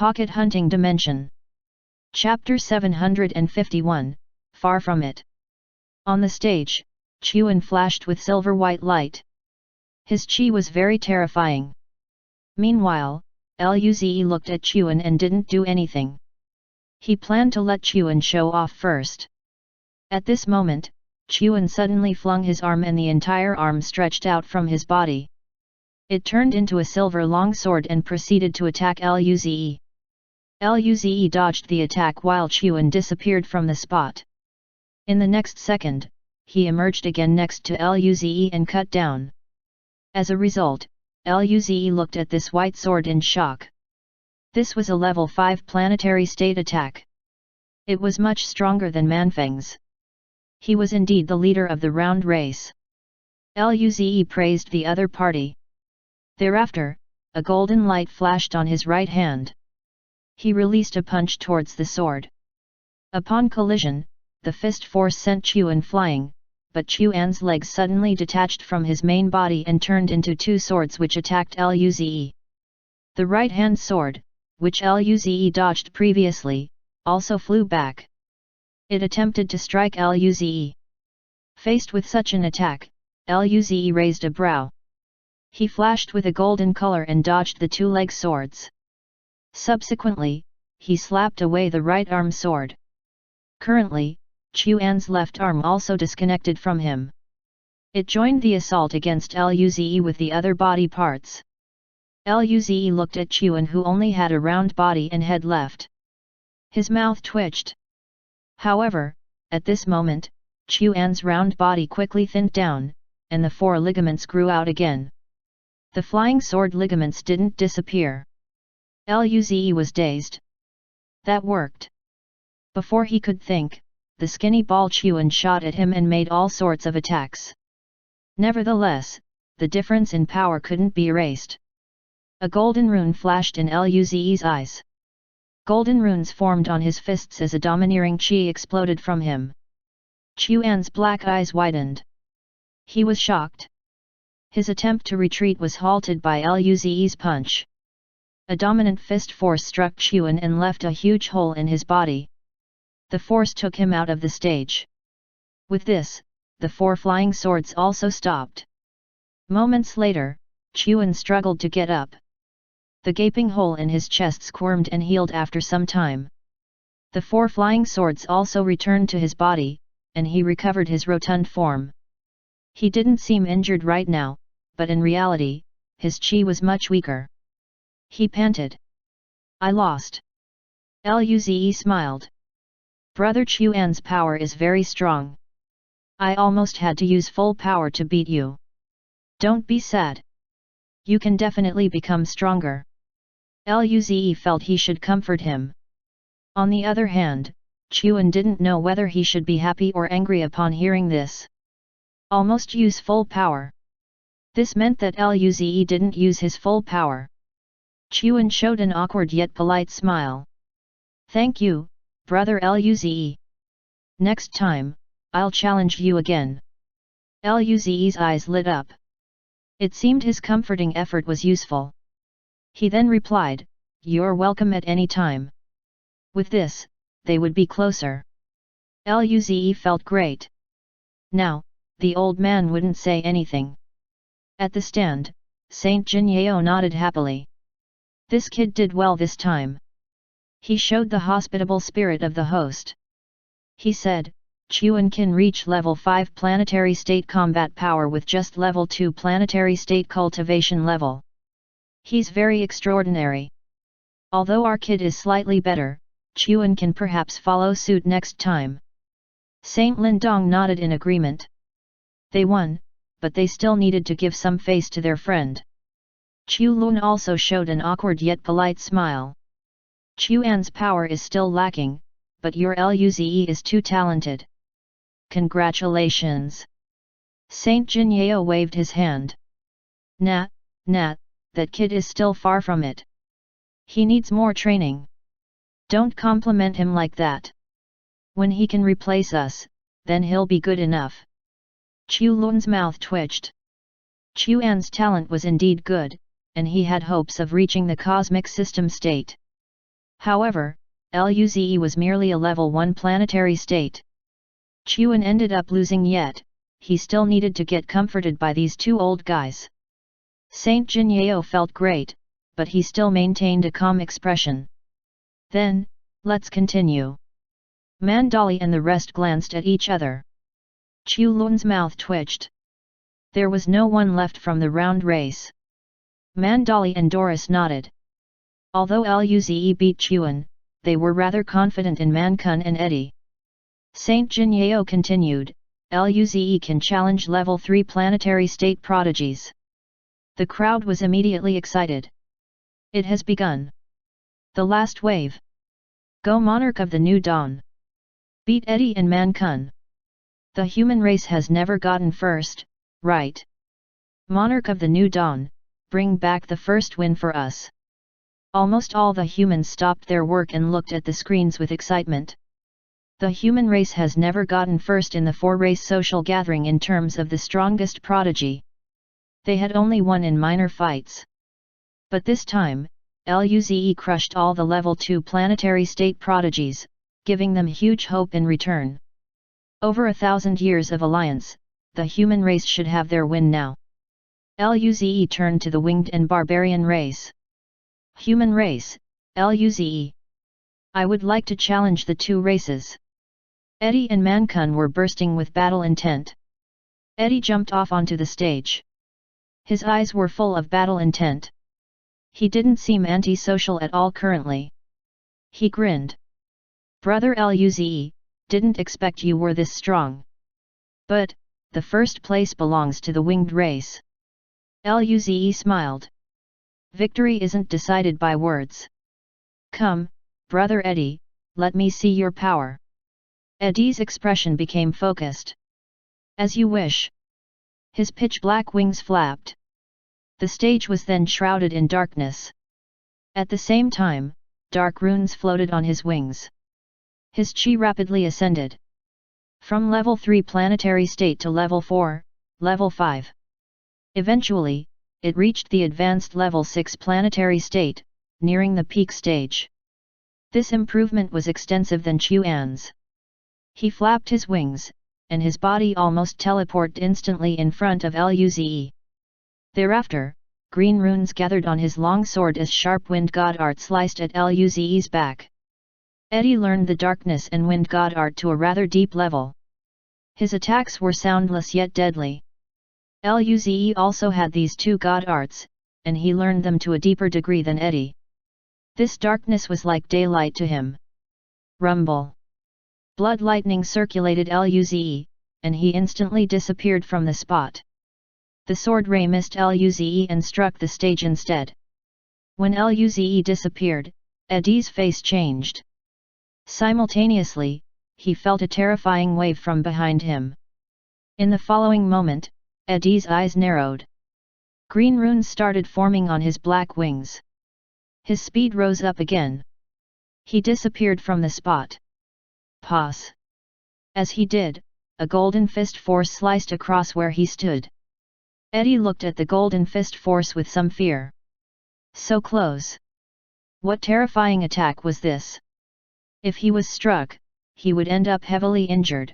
Pocket Hunting Dimension. Chapter 751, Far From It. On the stage, Chuan flashed with silver-white light. His chi was very terrifying. Meanwhile, Luze looked at Chuan and didn't do anything. He planned to let Chuan show off first. At this moment, Chuan suddenly flung his arm and the entire arm stretched out from his body. It turned into a silver longsword and proceeded to attack Luze. Luze dodged the attack while Chuan disappeared from the spot. In the next second, he emerged again next to Luze and cut down. As a result, Luze looked at this white sword in shock. This was a level 5 planetary state attack. It was much stronger than Manfeng's. He was indeed the leader of the round race. Luze praised the other party. Thereafter, a golden light flashed on his right hand. He released a punch towards the sword. Upon collision, the fist force sent Chuan flying, but Chuan's legs suddenly detached from his main body and turned into two swords which attacked Luze. The right-hand sword, which Luze dodged previously, also flew back. It attempted to strike Luze. Faced with such an attack, Luze raised a brow. He flashed with a golden color and dodged the two-leg swords. Subsequently, he slapped away the right arm sword. Currently, Chuan's left arm also disconnected from him. It joined the assault against Luze with the other body parts. Luze looked at Chuan, who only had a round body and head left. His mouth twitched. However, at this moment, Chuan's round body quickly thinned down, and the four ligaments grew out again. The flying sword ligaments didn't disappear. Luze was dazed. That worked. Before he could think, the skinny ball Chuan shot at him and made all sorts of attacks. Nevertheless, the difference in power couldn't be erased. A golden rune flashed in Luze's eyes. Golden runes formed on his fists as a domineering chi exploded from him. Chuan's black eyes widened. He was shocked. His attempt to retreat was halted by Luze's punch. A dominant fist force struck Chuan and left a huge hole in his body. The force took him out of the stage. With this, the four flying swords also stopped. Moments later, Chuan struggled to get up. The gaping hole in his chest squirmed and healed after some time. The four flying swords also returned to his body, and he recovered his rotund form. He didn't seem injured right now, but in reality, his chi was much weaker. He panted. I lost. Luze smiled. Brother Chuan's power is very strong. I almost had to use full power to beat you. Don't be sad. You can definitely become stronger. Luze felt he should comfort him. On the other hand, Chuan didn't know whether he should be happy or angry upon hearing this. Almost use full power. This meant that Luze didn't use his full power. Chuan showed an awkward yet polite smile. Thank you, brother Luze. Next time, I'll challenge you again. Luze's eyes lit up. It seemed his comforting effort was useful. He then replied, You're welcome at any time. With this, they would be closer. Luze felt great. Now, the old man wouldn't say anything. At the stand, Saint Jinyao nodded happily. This kid did well this time. He showed the hospitable spirit of the host. He said, Chuan can reach level 5 planetary state combat power with just level 2 planetary state cultivation level. He's very extraordinary. Although our kid is slightly better, Chuan can perhaps follow suit next time. Saint Lindong nodded in agreement. They won, but they still needed to give some face to their friend. Chu Lun also showed an awkward yet polite smile. Chuan's power is still lacking, but your Luze is too talented. Congratulations! Saint Jinyao waved his hand. Nah, that kid is still far from it. He needs more training. Don't compliment him like that. When he can replace us, then he'll be good enough. Chu Lun's mouth twitched. Chuan's talent was indeed good, and he had hopes of reaching the cosmic system state. However, Luze was merely a level 1 planetary state. Chuan ended up losing yet, he still needed to get comforted by these two old guys. Saint Jinyao felt great, but he still maintained a calm expression. Then, let's continue. Mandali and the rest glanced at each other. Chu Lun's mouth twitched. There was no one left from the round race. Mandali and Doris nodded. Although Luze beat Chuan, they were rather confident in Mankun and Eddie. Saint Jinyao continued, Luze can challenge level 3 planetary state prodigies. The crowd was immediately excited. It has begun. The last wave. Go Monarch of the New Dawn. Beat Eddie and Mankun. The human race has never gotten first, right? Monarch of the New Dawn, bring back the first win for us. Almost all the humans stopped their work and looked at the screens with excitement. The human race has never gotten first in the 4-race social gathering in terms of the strongest prodigy. They had only won in minor fights. But this time, Luze crushed all the level 2 planetary state prodigies, giving them huge hope in return. Over 1,000 years of alliance, the human race should have their win now. Luze turned to the winged and barbarian race. Human race, Luze. I would like to challenge the two races. Eddie and Mankun were bursting with battle intent. Eddie jumped off onto the stage. His eyes were full of battle intent. He didn't seem antisocial at all currently. He grinned. Brother Luze, didn't expect you were this strong. But, the first place belongs to the winged race. Luze smiled. Victory isn't decided by words. Come, Brother Eddie, let me see your power. Eddie's expression became focused. As you wish. His pitch-black wings flapped. The stage was then shrouded in darkness. At the same time, dark runes floated on his wings. His chi rapidly ascended. From level 3 planetary state to level 4, level 5. Eventually, it reached the advanced level 6 planetary state, nearing the peak stage. This improvement was extensive than Chuan's. He flapped his wings, and his body almost teleported instantly in front of Luze. Thereafter, green runes gathered on his long sword as sharp wind god art sliced at Luze's back. Eddie learned the darkness and wind god art to a rather deep level. His attacks were soundless yet deadly. Luze also had these two god arts, and he learned them to a deeper degree than Eddie. This darkness was like daylight to him. Rumble. Blood lightning circulated Luze, and he instantly disappeared from the spot. The sword ray missed Luze and struck the stage instead. When Luze disappeared, Eddie's face changed. Simultaneously, he felt a terrifying wave from behind him. In the following moment, Eddie's eyes narrowed. Green runes started forming on his black wings. His speed rose up again. He disappeared from the spot. Pause. As he did, a golden fist force sliced across where he stood. Eddie looked at the golden fist force with some fear. So close. What terrifying attack was this? If he was struck, he would end up heavily injured.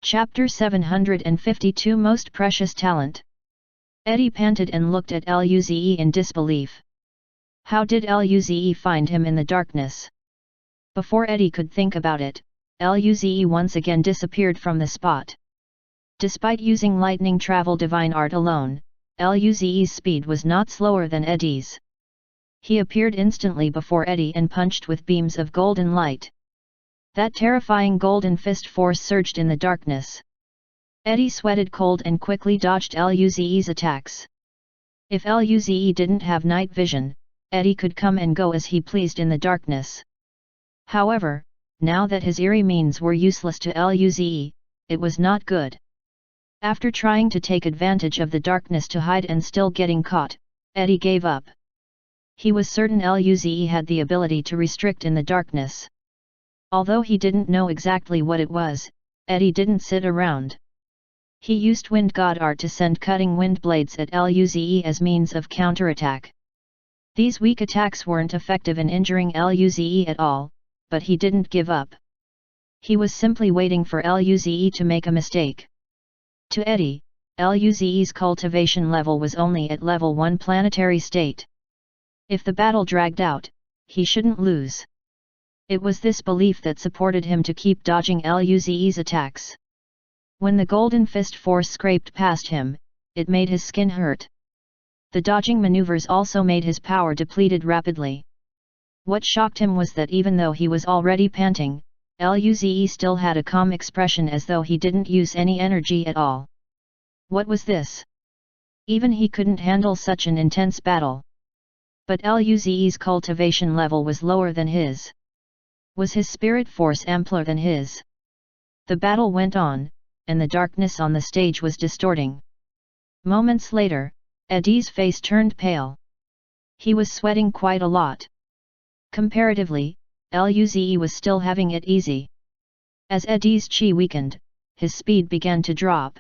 Chapter 752 Most Precious Talent. Eddie panted and looked at Luze in disbelief. How did Luze find him in the darkness? Before Eddie could think about it, Luze once again disappeared from the spot. Despite using lightning travel divine art alone, Luze's speed was not slower than Eddie's. He appeared instantly before Eddie and punched with beams of golden light. That terrifying golden fist force surged in the darkness. Eddie sweated cold and quickly dodged Luze's attacks. If Luze didn't have night vision, Eddie could come and go as he pleased in the darkness. However, now that his eerie means were useless to Luze, it was not good. After trying to take advantage of the darkness to hide and still getting caught, Eddie gave up. He was certain Luze had the ability to restrict in the darkness. Although he didn't know exactly what it was, Eddie didn't sit around. He used wind god art to send cutting wind blades at Luze as means of counterattack. These weak attacks weren't effective in injuring Luze at all, but he didn't give up. He was simply waiting for Luze to make a mistake. To Eddie, Luze's cultivation level was only at level 1 planetary state. If the battle dragged out, he shouldn't lose. It was this belief that supported him to keep dodging Luze's attacks. When the Golden Fist Force scraped past him, it made his skin hurt. The dodging maneuvers also made his power depleted rapidly. What shocked him was that even though he was already panting, Luze still had a calm expression as though he didn't use any energy at all. What was this? Even he couldn't handle such an intense battle. But Luze's cultivation level was lower than his. Was his spirit force ampler than his? The battle went on, and the darkness on the stage was distorting. Moments later, Eddie's face turned pale. He was sweating quite a lot. Comparatively, Luze was still having it easy. As Eddie's chi weakened, his speed began to drop.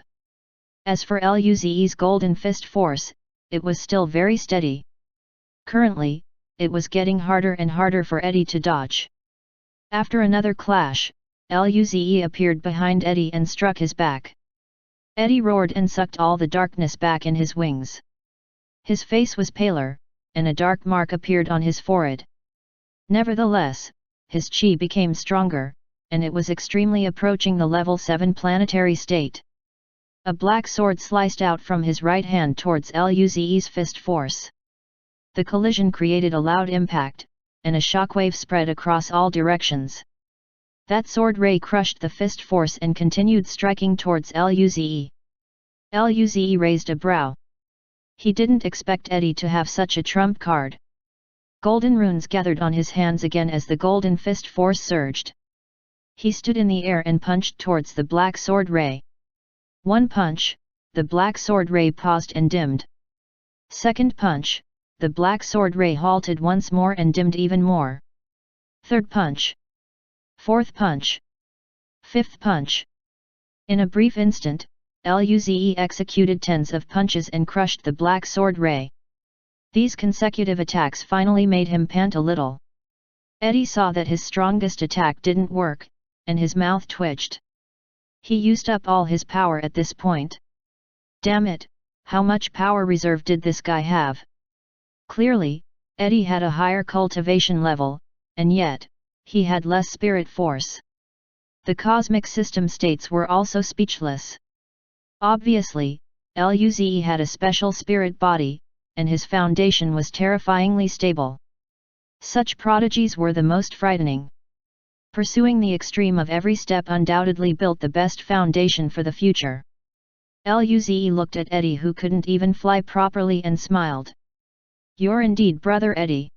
As for Luze's Golden Fist Force, it was still very steady. Currently, it was getting harder and harder for Eddie to dodge. After another clash, Luze appeared behind Eddie and struck his back. Eddie roared and sucked all the darkness back in his wings. His face was paler, and a dark mark appeared on his forehead. Nevertheless, his chi became stronger, and it was extremely approaching the level 7 planetary state. A black sword sliced out from his right hand towards Luze's fist force. The collision created a loud impact, and a shockwave spread across all directions. That sword ray crushed the fist force and continued striking towards Luze. Luze raised a brow. He didn't expect Eddie to have such a trump card. Golden runes gathered on his hands again as the Golden Fist Force surged. He stood in the air and punched towards the black sword ray. One punch, the black sword ray paused and dimmed. Second punch, the black sword ray halted once more and dimmed even more. Third punch. Fourth punch. Fifth punch. In a brief instant, Luze executed tens of punches and crushed the black sword ray. These consecutive attacks finally made him pant a little. Eddie saw that his strongest attack didn't work, and his mouth twitched. He used up all his power at this point. Damn it, how much power reserve did this guy have? Clearly, Eddie had a higher cultivation level, and yet, he had less spirit force. The cosmic system states were also speechless. Obviously, Luze had a special spirit body, and his foundation was terrifyingly stable. Such prodigies were the most frightening. Pursuing the extreme of every step undoubtedly built the best foundation for the future. Luze looked at Eddie, who couldn't even fly properly, and smiled. "You're indeed brother Eddie.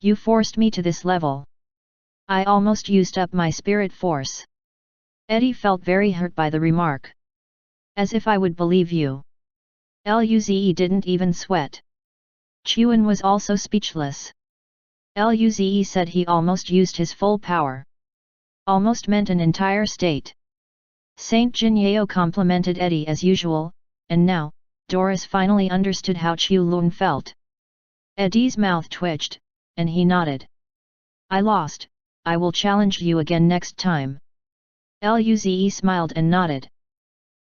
You forced me to this level. I almost used up my spirit force." Eddie felt very hurt by the remark. "As if I would believe you." Luze didn't even sweat. Chuan was also speechless. Luze said he almost used his full power. Almost meant an entire state. Saint Jinyao complimented Eddie as usual, and now, Doris finally understood how Chu Lun felt. Eddie's mouth twitched, and he nodded. "I lost, I will challenge you again next time." Luze smiled and nodded.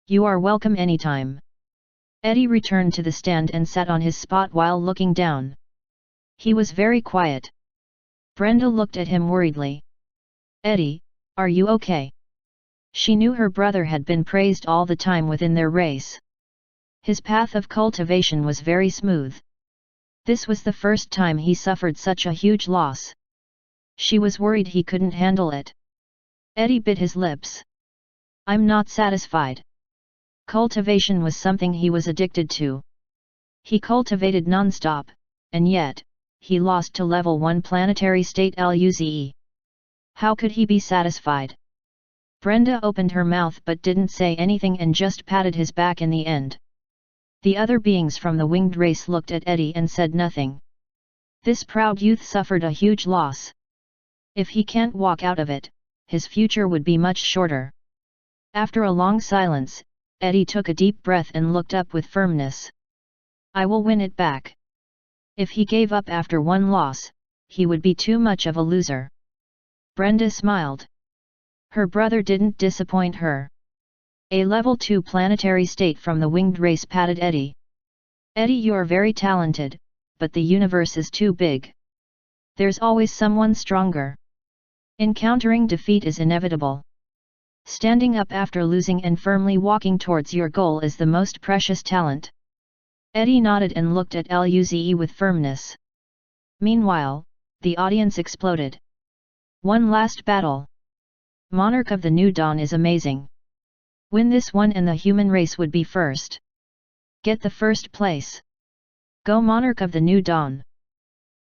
"You are welcome anytime." Eddie returned to the stand and sat on his spot while looking down. He was very quiet. Brenda looked at him worriedly. "Eddie, are you okay?" She knew her brother had been praised all the time within their race. His path of cultivation was very smooth. This was the first time he suffered such a huge loss. She was worried he couldn't handle it. Eddie bit his lips. "I'm not satisfied." Cultivation was something he was addicted to. He cultivated non-stop, and yet, he lost to level 1 planetary state Luze. How could he be satisfied? Brenda opened her mouth but didn't say anything and just patted his back in the end. The other beings from the winged race looked at Eddie and said nothing. This proud youth suffered a huge loss. If he can't walk out of it, his future would be much shorter. After a long silence, Eddie took a deep breath and looked up with firmness. "I will win it back. If he gave up after one loss, he would be too much of a loser. Brenda smiled. Her brother didn't disappoint her. A level 2 planetary state from the winged race patted Eddie. Eddie, you're very talented, but the universe is too big. There's always someone stronger. Encountering defeat is inevitable. Standing up after losing and firmly walking towards your goal is the most precious talent. Eddie nodded and looked at Luze with firmness. Meanwhile, the audience exploded. One last battle. Monarch of the New Dawn is amazing. Win this one and the human race would be first. Get the first place. Go Monarch of the New Dawn.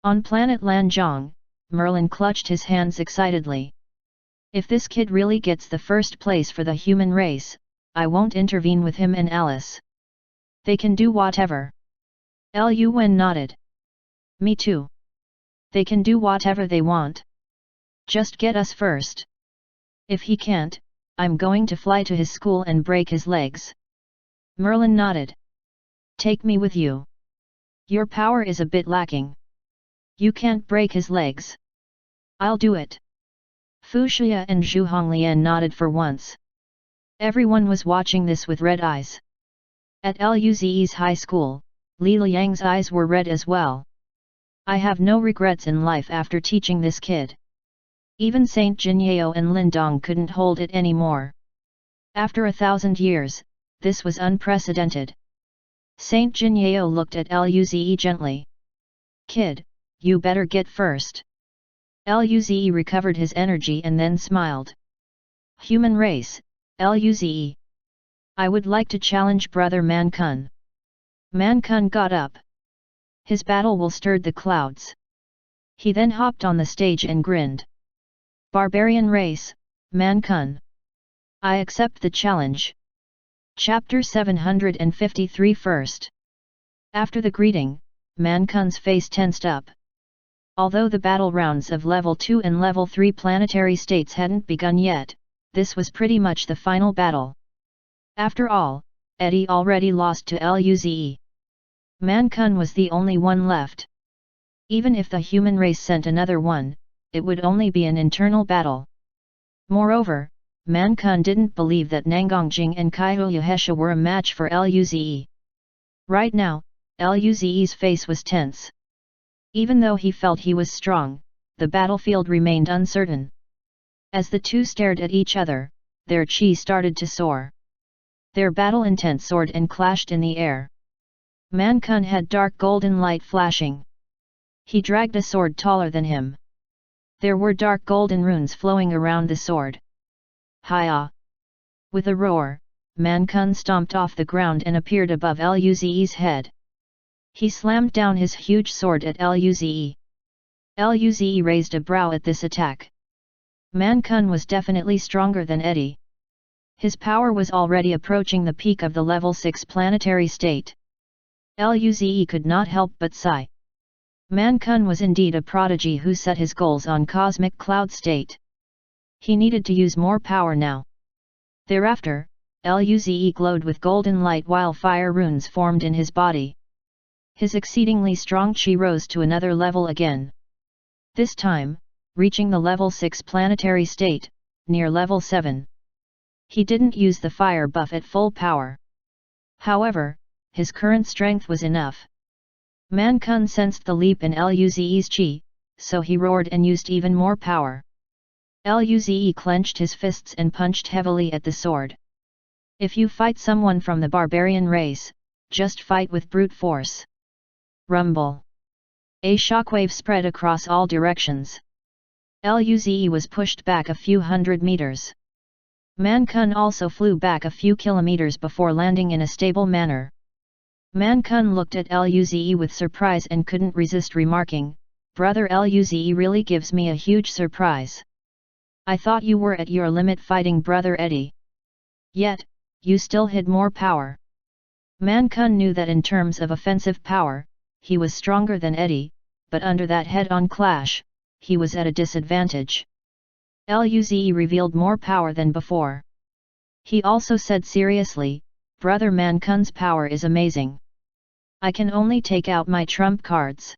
On planet Lanzhong, Merlin clutched his hands excitedly. If this kid really gets the first place for the human race, I won't intervene with him and Alice. They can do whatever. Lu Wen nodded. Me too. They can do whatever they want. Just get us first. If he can't, I'm going to fly to his school and break his legs. Merlin nodded. Take me with you. Your power is a bit lacking. You can't break his legs. I'll do it. Fu Xia and Zhu Honglian nodded for once. Everyone was watching this with red eyes. At Luze's high school, Li Liang's eyes were red as well. I have no regrets in life after teaching this kid. Even Saint Jinyao and Lindong couldn't hold it anymore. After 1,000 years, this was unprecedented. Saint Jinyao looked at Luze gently. Kid, you better get first. Luze recovered his energy and then smiled. Human race, Luze. I would like to challenge Brother Man Kun. Man Kun got up. His battle will stirred the clouds. He then hopped on the stage and grinned. Barbarian race, Man Kun. I accept the challenge. Chapter 753 First. After the greeting, Man Kun's face tensed up. Although the battle rounds of level 2 and level 3 planetary states hadn't begun yet, this was pretty much the final battle. After all, Eddie already lost to Luze. Man Kun was the only one left. Even if the human race sent another one, it would only be an internal battle. Moreover, Man Kun didn't believe that Nangongjing and Kaiyuhesha were a match for Luze. Right now, Luze's face was tense. Even though he felt he was strong, the battlefield remained uncertain. As the two stared at each other, their chi started to soar. Their battle intent soared and clashed in the air. Man Kun had dark golden light flashing. He dragged a sword taller than him. There were dark golden runes flowing around the sword. Hiya! With a roar, Man Kun stomped off the ground and appeared above Luze's head. He slammed down his huge sword at Luze. Luze raised a brow at this attack. Man Kun was definitely stronger than Eddie. His power was already approaching the peak of the level 6 planetary state. Luze could not help but sigh. Man Kun was indeed a prodigy who set his goals on cosmic cloud state. He needed to use more power now. Thereafter, Luze glowed with golden light while fire runes formed in his body. His exceedingly strong chi rose to another level again. This time, reaching the level 6 planetary state, near level 7. He didn't use the fire buff at full power. However, his current strength was enough. Man Kun sensed the leap in Luze's chi, so he roared and used even more power. Luze clenched his fists and punched heavily at the sword. If you fight someone from the barbarian race, just fight with brute force. Rumble. A shockwave spread across all directions. Luze was pushed back a few hundred meters. Man Kun also flew back a few kilometers before landing in a stable manner. Man Kun looked at Luze with surprise and couldn't resist remarking, "Brother Luze really gives me a huge surprise. I thought you were at your limit fighting Brother Eddie. Yet, you still hid more power." Man Kun knew that in terms of offensive power, he was stronger than Eddie, but under that head-on clash, he was at a disadvantage. Luze revealed more power than before. He also said seriously, "Brother Man Kun's power is amazing. I can only take out my trump cards.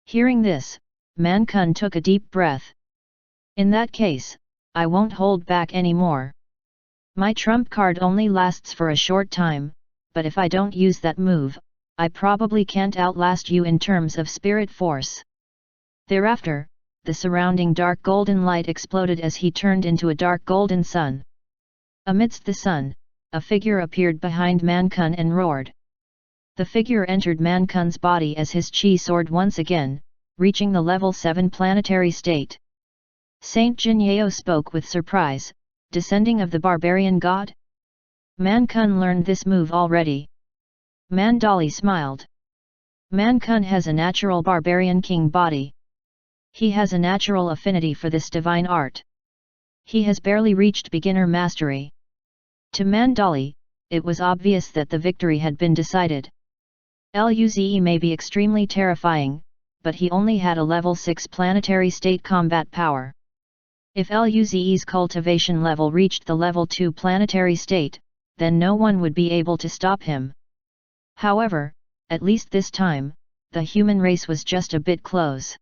Hearing this, Man Kun took a deep breath. In that case, I won't hold back anymore. My trump card only lasts for a short time, but if I don't use that move, I probably can't outlast you in terms of spirit force. Thereafter, the surrounding dark golden light exploded as he turned into a dark golden sun. Amidst the sun, a figure appeared behind Man Kun and roared. The figure entered Man Kun's body as his chi soared once again, reaching the level 7 planetary state. Saint Jinyeo spoke with surprise, descending of the barbarian god? Man Kun learned this move already. Mandali smiled. Man Kun has a natural barbarian king body. He has a natural affinity for this divine art. He has barely reached beginner mastery. To Mandali, it was obvious that the victory had been decided. Luze may be extremely terrifying, but he only had a level 6 planetary state combat power. If Luze's cultivation level reached the level 2 planetary state, then no one would be able to stop him. However, at least this time, the human race was just a bit close.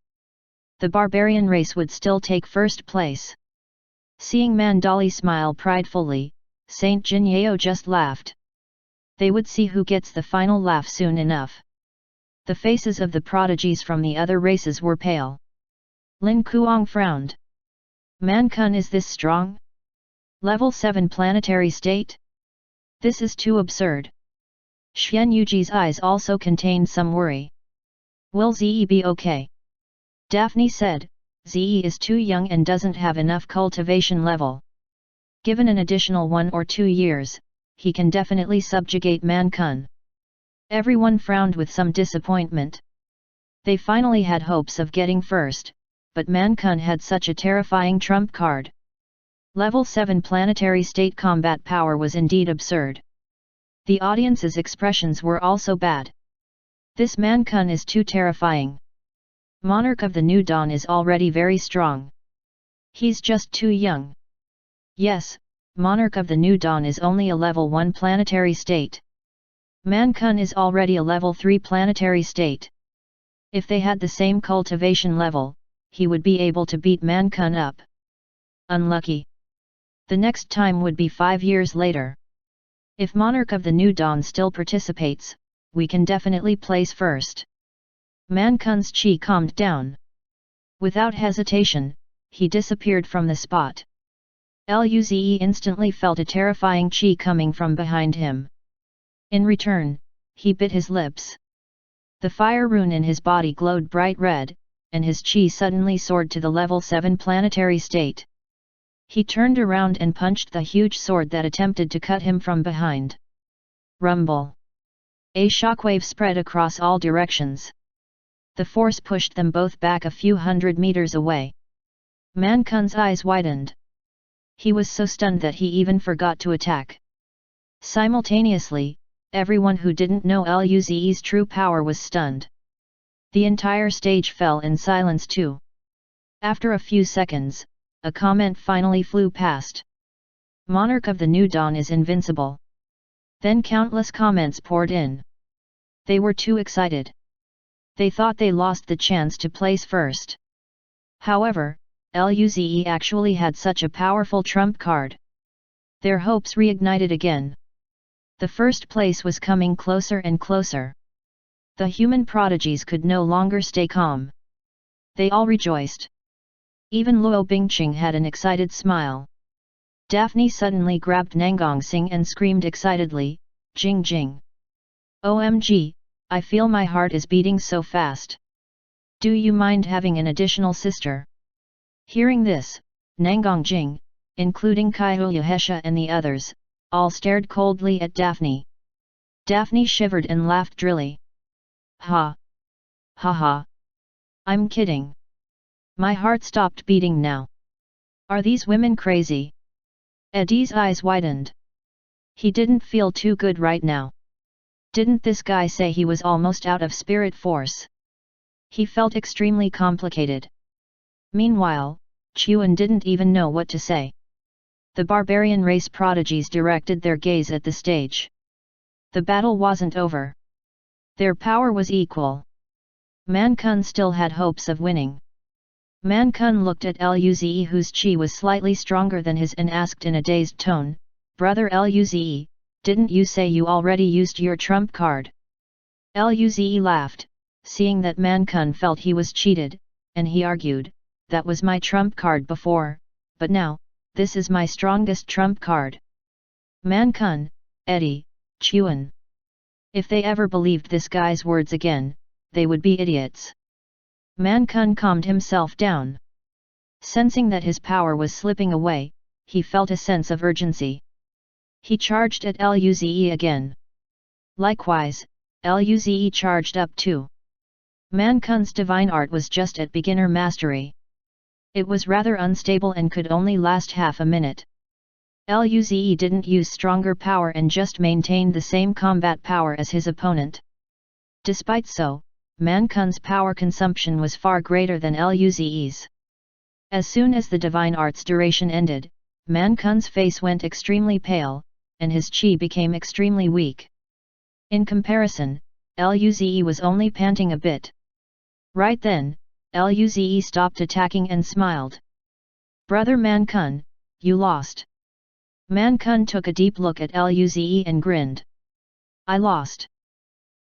The barbarian race would still take first place. Seeing Mandali smile pridefully, Saint Jinyeo just laughed. They would see who gets the final laugh soon enough. The faces of the prodigies from the other races were pale. Lin Kuang frowned. Man Kun is this strong? Level 7 planetary state? This is too absurd. Xian Yuji's eyes also contained some worry. Will Ze be okay? Daphne said, Ze is too young and doesn't have enough cultivation level. Given an additional 1 or 2 years, he can definitely subjugate Man Kun. Everyone frowned with some disappointment. They finally had hopes of getting first, but Man Kun had such a terrifying trump card. Level 7 planetary state combat power was indeed absurd. The audience's expressions were also bad. This Man Kun is too terrifying. Monarch of the New Dawn is already very strong. He's just too young. Yes, Monarch of the New Dawn is only a level 1 planetary state. Man Kun is already a level 3 planetary state. If they had the same cultivation level, he would be able to beat Man Kun up. Unlucky. The next time would be 5 years later. If Monarch of the New Dawn still participates, we can definitely place first. Man Kun's chi calmed down. Without hesitation, he disappeared from the spot. Luze instantly felt a terrifying chi coming from behind him. In return, he bit his lips. The fire rune in his body glowed bright red, and his chi suddenly soared to the level 7 planetary state. He turned around and punched the huge sword that attempted to cut him from behind. Rumble! A shockwave spread across all directions. The force pushed them both back a few hundred meters away. Man Kun's eyes widened. He was so stunned that he even forgot to attack. Simultaneously, everyone who didn't know Luze's true power was stunned. The entire stage fell in silence too. After a few seconds, a comment finally flew past. Monarch of the New Dawn is invincible. Then countless comments poured in. They were too excited. They thought they lost the chance to place first. However, Luze actually had such a powerful trump card. Their hopes reignited again. The first place was coming closer and closer. The human prodigies could no longer stay calm. They all rejoiced. Even Luo Bingqing had an excited smile. Daphne suddenly grabbed Nangong Sing and screamed excitedly, Jing Jing! OMG, I feel my heart is beating so fast. Do you mind having an additional sister? Hearing this, Nangong Jing, including Kaihu Yahesha and the others, all stared coldly at Daphne. Daphne shivered and laughed drily. Ha! Ha ha! I'm kidding. My heart stopped beating now. Are these women crazy? Eddie's eyes widened. He didn't feel too good right now. Didn't this guy say he was almost out of spirit force? He felt extremely complicated. Meanwhile, Chuan didn't even know what to say. The barbarian race prodigies directed their gaze at the stage. The battle wasn't over. Their power was equal. Man Kun still had hopes of winning. Man Kun looked at Luze, whose chi was slightly stronger than his, and asked in a dazed tone, "Brother Luze, didn't you say you already used your trump card?" Luze laughed, seeing that Man Kun felt he was cheated, and he argued, "That was my trump card before, but now, this is my strongest trump card." Man Kun, Eddie, Chuan. If they ever believed this guy's words again, they would be idiots. Man Kun calmed himself down. Sensing that his power was slipping away, he felt a sense of urgency. He charged at Luze again. Likewise, Luze charged up too. Man Kun's divine art was just at beginner mastery. It was rather unstable and could only last half a minute. Luze didn't use stronger power and just maintained the same combat power as his opponent. Despite so, Man Kun's power consumption was far greater than Luze's. As soon as the divine art's duration ended, Man Kun's face went extremely pale, and his chi became extremely weak. In comparison, Luze was only panting a bit. Right then, Luze stopped attacking and smiled. "Brother Man Kun, you lost." Man Kun took a deep look at Luze and grinned. "I lost."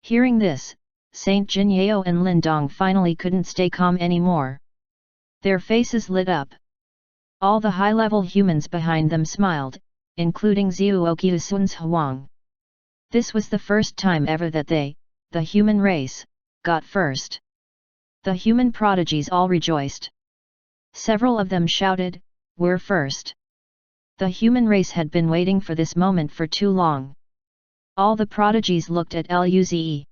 Hearing this, Saint Jinyao and Lindong finally couldn't stay calm anymore. Their faces lit up. All the high-level humans behind them smiled, including Zhuoqiu Sun's Huang. This was the first time ever that they, the human race, got first. The human prodigies all rejoiced. Several of them shouted, "We're first!" The human race had been waiting for this moment for too long. All the prodigies looked at Luze.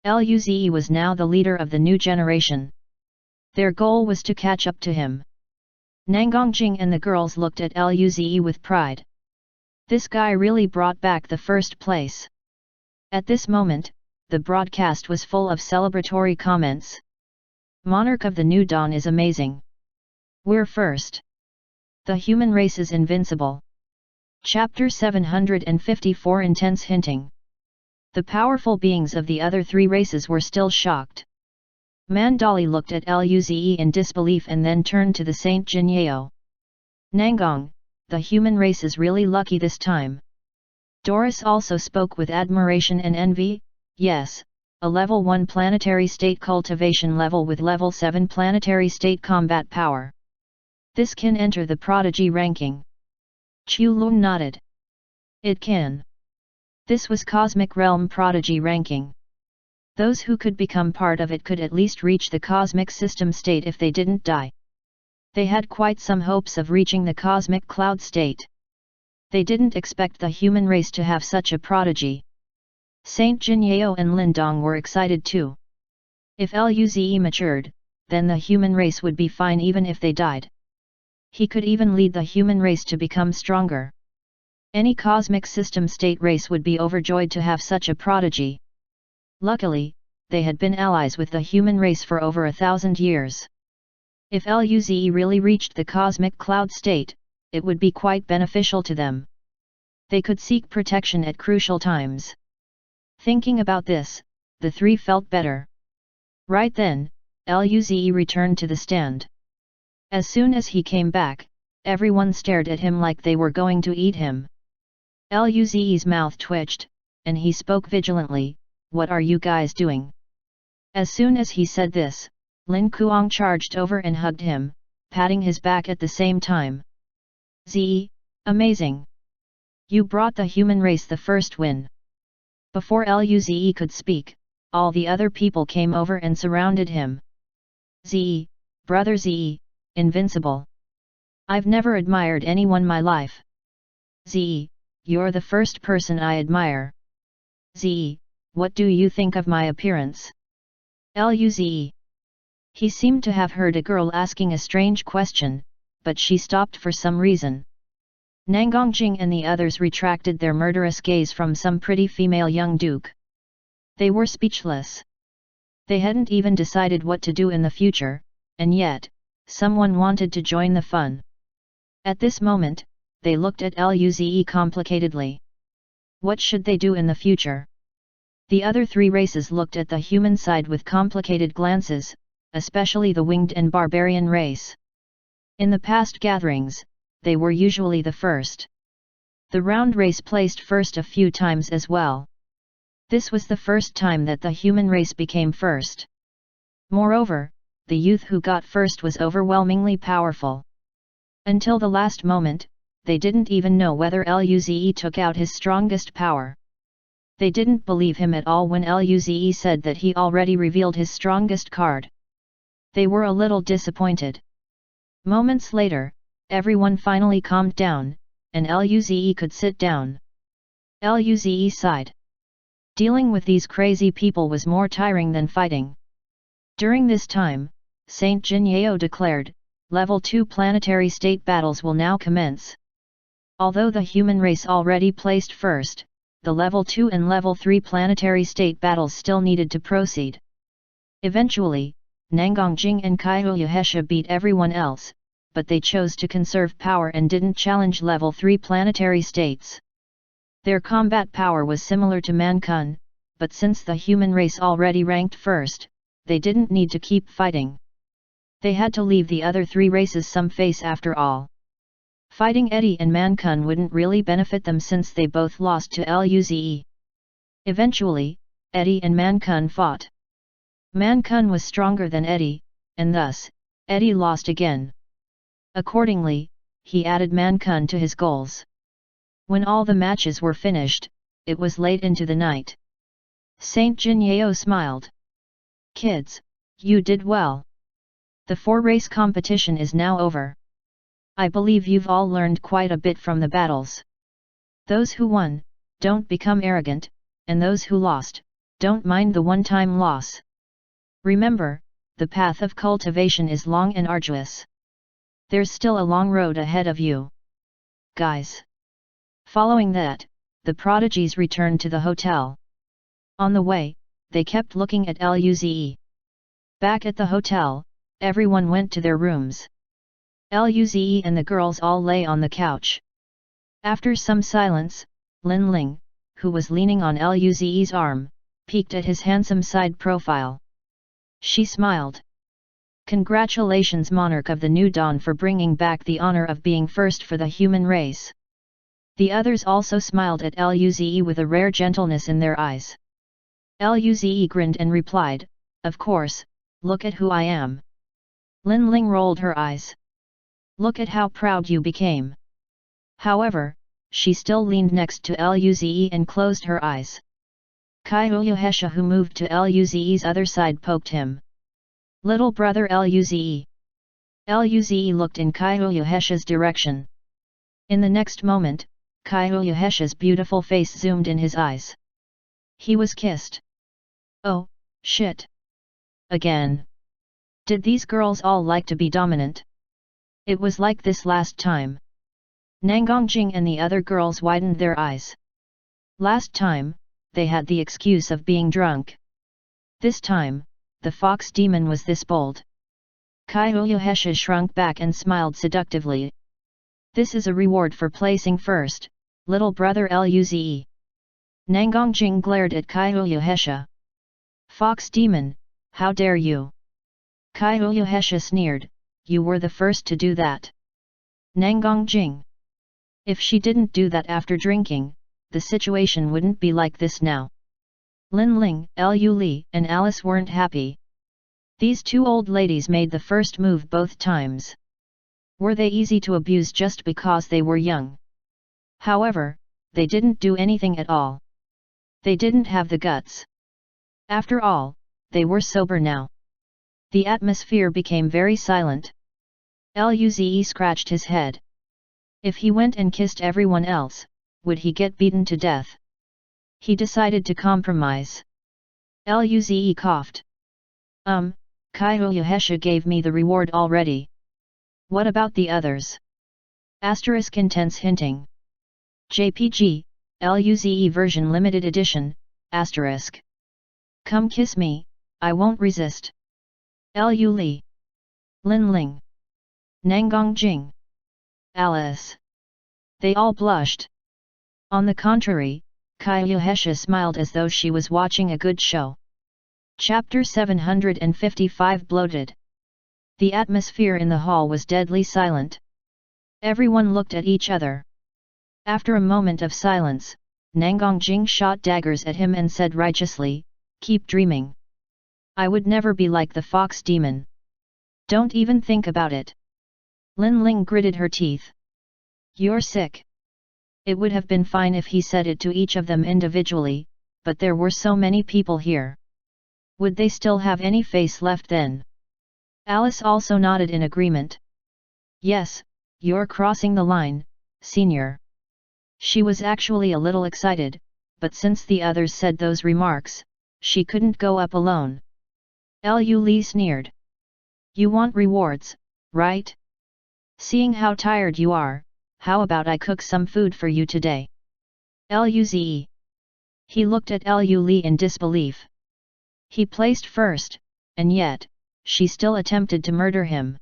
Luze was now the leader of the new generation. Their goal was to catch up to him. Nangongjing and the girls looked at Luze with pride. This guy really brought back the first place. At this moment, the broadcast was full of celebratory comments. "Monarch of the New Dawn is amazing. We're first. The human race is invincible." Chapter 754 Intense Hinting. The powerful beings of the other three races were still shocked. Mandali looked at Luze in disbelief and then turned to the Saint Jinyao. "Nangong, the human race is really lucky this time." Doris also spoke with admiration and envy. "Yes, a level 1 planetary state cultivation level with level 7 planetary state combat power. This can enter the prodigy ranking." Chu Lun nodded. "It can. This was Cosmic Realm Prodigy ranking. Those who could become part of it could at least reach the Cosmic System state if they didn't die. They had quite some hopes of reaching the Cosmic Cloud state. They didn't expect the human race to have such a prodigy." Saint Jinyao and Lindong were excited too. If Luze matured, then the human race would be fine even if they died. He could even lead the human race to become stronger. Any cosmic system state race would be overjoyed to have such a prodigy. Luckily, they had been allies with the human race for over 1,000 years. If Luze really reached the cosmic cloud state, it would be quite beneficial to them. They could seek protection at crucial times. Thinking about this, the three felt better. Right then, Luze returned to the stand. As soon as he came back, everyone stared at him like they were going to eat him. Luze's mouth twitched, and he spoke vigilantly, "What are you guys doing?" As soon as he said this, Lin Kuang charged over and hugged him, patting his back at the same time. "Zi, amazing! You brought the human race the first win." Before Luze could speak, all the other people came over and surrounded him. "Zi, brother Zi, invincible. I've never admired anyone my life. Zi, you're the first person I admire. Zi, what do you think of my appearance?" Luze. He seemed to have heard a girl asking a strange question, but she stopped for some reason. Nangongjing and the others retracted their murderous gaze from some pretty female young duke. They were speechless. They hadn't even decided what to do in the future, and yet, someone wanted to join the fun. At this moment, they looked at Luze complicatedly. What should they do in the future? The other three races looked at the human side with complicated glances, especially the winged and barbarian race. In the past gatherings, they were usually the first. The round race placed first a few times as well. This was the first time that the human race became first. Moreover, the youth who got first was overwhelmingly powerful. Until the last moment, they didn't even know whether Luze took out his strongest power. They didn't believe him at all when Luze said that he already revealed his strongest card. They were a little disappointed. Moments later, everyone finally calmed down, and Luze could sit down. Luze sighed. Dealing with these crazy people was more tiring than fighting. During this time, Saint Jinyao declared, Level 2 planetary state battles will now commence. Although the human race already placed first, the Level 2 and Level 3 planetary state battles still needed to proceed. Eventually, Nangongjing and Kaiyuhesha beat everyone else, but they chose to conserve power and didn't challenge Level 3 planetary states. Their combat power was similar to Mankun, but since the human race already ranked first, they didn't need to keep fighting. They had to leave the other three races some face after all. Fighting Eddie and Mankun wouldn't really benefit them since they both lost to Luze. Eventually, Eddie and Mankun fought. Mankun was stronger than Eddie, and thus, Eddie lost again. Accordingly, he added Mankun to his goals. When all the matches were finished, it was late into the night. Saint Jinyao smiled. Kids, you did well. The 4-race competition is now over. I believe you've all learned quite a bit from the battles. Those who won, don't become arrogant, and those who lost, don't mind the one-time loss. Remember, the path of cultivation is long and arduous. There's still a long road ahead of you. Guys. Following that, the prodigies returned to the hotel. On the way, they kept looking at Luze. Back at the hotel, everyone went to their rooms. Luze and the girls all lay on the couch. After some silence, Lin Ling, who was leaning on Luze's arm, peeked at his handsome side profile. She smiled. Congratulations, Monarch of the New Dawn, for bringing back the honor of being first for the human race. The others also smiled at Luze with a rare gentleness in their eyes. Luze grinned and replied, Of course, look at who I am. Lin Ling rolled her eyes. Look at how proud you became. However, she still leaned next to Luze and closed her eyes. Kaiyuhesha, who moved to Luze's other side, poked him. Little brother Luze. Luze looked in Kaiyuhesha's direction. In the next moment, Kaiyuhesha's beautiful face zoomed in his eyes. He was kissed. Oh, shit. Again. Did these girls all like to be dominant? It was like this last time. Nangongjing and the other girls widened their eyes. Last time, they had the excuse of being drunk. This time, the fox demon was this bold. Kaiyuhesha shrunk back and smiled seductively. This is a reward for placing first, little brother Luze. Nangongjing glared at Kaiyuhesha. Fox demon, how dare you? Kaiyuhesha sneered, you were the first to do that. Nangongjing. If she didn't do that after drinking, the situation wouldn't be like this now. Lin Ling, Lu Li, and Alice weren't happy. These two old ladies made the first move both times. Were they easy to abuse just because they were young? However, they didn't do anything at all. They didn't have the guts. After all, they were sober now. The atmosphere became very silent. Luze scratched his head. If he went and kissed everyone else, would he get beaten to death? He decided to compromise. Luze coughed. Kaiyuhesha gave me the reward already. What about the others? Asterisk intense hinting. JPG, Luze version limited edition, asterisk. Come kiss me, I won't resist. Lu Li. Lin Ling. Nangongjing. Alice. They all blushed. On the contrary, Kayuhesha smiled as though she was watching a good show. Chapter 755 Bloated. The atmosphere in the hall was deadly silent. Everyone looked at each other. After a moment of silence, Nangongjing shot daggers at him and said righteously, "Keep dreaming. I would never be like the fox demon. Don't even think about it." Lin Ling gritted her teeth. "You're sick." It would have been fine if he said it to each of them individually, but there were so many people here. Would they still have any face left then? Alice also nodded in agreement. "Yes, you're crossing the line, senior." She was actually a little excited, but since the others said those remarks, she couldn't go up alone. Lu Li sneered. "You want rewards, right? Seeing how tired you are, how about I cook some food for you today?" Luze. He looked at Lu Li in disbelief. He placed first, and yet, she still attempted to murder him.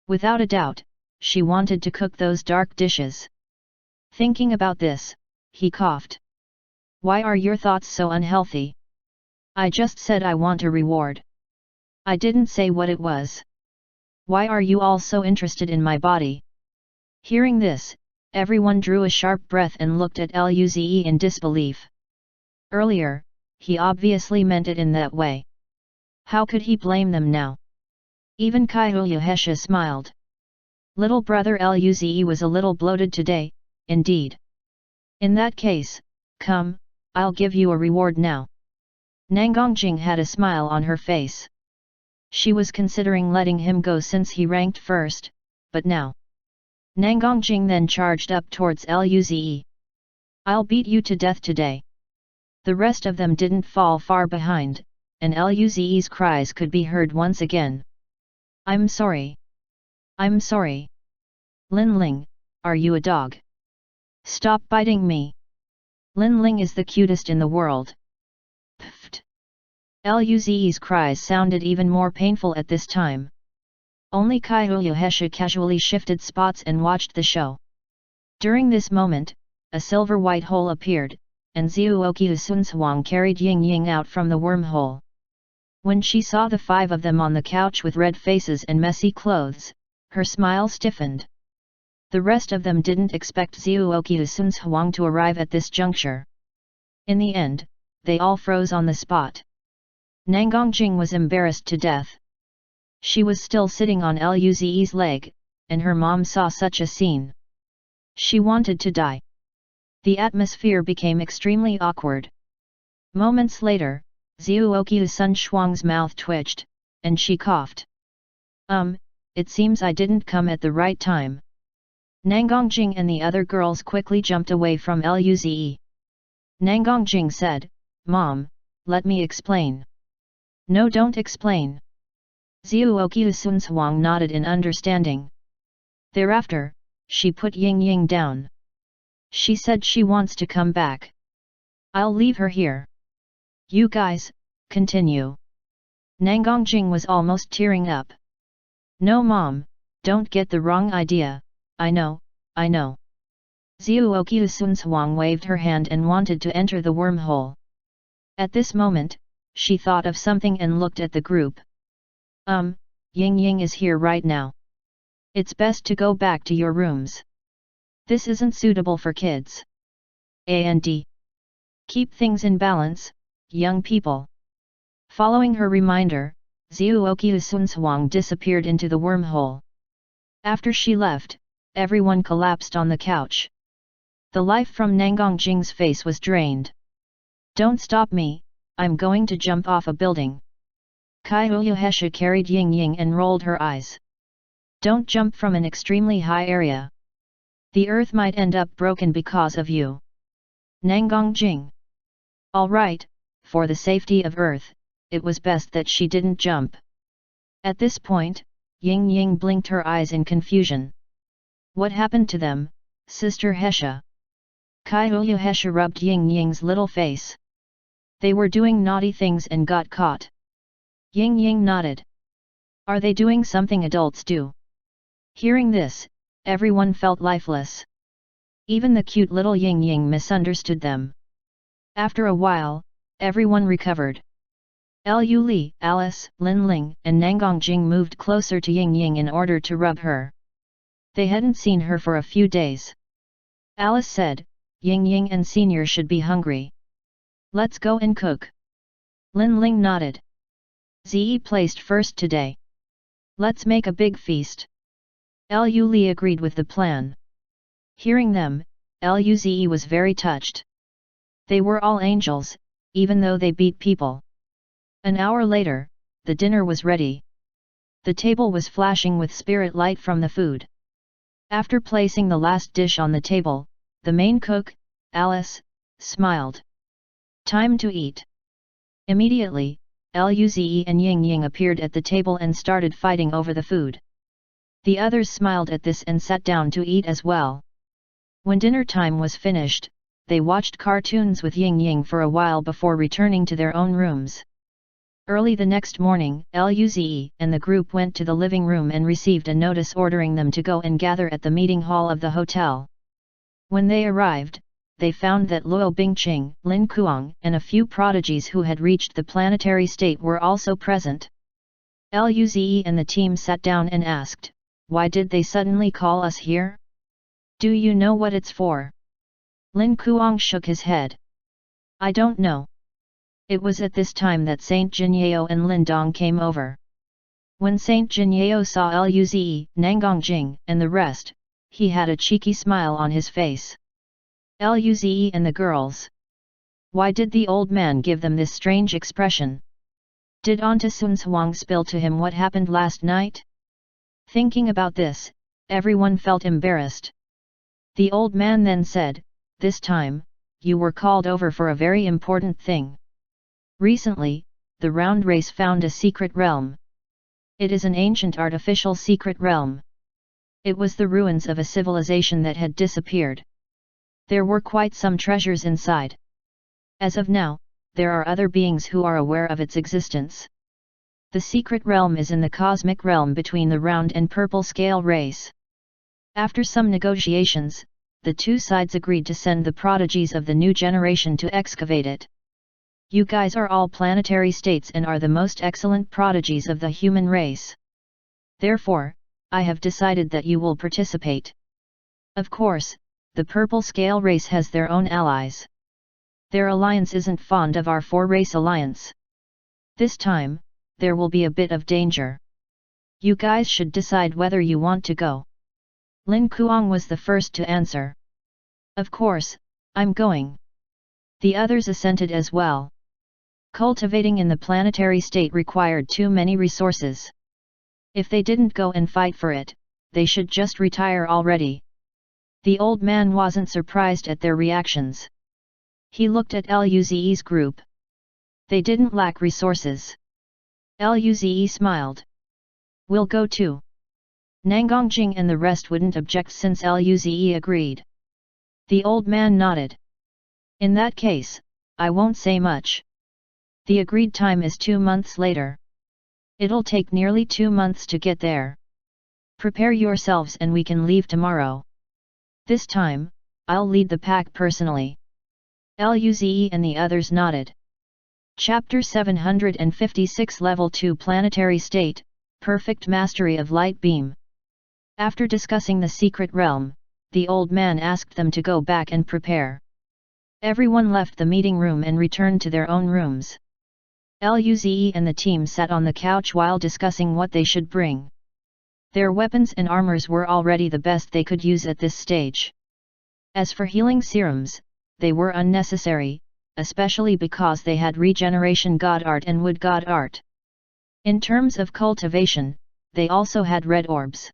Without a doubt, she wanted to cook those dark dishes. Thinking about this, he coughed. "Why are your thoughts so unhealthy? I just said I want a reward. I didn't say what it was. Why are you all so interested in my body?" Hearing this, everyone drew a sharp breath and looked at Luze in disbelief. Earlier, he obviously meant it in that way. How could he blame them now? Even Kayuhesha smiled. Little brother Luze was a little bloated today, indeed. In that case, come, I'll give you a reward now. Nangongjing had a smile on her face. She was considering letting him go since he ranked first, but now. Nangongjing then charged up towards Luze. "I'll beat you to death today." The rest of them didn't fall far behind, and Luze's cries could be heard once again. "I'm sorry. I'm sorry. Lin Ling, are you a dog? Stop biting me. Lin Ling is the cutest in the world." Pfft. Luze's cries sounded even more painful at this time. Only Kayuhesha casually shifted spots and watched the show. During this moment, a silver white hole appeared, and Zuoqiu Sunshuang carried Ying Ying out from the wormhole. When she saw the five of them on the couch with red faces and messy clothes, her smile stiffened. The rest of them didn't expect Zuoqiu Sunshuang to arrive at this juncture. In the end, they all froze on the spot. Nangongjing was embarrassed to death. She was still sitting on Luze's leg, and her mom saw such a scene. She wanted to die. The atmosphere became extremely awkward. Moments later, Zuoqiu Sunshuang's mouth twitched, and she coughed. It seems I didn't come at the right time." Nangongjing and the other girls quickly jumped away from Luze. Nangongjing said, "Mom, let me explain." "No, don't explain." Zuoqiu Sunshuang nodded in understanding. Thereafter, she put Ying Ying down. She said she wants to come back. "I'll leave her here. You guys, continue." Nangongjing was almost tearing up. "No mom, don't get the wrong idea, I know. Zuoqiu Sunshuang waved her hand and wanted to enter the wormhole. At this moment, she thought of something and looked at the group. Ying Ying is here right now. It's best to go back to your rooms. This isn't suitable for kids. And keep things in balance, young people." Following her reminder, Zuoqiu Sunshuang disappeared into the wormhole. After she left, everyone collapsed on the couch. The life from Nangongjing's face was drained. "Don't stop me, I'm going to jump off a building." Kayuhesha carried Ying Ying and rolled her eyes. "Don't jump from an extremely high area. The earth might end up broken because of you." Nangongjing. "All right, for the safety of earth, it was best that she didn't jump." At this point, Ying Ying blinked her eyes in confusion. "What happened to them, Sister Hesha?" Kayuhesha rubbed Ying Ying's little face. "They were doing naughty things and got caught." Ying Ying nodded. "Are they doing something adults do?" Hearing this, everyone felt lifeless. Even the cute little Ying Ying misunderstood them. After a while, everyone recovered. Lu Li, Alice, Lin Ling, and Nangang Jing moved closer to Ying Ying in order to rub her. They hadn't seen her for a few days. Alice said, Ying Ying and Senior should be hungry. Let's go and cook. Lin Ling nodded. Zi placed first today. Let's make a big feast. Lu Li agreed with the plan. Hearing them, Lu was very touched. They were all angels, even though they beat people. An hour later, the dinner was ready. The table was flashing with spirit light from the food. After placing the last dish on the table, the main cook, Alice, smiled. Time to eat. Immediately, Luze and Ying Ying appeared at the table and started fighting over the food. The others smiled at this and sat down to eat as well. When dinner time was finished, they watched cartoons with Ying Ying for a while before returning to their own rooms. Early the next morning, Luze and the group went to the living room and received a notice ordering them to go and gather at the meeting hall of the hotel. When they arrived, they found that Luo Bingqing, Lin Kuang, and a few prodigies who had reached the planetary state were also present. Luze and the team sat down and asked, "Why did they suddenly call us here? Do you know what it's for?" Lin Kuang shook his head. "I don't know." It was at this time that Saint Jinyao and Lin Dong came over. When Saint Jinyao saw Luze, Nangang Jing, and the rest, he had a cheeky smile on his face. Luze and the girls. Why did the old man give them this strange expression? Did Auntie Sun Huang spill to him what happened last night? Thinking about this, everyone felt embarrassed. The old man then said, "This time, you were called over for a very important thing. Recently, the round race found a secret realm. It is an ancient artificial secret realm. It was the ruins of a civilization that had disappeared. There were quite some treasures inside. As of now, there are other beings who are aware of its existence. The secret realm is in the cosmic realm between the round and purple scale race." After some negotiations, the two sides agreed to send the prodigies of the new generation to excavate it. "You guys are all planetary states and are the most excellent prodigies of the human race. Therefore, I have decided that you will participate. Of course, the purple scale race has their own allies. Their alliance isn't fond of our four-race alliance. This time, there will be a bit of danger. You guys should decide whether you want to go." Lin Kuang was the first to answer. "Of course, I'm going." The others assented as well. Cultivating in the planetary state required too many resources. If they didn't go and fight for it, they should just retire already. The old man wasn't surprised at their reactions. He looked at Luze's group. They didn't lack resources. Luze smiled. "We'll go too." Nangang Jing and the rest wouldn't object since Luze agreed. The old man nodded. "In that case, I won't say much. The agreed time is 2 months later. It'll take nearly 2 months to get there. Prepare yourselves and we can leave tomorrow. This time, I'll lead the pack personally." Luze and the others nodded. Chapter 756 Level 2 Planetary State, Perfect Mastery of Light Beam. After discussing the secret realm, the old man asked them to go back and prepare. Everyone left the meeting room and returned to their own rooms. Luze and the team sat on the couch while discussing what they should bring. Their weapons and armors were already the best they could use at this stage. As for healing serums, they were unnecessary, especially because they had regeneration god art and wood god art. In terms of cultivation, they also had red orbs.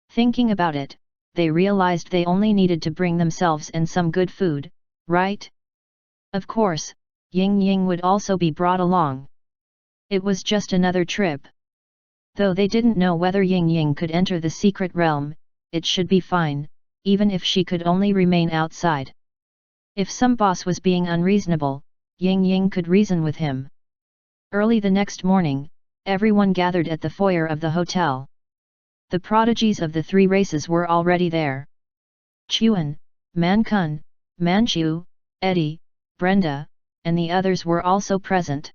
Thinking about it, they realized they only needed to bring themselves and some good food, right? Of course, Ying Ying would also be brought along. It was just another trip. Though they didn't know whether Ying Ying could enter the secret realm, it should be fine, even if she could only remain outside. If some boss was being unreasonable, Ying Ying could reason with him. Early the next morning, everyone gathered at the foyer of the hotel. The prodigies of the 3 races were already there. Chuan, Man Kun, Manchu, Eddie, Brenda, and the others were also present.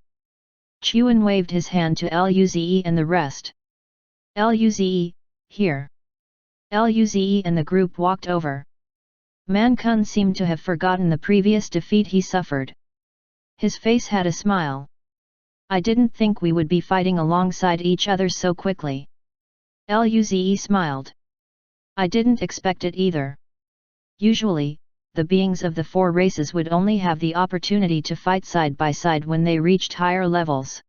Chuan waved his hand to Luze and the rest. Luze, here. Luze and the group walked over. Man Kun seemed to have forgotten the previous defeat he suffered. His face had a smile. I didn't think we would be fighting alongside each other so quickly. Luze smiled. I didn't expect it either. Usually, the beings of the four races would only have the opportunity to fight side by side when they reached higher levels.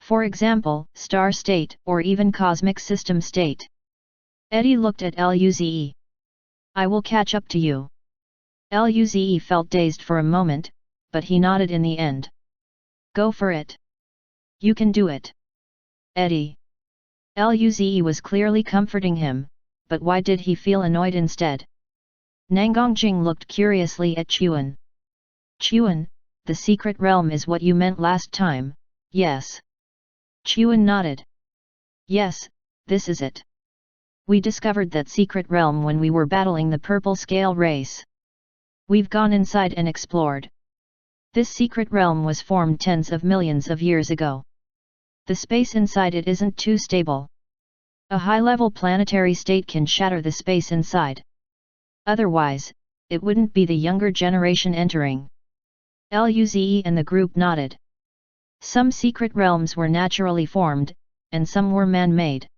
For example, star state or even cosmic system state. Eddie looked at Luze. I will catch up to you. Luze felt dazed for a moment, but he nodded in the end. Go for it. You can do it. Eddie. Luze was clearly comforting him, but why did he feel annoyed instead? Nangongjing looked curiously at Chuan. Chuan, the secret realm is what you meant last time, yes? Chuan nodded. Yes, this is it. We discovered that secret realm when we were battling the purple scale race. We've gone inside and explored. This secret realm was formed tens of millions of years ago. The space inside it isn't too stable. A high-level planetary state can shatter the space inside. Otherwise, it wouldn't be the younger generation entering. Luze and the group nodded. Some secret realms were naturally formed, and some were man-made.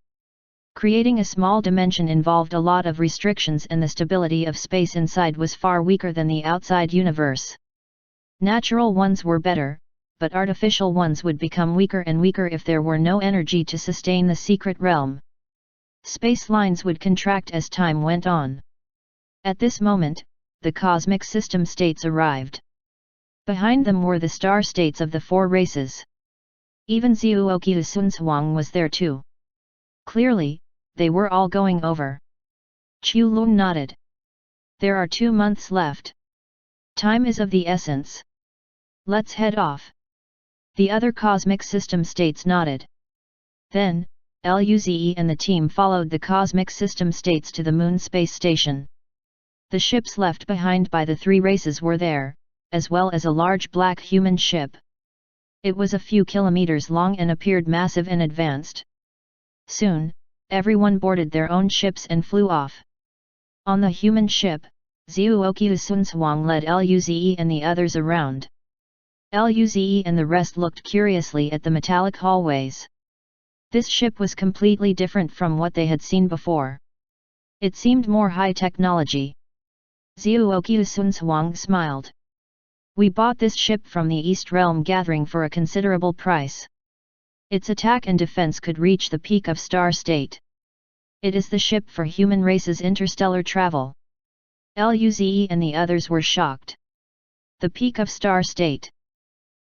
Creating a small dimension involved a lot of restrictions, and the stability of space inside was far weaker than the outside universe. Natural ones were better, but artificial ones would become weaker and weaker if there were no energy to sustain the secret realm. Space lines would contract as time went on. At this moment, the cosmic system states arrived. Behind them were the star states of the four races. Even Zhuoqiu Sunzhuang was there too. Clearly, they were all going over. Chu Lun nodded. There are 2 months left. Time is of the essence. Let's head off. The other cosmic system states nodded. Then, Luze and the team followed the cosmic system states to the moon space station. The ships left behind by the 3 races were there, as well as a large black human ship. It was a few kilometers long and appeared massive and advanced. Soon, everyone boarded their own ships and flew off. On the human ship, Zhuoqiu Sunzhuang led Luze and the others around. Luze and the rest looked curiously at the metallic hallways. This ship was completely different from what they had seen before. It seemed more high technology. Zhuoqiu Sunzhuang smiled. We bought this ship from the East Realm Gathering for a considerable price. Its attack and defense could reach the peak of Star State. It is the ship for human race's interstellar travel. Luze and the others were shocked. The peak of Star State.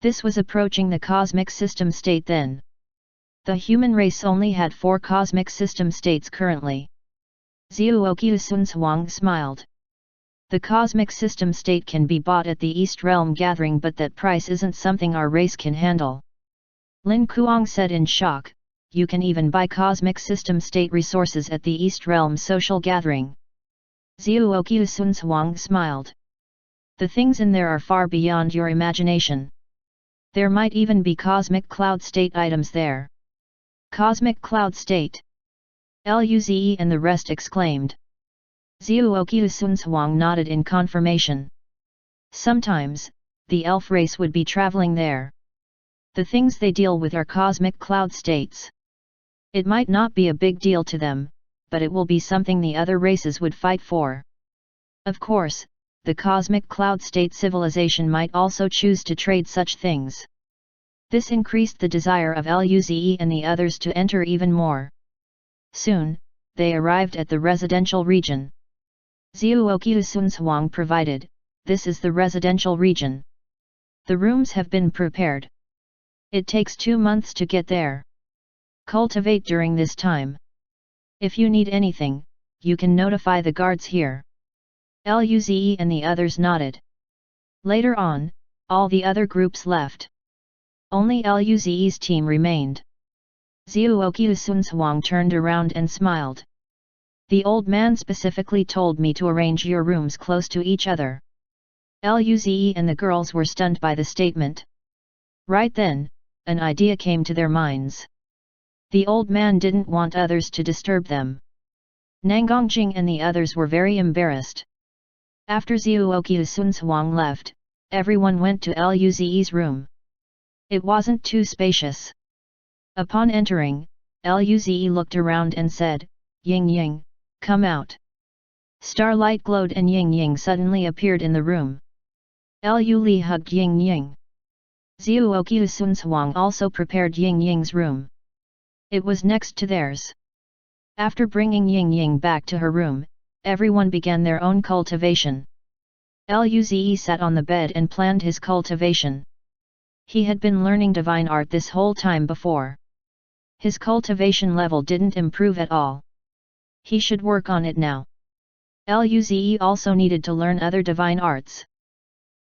This was approaching the cosmic system state then. The human race only had 4 cosmic system states currently. Zhuoqiu Sunzhuang smiled. The cosmic system state can be bought at the East Realm Gathering, but that price isn't something our race can handle. Lin Kuang said in shock, you can even buy cosmic system state resources at the East Realm Social Gathering. Zhuoqiu Sunzhuang smiled. The things in there are far beyond your imagination. There might even be cosmic cloud state items there. Cosmic cloud state! Luze and the rest exclaimed. Zhuoqiu Sunzhuang nodded in confirmation. Sometimes, the elf race would be traveling there. The things they deal with are cosmic cloud states. It might not be a big deal to them, but it will be something the other races would fight for. Of course, the cosmic cloud state civilization might also choose to trade such things. This increased the desire of Luze and the others to enter even more. Soon, they arrived at the residential region. Zhuoqiu Sunzhuang provided, this is the residential region. The rooms have been prepared. It takes 2 months to get there. Cultivate during this time. If you need anything, you can notify the guards here. Luze and the others nodded. Later on, all the other groups left. Only Luze's team remained. Zhuoqiu Sunzhuang turned around and smiled. The old man specifically told me to arrange your rooms close to each other. Luze and the girls were stunned by the statement. Right then, an idea came to their minds. The old man didn't want others to disturb them. Nangongjing and the others were very embarrassed. After Zhuoqiu Sunhuang left, everyone went to Luze's room. It wasn't too spacious. Upon entering, Luze looked around and said, "Ying Ying, come out." Starlight glowed and Ying Ying suddenly appeared in the room. Lu Li hugged Ying Ying. Zhuoqiu Sunhuang also prepared Ying Ying's room. It was next to theirs. After bringing Ying Ying back to her room, everyone began their own cultivation. Luze sat on the bed and planned his cultivation. He had been learning divine art this whole time before. His cultivation level didn't improve at all. He should work on it now. Luze also needed to learn other divine arts.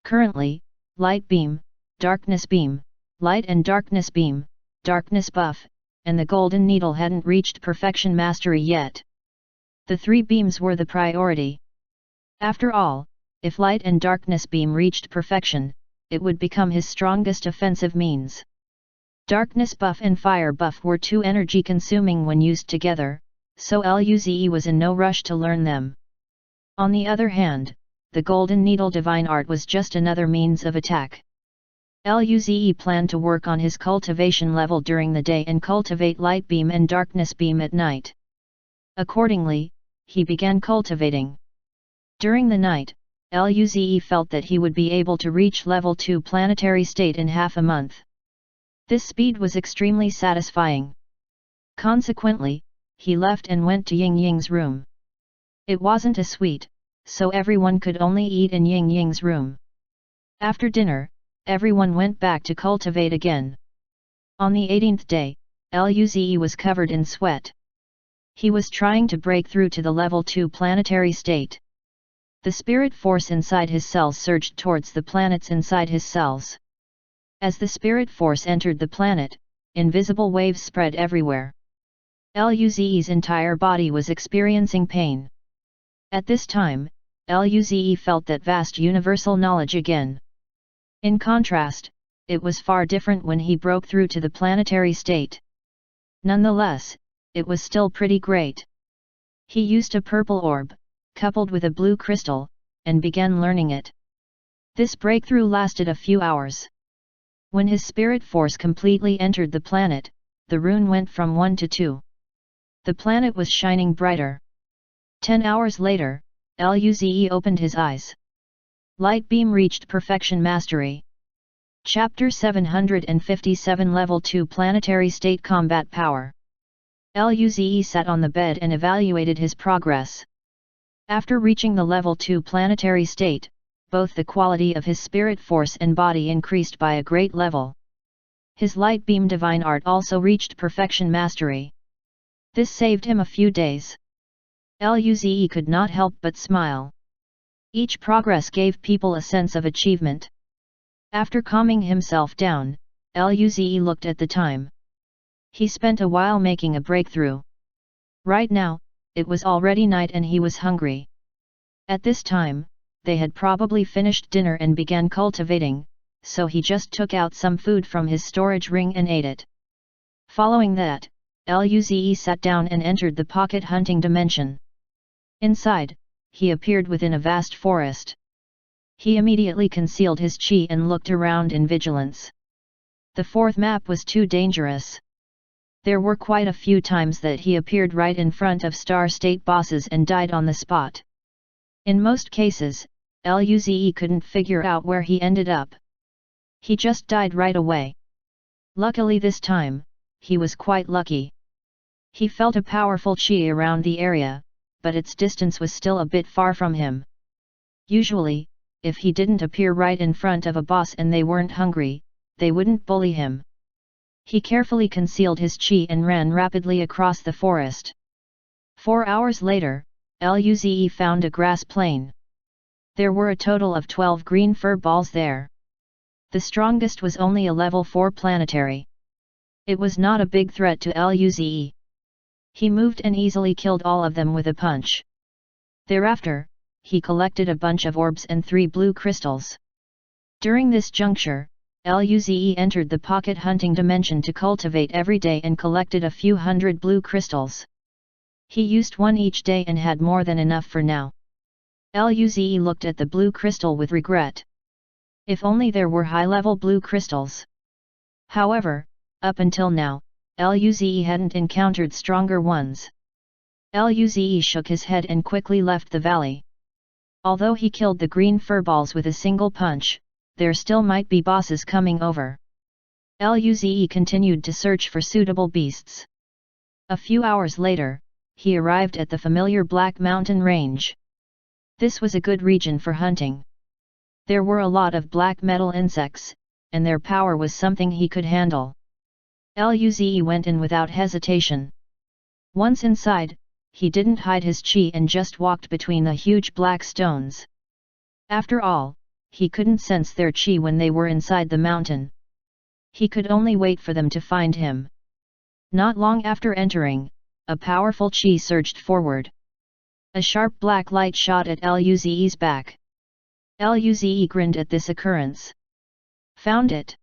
Currently, light beam, darkness beam, light and darkness beam, darkness buff, and the golden needle hadn't reached perfection mastery yet. The three beams were the priority. After all, if light and darkness beam reached perfection, it would become his strongest offensive means. Darkness buff and fire buff were too energy-consuming when used together, so Luze was in no rush to learn them. On the other hand, the golden needle divine art was just another means of attack. Luze planned to work on his cultivation level during the day and cultivate light beam and darkness beam at night. Accordingly, he began cultivating. During the night, Luze felt that he would be able to reach level 2 planetary state in half a month. This speed was extremely satisfying. Consequently, he left and went to Ying Ying's room. It wasn't a suite, so everyone could only eat in Ying Ying's room. After dinner, everyone went back to cultivate again. On the 18th day, Luze was covered in sweat. He was trying to break through to the level 2 planetary state. The spirit force inside his cells surged towards the planets inside his cells. As the spirit force entered the planet, invisible waves spread everywhere. Luze's entire body was experiencing pain. At this time, Luze felt that vast universal knowledge again. In contrast, it was far different when he broke through to the planetary state. Nonetheless, it was still pretty great. He used a purple orb, coupled with a blue crystal, and began learning it. This breakthrough lasted a few hours. When his spirit force completely entered the planet, the rune went from 1 to 2. The planet was shining brighter. 10 hours later, Luze opened his eyes. Light beam reached perfection mastery. Chapter 757 Level 2 Planetary State Combat Power. Luze sat on the bed and evaluated his progress. After reaching the level 2 planetary state, both the quality of his spirit force and body increased by a great level. His light beam divine art also reached perfection mastery. This saved him a few days. Luze could not help but smile. Each progress gave people a sense of achievement. After calming himself down, Luze looked at the time. He spent a while making a breakthrough. Right now, it was already night and he was hungry. At this time, they had probably finished dinner and began cultivating, so he just took out some food from his storage ring and ate it. Following that, Luze sat down and entered the pocket hunting dimension. Inside, he appeared within a vast forest. He immediately concealed his chi and looked around in vigilance. The fourth map was too dangerous. There were quite a few times that he appeared right in front of star state bosses and died on the spot. In most cases, Luze couldn't figure out where he ended up. He just died right away. Luckily this time, he was quite lucky. He felt a powerful chi around the area, but its distance was still a bit far from him. Usually, if he didn't appear right in front of a boss and they weren't hungry, they wouldn't bully him. He carefully concealed his chi and ran rapidly across the forest. 4 hours later, Luze found a grass plain. There were a total of 12 green fur balls there. The strongest was only a level 4 planetary. It was not a big threat to Luze. He moved and easily killed all of them with a punch. Thereafter, he collected a bunch of orbs and 3 blue crystals. During this juncture, Luze entered the pocket hunting dimension to cultivate every day and collected a few hundred blue crystals. He used one each day and had more than enough for now. Luze looked at the blue crystal with regret. If only there were high-level blue crystals. However, up until now, Luze hadn't encountered stronger ones. Luze shook his head and quickly left the valley. Although he killed the green furballs with a single punch, there still might be bosses coming over. Luze continued to search for suitable beasts. A few hours later, he arrived at the familiar Black Mountain Range. This was a good region for hunting. There were a lot of black metal insects, and their power was something he could handle. Luze went in without hesitation. Once inside, he didn't hide his chi and just walked between the huge black stones. After all, he couldn't sense their chi when they were inside the mountain. He could only wait for them to find him. Not long after entering, a powerful chi surged forward. A sharp black light shot at Luze's back. Luze grinned at this occurrence. Found it!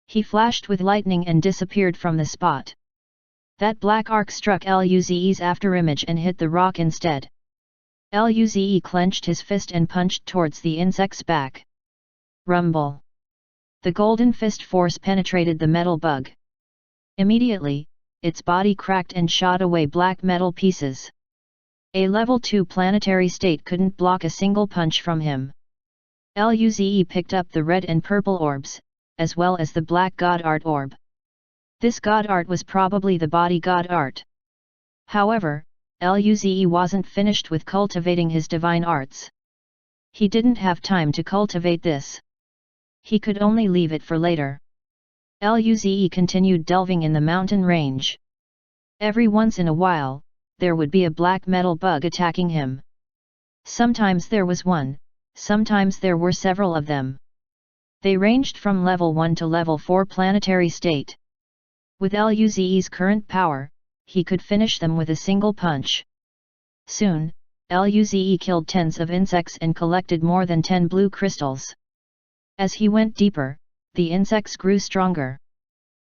He flashed with lightning and disappeared from the spot. That black arc struck Luze's afterimage and hit the rock instead. Luze clenched his fist and punched towards the insect's back. Rumble! The golden fist force penetrated the metal bug. Immediately, its body cracked and shot away black metal pieces. A level 2 planetary state couldn't block a single punch from him. Luze picked up the red and purple orbs, as well as the black god art orb. This god art was probably the body god art. However, Luze wasn't finished with cultivating his divine arts. He didn't have time to cultivate this. He could only leave it for later. Luze continued delving in the mountain range. Every once in a while, there would be a black metal bug attacking him. Sometimes there was one, sometimes there were several of them. They ranged from level 1 to level 4 planetary state. With Luze's current power, he could finish them with a single punch. Soon, Luze killed tens of insects and collected more than 10 blue crystals. As he went deeper, the insects grew stronger.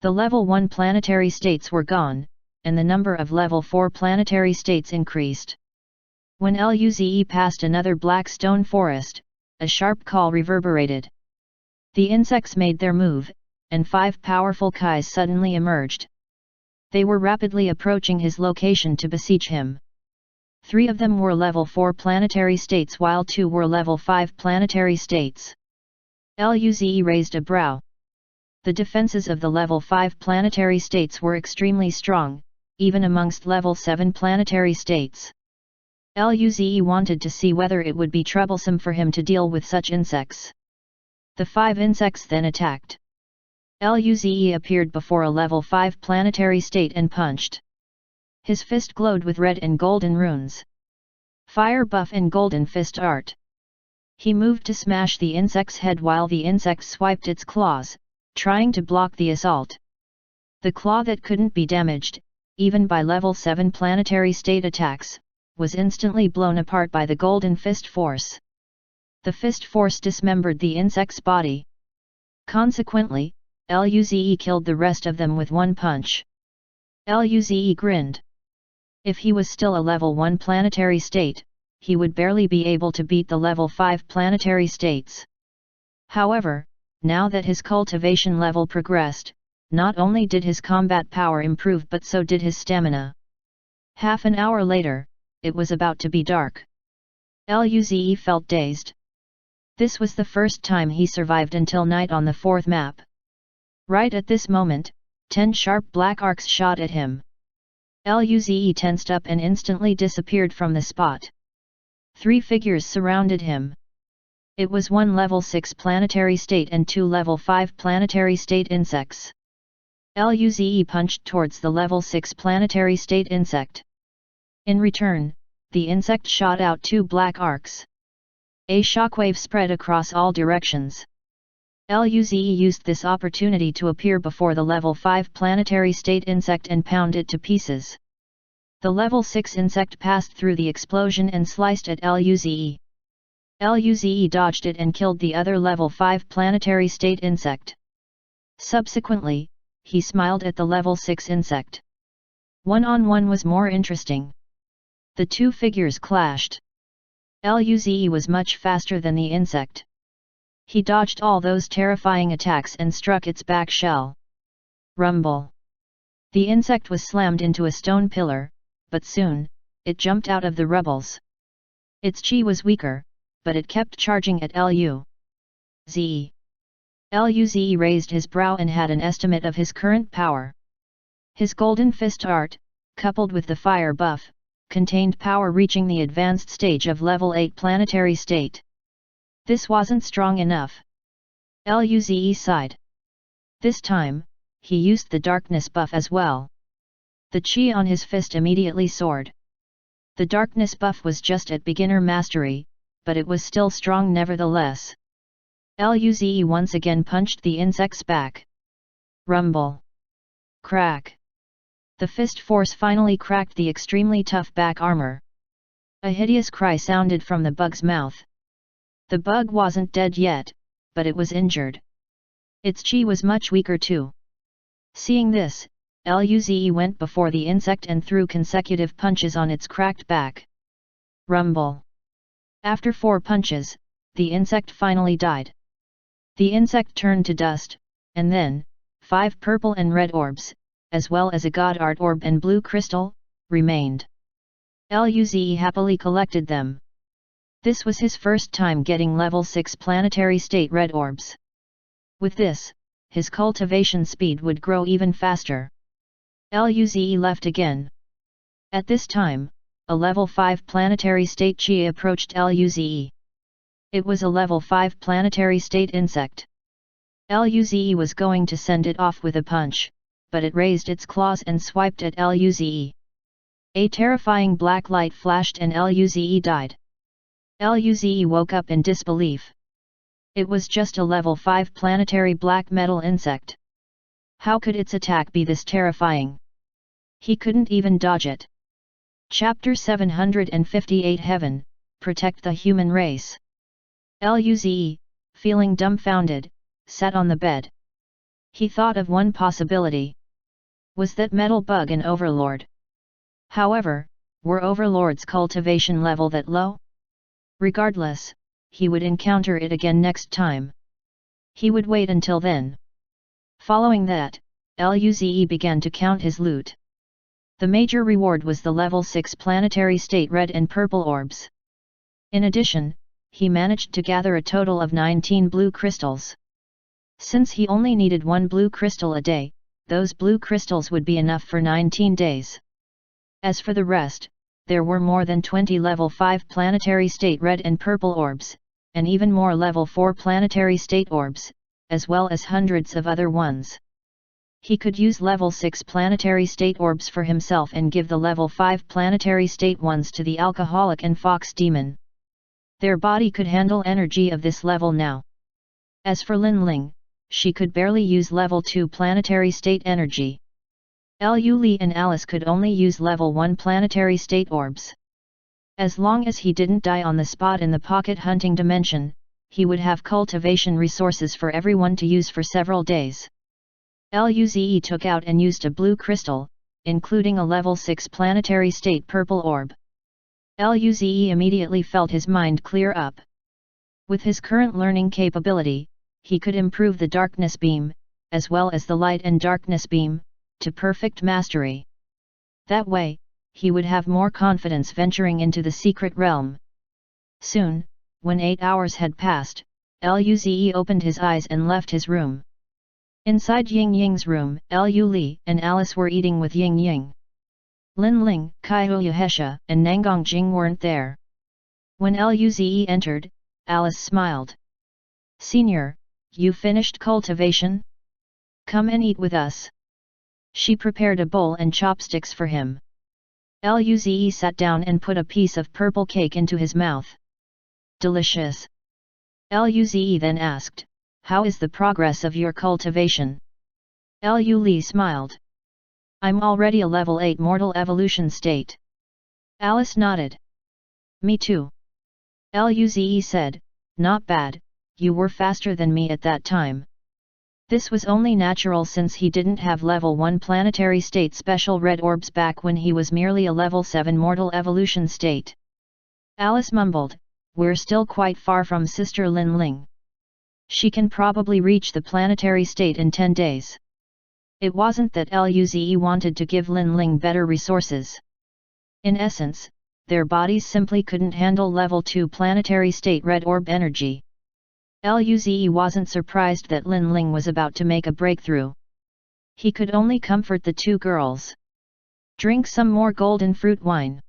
The level 1 planetary states were gone, and the number of level 4 planetary states increased. When Luze passed another black stone forest, a sharp call reverberated. The insects made their move, and 5 powerful Kais suddenly emerged. They were rapidly approaching his location to besiege him. 3 of them were level 4 planetary states while 2 were level 5 planetary states. Luze raised a brow. The defenses of the level 5 planetary states were extremely strong, even amongst level 7 planetary states. Luze wanted to see whether it would be troublesome for him to deal with such insects. The 5 insects then attacked. Luze appeared before a level 5 planetary state and punched. His fist glowed with red and golden runes. Fire buff and golden fist art. He moved to smash the insect's head while the insect swiped its claws, trying to block the assault. The claw that couldn't be damaged, even by level 7 planetary state attacks, was instantly blown apart by the golden fist force. The fist force dismembered the insect's body. Consequently, Luze killed the rest of them with one punch. Luze grinned. If he was still a level 1 planetary state, he would barely be able to beat the level 5 planetary states. However, now that his cultivation level progressed, not only did his combat power improve but so did his stamina. Half an hour later, it was about to be dark. Luze felt dazed. This was the first time he survived until night on the 4th map. Right at this moment, 10 sharp black arcs shot at him. Luze tensed up and instantly disappeared from the spot. 3 figures surrounded him. It was 1 level 6 planetary state and 2 level 5 planetary state insects. Luze punched towards the level 6 planetary state insect. In return, the insect shot out 2 black arcs. A shockwave spread across all directions. Luze used this opportunity to appear before the level 5 planetary state insect and pound it to pieces. The level 6 insect passed through the explosion and sliced at Luze. Luze dodged it and killed the other level 5 planetary state insect. Subsequently, he smiled at the level 6 insect. One-on-one was more interesting. The two figures clashed. Luze was much faster than the insect. He dodged all those terrifying attacks and struck its back shell. Rumble. The insect was slammed into a stone pillar, but soon, it jumped out of the rubbles. Its chi was weaker, but it kept charging at Luze. Luze raised his brow and had an estimate of his current power. His golden fist art, coupled with the fire buff, contained power reaching the advanced stage of level 8 planetary state. This wasn't strong enough. Luze sighed. This time, he used the darkness buff as well. The chi on his fist immediately soared. The darkness buff was just at beginner mastery, but it was still strong nevertheless. Luze once again punched the insect's back. Rumble. Crack. The fist force finally cracked the extremely tough back armor. A hideous cry sounded from the bug's mouth. The bug wasn't dead yet, but it was injured. Its chi was much weaker too. Seeing this, Luze went before the insect and threw consecutive punches on its cracked back. Rumble. After 4 punches, the insect finally died. The insect turned to dust, and then, 5 purple and red orbs, as well as a god art orb and blue crystal, remained. Luze happily collected them. This was his first time getting level 6 planetary state red orbs. With this, his cultivation speed would grow even faster. Luze left again. At this time, a level 5 planetary state chi approached Luze. It was a level 5 planetary state insect. Luze was going to send it off with a punch, but it raised its claws and swiped at Luze. A terrifying black light flashed and Luze died. Luze woke up in disbelief. It was just a level 5 planetary black metal insect. How could its attack be this terrifying? He couldn't even dodge it. Chapter 758 Heaven, Protect the Human Race. Luze, feeling dumbfounded, sat on the bed. He thought of one possibility. Was that metal bug an overlord? However, were overlord's cultivation level that low? Regardless, he would encounter it again next time. He would wait until then. Following that, Luze began to count his loot. The major reward was the level 6 planetary state red and purple orbs. In addition, he managed to gather a total of 19 blue crystals. Since he only needed 1 blue crystal a day, those blue crystals would be enough for 19 days. As for the rest, there were more than 20 level 5 planetary state red and purple orbs, and even more level 4 planetary state orbs, as well as hundreds of other ones. He could use level 6 planetary state orbs for himself and give the level 5 planetary state ones to the alcoholic and fox demon. Their body could handle energy of this level now. As for Lin Ling, she could barely use level 2 planetary state energy. Lu Li and Alice could only use level 1 planetary state orbs. As long as he didn't die on the spot in the pocket hunting dimension, he would have cultivation resources for everyone to use for several days. Luze took out and used a blue crystal, including a level 6 planetary state purple orb. Luze immediately felt his mind clear up. With his current learning capability, he could improve the darkness beam, as well as the light and darkness beam, to perfect mastery. That way, he would have more confidence venturing into the secret realm. Soon, when 8 hours had passed, Luze opened his eyes and left his room. Inside Ying Ying's room, Lu Li and Alice were eating with Ying Ying. Lin Ling, Kai Huyahesha and Nangang Jing weren't there. When Luze entered, Alice smiled. "Senior, you finished cultivation? Come and eat with us." She prepared a bowl and chopsticks for him. Luze sat down and put a piece of purple cake into his mouth. "Delicious." Luze then asked, "How is the progress of your cultivation?" Lu Li smiled. "I'm already a level 8 mortal evolution state." Alice nodded. "Me too." Luze said, "Not bad, you were faster than me at that time." This was only natural since he didn't have level 1 planetary state special red orbs back when he was merely a level 7 mortal evolution state. Alice mumbled, "We're still quite far from Sister Lin Ling. She can probably reach the planetary state in 10 days. It wasn't that Luze wanted to give Lin Ling better resources. In essence, their bodies simply couldn't handle level 2 planetary state red orb energy. Luze wasn't surprised that Lin Ling was about to make a breakthrough. He could only comfort the two girls. "Drink some more golden fruit wine.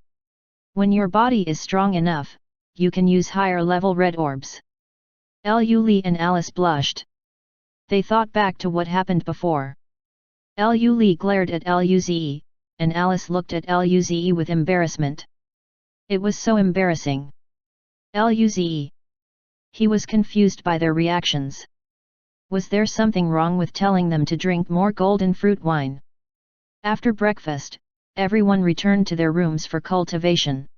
When your body is strong enough, you can use higher level red orbs." Lu Li and Alice blushed. They thought back to what happened before. Lu Li glared at Luze, and Alice looked at Luze with embarrassment. It was so embarrassing. Luze. He was confused by their reactions. Was there something wrong with telling them to drink more golden fruit wine? After breakfast, everyone returned to their rooms for cultivation.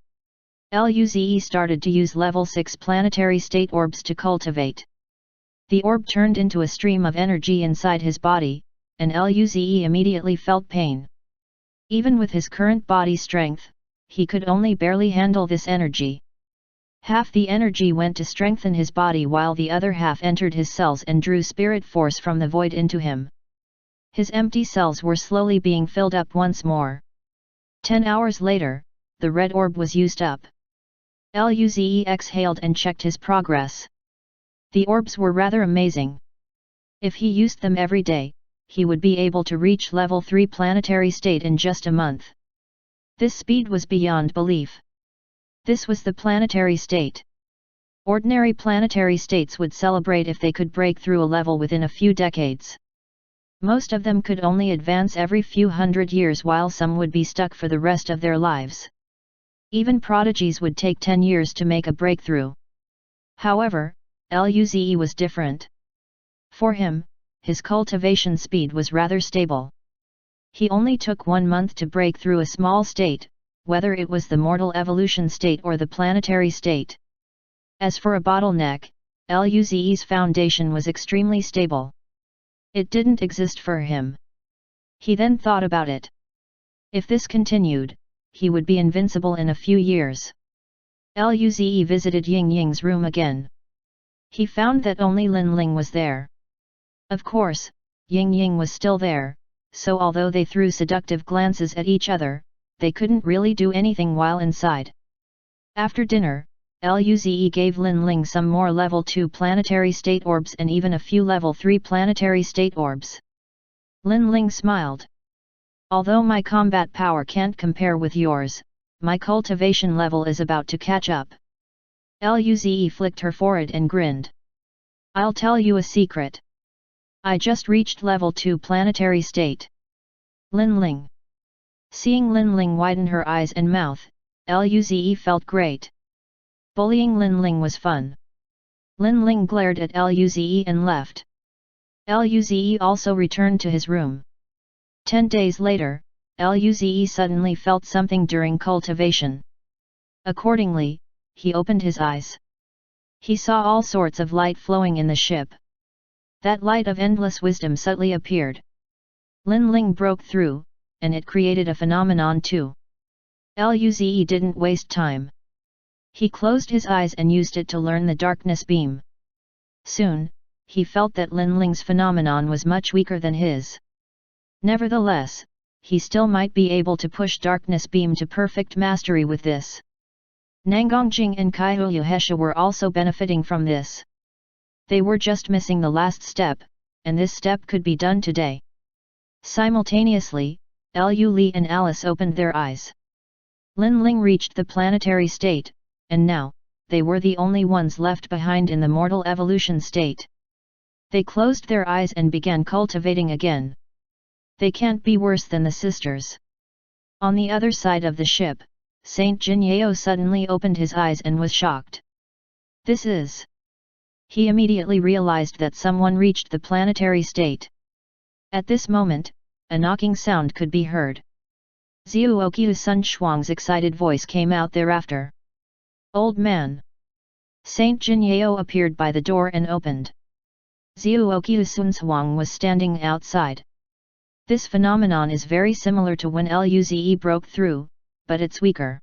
Luze started to use level 6 planetary state orbs to cultivate. The orb turned into a stream of energy inside his body, and Luze immediately felt pain. Even with his current body strength, he could only barely handle this energy. Half the energy went to strengthen his body while the other half entered his cells and drew spirit force from the void into him. His empty cells were slowly being filled up once more. 10 hours later, the red orb was used up. Luze exhaled and checked his progress. The orbs were rather amazing. If he used them every day, he would be able to reach level 3 planetary state in just a month. This speed was beyond belief. This was the planetary state. Ordinary planetary states would celebrate if they could break through a level within a few decades. Most of them could only advance every few hundred years while some would be stuck for the rest of their lives. Even prodigies would take 10 years to make a breakthrough. However, Luze was different. For him, his cultivation speed was rather stable. He only took 1 month to break through a small state, whether it was the mortal evolution state or the planetary state. As for a bottleneck, Luze's foundation was extremely stable. It didn't exist for him. He then thought about it. If this continued, he would be invincible in a few years. Luze visited Ying Ying's room again. He found that only Lin Ling was there. Of course, Ying Ying was still there, so although they threw seductive glances at each other, they couldn't really do anything while inside. After dinner, Luze gave Lin Ling some more level 2 planetary state orbs and even a few level 3 planetary state orbs. Lin Ling smiled. "Although my combat power can't compare with yours, my cultivation level is about to catch up." Luze flicked her forehead and grinned. "I'll tell you a secret. I just reached level 2 planetary state." Lin Ling. Seeing Lin Ling widen her eyes and mouth, Luze felt great. Bullying Lin Ling was fun. Lin Ling glared at Luze and left. Luze also returned to his room. 10 days later, Luze suddenly felt something during cultivation. Accordingly, he opened his eyes. He saw all sorts of light flowing in the ship. That light of endless wisdom subtly appeared. Lin Ling broke through, and it created a phenomenon too. Luze didn't waste time. He closed his eyes and used it to learn the darkness beam. Soon, he felt that Lin Ling's phenomenon was much weaker than his. Nevertheless, he still might be able to push darkness beam to perfect mastery with this. Nangongjing and Kaihu Hesha were also benefiting from this. They were just missing the last step, and this step could be done today. Simultaneously, Lu Li and Alice opened their eyes. Lin Ling reached the planetary state, and now, they were the only ones left behind in the mortal evolution state. They closed their eyes and began cultivating again. They can't be worse than the sisters. On the other side of the ship, Saint Jinyao suddenly opened his eyes and was shocked. "This is..." He immediately realized that someone reached the planetary state. At this moment, a knocking sound could be heard. Zhuoqiu Sun Shuang's excited voice came out thereafter. "Old man! Saint Jinyao appeared by the door and opened. Zhuoqiu Sunzhuang was standing outside. This phenomenon is very similar to when Luze broke through, but it's weaker.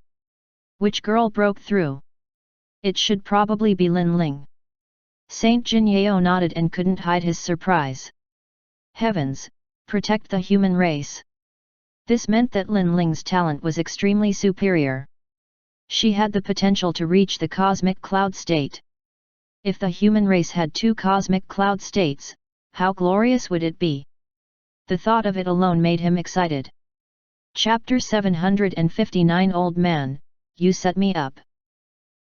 Which girl broke through? It should probably be Lin Ling. Saint Jinyao nodded and couldn't hide his surprise. Heavens, protect the human race. This meant that Lin Ling's talent was extremely superior. She had the potential to reach the cosmic cloud state. If the human race had 2 cosmic cloud states, how glorious would it be? The thought of it alone made him excited. Chapter 759 Old Man, you set me up.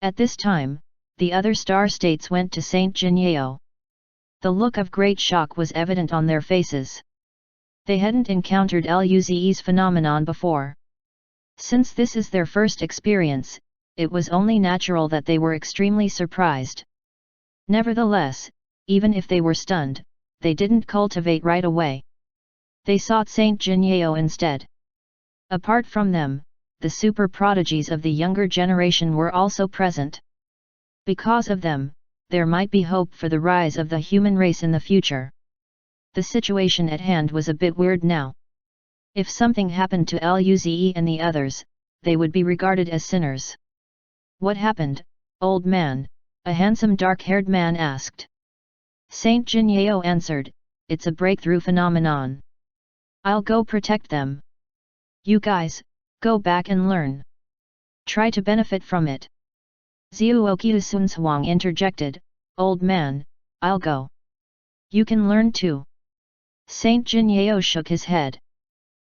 At this time, the other star states went to Saint Jinyao. The look of great shock was evident on their faces. They hadn't encountered Luze's phenomenon before. Since this is their first experience, it was only natural that they were extremely surprised. Nevertheless, even if they were stunned, they didn't cultivate right away. They sought Saint Jinyao instead. Apart from them, the super prodigies of the younger generation were also present. Because of them, there might be hope for the rise of the human race in the future. The situation at hand was a bit weird now. If something happened to Luze and the others, they would be regarded as sinners. What happened, old man? A handsome dark-haired man asked. Saint Jinyao answered, it's a breakthrough phenomenon. I'll go protect them. You guys, go back and learn. Try to benefit from it. Zhuoqiu Sunzhuang interjected, old man, I'll go. You can learn too. Saint Jinyao shook his head.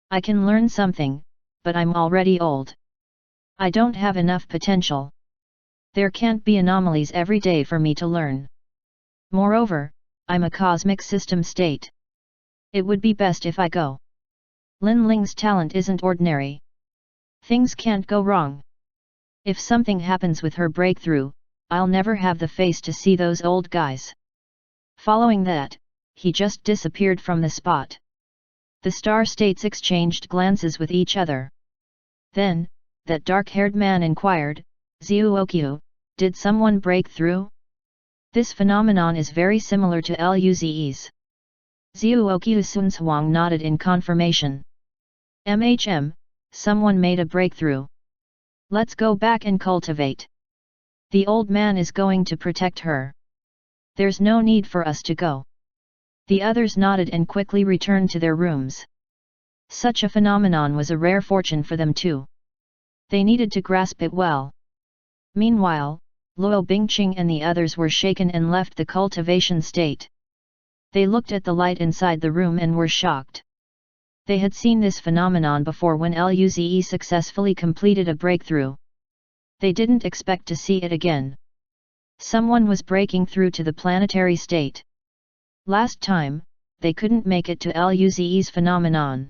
I can learn something, but I'm already old. I don't have enough potential. There can't be anomalies every day for me to learn. Moreover, I'm a cosmic system state. It would be best if I go. Lin Ling's talent isn't ordinary. Things can't go wrong. If something happens with her breakthrough, I'll never have the face to see those old guys. Following that, he just disappeared from the spot. The star states exchanged glances with each other. Then, that dark-haired man inquired, Zhuoqiu, did someone break through? This phenomenon is very similar to Luze's. Zhuoqiu Sunzhuang nodded in confirmation. Someone made a breakthrough. Let's go back and cultivate. The old man is going to protect her. There's no need for us to go. The others nodded and quickly returned to their rooms. Such a phenomenon was a rare fortune for them too. They needed to grasp it well. Meanwhile, Luo Bingqing and the others were shaken and left the cultivation state. They looked at the light inside the room and were shocked. They had seen this phenomenon before when Luze successfully completed a breakthrough. They didn't expect to see it again. Someone was breaking through to the planetary state. Last time, they couldn't make it to Luze's phenomenon.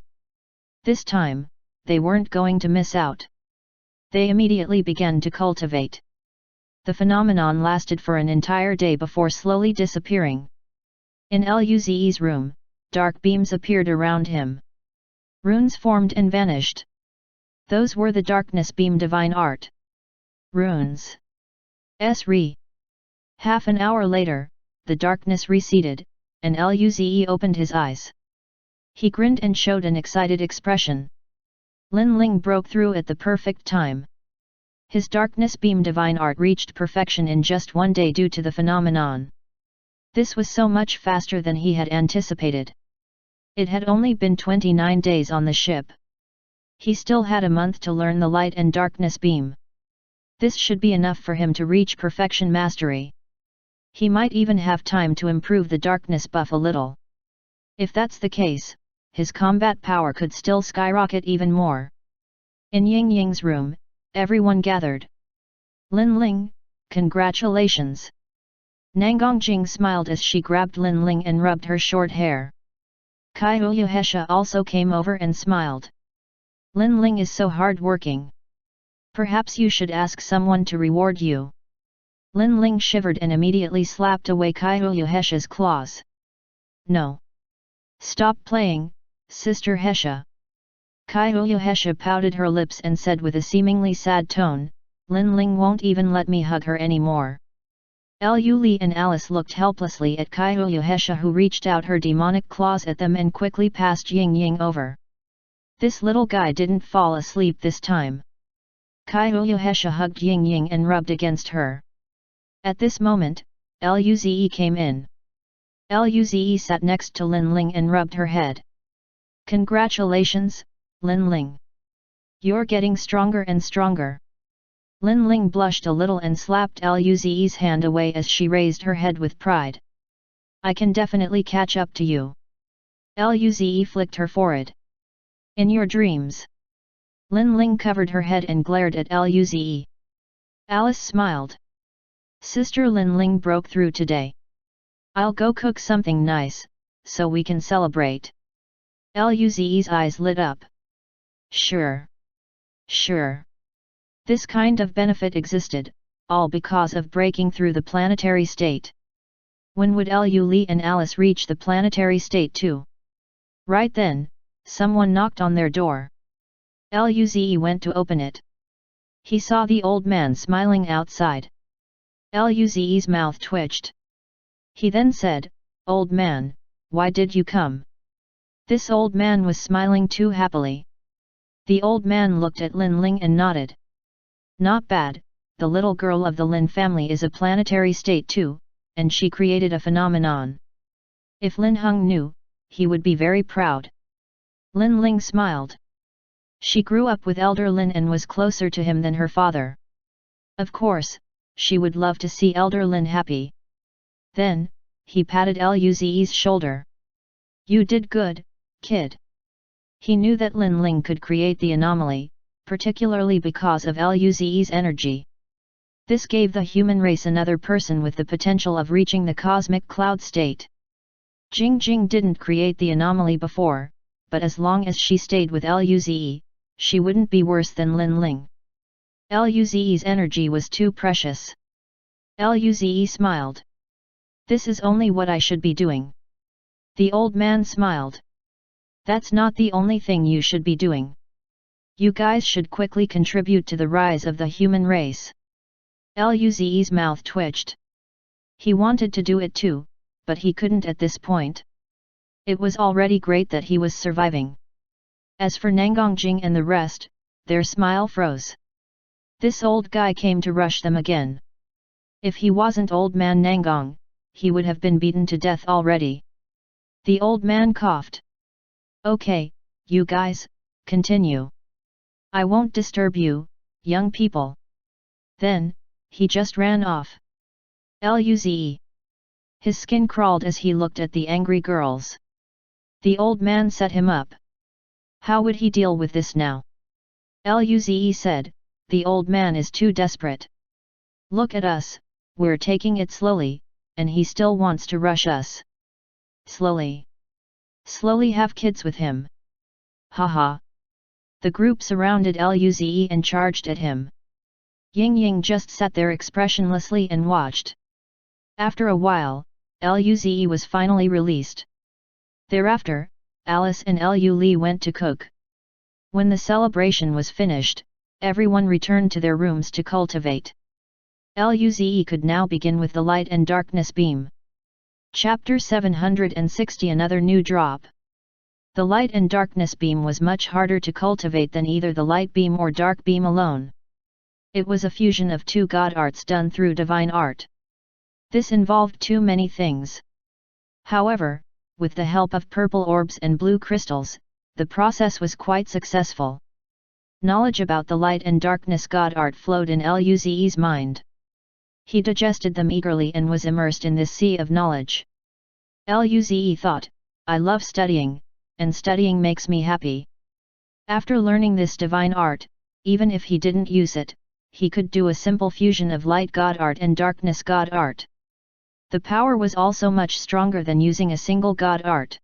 This time, they weren't going to miss out. They immediately began to cultivate. The phenomenon lasted for an entire day before slowly disappearing. In Luze's room, dark beams appeared around him. Runes formed and vanished. Those were the darkness beam divine art. Runes. Sri. Half an hour later, the darkness receded, and Luze opened his eyes. He grinned and showed an excited expression. Lin Ling broke through at the perfect time. His darkness beam divine art reached perfection in just one day due to the phenomenon. This was so much faster than he had anticipated. It had only been 29 days on the ship. He still had a month to learn the light and darkness beam. This should be enough for him to reach perfection mastery. He might even have time to improve the darkness buff a little. If that's the case, his combat power could still skyrocket even more. In Ying Ying's room, everyone gathered. Lin Ling, congratulations! Nangongjing smiled as she grabbed Lin Ling and rubbed her short hair. Kai Uyuhesha also came over and smiled. Lin Ling is so hard-working. Perhaps you should ask someone to reward you. Lin Ling shivered and immediately slapped away Kai Uyuhesha's claws. No. Stop playing, Sister Hesha. Kai Uyuhesha pouted her lips and said with a seemingly sad tone, Lin Ling won't even let me hug her anymore. Lu Li and Alice looked helplessly at Kaiouhesha, who reached out her demonic claws at them and quickly passed Ying Ying over. This little guy didn't fall asleep this time. Kaiouhesha hugged Ying Ying and rubbed against her. At this moment, Luze came in. Luze sat next to Lin Ling and rubbed her head. Congratulations, Lin Ling. You're getting stronger and stronger. Lin Ling blushed a little and slapped Luze's hand away as she raised her head with pride. I can definitely catch up to you. Luze flicked her forehead. In your dreams. Lin Ling covered her head and glared at Luze. Alice smiled. Sister Lin Ling broke through today. I'll go cook something nice, so we can celebrate. Luze's eyes lit up. Sure. Sure. This kind of benefit existed, all because of breaking through the planetary state. When would Lu Li and Alice reach the planetary state too? Right then, someone knocked on their door. Luze went to open it. He saw the old man smiling outside. Luze's mouth twitched. He then said, Old man, why did you come? This old man was smiling too happily. The old man looked at Lin Ling and nodded. Not bad, the little girl of the Lin family is a planetary state too, and she created a phenomenon. If Lin Hung knew, he would be very proud. Lin Ling smiled. She grew up with Elder Lin and was closer to him than her father. Of course, she would love to see Elder Lin happy. Then, he patted Luze's shoulder. You did good, kid. He knew that Lin Ling could create the anomaly, particularly because of Luze's energy. This gave the human race another person with the potential of reaching the cosmic cloud state. Jing Jing didn't create the anomaly before, but as long as she stayed with Luze, she wouldn't be worse than Lin Ling. Luze's energy was too precious. Luze smiled. This is only what I should be doing. The old man smiled. That's not the only thing you should be doing. You guys should quickly contribute to the rise of the human race. Luze's mouth twitched. He wanted to do it too, but he couldn't at this point. It was already great that he was surviving. As for Nangongjing and the rest, their smile froze. This old guy came to rush them again. If he wasn't old man Nangong, he would have been beaten to death already. The old man coughed. Okay, you guys, continue. I won't disturb you, young people. Then, he just ran off. Luze. His skin crawled as he looked at the angry girls. The old man set him up. How would he deal with this now? Luze said, the old man is too desperate. Look at us, we're taking it slowly, and he still wants to rush us. Slowly. Slowly have kids with him. Haha. The group surrounded Luze and charged at him. Ying Ying just sat there expressionlessly and watched. After a while, Luze was finally released. Thereafter, Alice and Lu Li went to cook. When the celebration was finished, everyone returned to their rooms to cultivate. Luze could now begin with the light and darkness beam. Chapter 760 Another new drop. The light and darkness beam was much harder to cultivate than either the light beam or dark beam alone. It was a fusion of two god arts done through divine art. This involved too many things. However, with the help of purple orbs and blue crystals, the process was quite successful. Knowledge about the light and darkness god art flowed in Luze's mind. He digested them eagerly and was immersed in this sea of knowledge. Luze thought, I love studying, and studying makes me happy. After learning this divine art, even if he didn't use it, he could do a simple fusion of light god art and darkness god art. The power was also much stronger than using a single god art.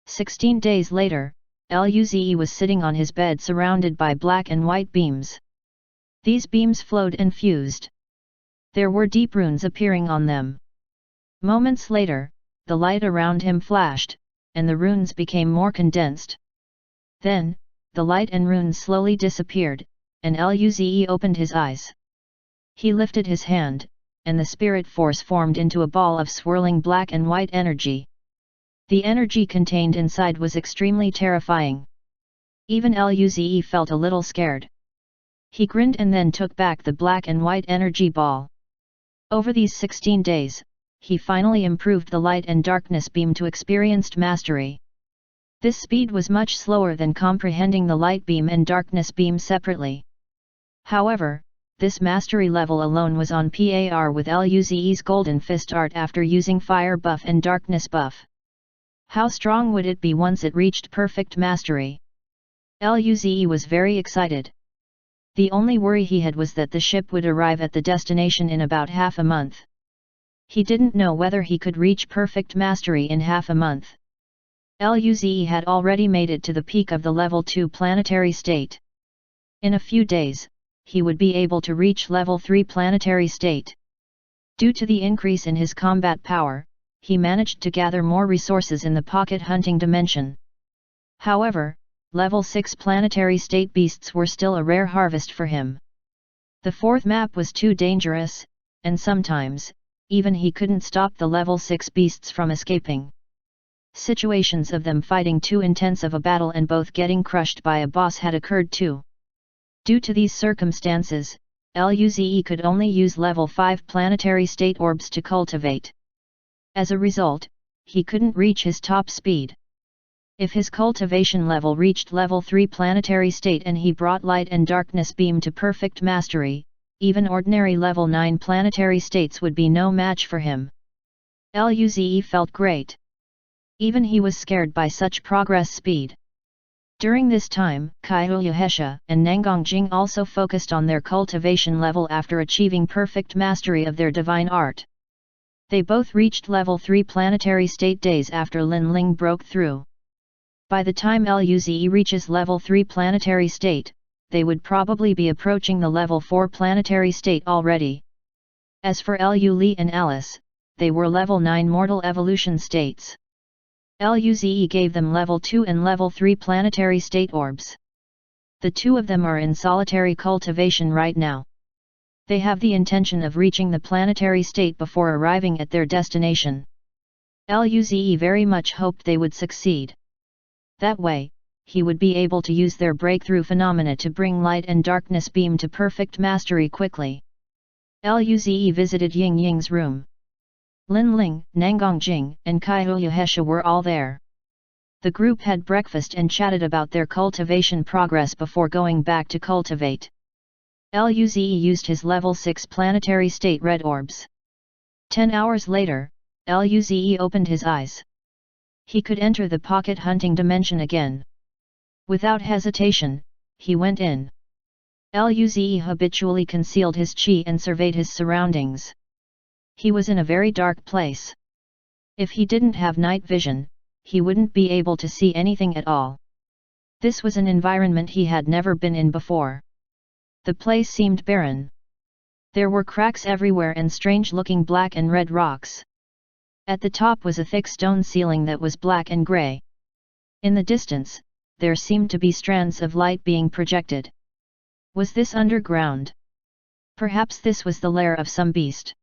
16 days later, Luze was sitting on his bed surrounded by black and white beams. These beams flowed and fused. There were deep runes appearing on them. Moments later, the light around him flashed, and the runes became more condensed. Then, the light and runes slowly disappeared, and Luze opened his eyes. He lifted his hand, and the spirit force formed into a ball of swirling black and white energy. The energy contained inside was extremely terrifying. Even Luze felt a little scared. He grinned and then took back the black and white energy ball. Over these 16 days, he finally improved the light and darkness beam to experienced mastery. This speed was much slower than comprehending the light beam and darkness beam separately. However, this mastery level alone was on par with Luze's golden fist art after using fire buff and darkness buff. How strong would it be once it reached perfect mastery? Luze was very excited. The only worry he had was that the ship would arrive at the destination in about half a month. He didn't know whether he could reach perfect mastery in half a month. Luze had already made it to the peak of the level 2 planetary state. In a few days, he would be able to reach level 3 planetary state. Due to the increase in his combat power, he managed to gather more resources in the pocket hunting dimension. However, level 6 planetary state beasts were still a rare harvest for him. The fourth map was too dangerous, and sometimes, even he couldn't stop the level 6 beasts from escaping. Situations of them fighting too intense of a battle and both getting crushed by a boss had occurred too. Due to these circumstances, Luze could only use level 5 planetary state orbs to cultivate. As a result, he couldn't reach his top speed. If his cultivation level reached level 3 planetary state and he brought light and darkness beam to perfect mastery, even ordinary level 9 planetary states would be no match for him. Luze felt great. Even he was scared by such progress speed. During this time, Kaiyuhesha and Nangongjing also focused on their cultivation level after achieving perfect mastery of their divine art. They both reached level 3 planetary state days after Lin Ling broke through. By the time Luze reaches level 3 planetary state, they would probably be approaching the level 4 planetary state already. As for Lu Li and Alice, they were level 9 mortal evolution states. Luze gave them level 2 and level 3 planetary state orbs. The two of them are in solitary cultivation right now. They have the intention of reaching the planetary state before arriving at their destination. Luze very much hoped they would succeed. That way, he would be able to use their breakthrough phenomena to bring light and darkness beam to perfect mastery quickly. Luze visited Ying Ying's room. Lin Ling, Nangongjing, and Kaiyuhesha were all there. The group had breakfast and chatted about their cultivation progress before going back to cultivate. Luze used his level 6 planetary state red orbs. 10 hours later, Luze opened his eyes. He could enter the pocket hunting dimension again. Without hesitation, he went in. Luze habitually concealed his chi and surveyed his surroundings. He was in a very dark place. If he didn't have night vision, he wouldn't be able to see anything at all. This was an environment he had never been in before. The place seemed barren. There were cracks everywhere and strange-looking black and red rocks. At the top was a thick stone ceiling that was black and grey. In the distance, there seemed to be strands of light being projected. Was this underground? Perhaps this was the lair of some beast.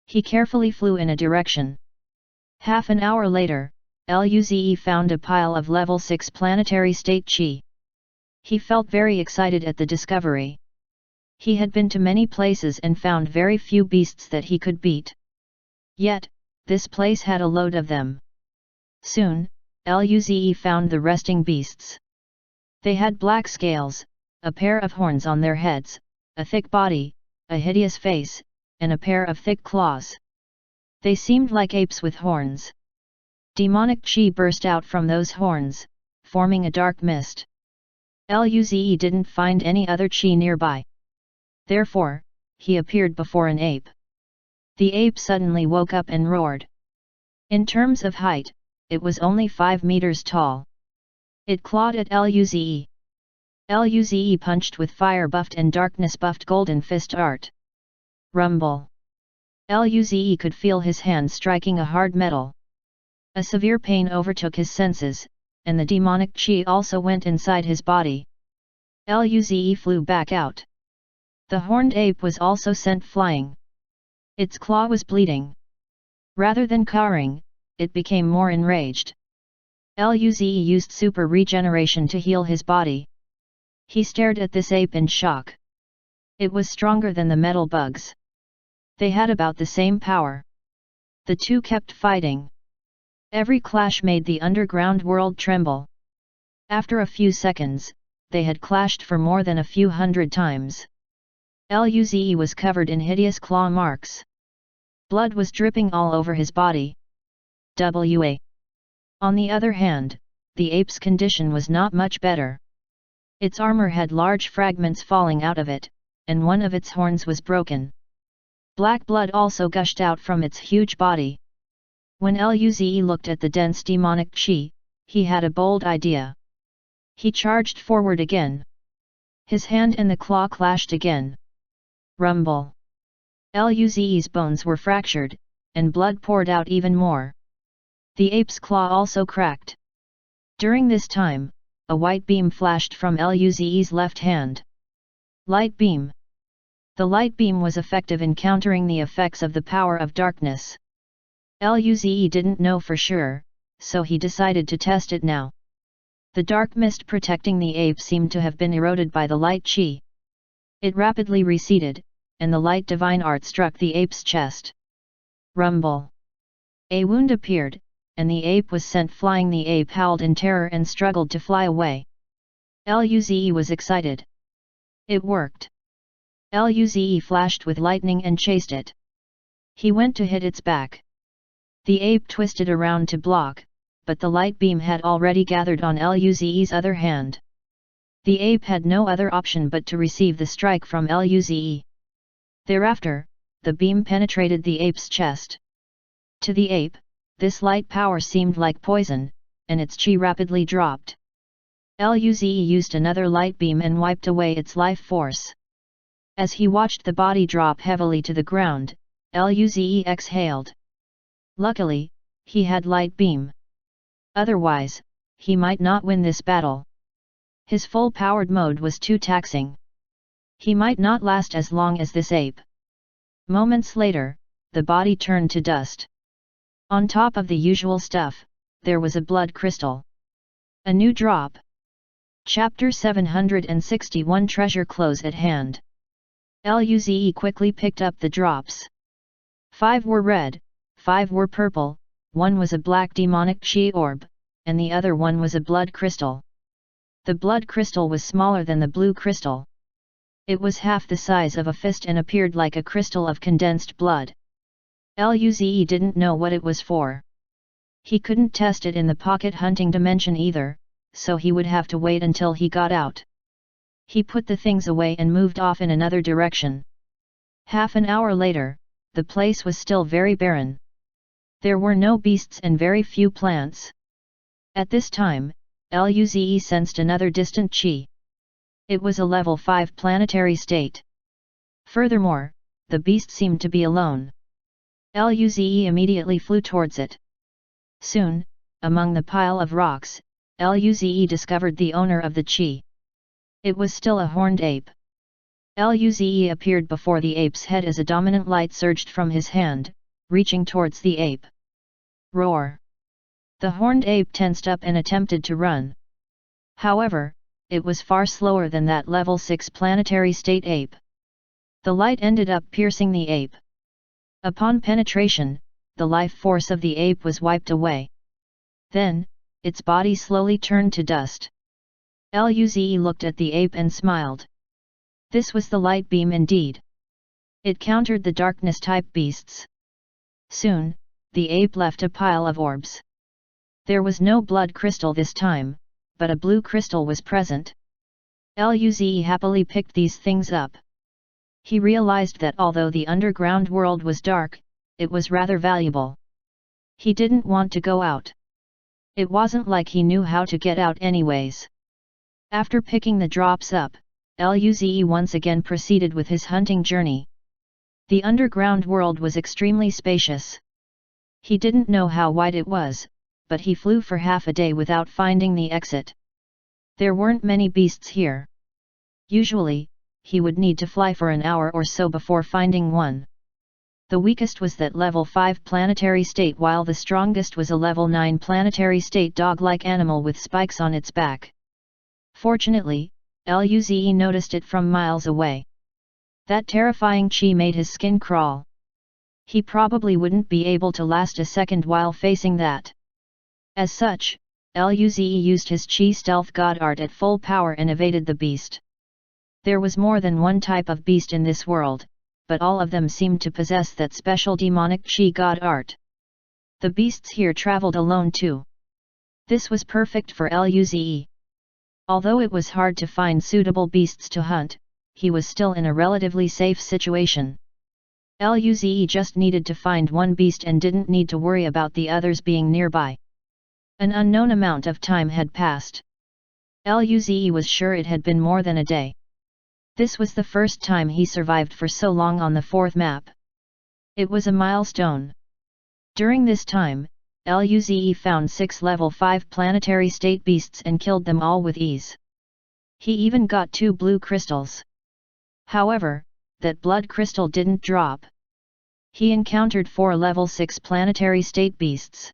He carefully flew in a direction. Half an hour later, Luze found a pile of level 6 planetary state chi. He felt very excited at the discovery. He had been to many places and found very few beasts that he could beat. Yet, this place had a load of them. Soon, Luze found the resting beasts. They had black scales, a pair of horns on their heads, a thick body, a hideous face, and a pair of thick claws. They seemed like apes with horns. Demonic chi burst out from those horns, forming a dark mist. Luze didn't find any other chi nearby. Therefore, he appeared before an ape. The ape suddenly woke up and roared. In terms of height, it was only 5 meters tall. It clawed at Luze. Luze punched with fire-buffed and darkness-buffed golden fist art. Rumble. Luze could feel his hand striking a hard metal. A severe pain overtook his senses, and the demonic chi also went inside his body. Luze flew back out. The horned ape was also sent flying. Its claw was bleeding. Rather than cowering, it became more enraged. Luze used super regeneration to heal his body. He stared at this ape in shock. It was stronger than the metal bugs. They had about the same power. The two kept fighting. Every clash made the underground world tremble. After a few seconds, they had clashed for more than a few hundred times. Luze was covered in hideous claw marks. Blood was dripping all over his body. On the other hand, the ape's condition was not much better. Its armor had large fragments falling out of it, and one of its horns was broken. Black blood also gushed out from its huge body. When Luze looked at the dense demonic chi, he had a bold idea. He charged forward again. His hand and the claw clashed again. Rumble. Luze's bones were fractured, and blood poured out even more. The ape's claw also cracked. During this time, a white beam flashed from Luze's left hand. Light beam. The light beam was effective in countering the effects of the power of darkness. Luze didn't know for sure, so he decided to test it now. The dark mist protecting the ape seemed to have been eroded by the light chi. It rapidly receded, and the light divine art struck the ape's chest. Rumble. A wound appeared, and the ape was sent flying. The ape howled in terror and struggled to fly away. Luze was excited. It worked. Luze flashed with lightning and chased it. He went to hit its back. The ape twisted around to block, but the light beam had already gathered on Luze's other hand. The ape had no other option but to receive the strike from Luze. Thereafter, the beam penetrated the ape's chest. To the ape, this light power seemed like poison, and its chi rapidly dropped. Luze used another light beam and wiped away its life force. As he watched the body drop heavily to the ground, Luze exhaled. Luckily, he had light beam. Otherwise, he might not win this battle. His full-powered mode was too taxing. He might not last as long as this ape. Moments later, the body turned to dust. On top of the usual stuff, there was a blood crystal. A new drop. Chapter 761 Treasure close at hand. Luze quickly picked up the drops. 5 were red, 5 were purple, 1 was a black demonic chi orb, and the other one was a blood crystal. The blood crystal was smaller than the blue crystal. It was half the size of a fist and appeared like a crystal of condensed blood. Luze didn't know what it was for. He couldn't test it in the pocket hunting dimension either, so he would have to wait until he got out. He put the things away and moved off in another direction. Half an hour later, the place was still very barren. There were no beasts and very few plants. At this time, Luze sensed another distant chi. It was a level 5 planetary state. Furthermore, the beast seemed to be alone. Luze immediately flew towards it. Soon, among the pile of rocks, Luze discovered the owner of the chi. It was still a horned ape. Luze appeared before the ape's head as a dominant light surged from his hand, reaching towards the ape. Roar! The horned ape tensed up and attempted to run. However, it was far slower than that level 6 planetary state ape. The light ended up piercing the ape. Upon penetration, the life force of the ape was wiped away. Then, its body slowly turned to dust. Luze looked at the ape and smiled. This was the light beam indeed. It countered the darkness-type beasts. Soon, the ape left a pile of orbs. There was no blood crystal this time, but a blue crystal was present. Luze happily picked these things up. He realized that although the underground world was dark, it was rather valuable. He didn't want to go out. It wasn't like he knew how to get out anyways. After picking the drops up, Luze once again proceeded with his hunting journey. The underground world was extremely spacious. He didn't know how wide it was, but he flew for half a day without finding the exit. There weren't many beasts here. Usually, he would need to fly for an hour or so before finding one. The weakest was that level 5 planetary state, while the strongest was a level 9 planetary state dog-like animal with spikes on its back. Fortunately, Luze noticed it from miles away. That terrifying chi made his skin crawl. He probably wouldn't be able to last a second while facing that. As such, Luze used his chi stealth god art at full power and evaded the beast. There was more than one type of beast in this world, but all of them seemed to possess that special demonic chi god art. The beasts here traveled alone too. This was perfect for Luze. Although it was hard to find suitable beasts to hunt, he was still in a relatively safe situation. Luze just needed to find one beast and didn't need to worry about the others being nearby. An unknown amount of time had passed. Luze was sure it had been more than a day. This was the first time he survived for so long on the 4th map. It was a milestone. During this time, Luze found 6 level 5 planetary state beasts and killed them all with ease. He even got 2 blue crystals. However, that blood crystal didn't drop. He encountered 4 level 6 planetary state beasts.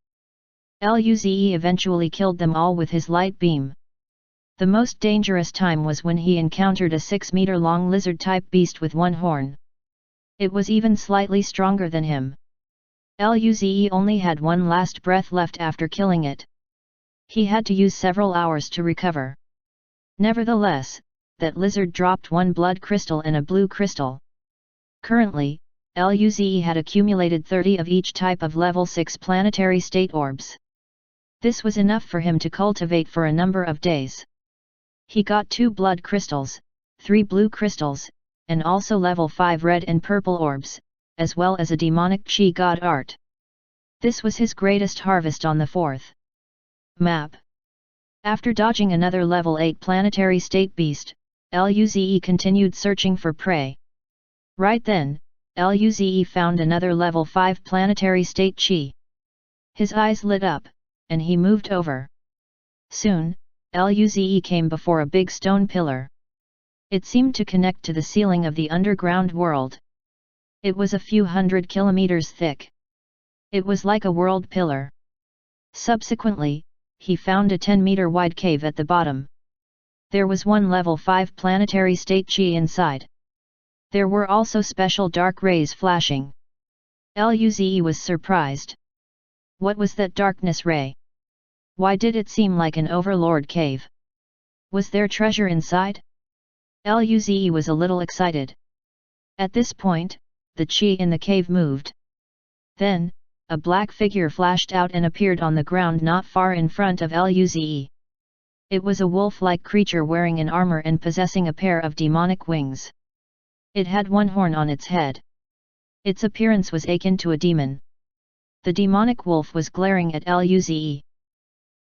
Luze eventually killed them all with his light beam. The most dangerous time was when he encountered a 6-meter-long lizard-type beast with 1 horn. It was even slightly stronger than him. Luze only had one last breath left after killing it. He had to use several hours to recover. Nevertheless, that lizard dropped 1 blood crystal and a blue crystal. Currently, Luze had accumulated 30 of each type of level 6 planetary state orbs. This was enough for him to cultivate for a number of days. He got 2 blood crystals, 3 blue crystals, and also level 5 red and purple orbs, as well as a demonic chi god art. This was his greatest harvest on the 4th map. After dodging another level 8 planetary state beast, Luze continued searching for prey. Right then, Luze found another level 5 planetary state chi. His eyes lit up, and he moved over. Soon, Luze came before a big stone pillar. It seemed to connect to the ceiling of the underground world. It was a few hundred kilometers thick. It was like a world pillar. Subsequently, he found a 10-meter wide cave at the bottom. There was 1 level 5 planetary state chi inside. There were also special dark rays flashing. Luze was surprised. What was that darkness ray? Why did it seem like an overlord cave? Was there treasure inside? Luze was a little excited. At this point, the chi in the cave moved. Then, a black figure flashed out and appeared on the ground not far in front of Luze. It was a wolf-like creature wearing an armor and possessing a pair of demonic wings. It had 1 horn on its head. Its appearance was akin to a demon. The demonic wolf was glaring at Luze.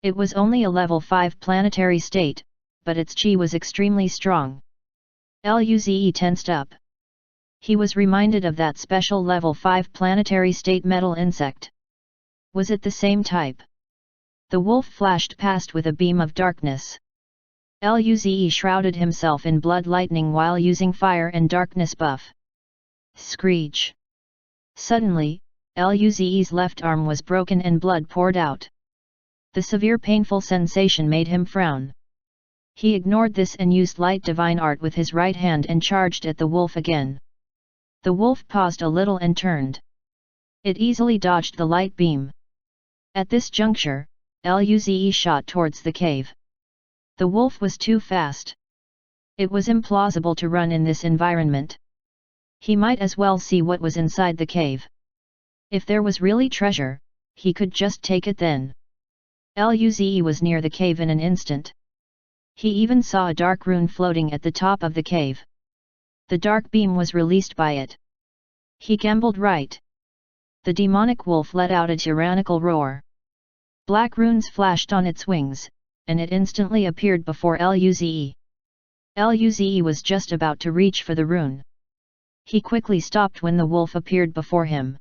It was only a level 5 planetary state, but its chi was extremely strong. Luze tensed up. He was reminded of that special level 5 planetary state metal insect. Was it the same type? The wolf flashed past with a beam of darkness. Luze shrouded himself in blood lightning while using fire and darkness buff. Screech! Suddenly, Luze's left arm was broken and blood poured out. The severe painful sensation made him frown. He ignored this and used light divine art with his right hand and charged at the wolf again. The wolf paused a little and turned. It easily dodged the light beam. At this juncture, Luze shot towards the cave. The wolf was too fast. It was implausible to run in this environment. He might as well see what was inside the cave. If there was really treasure, he could just take it then. Luze was near the cave in an instant. He even saw a dark rune floating at the top of the cave. The dark beam was released by it. He gambled right. The demonic wolf let out a tyrannical roar. Black runes flashed on its wings, and it instantly appeared before Luze. Luze was just about to reach for the rune. He quickly stopped when the wolf appeared before him.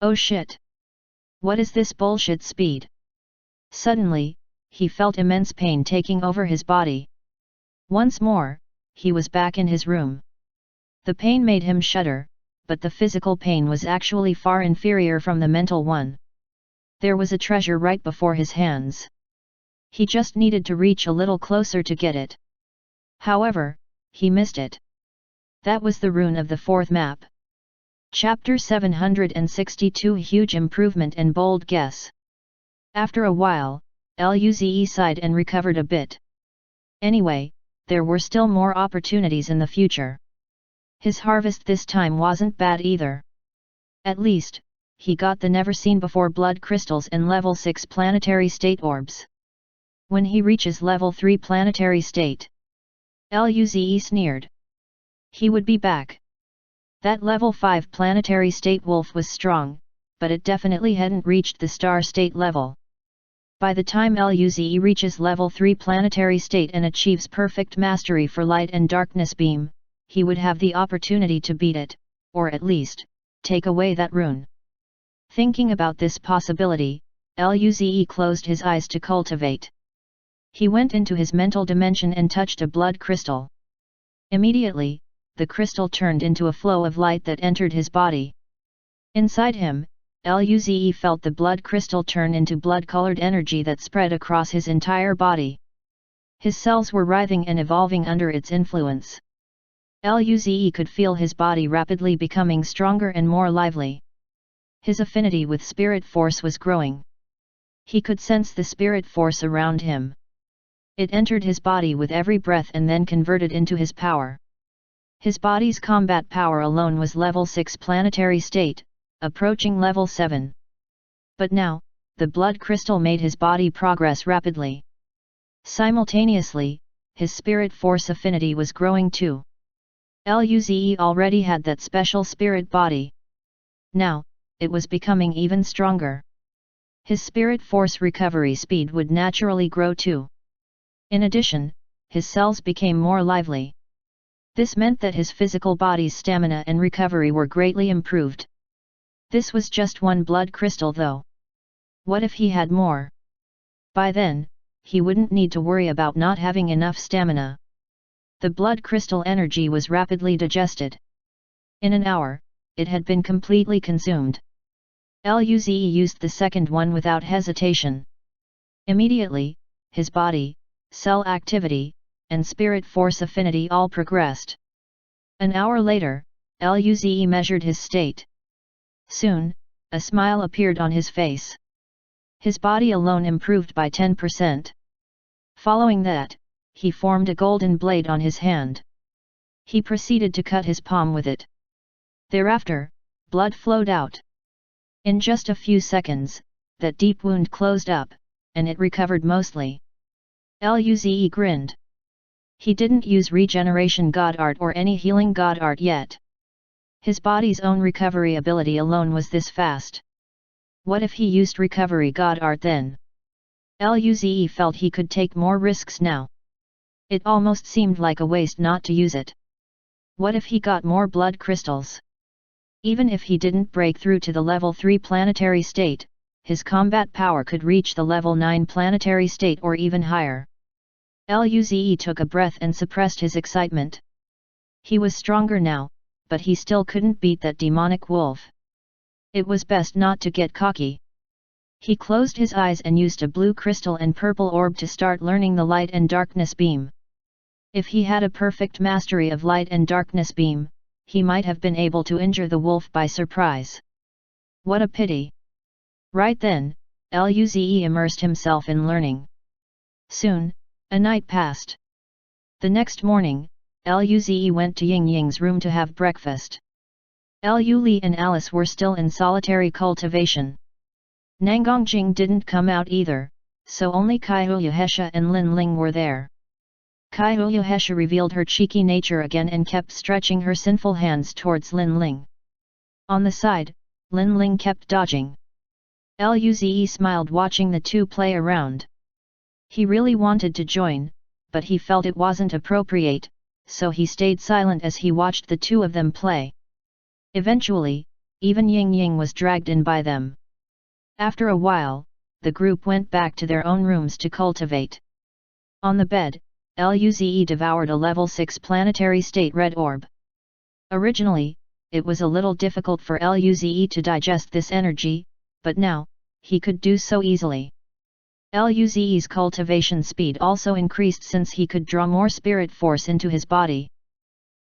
Oh shit! What is this bullshit speed? Suddenly, he felt immense pain taking over his body. Once more, he was back in his room. The pain made him shudder, but the physical pain was actually far inferior from the mental one. There was a treasure right before his hands. He just needed to reach a little closer to get it. However, he missed it. That was the rune of the fourth map. Chapter 762 Huge Improvement and Bold Guess. After a while, Luze sighed and recovered a bit. Anyway, there were still more opportunities in the future. His harvest this time wasn't bad either. At least, he got the never-seen-before blood crystals and level 6 planetary state orbs. When he reaches level 3 planetary state, Luze sneered. He would be back. That level 5 planetary state wolf was strong, but it definitely hadn't reached the star state level. By the time Luze reaches level 3 planetary state and achieves perfect mastery for light and darkness beam, he would have the opportunity to beat it, or at least, take away that rune. Thinking about this possibility, Luze closed his eyes to cultivate. He went into his mental dimension and touched a blood crystal. Immediately, the crystal turned into a flow of light that entered his body. Inside him, Luze felt the blood crystal turn into blood-colored energy that spread across his entire body. His cells were writhing and evolving under its influence. Luze could feel his body rapidly becoming stronger and more lively. His affinity with spirit force was growing. He could sense the spirit force around him. It entered his body with every breath and then converted into his power. His body's combat power alone was level 6 planetary state, approaching level 7. But now, the blood crystal made his body progress rapidly. Simultaneously, his spirit force affinity was growing too. Luze already had that special spirit body. Now, it was becoming even stronger. His spirit force recovery speed would naturally grow too. In addition, his cells became more lively. This meant that his physical body's stamina and recovery were greatly improved. This was just one blood crystal though. What if he had more? By then, he wouldn't need to worry about not having enough stamina. The blood crystal energy was rapidly digested. In an hour, it had been completely consumed. Luze used the second one without hesitation. Immediately, his body, cell activity, and spirit force affinity all progressed. An hour later, Luze measured his state. Soon, a smile appeared on his face. His body alone improved by 10%. Following that, he formed a golden blade on his hand. He proceeded to cut his palm with it. Thereafter, blood flowed out. In just a few seconds, that deep wound closed up, and it recovered mostly. Luze grinned. He didn't use regeneration god art or any healing god art yet. His body's own recovery ability alone was this fast. What if he used recovery god art then? Luze felt he could take more risks now. It almost seemed like a waste not to use it. What if he got more blood crystals? Even if he didn't break through to the level 3 planetary state, his combat power could reach the level 9 planetary state or even higher. Luze took a breath and suppressed his excitement. He was stronger now, but he still couldn't beat that demonic wolf. It was best not to get cocky. He closed his eyes and used a blue crystal and purple orb to start learning the light and darkness beam. If he had a perfect mastery of light and darkness beam, he might have been able to injure the wolf by surprise. What a pity! Right then, Luze immersed himself in learning. Soon, a night passed. The next morning, Luze went to Ying Ying's room to have breakfast. Lu Li and Alice were still in solitary cultivation. Nangongjing didn't come out either, so only Kaiyuhesha and Lin Ling were there. Kaiyuhesha revealed her cheeky nature again and kept stretching her sinful hands towards Lin Ling. On the side, Lin Ling kept dodging. Luze smiled watching the two play around. He really wanted to join, but he felt it wasn't appropriate, so he stayed silent as he watched the two of them play. Eventually, even Ying Ying was dragged in by them. After a while, the group went back to their own rooms to cultivate. On the bed, Luze devoured a level 6 planetary state red orb. Originally, it was a little difficult for Luze to digest this energy, but now, he could do so easily. Luze's cultivation speed also increased since he could draw more spirit force into his body.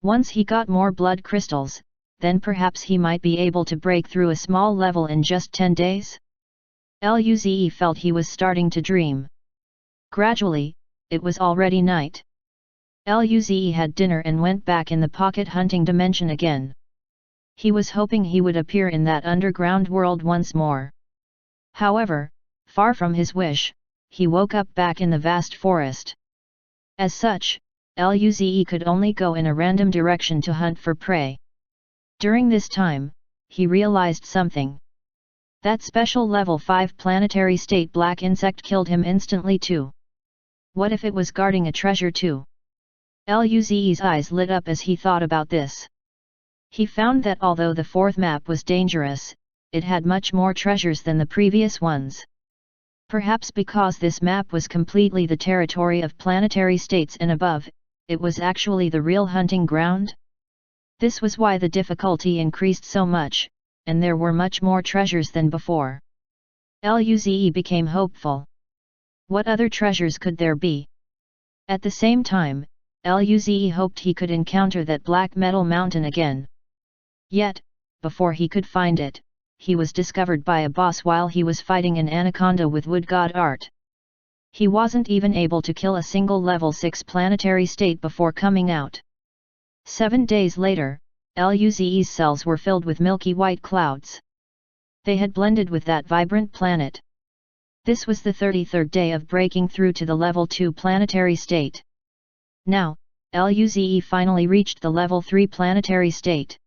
Once he got more blood crystals, then perhaps he might be able to break through a small level in just 10 days? Luze felt he was starting to dream. Gradually, it was already night. Luze had dinner and went back in the pocket hunting dimension again. He was hoping he would appear in that underground world once more. However, far from his wish, he woke up back in the vast forest. As such, Luze could only go in a random direction to hunt for prey. During this time, he realized something. That special level 5 planetary state black insect killed him instantly too. What if it was guarding a treasure too? Luze's eyes lit up as he thought about this. He found that although the fourth map was dangerous, it had much more treasures than the previous ones. Perhaps because this map was completely the territory of planetary states and above, it was actually the real hunting ground? This was why the difficulty increased so much, and there were much more treasures than before. Luze became hopeful. What other treasures could there be? At the same time, Luze hoped he could encounter that black metal mountain again. Yet, before he could find it, he was discovered by a boss while he was fighting an anaconda with wood god art. He wasn't even able to kill a single level 6 planetary state before coming out. 7 days later, Luze's cells were filled with milky white clouds. They had blended with that vibrant planet. This was the 33rd day of breaking through to the level 2 planetary state. Now, Luze finally reached the level 3 planetary state.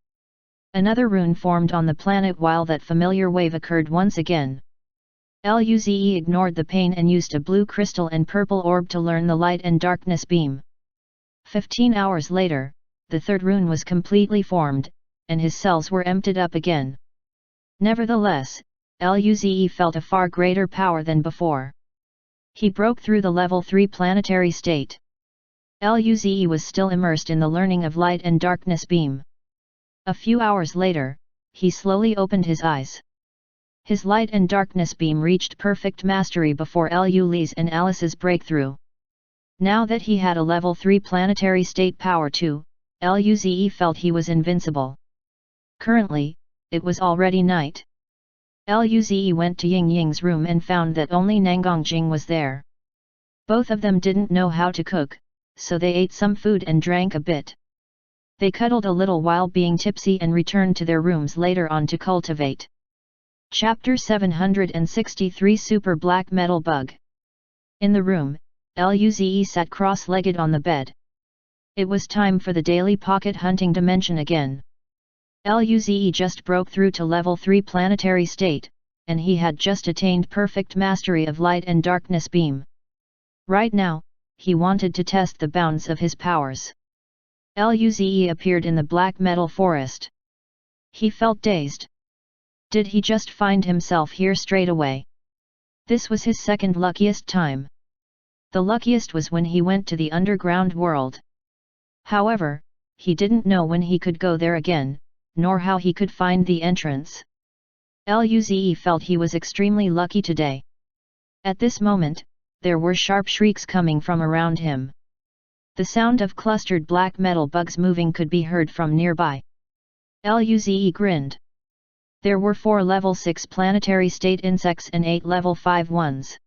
Another rune formed on the planet while that familiar wave occurred once again. Luze ignored the pain and used a blue crystal and purple orb to learn the light and darkness beam. 15 hours later, the third rune was completely formed, and his cells were emptied up again. Nevertheless, Luze felt a far greater power than before. He broke through the level 3 planetary state. Luze was still immersed in the learning of light and darkness beam. A few hours later, he slowly opened his eyes. His light and darkness beam reached perfect mastery before Luze and Alice's breakthrough. Now that he had a level 3 planetary state power too, Luze felt he was invincible. Currently, it was already night. Luze went to Ying Ying's room and found that only Nangongjing was there. Both of them didn't know how to cook, so they ate some food and drank a bit. They cuddled a little while being tipsy and returned to their rooms later on to cultivate. Chapter 763 Super Black Metal Bug. In the room, Luze sat cross-legged on the bed. It was time for the daily pocket hunting dimension again. Luze just broke through to level 3 planetary state, and he had just attained perfect mastery of light and darkness beam. Right now, he wanted to test the bounds of his powers. Luze appeared in the black metal forest. He felt dazed. Did he just find himself here straight away? This was his second luckiest time. The luckiest was when he went to the underground world. However, he didn't know when he could go there again, nor how he could find the entrance. Luze felt he was extremely lucky today. At this moment, there were sharp shrieks coming from around him. The sound of clustered black metal bugs moving could be heard from nearby. Luze grinned. There were 4 level 6 planetary state insects and 8 level 5 ones.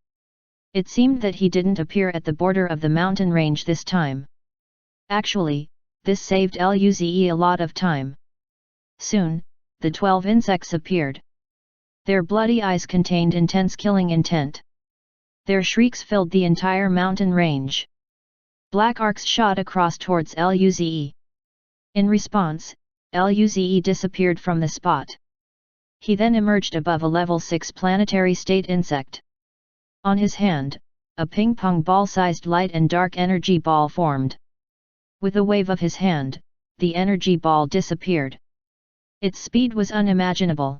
It seemed that he didn't appear at the border of the mountain range this time. Actually, this saved Luze a lot of time. Soon, the 12 insects appeared. Their bloody eyes contained intense killing intent. Their shrieks filled the entire mountain range. Black arcs shot across towards Luze. In response, Luze disappeared from the spot. He then emerged above a level 6 planetary state insect. On his hand, a ping-pong ball-sized light and dark energy ball formed. With a wave of his hand, the energy ball disappeared. Its speed was unimaginable.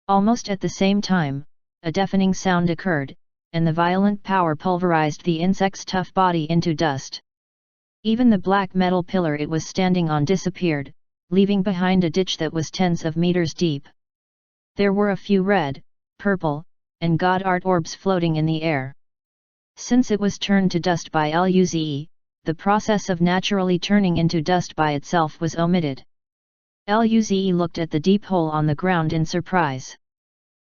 Almost at the same time, a deafening sound occurred, and the violent power pulverized the insect's tough body into dust. Even the black metal pillar it was standing on disappeared, leaving behind a ditch that was tens of meters deep. There were a few red, purple, and god art orbs floating in the air. Since it was turned to dust by Luze, the process of naturally turning into dust by itself was omitted. Luze looked at the deep hole on the ground in surprise.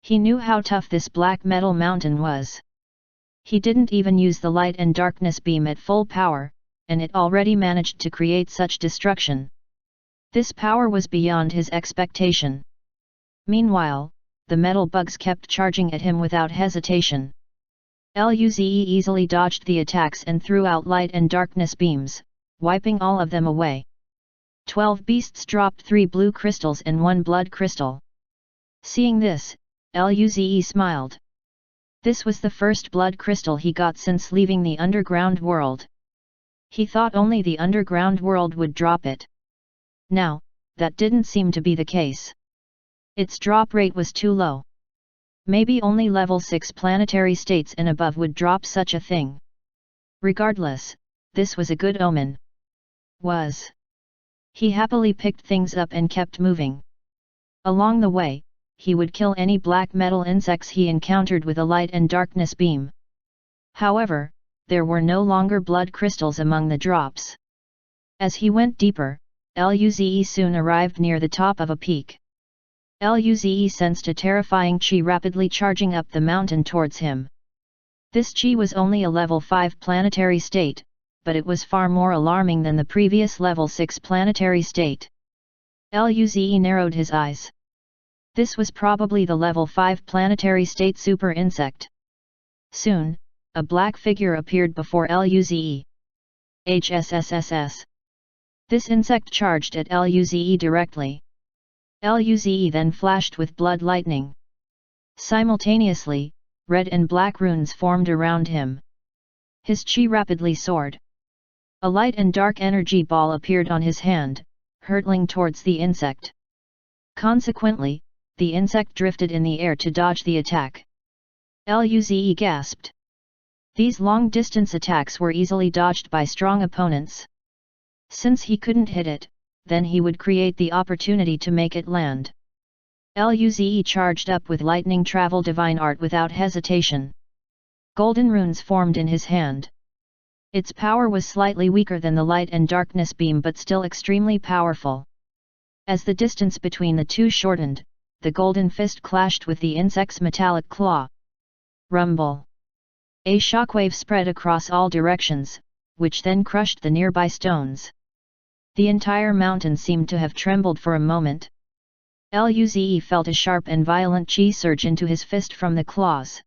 He knew how tough this black metal mountain was. He didn't even use the light and darkness beam at full power, and it already managed to create such destruction. This power was beyond his expectation. Meanwhile, the metal bugs kept charging at him without hesitation. Luze easily dodged the attacks and threw out light and darkness beams, wiping all of them away. 12 beasts dropped 3 blue crystals and 1 blood crystal. Seeing this, Luze smiled. This was the first blood crystal he got since leaving the underground world. He thought only the underground world would drop it. Now, that didn't seem to be the case. Its drop rate was too low. Maybe only level 6 planetary states and above would drop such a thing. Regardless, this was a good omen. He happily picked things up and kept moving. Along the way, he would kill any black metal insects he encountered with a light and darkness beam. However, there were no longer blood crystals among the drops. As he went deeper, Luze soon arrived near the top of a peak. Luze sensed a terrifying chi rapidly charging up the mountain towards him. This chi was only a level 5 planetary state, but it was far more alarming than the previous level 6 planetary state. Luze narrowed his eyes. This was probably the level 5 planetary state super insect. Soon, a black figure appeared before Luze. HSSSS. This insect charged at Luze directly. Luze then flashed with blood lightning. Simultaneously, red and black runes formed around him. His chi rapidly soared. A light and dark energy ball appeared on his hand, hurtling towards the insect. Consequently, the insect drifted in the air to dodge the attack. Luze gasped. These long-distance attacks were easily dodged by strong opponents. Since he couldn't hit it, then he would create the opportunity to make it land. Luze charged up with lightning travel divine art without hesitation. Golden runes formed in his hand. Its power was slightly weaker than the light and darkness beam but still extremely powerful. As the distance between the two shortened, the golden fist clashed with the insect's metallic claw. Rumble! A shockwave spread across all directions, which then crushed the nearby stones. The entire mountain seemed to have trembled for a moment. Luze felt a sharp and violent chi surge into his fist from the claws.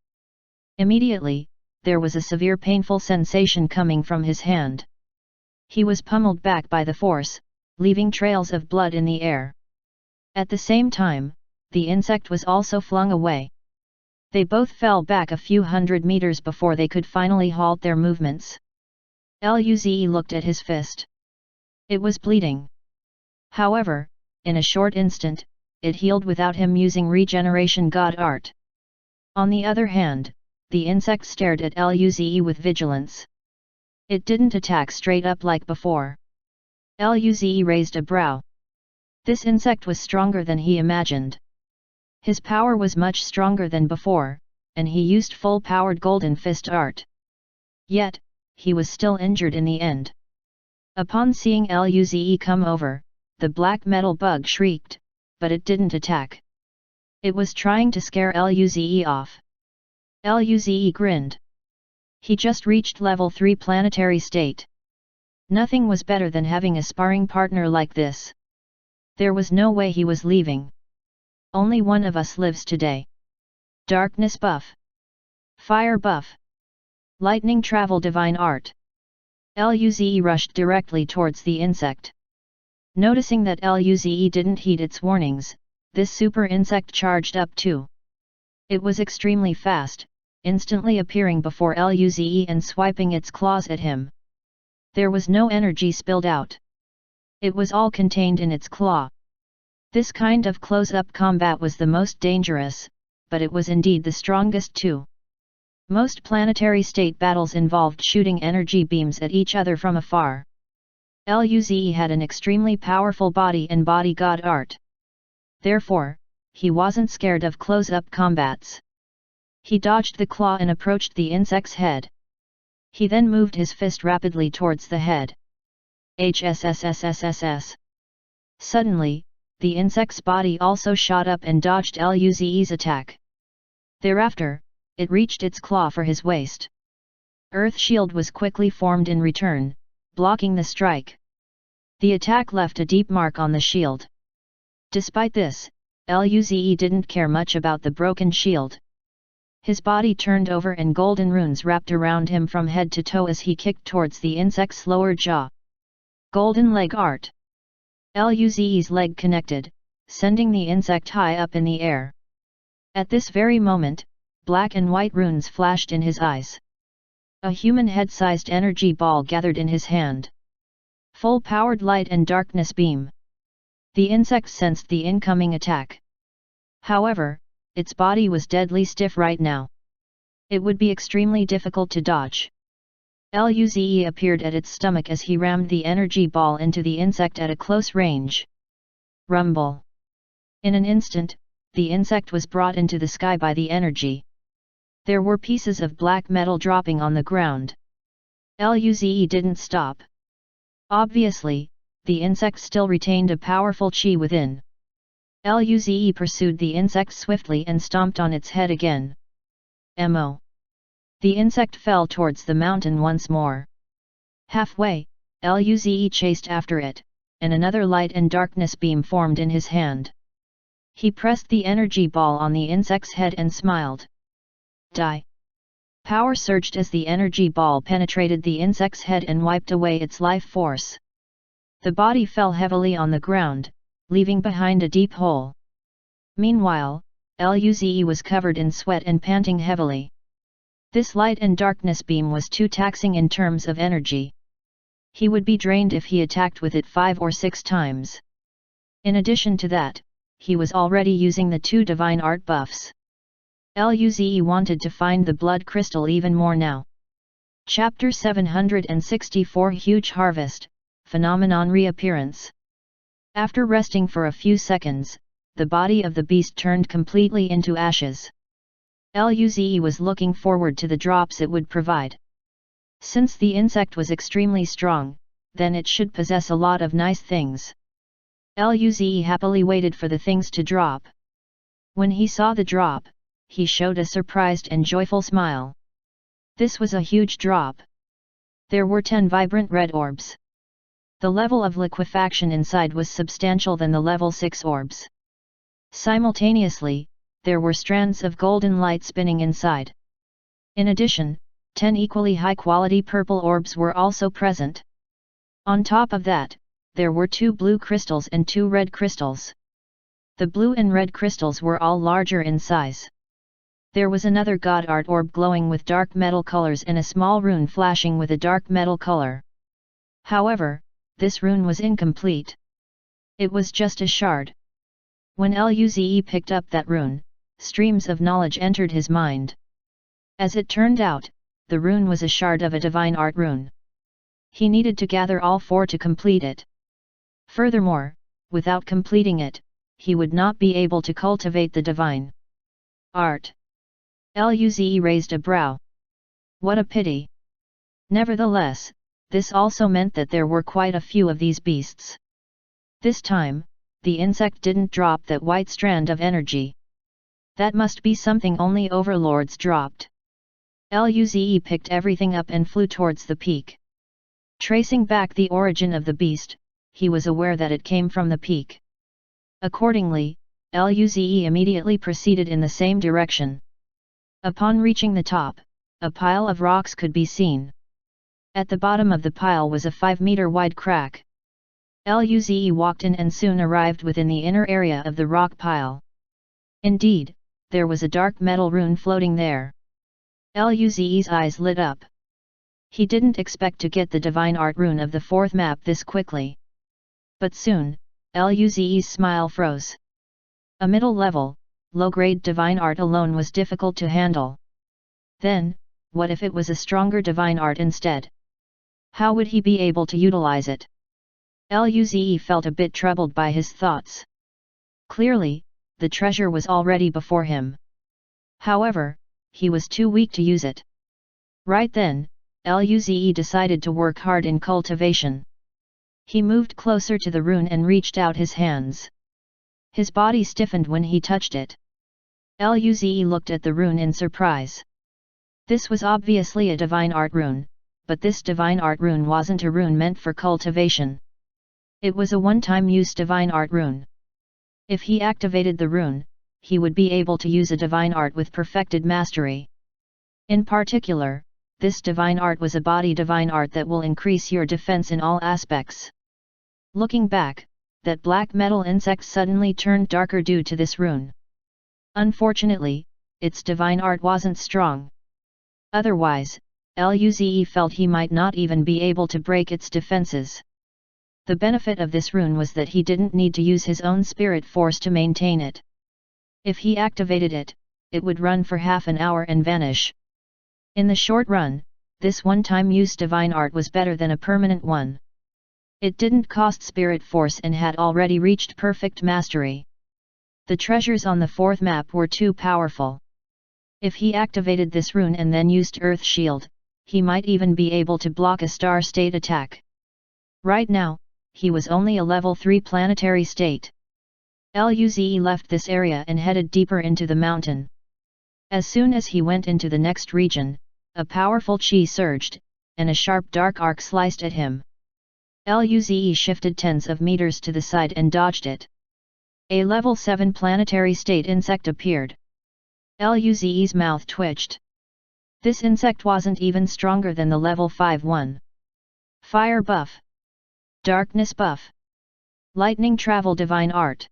Immediately, there was a severe painful sensation coming from his hand. He was pummeled back by the force, leaving trails of blood in the air. At the same time, the insect was also flung away. They both fell back a few hundred meters before they could finally halt their movements. Luze looked at his fist. It was bleeding. However, in a short instant, it healed without him using regeneration god art. On the other hand, the insect stared at Luze with vigilance. It didn't attack straight up like before. Luze raised a brow. This insect was stronger than he imagined. His power was much stronger than before, and he used full-powered golden fist art. Yet, he was still injured in the end. Upon seeing Luze come over, the black metal bug shrieked, but it didn't attack. It was trying to scare Luze off. Luze grinned. He just reached level 3 planetary state. Nothing was better than having a sparring partner like this. There was no way he was leaving. Only one of us lives today. Darkness buff. Fire buff. Lightning travel divine art. Luze rushed directly towards the insect. Noticing that Luze didn't heed its warnings, this super insect charged up too. It was extremely fast, instantly appearing before Luze and swiping its claws at him. There was no energy spilled out. It was all contained in its claw. This kind of close-up combat was the most dangerous, but it was indeed the strongest too. Most planetary state battles involved shooting energy beams at each other from afar. Luze had an extremely powerful body and body god art. Therefore, he wasn't scared of close-up combats. He dodged the claw and approached the insect's head. He then moved his fist rapidly towards the head. HSSSSSS. Suddenly, the insect's body also shot up and dodged Luze's attack. Thereafter, it reached its claw for his waist. Earth Shield was quickly formed in return, blocking the strike. The attack left a deep mark on the shield. Despite this, Luze didn't care much about the broken shield. His body turned over and golden runes wrapped around him from head to toe as he kicked towards the insect's lower jaw. Golden leg art. Luze's leg connected, sending the insect high up in the air. At this very moment, black and white runes flashed in his eyes. A human head-sized energy ball gathered in his hand. Full-powered light and darkness beam. The insect sensed the incoming attack. However, its body was deadly stiff right now. It would be extremely difficult to dodge. Luze appeared at its stomach as he rammed the energy ball into the insect at a close range. Rumble. In an instant, the insect was brought into the sky by the energy. There were pieces of black metal dropping on the ground. Luze didn't stop. Obviously, the insect still retained a powerful chi within. Luze pursued the insect swiftly and stomped on its head again. Mo. The insect fell towards the mountain once more. Halfway, Luze chased after it, and another light and darkness beam formed in his hand. He pressed the energy ball on the insect's head and smiled. Die. Power surged as the energy ball penetrated the insect's head and wiped away its life force. The body fell heavily on the ground, leaving behind a deep hole. Meanwhile, Luze was covered in sweat and panting heavily. This light and darkness beam was too taxing in terms of energy. He would be drained if he attacked with it 5 or 6 times. In addition to that, he was already using the 2 divine art buffs. Luze wanted to find the blood crystal even more now. Chapter 764 Huge Harvest, Phenomenon Reappearance. After resting for a few seconds, the body of the beast turned completely into ashes. Luze was looking forward to the drops it would provide. Since the insect was extremely strong, then it should possess a lot of nice things. Luze happily waited for the things to drop. When he saw the drop, he showed a surprised and joyful smile. This was a huge drop. There were 10 vibrant red orbs. The level of liquefaction inside was substantial than the level 6 orbs. Simultaneously, there were strands of golden light spinning inside. In addition, 10 equally high-quality purple orbs were also present. On top of that, there were 2 blue crystals and 2 red crystals. The blue and red crystals were all larger in size. There was another god art orb glowing with dark metal colors and a small rune flashing with a dark metal color. However, this rune was incomplete. It was just a shard. When Luze picked up that rune, streams of knowledge entered his mind. As it turned out, the rune was a shard of a divine art rune. He needed to gather all 4 to complete it. Furthermore, without completing it, he would not be able to cultivate the divine art. Luze raised a brow. What a pity. Nevertheless, this also meant that there were quite a few of these beasts. This time, the insect didn't drop that white strand of energy. That must be something only overlords dropped. Luze picked everything up and flew towards the peak. Tracing back the origin of the beast, he was aware that it came from the peak. Accordingly, Luze immediately proceeded in the same direction. Upon reaching the top, a pile of rocks could be seen. At the bottom of the pile was a 5-meter wide crack. Luze walked in and soon arrived within the inner area of the rock pile. Indeed, there was a dark metal rune floating there. Luze's eyes lit up. He didn't expect to get the divine art rune of the 4th map this quickly. But soon, Luze's smile froze. A middle-level, low-grade divine art alone was difficult to handle. Then, what if it was a stronger divine art instead? How would he be able to utilize it? Luze felt a bit troubled by his thoughts. Clearly, the treasure was already before him. However, he was too weak to use it. Right then, Luze decided to work hard in cultivation. He moved closer to the rune and reached out his hands. His body stiffened when he touched it. Luze looked at the rune in surprise. This was obviously a divine art rune, but this divine art rune wasn't a rune meant for cultivation. It was a one-time use divine art rune. If he activated the rune, he would be able to use a divine art with perfected mastery. In particular, this divine art was a body divine art that will increase your defense in all aspects. Looking back, that black metal insect suddenly turned darker due to this rune. Unfortunately, its divine art wasn't strong. Otherwise, Luze felt he might not even be able to break its defenses. The benefit of this rune was that he didn't need to use his own spirit force to maintain it. If he activated it, it would run for half an hour and vanish. In the short run, this one-time use divine art was better than a permanent one. It didn't cost spirit force and had already reached perfect mastery. The treasures on the fourth map were too powerful. If he activated this rune and then used Earth Shield, he might even be able to block a star state attack. Right now, he was only a level 3 planetary state. Luze left this area and headed deeper into the mountain. As soon as he went into the next region, a powerful chi surged, and a sharp dark arc sliced at him. Luze shifted tens of meters to the side and dodged it. A level 7 planetary state insect appeared. Luze's mouth twitched. This insect wasn't even stronger than the level 5 one. Fire buff. Darkness buff. Lightning travel divine art.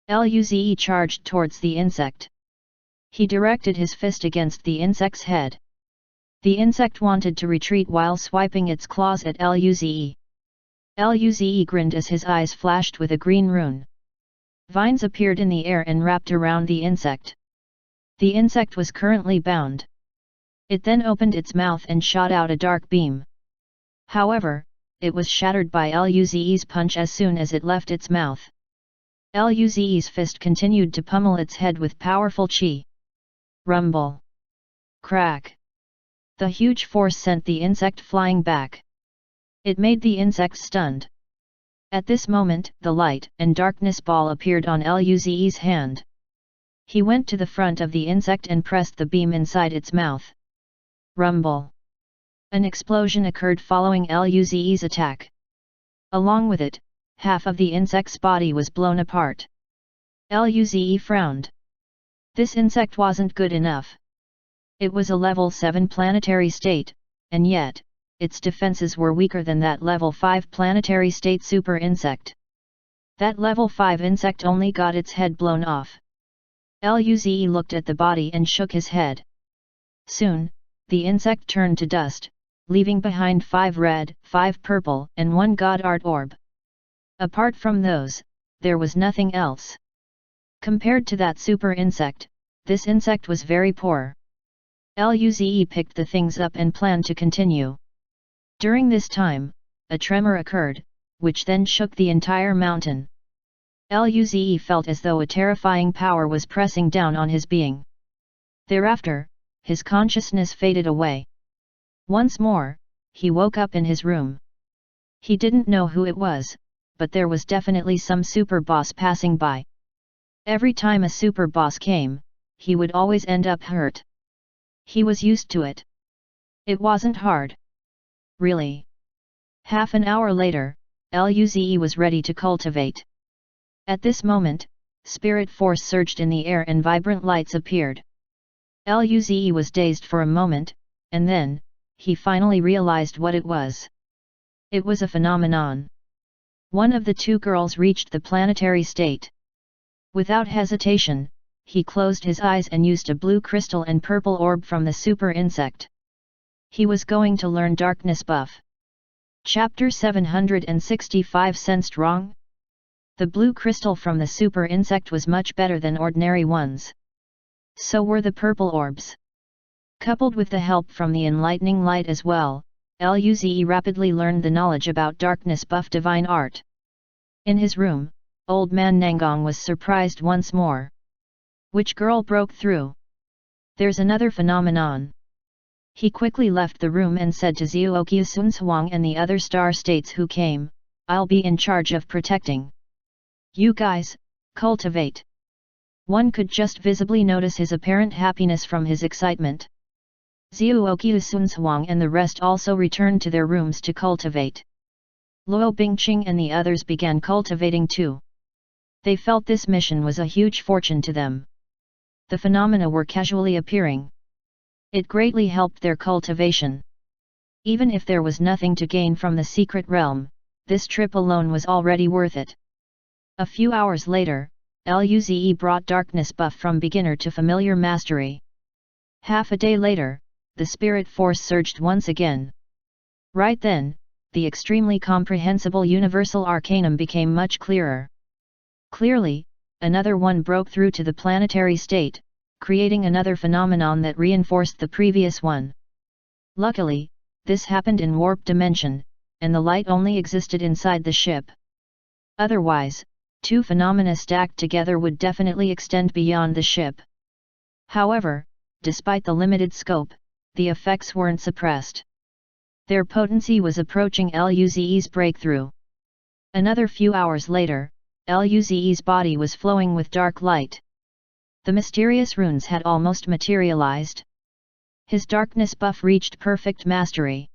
Luze charged towards the insect. He directed his fist against the insect's head. The insect wanted to retreat while swiping its claws at Luze. Luze grinned as his eyes flashed with a green rune. Vines appeared in the air and wrapped around the insect. The insect was currently bound. It then opened its mouth and shot out a dark beam. However, it was shattered by Luze's punch as soon as it left its mouth. Luze's fist continued to pummel its head with powerful chi. Rumble. Crack. The huge force sent the insect flying back. It made the insect stunned. At this moment, the light and darkness ball appeared on Luze's hand. He went to the front of the insect and pressed the beam inside its mouth. Rumble. An explosion occurred following Luze's attack. Along with it, half of the insect's body was blown apart. Luze frowned. This insect wasn't good enough. It was a level 7 planetary state, and yet, its defenses were weaker than that level 5 planetary state super insect. That level 5 insect only got its head blown off. Luze looked at the body and shook his head. Soon, the insect turned to dust, leaving behind 5 red, 5 purple, and 1 god art orb. Apart from those, there was nothing else. Compared to that super insect, this insect was very poor. Luze picked the things up and planned to continue. During this time, a tremor occurred, which then shook the entire mountain. Luze felt as though a terrifying power was pressing down on his being. Thereafter, his consciousness faded away. Once more, he woke up in his room. He didn't know who it was, but there was definitely some super boss passing by. Every time a super boss came, he would always end up hurt. He was used to it. It wasn't hard. Really. Half an hour later, Luze was ready to cultivate. At this moment, spirit force surged in the air and vibrant lights appeared. Luze was dazed for a moment, and then, he finally realized what it was. It was a phenomenon. One of the 2 girls reached the planetary state. Without hesitation, he closed his eyes and used a blue crystal and purple orb from the super insect. He was going to learn darkness buff. Chapter 765 Sensed wrong? The blue crystal from the super insect was much better than ordinary ones. So were the purple orbs. Coupled with the help from the enlightening light as well, Luze rapidly learned the knowledge about darkness buff divine art. In his room, old man Nangong was surprised once more. Which girl broke through? There's another phenomenon. He quickly left the room and said to Zhuoqiu Sunhuang and the other star states who came, I'll be in charge of protecting. You guys, cultivate. One could just visibly notice his apparent happiness from his excitement. Zhuoqiu Sunhuang and the rest also returned to their rooms to cultivate. Luo Bingqing and the others began cultivating too. They felt this mission was a huge fortune to them. The phenomena were casually appearing. It greatly helped their cultivation. Even if there was nothing to gain from the secret realm, this trip alone was already worth it. A few hours later, Luze brought darkness buff from beginner to familiar mastery. Half a day later, the spirit force surged once again. Right then, the extremely comprehensible universal arcanum became much clearer. Clearly, another one broke through to the planetary state, creating another phenomenon that reinforced the previous one. Luckily, this happened in warp dimension, and the light only existed inside the ship. Otherwise, two phenomena stacked together would definitely extend beyond the ship. However, despite the limited scope, the effects weren't suppressed. Their potency was approaching Luze's breakthrough. Another few hours later, Luze's body was flowing with dark light. The mysterious runes had almost materialized. His darkness buff reached perfect mastery.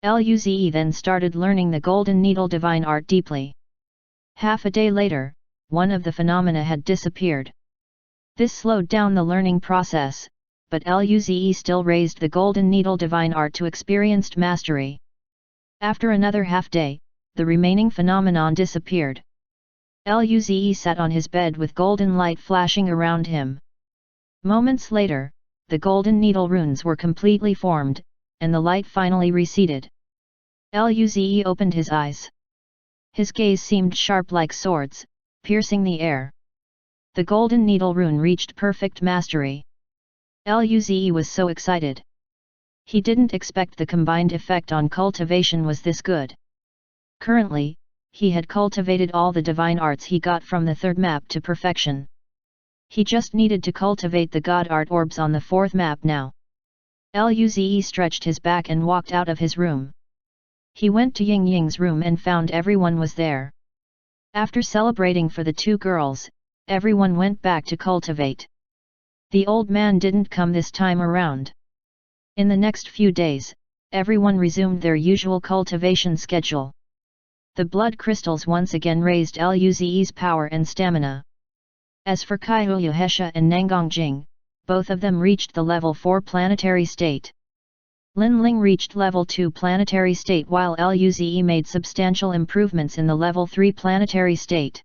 Luze then started learning the Golden Needle divine art deeply. Half a day later, one of the phenomena had disappeared. This slowed down the learning process, but Luze still raised the Golden Needle divine art to experienced mastery. After another half day, the remaining phenomenon disappeared. Luze sat on his bed with golden light flashing around him. Moments later, the Golden Needle runes were completely formed, and the light finally receded. Luze opened his eyes. His gaze seemed sharp like swords, piercing the air. The Golden Needle rune reached perfect mastery. Luze was so excited. He didn't expect the combined effect on cultivation was this good. Currently, he had cultivated all the divine arts he got from the third map to perfection. He just needed to cultivate the god art orbs on the fourth map now. Luze stretched his back and walked out of his room. He went to Ying Ying's room and found everyone was there. After celebrating for the two girls, everyone went back to cultivate. The old man didn't come this time around. In the next few days, everyone resumed their usual cultivation schedule. The blood crystals once again raised Luze's power and stamina. As for Kaihuyu Hesha and Nangong Jing, both of them reached the level 4 planetary state. Lin Ling reached level 2 planetary state while Luze made substantial improvements in the level 3 planetary state.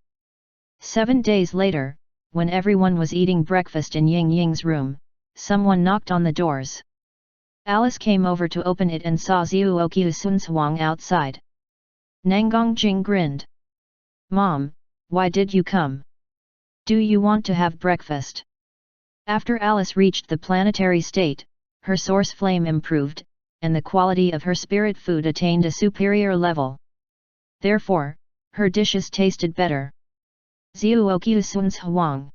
7 days later, when everyone was eating breakfast in Ying Ying's room, someone knocked on the doors. Alice came over to open it and saw Zhuoqiu Sunhuang outside. Nangong Jing grinned. "Mom, why did you come? Do you want to have breakfast?" After Alice reached the planetary state, her source flame improved, and the quality of her spirit food attained a superior level. Therefore, her dishes tasted better. Zhuoqiu Sunhuang.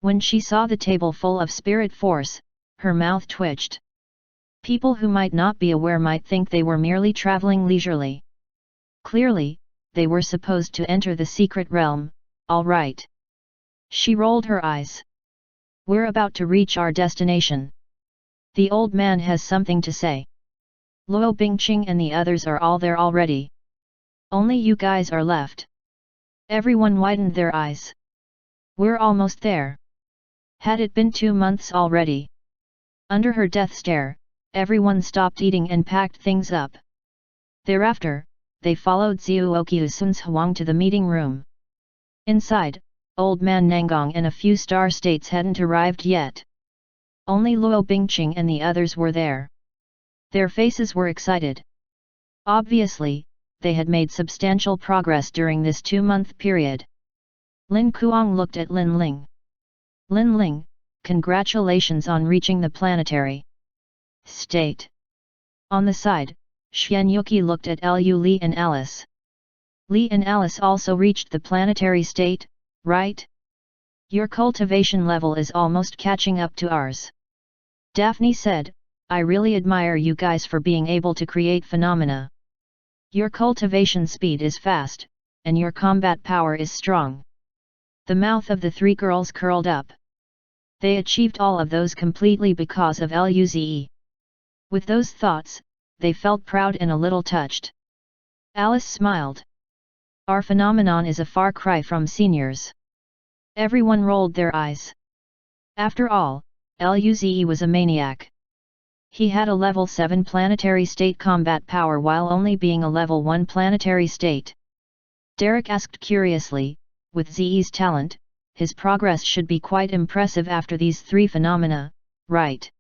When she saw the table full of spirit force, her mouth twitched. People who might not be aware might think they were merely traveling leisurely. Clearly, they were supposed to enter the secret realm, all right. She rolled her eyes. "We're about to reach our destination. The old man has something to say. Luo Bingqing and the others are all there already. Only you guys are left." Everyone widened their eyes. "We're almost there." Had it been 2 months already? Under her death stare, everyone stopped eating and packed things up. Thereafter, they followed Zhuoqiu Sunhuang to the meeting room. Inside, old man Nangong and a few star states hadn't arrived yet. Only Luo Bingqing and the others were there. Their faces were excited. Obviously, they had made substantial progress during this 2-month period. Lin Kuang looked at Lin Ling. "Lin Ling, congratulations on reaching the planetary state." On the side, Xianyuki looked at Lu Li and Alice. Li and Alice also reached the planetary state, right? Your cultivation level is almost catching up to ours. Daphne said, I really admire you guys for being able to create phenomena. Your cultivation speed is fast, and your combat power is strong. The mouth of the three girls curled up. They achieved all of those completely because of Luze. With those thoughts, they felt proud and a little touched. Alice smiled. Our phenomenon is a far cry from seniors. Everyone rolled their eyes. After all, Luze was a maniac. He had a level 7 planetary state combat power while only being a level 1 planetary state. Derek asked curiously, with Ze's talent, his progress should be quite impressive after these three phenomena, right?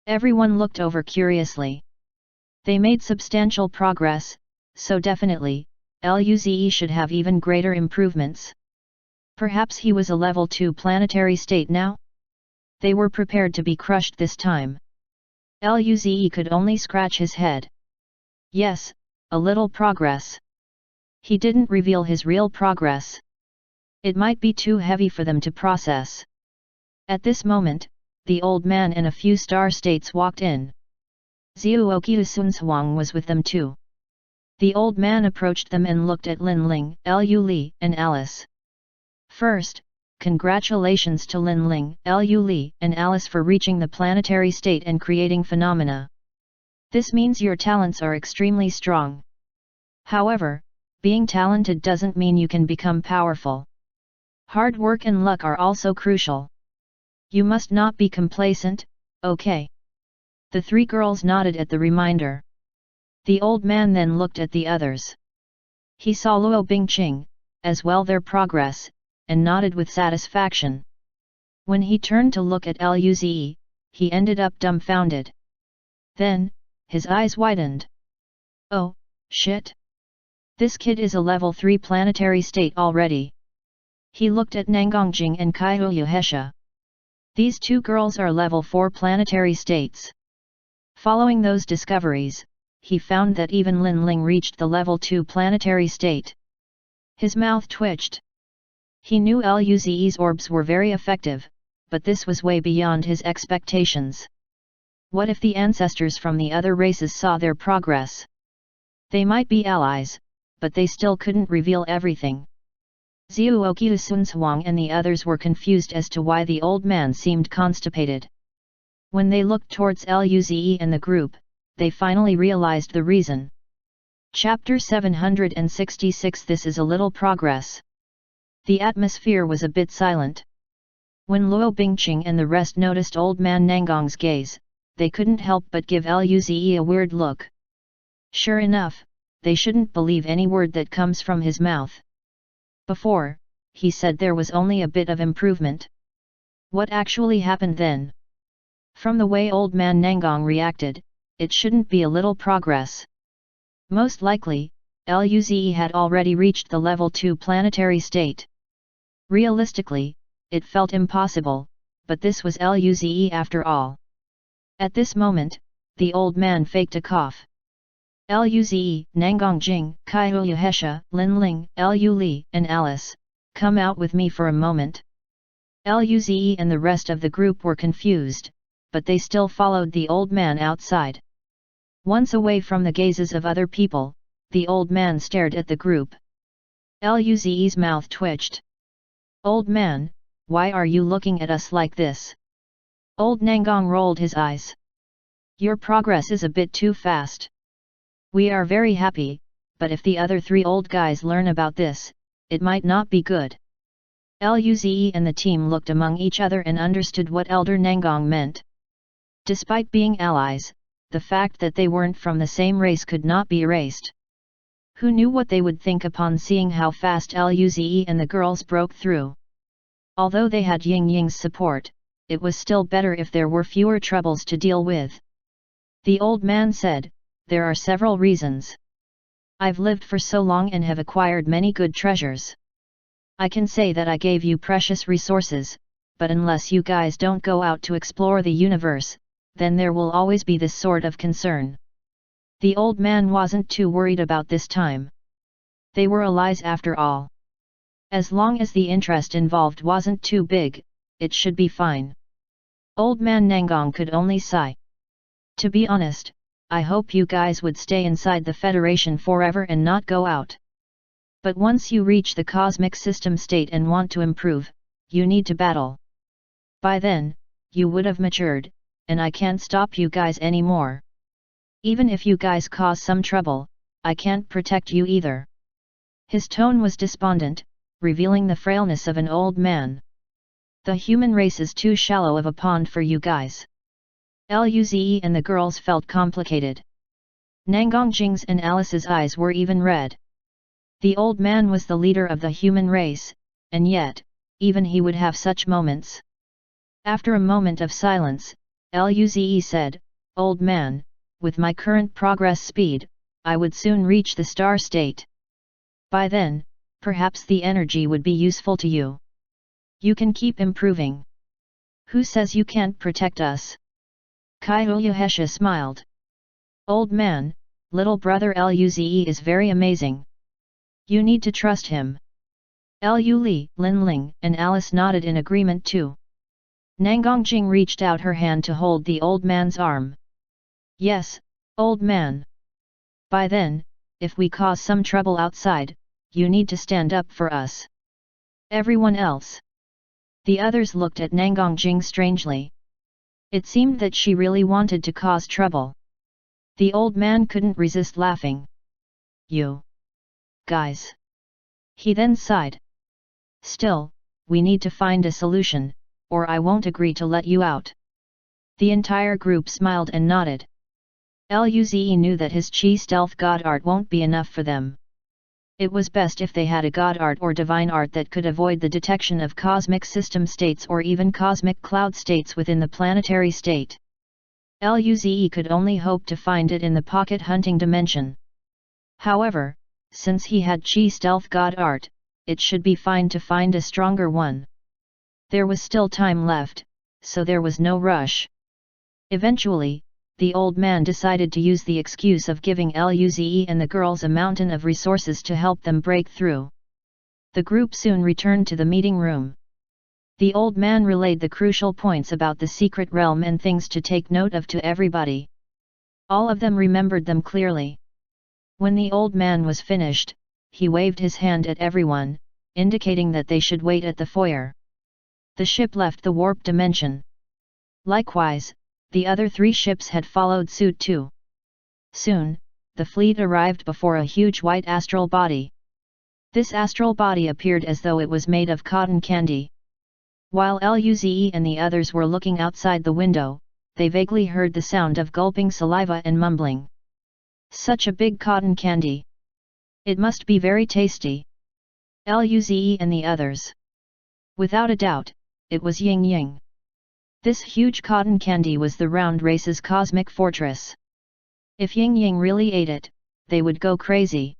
Everyone looked over curiously. They made substantial progress, so definitely, Luze should have even greater improvements. Perhaps he was a level 2 planetary state now? They were prepared to be crushed this time. Luze could only scratch his head. Yes, a little progress. He didn't reveal his real progress. It might be too heavy for them to process. At this moment, the old man and a few star states walked in. Zhuoqiu Sunhuang was with them too. The old man approached them and looked at Lin Ling, Lu Li, and Alice. First, congratulations to Lin Ling, Lu Li, and Alice for reaching the planetary state and creating phenomena. This means your talents are extremely strong. However, being talented doesn't mean you can become powerful. Hard work and luck are also crucial. You must not be complacent, okay? The three girls nodded at the reminder. The old man then looked at the others. He saw Luo Bingqing, as well their progress, and nodded with satisfaction. When he turned to look at Luze, he ended up dumbfounded. Then, his eyes widened. Oh, shit! This kid is a level 3 planetary state already. He looked at Nangongjing and Kaihu Hesha. These two girls are level 4 planetary states. Following those discoveries, he found that even Lin Ling reached the level 2 planetary state. His mouth twitched. He knew Luze's orbs were very effective, but this was way beyond his expectations. What if the ancestors from the other races saw their progress? They might be allies, but they still couldn't reveal everything. Zhuoqiu Sunhuang and the others were confused as to why the old man seemed constipated. When they looked towards Luze and the group, they finally realized the reason. Chapter 766 This is a little progress. The atmosphere was a bit silent. When Luo Bingqing and the rest noticed old man Nangong's gaze, they couldn't help but give Luze a weird look. Sure enough, they shouldn't believe any word that comes from his mouth. Before, he said there was only a bit of improvement. What actually happened then? From the way old man Nangong reacted, it shouldn't be a little progress. Most likely, Luze had already reached the level 2 planetary state. Realistically, it felt impossible, but this was Luze after all. At this moment, the old man faked a cough. Luze, Nangongjing, Kaihu Hesha, Lin Ling, Lu Li, and Alice, come out with me for a moment. Luze and the rest of the group were confused, but they still followed the old man outside. Once away from the gazes of other people, the old man stared at the group. Luze's mouth twitched. Old man, why are you looking at us like this? Old Nangong rolled his eyes. Your progress is a bit too fast. We are very happy, but if the other three old guys learn about this, it might not be good. Luze and the team looked among each other and understood what Elder Nangong meant. Despite being allies, the fact that they weren't from the same race could not be erased. Who knew what they would think upon seeing how fast Luze and the girls broke through? Although they had Ying Ying's support, it was still better if there were fewer troubles to deal with. The old man said, there are several reasons. I've lived for so long and have acquired many good treasures. I can say that I gave you precious resources, but unless you guys don't go out to explore the universe, then there will always be this sort of concern. The old man wasn't too worried about this time. They were allies after all. As long as the interest involved wasn't too big, it should be fine. Old man Nangong could only sigh. To be honest, I hope you guys would stay inside the Federation forever and not go out. But once you reach the cosmic system state and want to improve, you need to battle. By then, you would have matured, and I can't stop you guys anymore. Even if you guys cause some trouble, I can't protect you either. His tone was despondent, revealing the frailness of an old man. The human race is too shallow of a pond for you guys. Luze and the girls felt complicated. Nangong Jing's and Alice's eyes were even red. The old man was the leader of the human race, and yet, even he would have such moments. After a moment of silence, Luze said, "Old man, with my current progress speed, I would soon reach the star state. By then, perhaps the energy would be useful to you. You can keep improving. Who says you can't protect us?" Kaiuyahesha smiled. "Old man, little brother Luze is very amazing. You need to trust him." Lu Li, Lin Ling, and Alice nodded in agreement too. Nangong Jing reached out her hand to hold the old man's arm. "Yes, old man. By then, if we cause some trouble outside, you need to stand up for us." Everyone else. The others looked at Nangong Jing strangely. It seemed that she really wanted to cause trouble. The old man couldn't resist laughing. "You guys." He then sighed. "Still, we need to find a solution, or I won't agree to let you out." The entire group smiled and nodded. Luze knew that his chi stealth god art won't be enough for them. It was best if they had a god art or divine art that could avoid the detection of cosmic system states or even cosmic cloud states within the planetary state. Luze could only hope to find it in the pocket hunting dimension. However, since he had chi stealth god art, it should be fine to find a stronger one. There was still time left, so there was no rush. Eventually, the old man decided to use the excuse of giving Luze and the girls a mountain of resources to help them break through. The group soon returned to the meeting room. The old man relayed the crucial points about the secret realm and things to take note of to everybody. All of them remembered them clearly. When the old man was finished, he waved his hand at everyone, indicating that they should wait at the foyer. The ship left the warp dimension. Likewise, the other 3 ships had followed suit too. Soon, the fleet arrived before a huge white astral body. This astral body appeared as though it was made of cotton candy. While Luze and the others were looking outside the window, they vaguely heard the sound of gulping saliva and mumbling. "Such a big cotton candy! It must be very tasty." Luze and the others. Without a doubt, it was Ying Ying. This huge cotton candy was the round race's cosmic fortress. If Ying Ying really ate it, they would go crazy.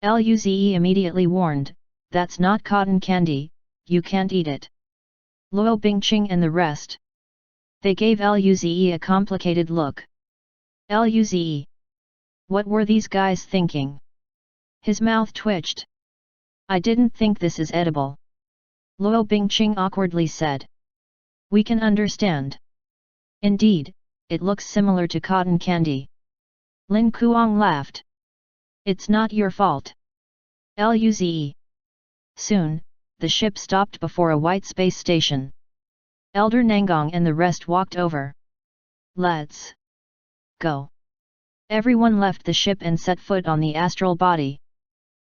Luze immediately warned, "That's not cotton candy, you can't eat it." Luo Bingqing and the rest. They gave Luze a complicated look. Luze. What were these guys thinking? His mouth twitched. "I didn't think this is edible." Luo Bingqing awkwardly said. "We can understand. Indeed, it looks similar to cotton candy." Lin Kuang laughed. "It's not your fault." Luze. Soon, the ship stopped before a white space station. Elder Nangong and the rest walked over. "Let's go." Everyone left the ship and set foot on the astral body.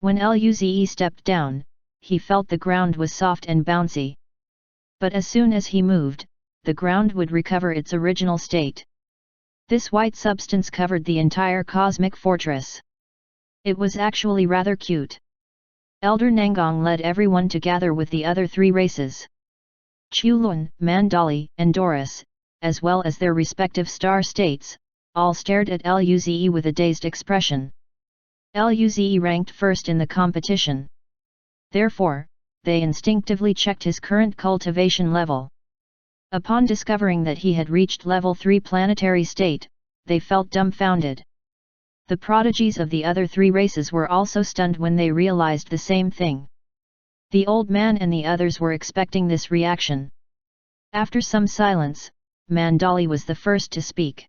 When Luze stepped down, he felt the ground was soft and bouncy. But as soon as he moved, the ground would recover its original state. This white substance covered the entire cosmic fortress. It was actually rather cute. Elder Nangong led everyone to gather with the other 3 races. Chulun, Mandali, and Doris, as well as their respective star states, all stared at Luze with a dazed expression. Luze ranked first in the competition. Therefore, they instinctively checked his current cultivation level. Upon discovering that he had reached level 3 planetary state, they felt dumbfounded. The prodigies of the other three races were also stunned when they realized the same thing. The old man and the others were expecting this reaction. After some silence, Mandali was the first to speak.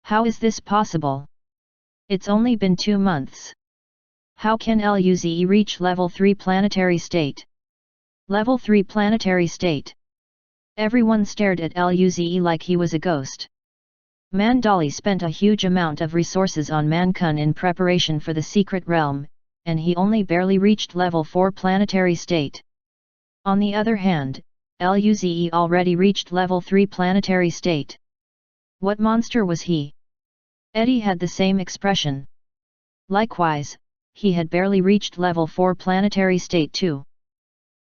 How is this possible? It's only been 2 months. How can Luze reach level 3 planetary state? Level 3 planetary state. Everyone stared at Luze like he was a ghost. Mandali spent a huge amount of resources on Mankun in preparation for the secret realm, and he only barely reached level 4 planetary state. On the other hand, Luze already reached level 3 planetary state. What monster was he? Eddie had the same expression. Likewise, he had barely reached level 4 planetary state too.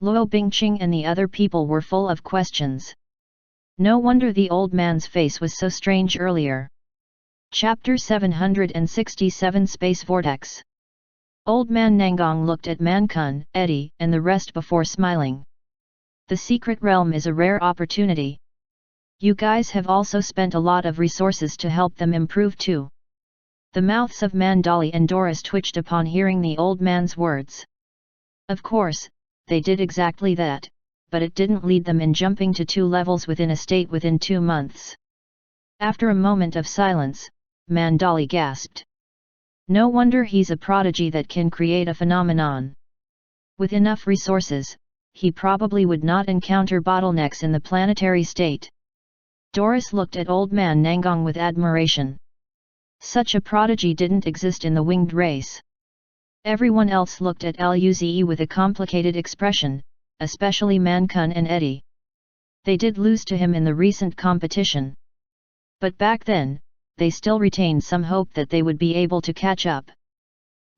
Luo Bingqing and the other people were full of questions. No wonder the old man's face was so strange earlier. Chapter 767 Space Vortex. Old man Nangong looked at Mankun, Eddie, and the rest before smiling. The secret realm is a rare opportunity. You guys have also spent a lot of resources to help them improve too. The mouths of Mandali and Doris twitched upon hearing the old man's words. Of course, they did exactly that, but it didn't lead them in jumping to 2 levels within a state within 2 months. After a moment of silence, Mandali gasped. No wonder he's a prodigy that can create a phenomenon. With enough resources, he probably would not encounter bottlenecks in the planetary state. Doris looked at old man Nangong with admiration. Such a prodigy didn't exist in the winged race. Everyone else looked at Luze with a complicated expression, especially Mankun and Eddie. They did lose to him in the recent competition. But back then, they still retained some hope that they would be able to catch up.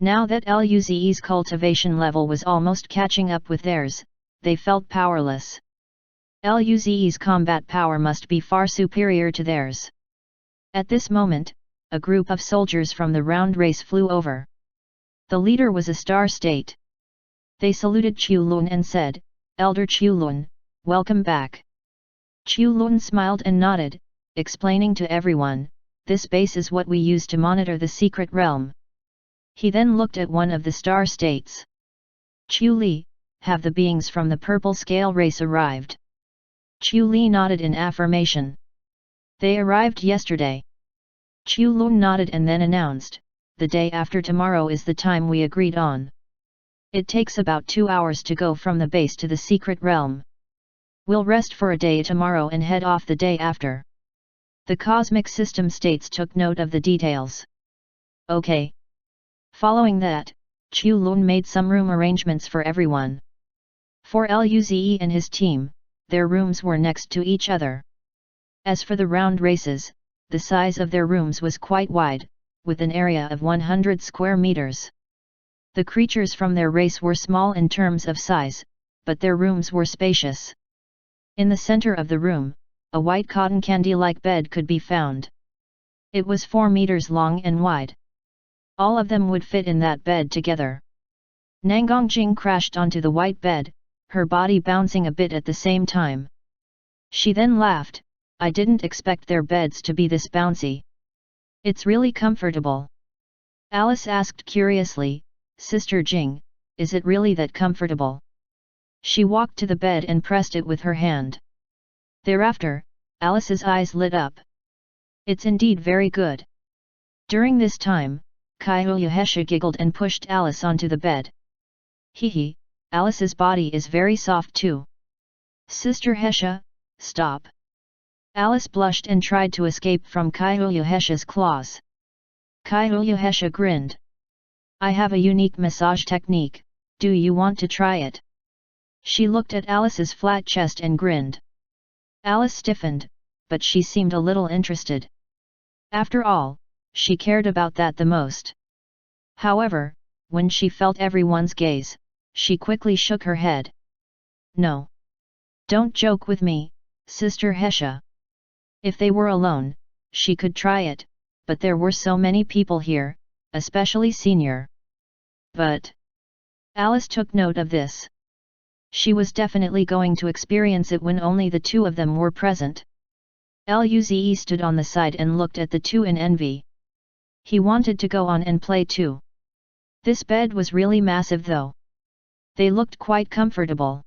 Now that Luze's cultivation level was almost catching up with theirs, they felt powerless. Luze's combat power must be far superior to theirs. At this moment, a group of soldiers from the round race flew over. The leader was a star state. They saluted Qiulun and said, Elder Qiulun, welcome back. Qiulun smiled and nodded, explaining to everyone, this base is what we use to monitor the secret realm. He then looked at one of the star states. Qiu Li, have the beings from the purple scale race arrived? Qiu Li nodded in affirmation. They arrived yesterday. Qiulun nodded and then announced, the day after tomorrow is the time we agreed on. It takes about 2 hours to go from the base to the secret realm. We'll rest for a day tomorrow and head off the day after. The cosmic system states took note of the details. Okay. Following that, Qiulun made some room arrangements for everyone. For Luze and his team, their rooms were next to each other. As for the round races, the size of their rooms was quite wide, with an area of 100 square meters. The creatures from their race were small in terms of size, but their rooms were spacious. In the center of the room, a white cotton candy-like bed could be found. It was 4 meters long and wide. All of them would fit in that bed together. Nangong Jing crashed onto the white bed, her body bouncing a bit at the same time. She then laughed, I didn't expect their beds to be this bouncy. It's really comfortable. Alice asked curiously, Sister Jing, is it really that comfortable? She walked to the bed and pressed it with her hand. Thereafter, Alice's eyes lit up. It's indeed very good. During this time, Kaihuya Hesha giggled and pushed Alice onto the bed. Hee, Alice's body is very soft too. Sister Hesha, stop. Alice blushed and tried to escape from Kaihuya Hesha's claws. Kaihuya Hesha grinned. I have a unique massage technique, do you want to try it? She looked at Alice's flat chest and grinned. Alice stiffened, but she seemed a little interested. After all, she cared about that the most. However, when she felt everyone's gaze, she quickly shook her head. No. Don't joke with me, Sister Hesha. If they were alone, she could try it, but there were so many people here, especially Senior. But Alice took note of this. She was definitely going to experience it when only the 2 of them were present. Luze stood on the side and looked at the 2 in envy. He wanted to go on and play too. This bed was really massive though. They looked quite comfortable.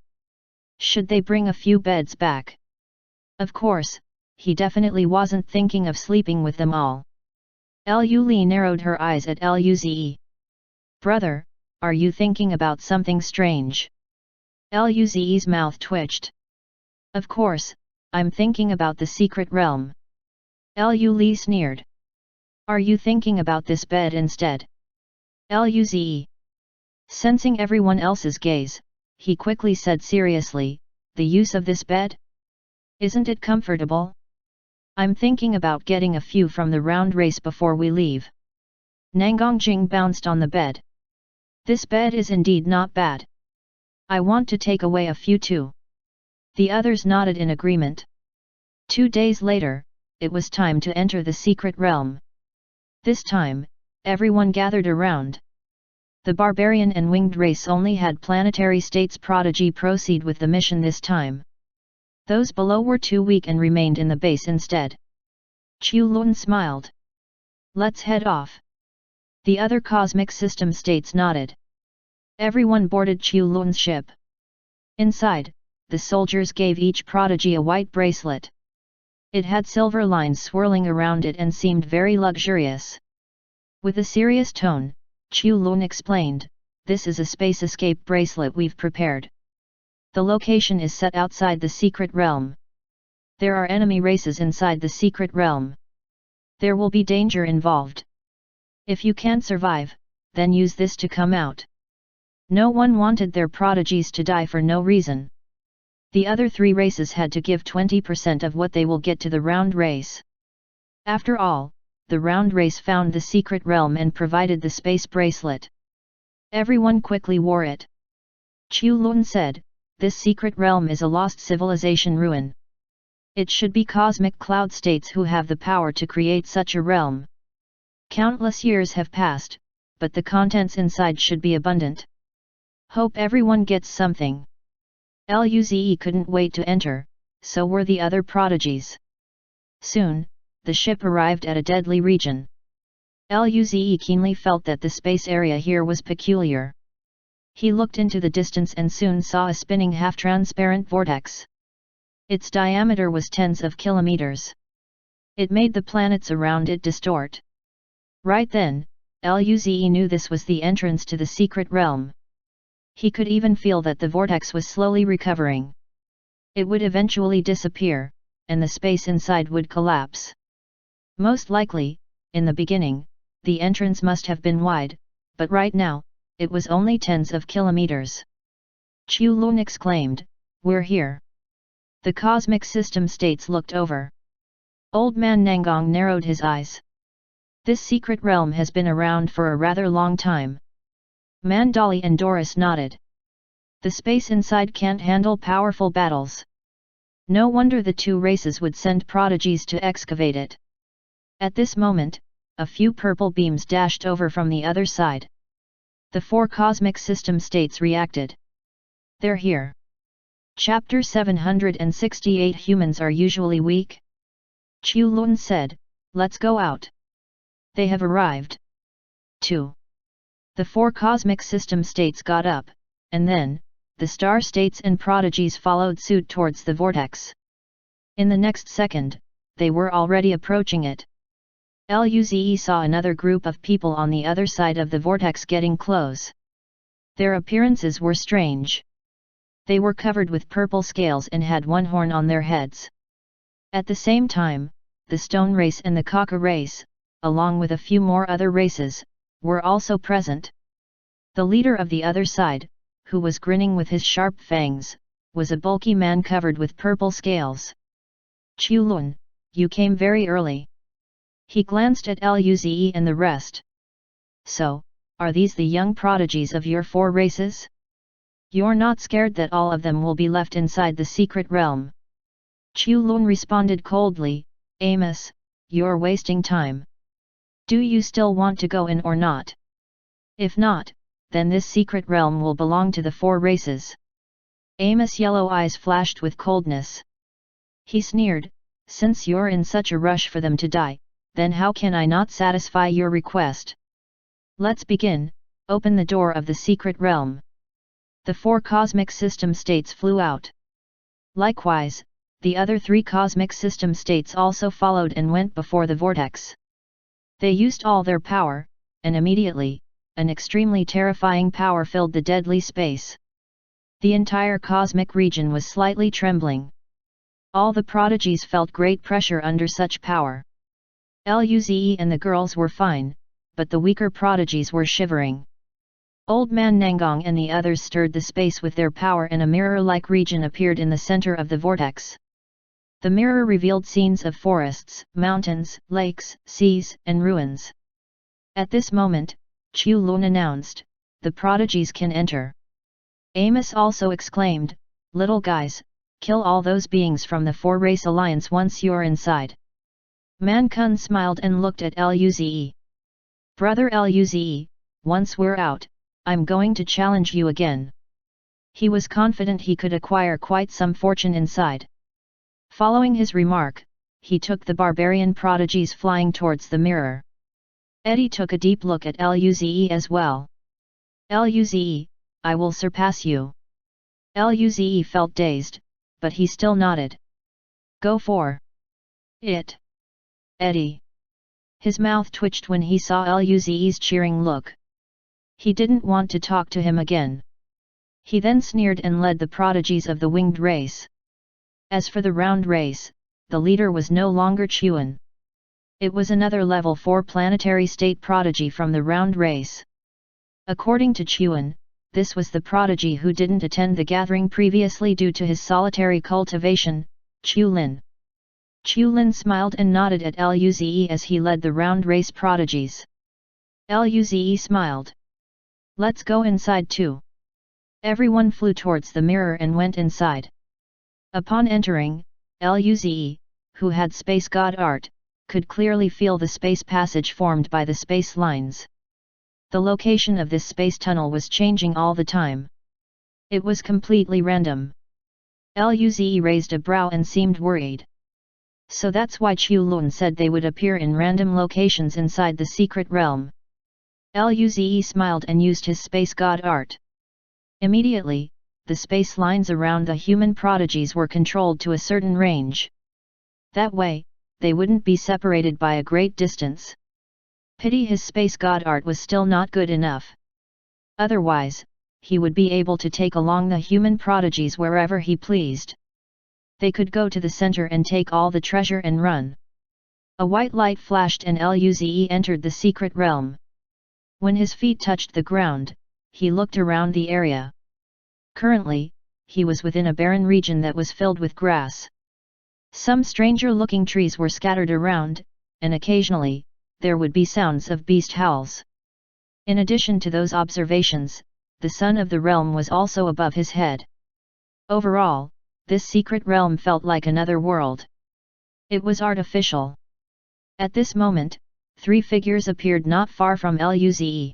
Should they bring a few beds back? Of course, he definitely wasn't thinking of sleeping with them all. Lu Li narrowed her eyes at Luze. Brother, are you thinking about something strange? Luze's mouth twitched. Of course, I'm thinking about the secret realm. Lu Li sneered. Are you thinking about this bed instead? Luze. Sensing everyone else's gaze, he quickly said seriously, the use of this bed? Isn't it comfortable? I'm thinking about getting a few from the round race before we leave. Nangongjing bounced on the bed. This bed is indeed not bad. I want to take away a few too. The others nodded in agreement. 2 days later, it was time to enter the secret realm. This time, everyone gathered around. The barbarian and winged race only had planetary states prodigy proceed with the mission this time. Those below were too weak and remained in the base instead. Qiu Lun smiled. Let's head off. The other cosmic system states nodded. Everyone boarded Qiu Lun's ship. Inside, the soldiers gave each prodigy a white bracelet. It had silver lines swirling around it and seemed very luxurious. With a serious tone, Qiu Lun explained, this is a space escape bracelet we've prepared. The location is set outside the secret realm. There are enemy races inside the secret realm. There will be danger involved. If you can't survive, then use this to come out. No one wanted their prodigies to die for no reason. The other 3 races had to give 20% of what they will get to the round race. After all, the round race found the secret realm and provided the space bracelet. Everyone quickly wore it. Qiu Lun said, this secret realm is a lost civilization ruin. It should be cosmic cloud states who have the power to create such a realm. Countless years have passed, but the contents inside should be abundant. Hope everyone gets something. Luze couldn't wait to enter, so were the other prodigies. Soon, the ship arrived at a deadly region. Luze keenly felt that the space area here was peculiar. He looked into the distance and soon saw a spinning half-transparent vortex. Its diameter was tens of kilometers. It made the planets around it distort. Right then, Luze knew this was the entrance to the secret realm. He could even feel that the vortex was slowly recovering. It would eventually disappear, and the space inside would collapse. Most likely, in the beginning, the entrance must have been wide, but right now, it was only tens of kilometers. Qiu Lun exclaimed, we're here. The cosmic system states looked over. Old man Nangong narrowed his eyes. This secret realm has been around for a rather long time. Mandali and Doris nodded. The space inside can't handle powerful battles. No wonder the 2 races would send prodigies to excavate it. At this moment, a few purple beams dashed over from the other side. The 4 cosmic system states reacted. They're here. Chapter 768 Humans are usually weak? Qiu Lun said, let's go out. They have arrived. 2. The 4 cosmic system states got up, and then, the star states and prodigies followed suit towards the vortex. In the next second, they were already approaching it. Luze saw another group of people on the other side of the vortex getting close. Their appearances were strange. They were covered with purple scales and had 1 horn on their heads. At the same time, the stone race and the Kaka race, along with a few more other races, were also present. The leader of the other side, who was grinning with his sharp fangs, was a bulky man covered with purple scales. Qiu Lun, you came very early. He glanced at Luze and the rest. So, are these the young prodigies of your 4 races? You're not scared that all of them will be left inside the secret realm? Qiu Lun responded coldly, Amos, you're wasting time. Do you still want to go in or not? If not, then this secret realm will belong to the 4 races. Amos' yellow eyes flashed with coldness. He sneered, since you're in such a rush for them to die, then how can I not satisfy your request? Let's begin, open the door of the secret realm. The 4 cosmic system states flew out. Likewise, the other 3 cosmic system states also followed and went before the vortex. They used all their power, and immediately, an extremely terrifying power filled the deadly space. The entire cosmic region was slightly trembling. All the prodigies felt great pressure under such power. Luze and the girls were fine, but the weaker prodigies were shivering. Old Man Nangong and the others stirred the space with their power, and a mirror-like region appeared in the center of the vortex. The mirror revealed scenes of forests, mountains, lakes, seas, and ruins. At this moment, Chu Lun announced, "The prodigies can enter." Amos also exclaimed, "Little guys, kill all those beings from the 4-race alliance once you're inside." Man Kun smiled and looked at Luze. "Brother Luze, once we're out, I'm going to challenge you again." He was confident he could acquire quite some fortune inside. Following his remark, he took the barbarian prodigies flying towards the mirror. Eddie took a deep look at Luze as well. "Luze, I will surpass you." Luze felt dazed, but he still nodded. "Go for it, Eddie." His mouth twitched when he saw Luze's cheering look. He didn't want to talk to him again. He then sneered and led the prodigies of the winged race. As for the round race, the leader was no longer Chuan. It was another level 4 planetary state prodigy from the round race. According to Chuan, this was the prodigy who didn't attend the gathering previously due to his solitary cultivation, Chu Lin. Chu Lin smiled and nodded at Luze as he led the round race prodigies. Luze smiled. "Let's go inside too." Everyone flew towards the mirror and went inside. Upon entering, Luze, who had space god art, could clearly feel the space passage formed by the space lines. The location of this space tunnel was changing all the time. It was completely random. Luze raised a brow and seemed worried. So that's why Chu Lun said they would appear in random locations inside the secret realm. Luze smiled and used his space god art. Immediately, the space lines around the human prodigies were controlled to a certain range. That way, they wouldn't be separated by a great distance. Pity his space god art was still not good enough. Otherwise, he would be able to take along the human prodigies wherever he pleased. They could go to the center and take all the treasure and run. A white light flashed and Luze entered the secret realm. When his feet touched the ground, he looked around the area. Currently, he was within a barren region that was filled with grass. Some stranger-looking trees were scattered around, and occasionally, there would be sounds of beast howls. In addition to those observations, the sun of the realm was also above his head. Overall, this secret realm felt like another world. It was artificial. At this moment, 3 figures appeared not far from Luze.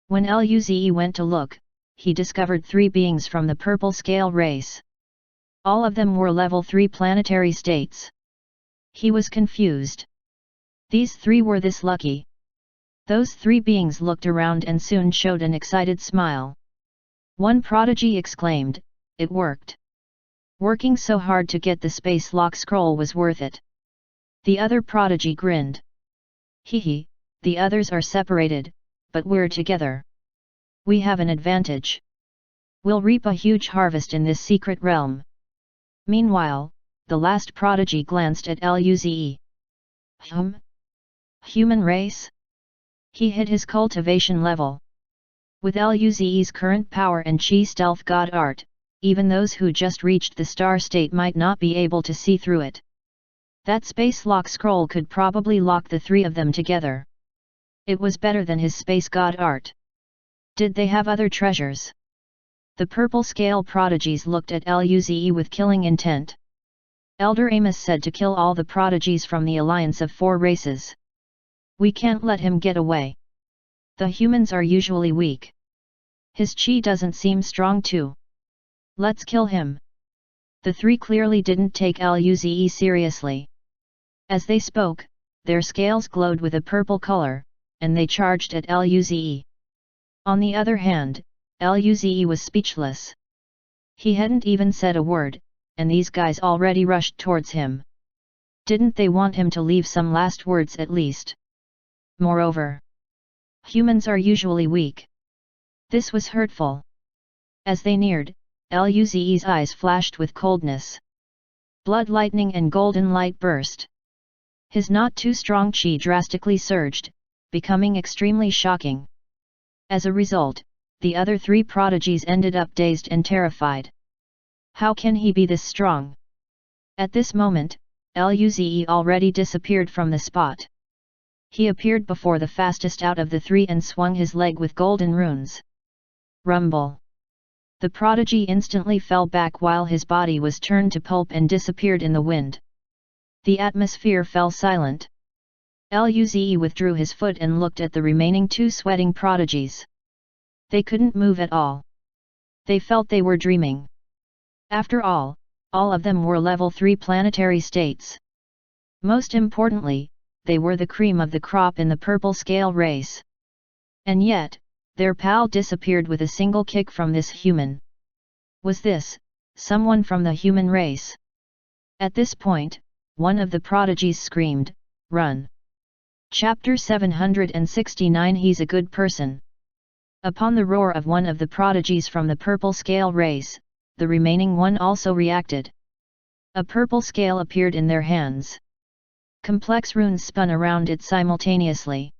When Luze went to look, he discovered 3 beings from the purple scale race. All of them were level 3 planetary states. He was confused. These 3 were this lucky. Those 3 beings looked around and soon showed an excited smile. One prodigy exclaimed, "It worked. Working so hard to get the space lock scroll was worth it." The other prodigy grinned. "Hee, the others are separated, but we're together. We have an advantage. We'll reap a huge harvest in this secret realm." Meanwhile, the last prodigy glanced at Luze. Human race? He hit his cultivation level. With Luze's current power and chi stealth god art, even those who just reached the star state might not be able to see through it. That space lock scroll could probably lock the 3 of them together. It was better than his space god art. Did they have other treasures? The purple scale prodigies looked at Luze with killing intent. Elder Amos said to kill all the prodigies from the alliance of 4 races. We can't let him get away. The humans are usually weak. His chi doesn't seem strong too. Let's kill him. The 3 clearly didn't take Luze seriously. As they spoke, their scales glowed with a purple color, and they charged at Luze. On the other hand, Luze was speechless. He hadn't even said a word, and these guys already rushed towards him. Didn't they want him to leave some last words at least? Moreover, humans are usually weak. This was hurtful. As they neared, Luze's eyes flashed with coldness. Blood lightning and golden light burst. His not too strong chi drastically surged, becoming extremely shocking. As a result, the other three prodigies ended up dazed and terrified. How can he be this strong? At this moment, Luze already disappeared from the spot. He appeared before the fastest out of the three and swung his leg with golden runes. Rumble. The prodigy instantly fell back while his body was turned to pulp and disappeared in the wind. The atmosphere fell silent. Luze withdrew his foot and looked at the remaining two sweating prodigies. They couldn't move at all. They felt they were dreaming. After all of them were level 3 planetary states. Most importantly, they were the cream of the crop in the purple scale race. And yet, their pal disappeared with a single kick from this human. Was this someone from the human race? At this point, one of the prodigies screamed, "Run!" Chapter 769 He's a good person. Upon the roar of one of the prodigies from the purple scale race, the remaining one also reacted. A purple scale appeared in their hands. Complex runes spun around it simultaneously.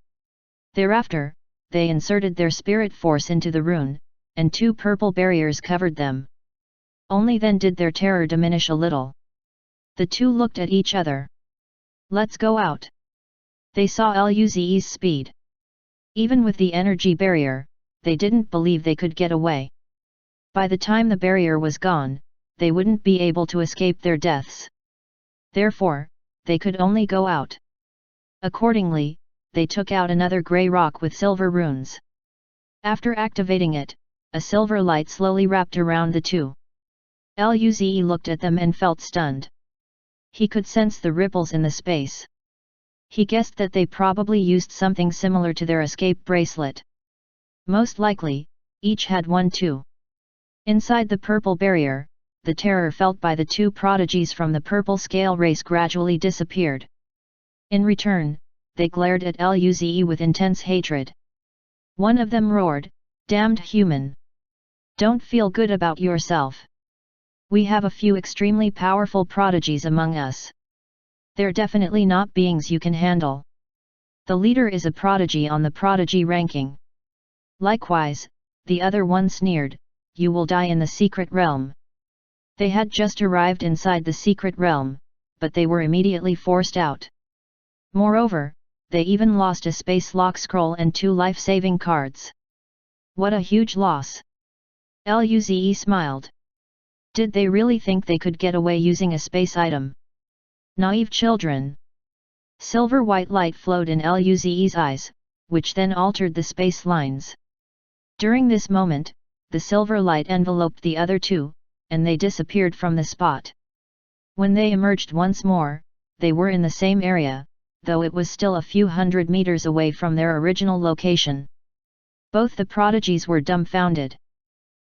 Thereafter, they inserted their spirit force into the rune, and two purple barriers covered them. Only then did their terror diminish a little. The two looked at each other. "Let's go out." They saw Luze's speed. Even with the energy barrier, they didn't believe they could get away. By the time the barrier was gone, they wouldn't be able to escape their deaths. Therefore, they could only go out. Accordingly, they took out another grey rock with silver runes. After activating it, a silver light slowly wrapped around the two. Luze looked at them and felt stunned. He could sense the ripples in the space. He guessed that they probably used something similar to their escape bracelet. Most likely, each had one too. Inside the purple barrier, the terror felt by the two prodigies from the purple scale race gradually disappeared. In return, they glared at Luze with intense hatred. One of them roared, "Damned human! Don't feel good about yourself. We have a few extremely powerful prodigies among us. They're definitely not beings you can handle. The leader is a prodigy on the prodigy ranking." Likewise, the other one sneered, "You will die in the secret realm." They had just arrived inside the secret realm, but they were immediately forced out. Moreover, they even lost a space lock scroll and 2 life-saving cards. What a huge loss! Luze smiled. Did they really think they could get away using a space item? Naive children! Silver-white light flowed in Luze's eyes, which then altered the space lines. During this moment, the silver light enveloped the other two, and they disappeared from the spot. When they emerged once more, they were in the same area, though it was still a few hundred meters away from their original location. Both the prodigies were dumbfounded.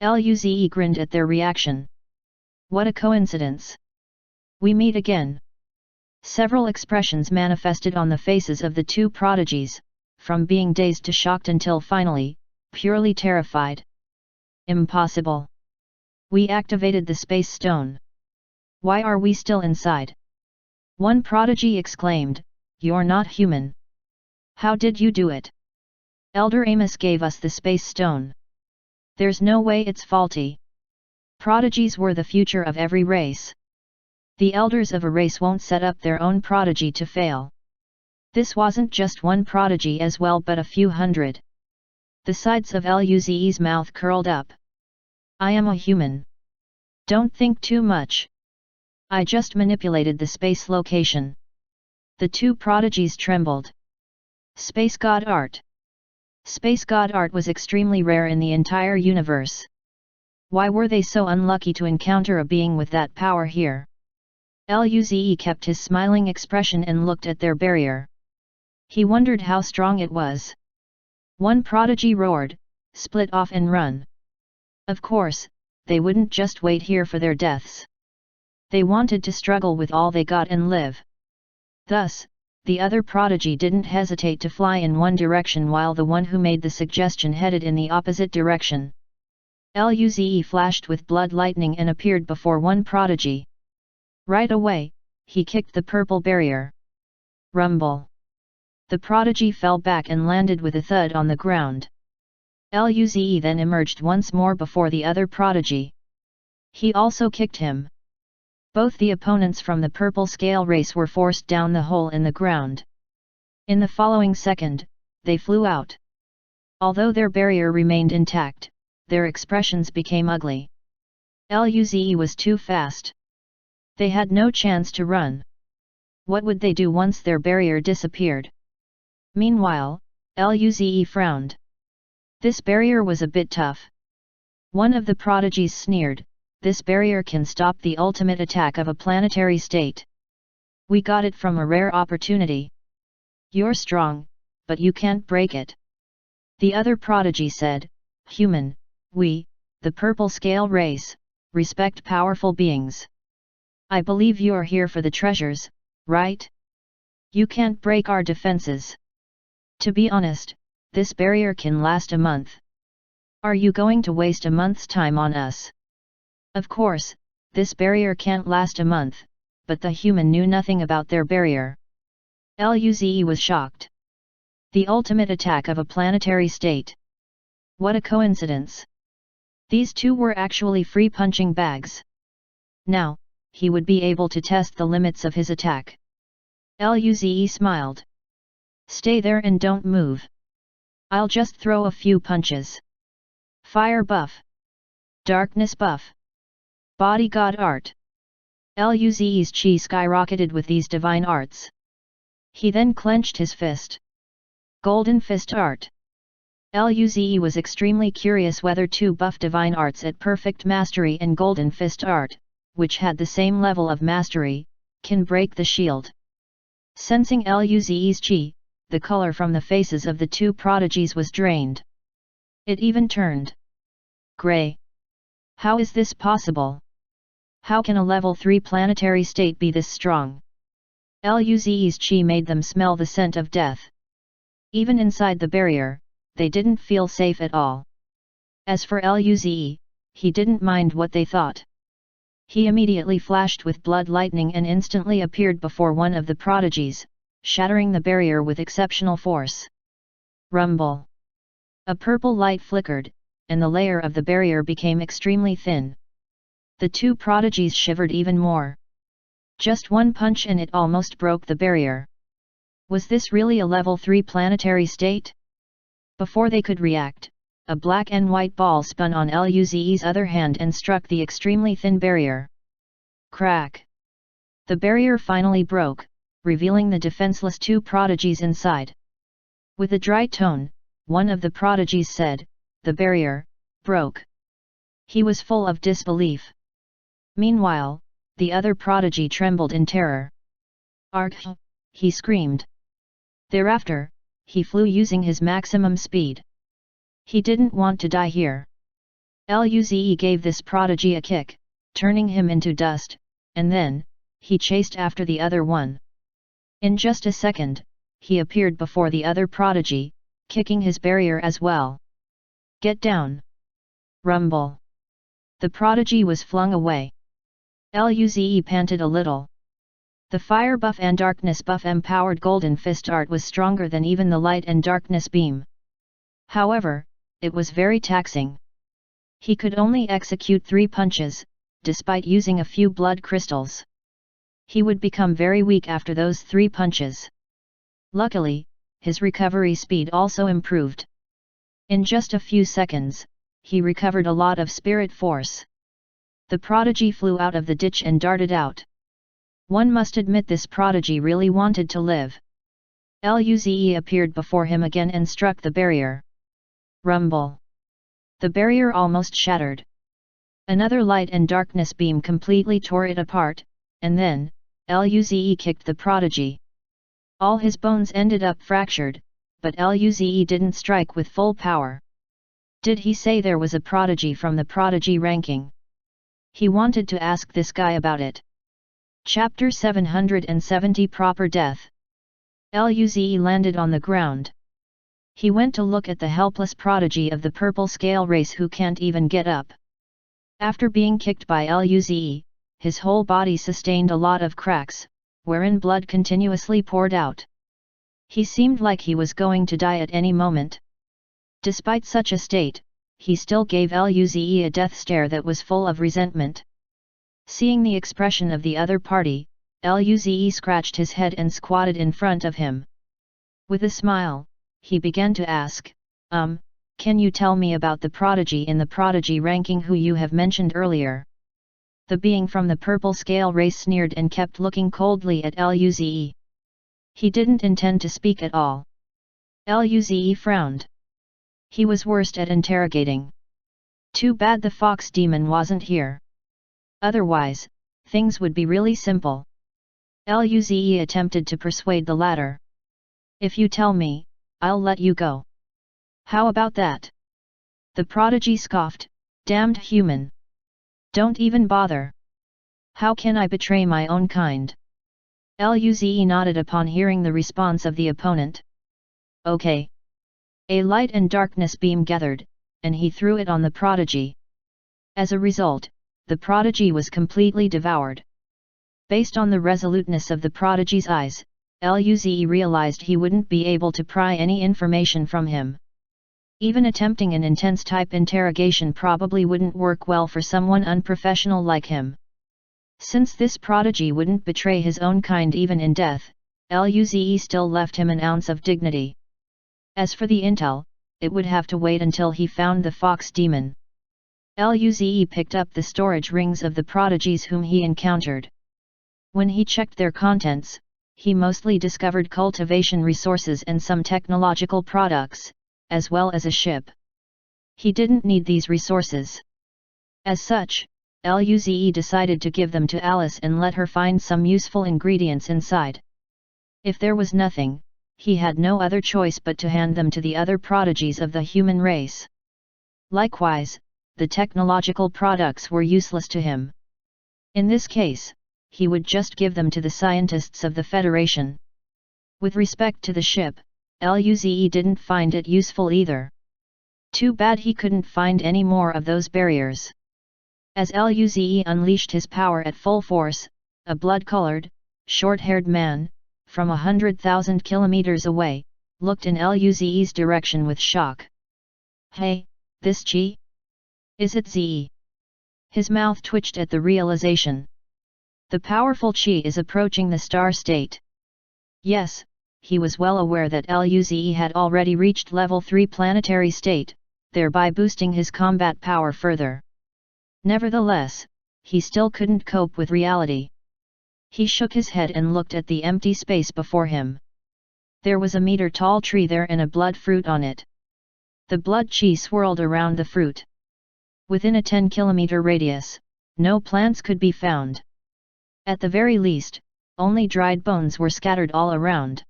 Luze grinned at their reaction. What a coincidence! We meet again. Several expressions manifested on the faces of the two prodigies, from being dazed to shocked until finally, purely terrified. Impossible! We activated the space stone. Why are we still inside? One prodigy exclaimed, "You're not human. How did you do it? Elder Amos gave us the space stone. There's no way it's faulty." Prodigies were the future of every race. The elders of a race won't set up their own prodigy to fail. This wasn't just one prodigy as well but a few hundred. The sides of Luze's mouth curled up. "I am a human. Don't think too much. I just manipulated the space location." The two prodigies trembled. Space God art. Space God art was extremely rare in the entire universe. Why were they so unlucky to encounter a being with that power here? Luze kept his smiling expression and looked at their barrier. He wondered how strong it was. One prodigy roared, "Split off and run!" Of course, they wouldn't just wait here for their deaths. They wanted to struggle with all they got and live. Thus, the other prodigy didn't hesitate to fly in one direction while the one who made the suggestion headed in the opposite direction. Luze flashed with blood lightning and appeared before one prodigy. Right away, he kicked the purple barrier. Rumble! The prodigy fell back and landed with a thud on the ground. Luze then emerged once more before the other prodigy. He also kicked him. Both the opponents from the purple scale race were forced down the hole in the ground. In the following second, they flew out. Although their barrier remained intact, their expressions became ugly. Luze was too fast. They had no chance to run. What would they do once their barrier disappeared? Meanwhile, Luze frowned. This barrier was a bit tough. One of the prodigies sneered, "This barrier can stop the ultimate attack of a planetary state. We got it from a rare opportunity. You're strong, but you can't break it." The other prodigy said, "Human, we, the purple scale race, respect powerful beings. I believe you're here for the treasures, right? You can't break our defenses. To be honest, this barrier can last a month. Are you going to waste a month's time on us?" Of course, this barrier can't last a month, but the human knew nothing about their barrier. Luze was shocked. The ultimate attack of a planetary state. What a coincidence! These two were actually free punching bags. Now, he would be able to test the limits of his attack. Luze smiled. "Stay there and don't move. I'll just throw a few punches." Fire buff. Darkness buff. Body god art. Luze's chi skyrocketed with these divine arts. He then clenched his fist. Golden fist art. Luze was extremely curious whether two buff divine arts at perfect mastery and golden fist art, which had the same level of mastery, can break the shield. Sensing Luze's chi, the color from the faces of the two prodigies was drained. It even turned gray. How is this possible? How can a level 3 planetary state be this strong? Luze's chi made them smell the scent of death. Even inside the barrier, they didn't feel safe at all. As for Luze, he didn't mind what they thought. He immediately flashed with blood lightning and instantly appeared before one of the prodigies, shattering the barrier with exceptional force. Rumble! A purple light flickered, and the layer of the barrier became extremely thin. The two prodigies shivered even more. Just one punch and it almost broke the barrier. Was this really a level 3 planetary state? Before they could react, a black and white ball spun on Luze's other hand and struck the extremely thin barrier. Crack! The barrier finally broke, revealing the defenseless two prodigies inside. With a dry tone, one of the prodigies said, "The barrier broke." He was full of disbelief. Meanwhile, the other prodigy trembled in terror. "Argh!" he screamed. Thereafter, he flew using his maximum speed. He didn't want to die here. Luze gave this prodigy a kick, turning him into dust, and then, he chased after the other one. In just a second, he appeared before the other prodigy, kicking his barrier as well. "Get down!" Rumble! The prodigy was flung away. Luze panted a little. The fire buff and darkness buff empowered golden fist art was stronger than even the light and darkness beam. However, it was very taxing. He could only execute 3 punches, despite using a few blood crystals. He would become very weak after those 3 punches. Luckily, his recovery speed also improved. In just a few seconds, he recovered a lot of spirit force. The prodigy flew out of the ditch and darted out. One must admit this prodigy really wanted to live. Luze appeared before him again and struck the barrier. Rumble! The barrier almost shattered. Another light and darkness beam completely tore it apart, and then, Luze kicked the prodigy. All his bones ended up fractured, but Luze didn't strike with full power. Did he say there was a prodigy from the prodigy ranking? He wanted to ask this guy about it. Chapter 770 Proper Death. Luze landed on the ground. He went to look at the helpless prodigy of the purple scale race who can't even get up. After being kicked by Luze, his whole body sustained a lot of cracks, wherein blood continuously poured out. He seemed like he was going to die at any moment. Despite such a state, he still gave Luze a death stare that was full of resentment. Seeing the expression of the other party, Luze scratched his head and squatted in front of him. With a smile, he began to ask, can you tell me about the prodigy in the prodigy ranking who you have mentioned earlier? The being from the purple scale race sneered and kept looking coldly at Luze. He didn't intend to speak at all. Luze frowned. He was worst at interrogating. Too bad the fox demon wasn't here. Otherwise, things would be really simple. Luze attempted to persuade the latter. If you tell me, I'll let you go. How about that? The prodigy scoffed, damned human. Don't even bother. How can I betray my own kind? Luze nodded upon hearing the response of the opponent. Okay. A light and darkness beam gathered, and he threw it on the prodigy. As a result, the prodigy was completely devoured. Based on the resoluteness of the prodigy's eyes, Luze realized he wouldn't be able to pry any information from him. Even attempting an intense type interrogation probably wouldn't work well for someone unprofessional like him. Since this prodigy wouldn't betray his own kind even in death, Luze still left him an ounce of dignity. As for the intel, it would have to wait until he found the fox demon. Luze picked up the storage rings of the prodigies whom he encountered. When he checked their contents, he mostly discovered cultivation resources and some technological products, as well as a ship. He didn't need these resources. As such, Luze decided to give them to Alice and let her find some useful ingredients inside. If there was nothing, he had no other choice but to hand them to the other prodigies of the human race. Likewise, the technological products were useless to him. In this case, he would just give them to the scientists of the Federation. With respect to the ship, Luze didn't find it useful either. Too bad he couldn't find any more of those barriers. As Luze unleashed his power at full force, a blood-colored, short-haired man, from 100,000 kilometers away, looked in Luze's direction with shock. Hey, this Chi? Is it Ze? His mouth twitched at the realization. The powerful Chi is approaching the star state. Yes, he was well aware that Luze had already reached level 3 planetary state, thereby boosting his combat power further. Nevertheless, he still couldn't cope with reality. He shook his head and looked at the empty space before him. There was a meter-tall tree there and a blood fruit on it. The blood Chi swirled around the fruit. Within a 10-kilometer radius, no plants could be found. At the very least, only dried bones were scattered all around.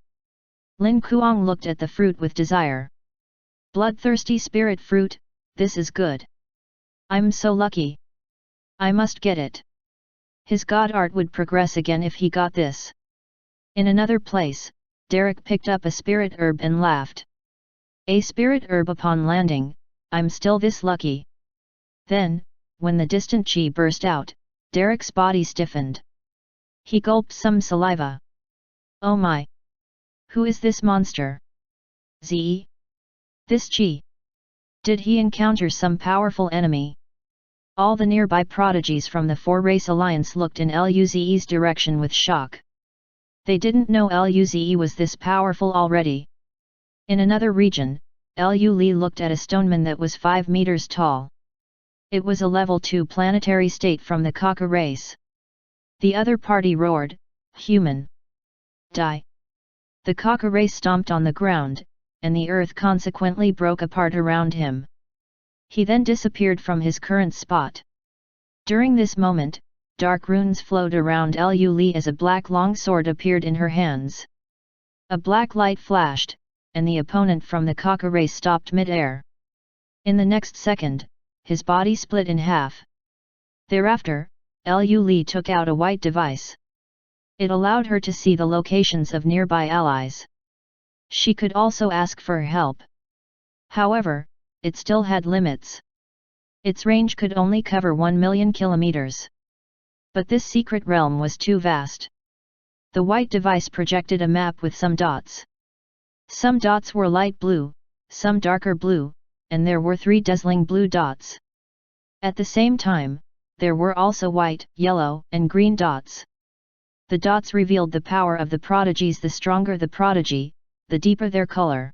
Lin Kuang looked at the fruit with desire. Bloodthirsty spirit fruit, this is good. I'm so lucky. I must get it. His god art would progress again if he got this. In another place, Derek picked up a spirit herb and laughed. A spirit herb upon landing, I'm still this lucky. Then, when the distant Chi burst out, Derek's body stiffened. He gulped some saliva. Oh my! Who is this monster? Ze? This Chi? Did he encounter some powerful enemy? All the nearby prodigies from the four-race alliance looked in Luze's direction with shock. They didn't know Luze was this powerful already. In another region, Lu looked at a stoneman that was 5 meters tall. It was a level 2 planetary state from the Kaka race. The other party roared, "Human! Die!" The Kaka race stomped on the ground, and the earth consequently broke apart around him. He then disappeared from his current spot. During this moment, dark runes flowed around Lu as a black longsword appeared in her hands. A black light flashed, and the opponent from the Kaka race stopped mid-air. In the next second, his body split in half. Thereafter, Lu Li took out a white device. It allowed her to see the locations of nearby allies. She could also ask for help. However, it still had limits. Its range could only cover 1 million kilometers. But this secret realm was too vast. The white device projected a map with some dots. Some dots were light blue, some darker blue, and there were 3 dazzling blue dots. At the same time, there were also white, yellow, and green dots. The dots revealed the power of the prodigies. The stronger the prodigy, the deeper their color.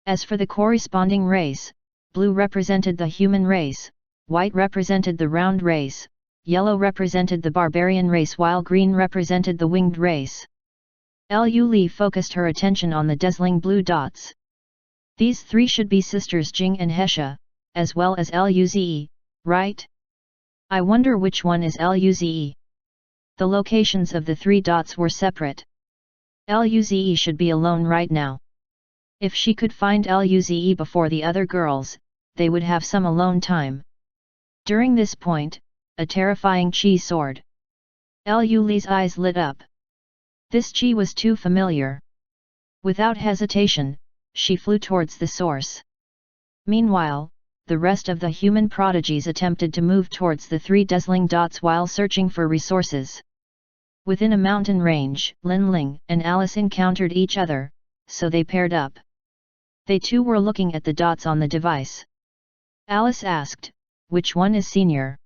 As for the corresponding race, blue represented the human race, white represented the round race, yellow represented the barbarian race, while green represented the winged race. Lu Li focused her attention on the dazzling blue dots. These 3 should be sisters Jing and Hesha, as well as Luze, right? I wonder which one is Luze. The locations of the 3 dots were separate. Luze should be alone right now. If she could find Luze before the other girls, they would have some alone time. During this point, a terrifying chi soared. Lu Li's eyes lit up. This chi was too familiar. Without hesitation, she flew towards the source. Meanwhile, the rest of the human prodigies attempted to move towards the 3 dazzling dots while searching for resources. Within a mountain range, Lin Ling and Alice encountered each other, so they paired up. They too were looking at the dots on the device. Alice asked, "Which one is senior?"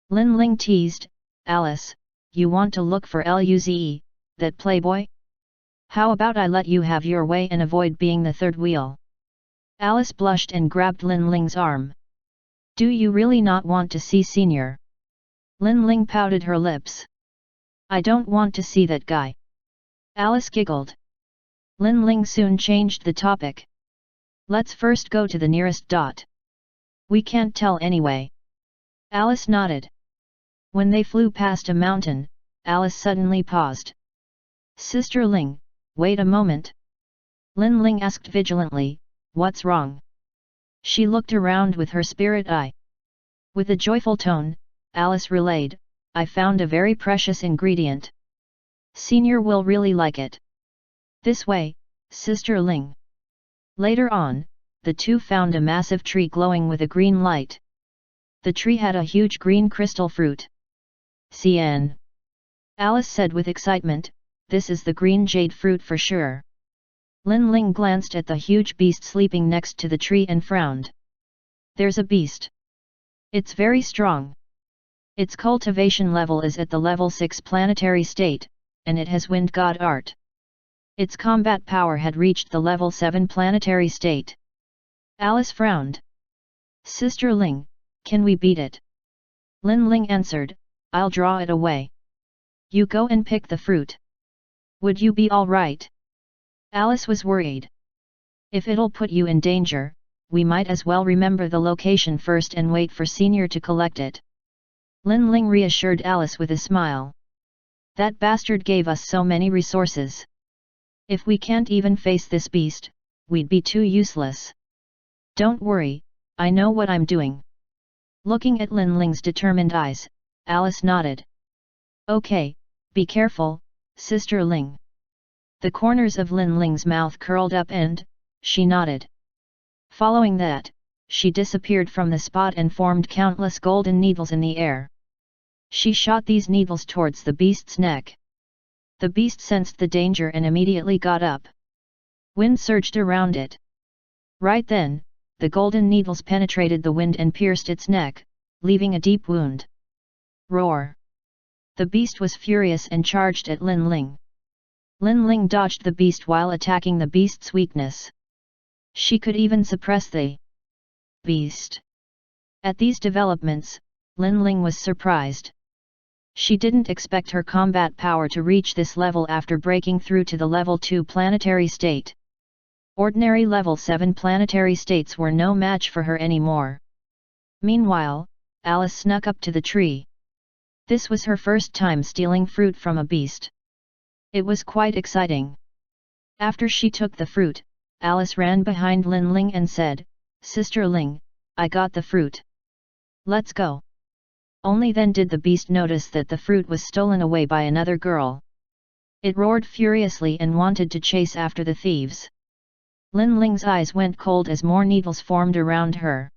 Lin Ling teased, "Alice, you want to look for Luze, that playboy? How about I let you have your way and avoid being the third wheel?" Alice blushed and grabbed Lin Ling's arm. "Do you really not want to see senior?" Lin Ling pouted her lips. "I don't want to see that guy." Alice giggled. Lin Ling soon changed the topic. "Let's first go to the nearest dot." "We can't tell anyway." Alice nodded. When they flew past a mountain, Alice suddenly paused. "Sister Ling, wait a moment." Lin Ling asked vigilantly, "What's wrong?" She looked around with her spirit eye. With a joyful tone, Alice relayed, "I found a very precious ingredient. Senior will really like it. This way, Sister Ling." Later on, the 2 found a massive tree glowing with a green light. The tree had a huge green crystal fruit. "Cn," Alice said with excitement, "this is the green jade fruit for sure." Lin Ling glanced at the huge beast sleeping next to the tree and frowned. "There's a beast. It's very strong. Its cultivation level is at the level 6 planetary state, and it has wind god art. Its combat power had reached the level 7 planetary state." Alice frowned. "Sister Ling, can we beat it?" Lin Ling answered, "I'll draw it away. You go and pick the fruit. Would you be all right?" Alice was worried. "If it'll put you in danger, we might as well remember the location first and wait for Senior to collect it." Lin Ling reassured Alice with a smile. "That bastard gave us so many resources. If we can't even face this beast, we'd be too useless." "Don't worry, I know what I'm doing." Looking at Lin Ling's determined eyes, Alice nodded. "Okay, be careful, Sister Ling." The corners of Lin Ling's mouth curled up and, she nodded. Following that, she disappeared from the spot and formed countless golden needles in the air. She shot these needles towards the beast's neck. The beast sensed the danger and immediately got up. Wind surged around it. Right then, the golden needles penetrated the wind and pierced its neck, leaving a deep wound. Roar! The beast was furious and charged at Lin Ling. Lin Ling dodged the beast while attacking the beast's weakness. She could even suppress the beast. At these developments, Lin Ling was surprised. She didn't expect her combat power to reach this level after breaking through to the level 2 planetary state. Ordinary level 7 planetary states were no match for her anymore. Meanwhile, Alice snuck up to the tree. This was her first time stealing fruit from a beast. It was quite exciting. After she took the fruit, Alice ran behind Lin Ling and said, "Sister Ling, I got the fruit. Let's go." Only then did the beast notice that the fruit was stolen away by another girl. It roared furiously and wanted to chase after the thieves. Lin Ling's eyes went cold as more needles formed around her.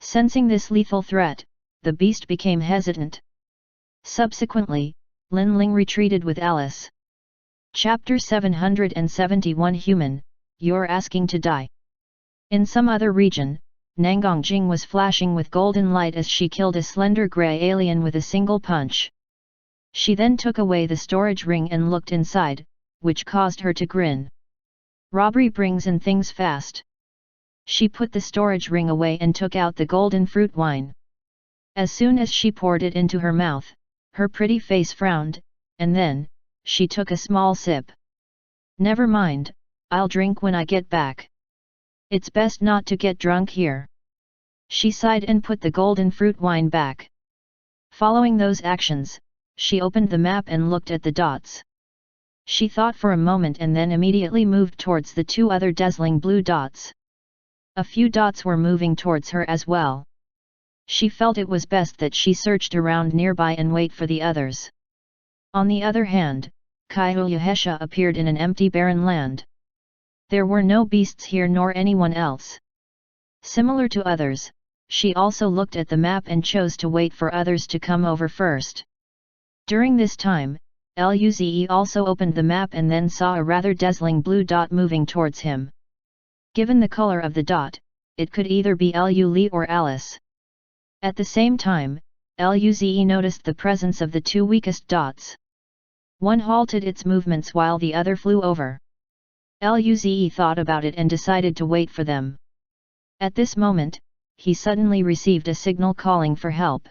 Sensing this lethal threat, the beast became hesitant. Subsequently, Lin Ling retreated with Alice. Chapter 771 Human, you're asking to die. In some other region, Nangongjing was flashing with golden light as she killed a slender grey alien with a single punch. She then took away the storage ring and looked inside, which caused her to grin. Robbery brings in things fast. She put the storage ring away and took out the golden fruit wine. As soon as she poured it into her mouth, her pretty face frowned, and then, she took a small sip. "Never mind, I'll drink when I get back. It's best not to get drunk here." She sighed and put the golden fruit wine back. Following those actions, she opened the map and looked at the dots. She thought for a moment and then immediately moved towards the two other dazzling blue dots. A few dots were moving towards her as well. She felt it was best that she searched around nearby and wait for the others. On the other hand, Kyuyahesha appeared in an empty barren land. There were no beasts here nor anyone else. Similar to others, she also looked at the map and chose to wait for others to come over first. During this time, Luze also opened the map and then saw a rather dazzling blue dot moving towards him. Given the color of the dot, it could either be Lu or Alice. At the same time, Luze noticed the presence of the two weakest dots. One halted its movements while the other flew over. Luze thought about it and decided to wait for them. At this moment, he suddenly received a signal calling for help.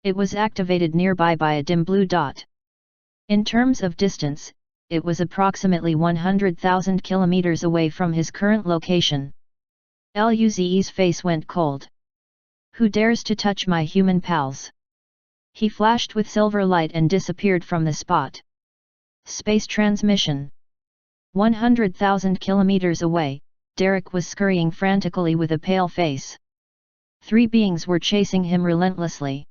It was activated nearby by a dim blue dot. In terms of distance, it was approximately 100,000 kilometers away from his current location. Luze's face went cold. "Who dares to touch my human pals?" He flashed with silver light and disappeared from the spot. Space transmission. 100,000 kilometers away, Derek was scurrying frantically with a pale face. Three beings were chasing him relentlessly.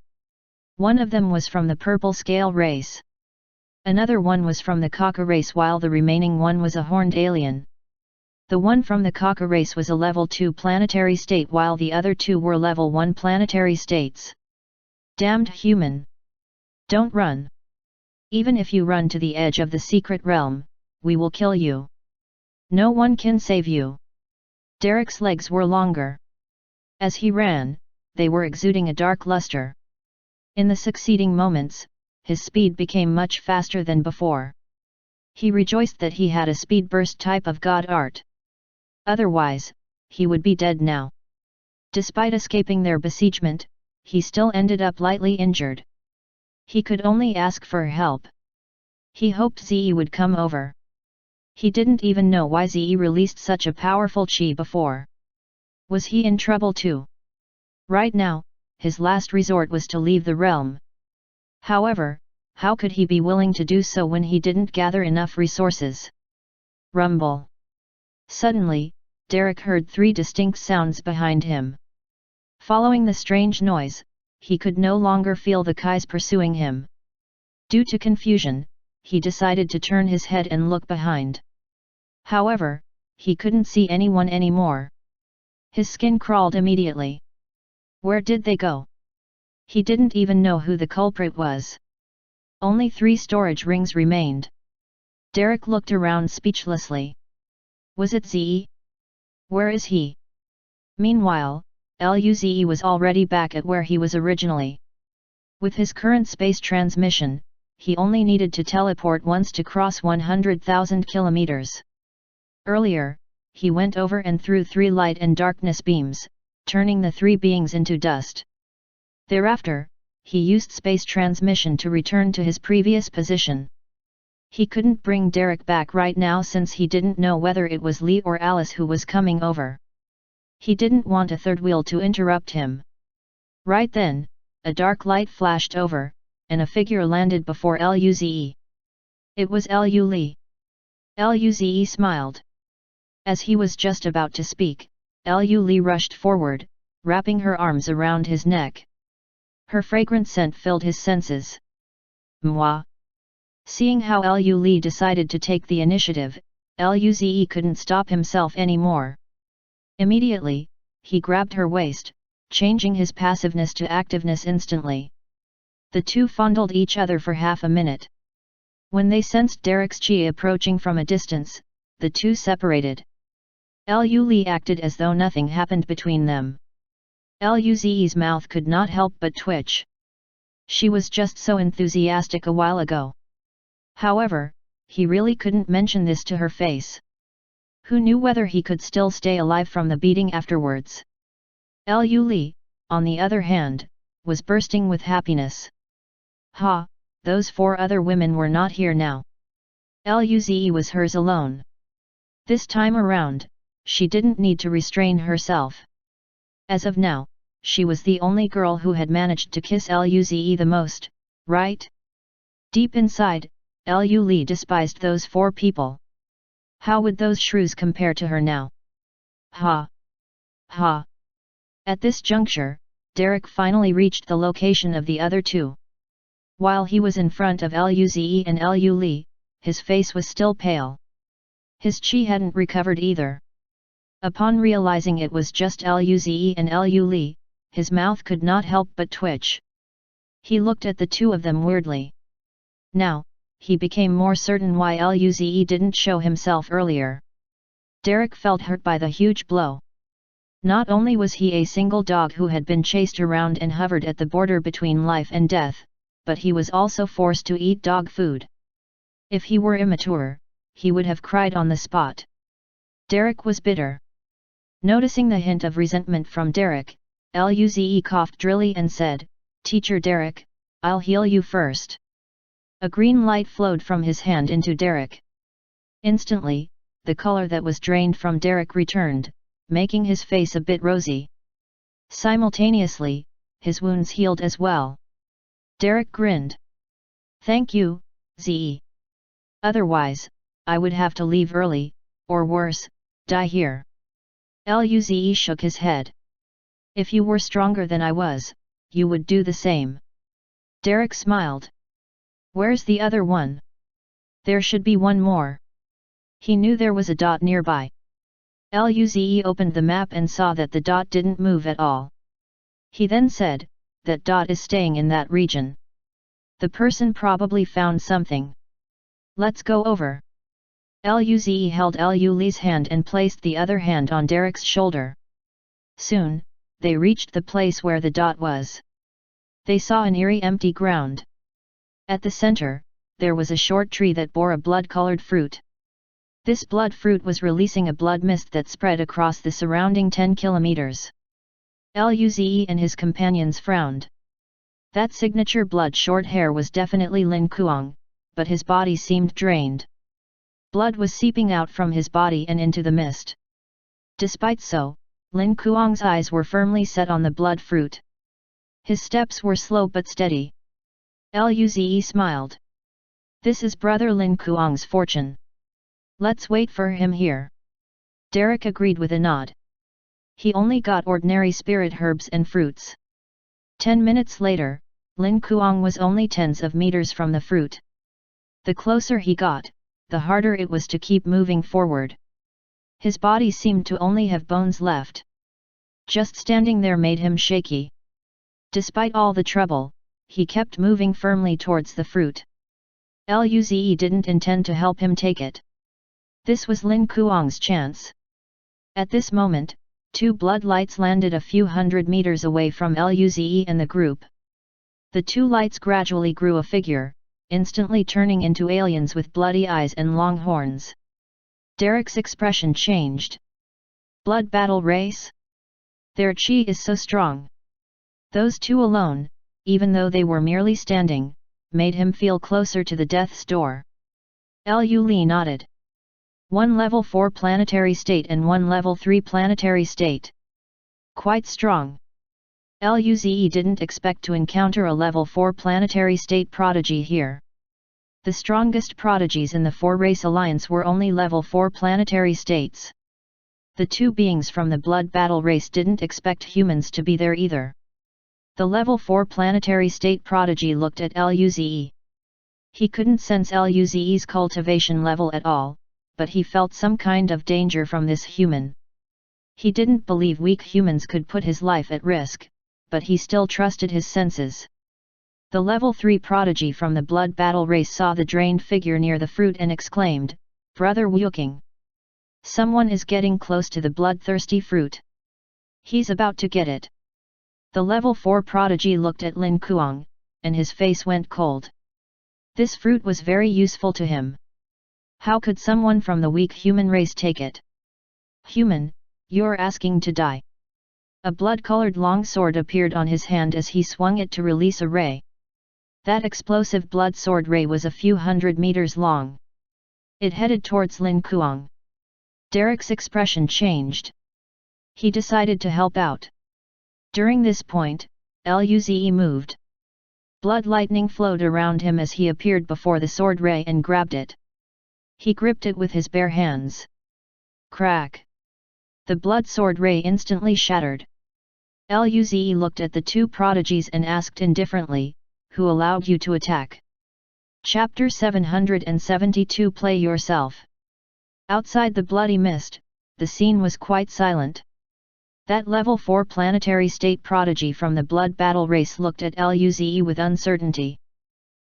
One of them was from the purple scale race. Another one was from the Kaka race while the remaining one was a horned alien. The one from the Kaka race was a level 2 planetary state while the other two were level 1 planetary states. "Damned human! Don't run! Even if you run to the edge of the secret realm, we will kill you. No one can save you." Derek's legs were longer. As he ran, they were exuding a dark luster. In the succeeding moments, his speed became much faster than before. He rejoiced that he had a speed burst type of god art. Otherwise, he would be dead now. Despite escaping their besiegement, he still ended up lightly injured. He could only ask for help. He hoped Ze would come over. He didn't even know why Ze released such a powerful chi before. Was he in trouble too? Right now, his last resort was to leave the realm. However, how could he be willing to do so when he didn't gather enough resources? Rumble. Suddenly, Derek heard three distinct sounds behind him. Following the strange noise, he could no longer feel the Kais pursuing him. Due to confusion, he decided to turn his head and look behind. However, he couldn't see anyone anymore. His skin crawled immediately. Where did they go? He didn't even know who the culprit was. Only 3 storage rings remained. Derek looked around speechlessly. Was it Ze? Where is he? Meanwhile, Luze was already back at where he was originally. With his current space transmission, he only needed to teleport once to cross 100,000 kilometers. Earlier, he went over and threw 3 light and darkness beams, turning the 3 beings into dust. Thereafter, he used space transmission to return to his previous position. He couldn't bring Derek back right now since he didn't know whether it was Lee or Alice who was coming over. He didn't want a third wheel to interrupt him. Right then, a dark light flashed over, and a figure landed before Luze. It was Lu Li. Luze smiled. As he was just about to speak, Lu Li rushed forward, wrapping her arms around his neck. Her fragrant scent filled his senses. Mwah! Seeing how Lu Li decided to take the initiative, Luze couldn't stop himself anymore. Immediately, he grabbed her waist, changing his passiveness to activeness instantly. The two fondled each other for half a minute. When they sensed Derek's chi approaching from a distance, the two separated. Lu Li acted as though nothing happened between them. Luze's mouth could not help but twitch. She was just so enthusiastic a while ago. However, he really couldn't mention this to her face. Who knew whether he could still stay alive from the beating afterwards? Lu Li, on the other hand, was bursting with happiness. Ha, those four other women were not here now. Luze was hers alone. This time around, she didn't need to restrain herself. As of now, she was the only girl who had managed to kiss Luze the most, right? Deep inside, Lu Li despised those four people. How would those shrews compare to her now? Ha! Ha! At this juncture, Derek finally reached the location of the other two. While he was in front of Luze and Lu Li, his face was still pale. His chi hadn't recovered either. Upon realizing it was just Luze and Lu Li, his mouth could not help but twitch. He looked at the two of them weirdly. Now, he became more certain why Luze didn't show himself earlier. Derek felt hurt by the huge blow. Not only was he a single dog who had been chased around and hovered at the border between life and death, but he was also forced to eat dog food. If he were immature, he would have cried on the spot. Derek was bitter. Noticing the hint of resentment from Derek, Luze coughed drily and said, "Teacher Derek, I'll heal you first." A green light flowed from his hand into Derek. Instantly, the color that was drained from Derek returned, making his face a bit rosy. Simultaneously, his wounds healed as well. Derek grinned. "Thank you, Ze. Otherwise, I would have to leave early, or worse, die here." Luze shook his head. "If you were stronger than I was, you would do the same." Derek smiled. "Where's the other one? There should be one more." He knew there was a dot nearby. Luze opened the map and saw that the dot didn't move at all. He then said, "That dot is staying in that region. The person probably found something. Let's go over." Luze held Lule's hand and placed the other hand on Derek's shoulder. Soon, they reached the place where the dot was. They saw an eerie empty ground. At the center, there was a short tree that bore a blood-colored fruit. This blood fruit was releasing a blood mist that spread across the surrounding 10 kilometers. Luze and his companions frowned. That signature blood-short hair was definitely Lin Kuang, but his body seemed drained. Blood was seeping out from his body and into the mist. Despite so, Lin Kuang's eyes were firmly set on the blood fruit. His steps were slow but steady. Luze smiled. "This is Brother Lin Kuang's fortune. Let's wait for him here." Derek agreed with a nod. He only got ordinary spirit herbs and fruits. 10 minutes later, Lin Kuang was only tens of meters from the fruit. The closer he got, the harder it was to keep moving forward. His body seemed to only have bones left. Just standing there made him shaky. Despite all the trouble, he kept moving firmly towards the fruit. Luze didn't intend to help him take it. This was Lin Kuang's chance. At this moment, two blood lights landed a few hundred meters away from Luze and the group. The two lights gradually grew a figure, instantly turning into aliens with bloody eyes and long horns. Derek's expression changed. Blood battle race? Their chi is so strong. Those two alone, even though they were merely standing, made him feel closer to the death's door. Lu nodded. One level 4 planetary state and one level 3 planetary state. Quite strong. Luze didn't expect to encounter a level 4 planetary state prodigy here. The strongest prodigies in the four-race alliance were only level 4 planetary states. The two beings from the blood battle race didn't expect humans to be there either. The level 4 planetary state prodigy looked at Luze. He couldn't sense Luze's cultivation level at all, but he felt some kind of danger from this human. He didn't believe weak humans could put his life at risk, but he still trusted his senses. The level 3 prodigy from the blood battle race saw the drained figure near the fruit and exclaimed, "Brother Wuking! Someone is getting close to the bloodthirsty fruit. He's about to get it." The level 4 prodigy looked at Lin Kuang, and his face went cold. This fruit was very useful to him. How could someone from the weak human race take it? "Human, you're asking to die." A blood-colored long sword appeared on his hand as he swung it to release a ray. That explosive blood sword ray was a few hundred meters long. It headed towards Lin Kuang. Derek's expression changed. He decided to help out. During this point, Luze moved. Blood lightning flowed around him as he appeared before the sword ray and grabbed it. He gripped it with his bare hands. Crack! The blood sword ray instantly shattered. Luze looked at the two prodigies and asked indifferently, "Who allowed you to attack?" Chapter 772 Play Yourself. Outside the bloody mist, the scene was quite silent. That level 4 planetary state prodigy from the blood battle race looked at Luze with uncertainty.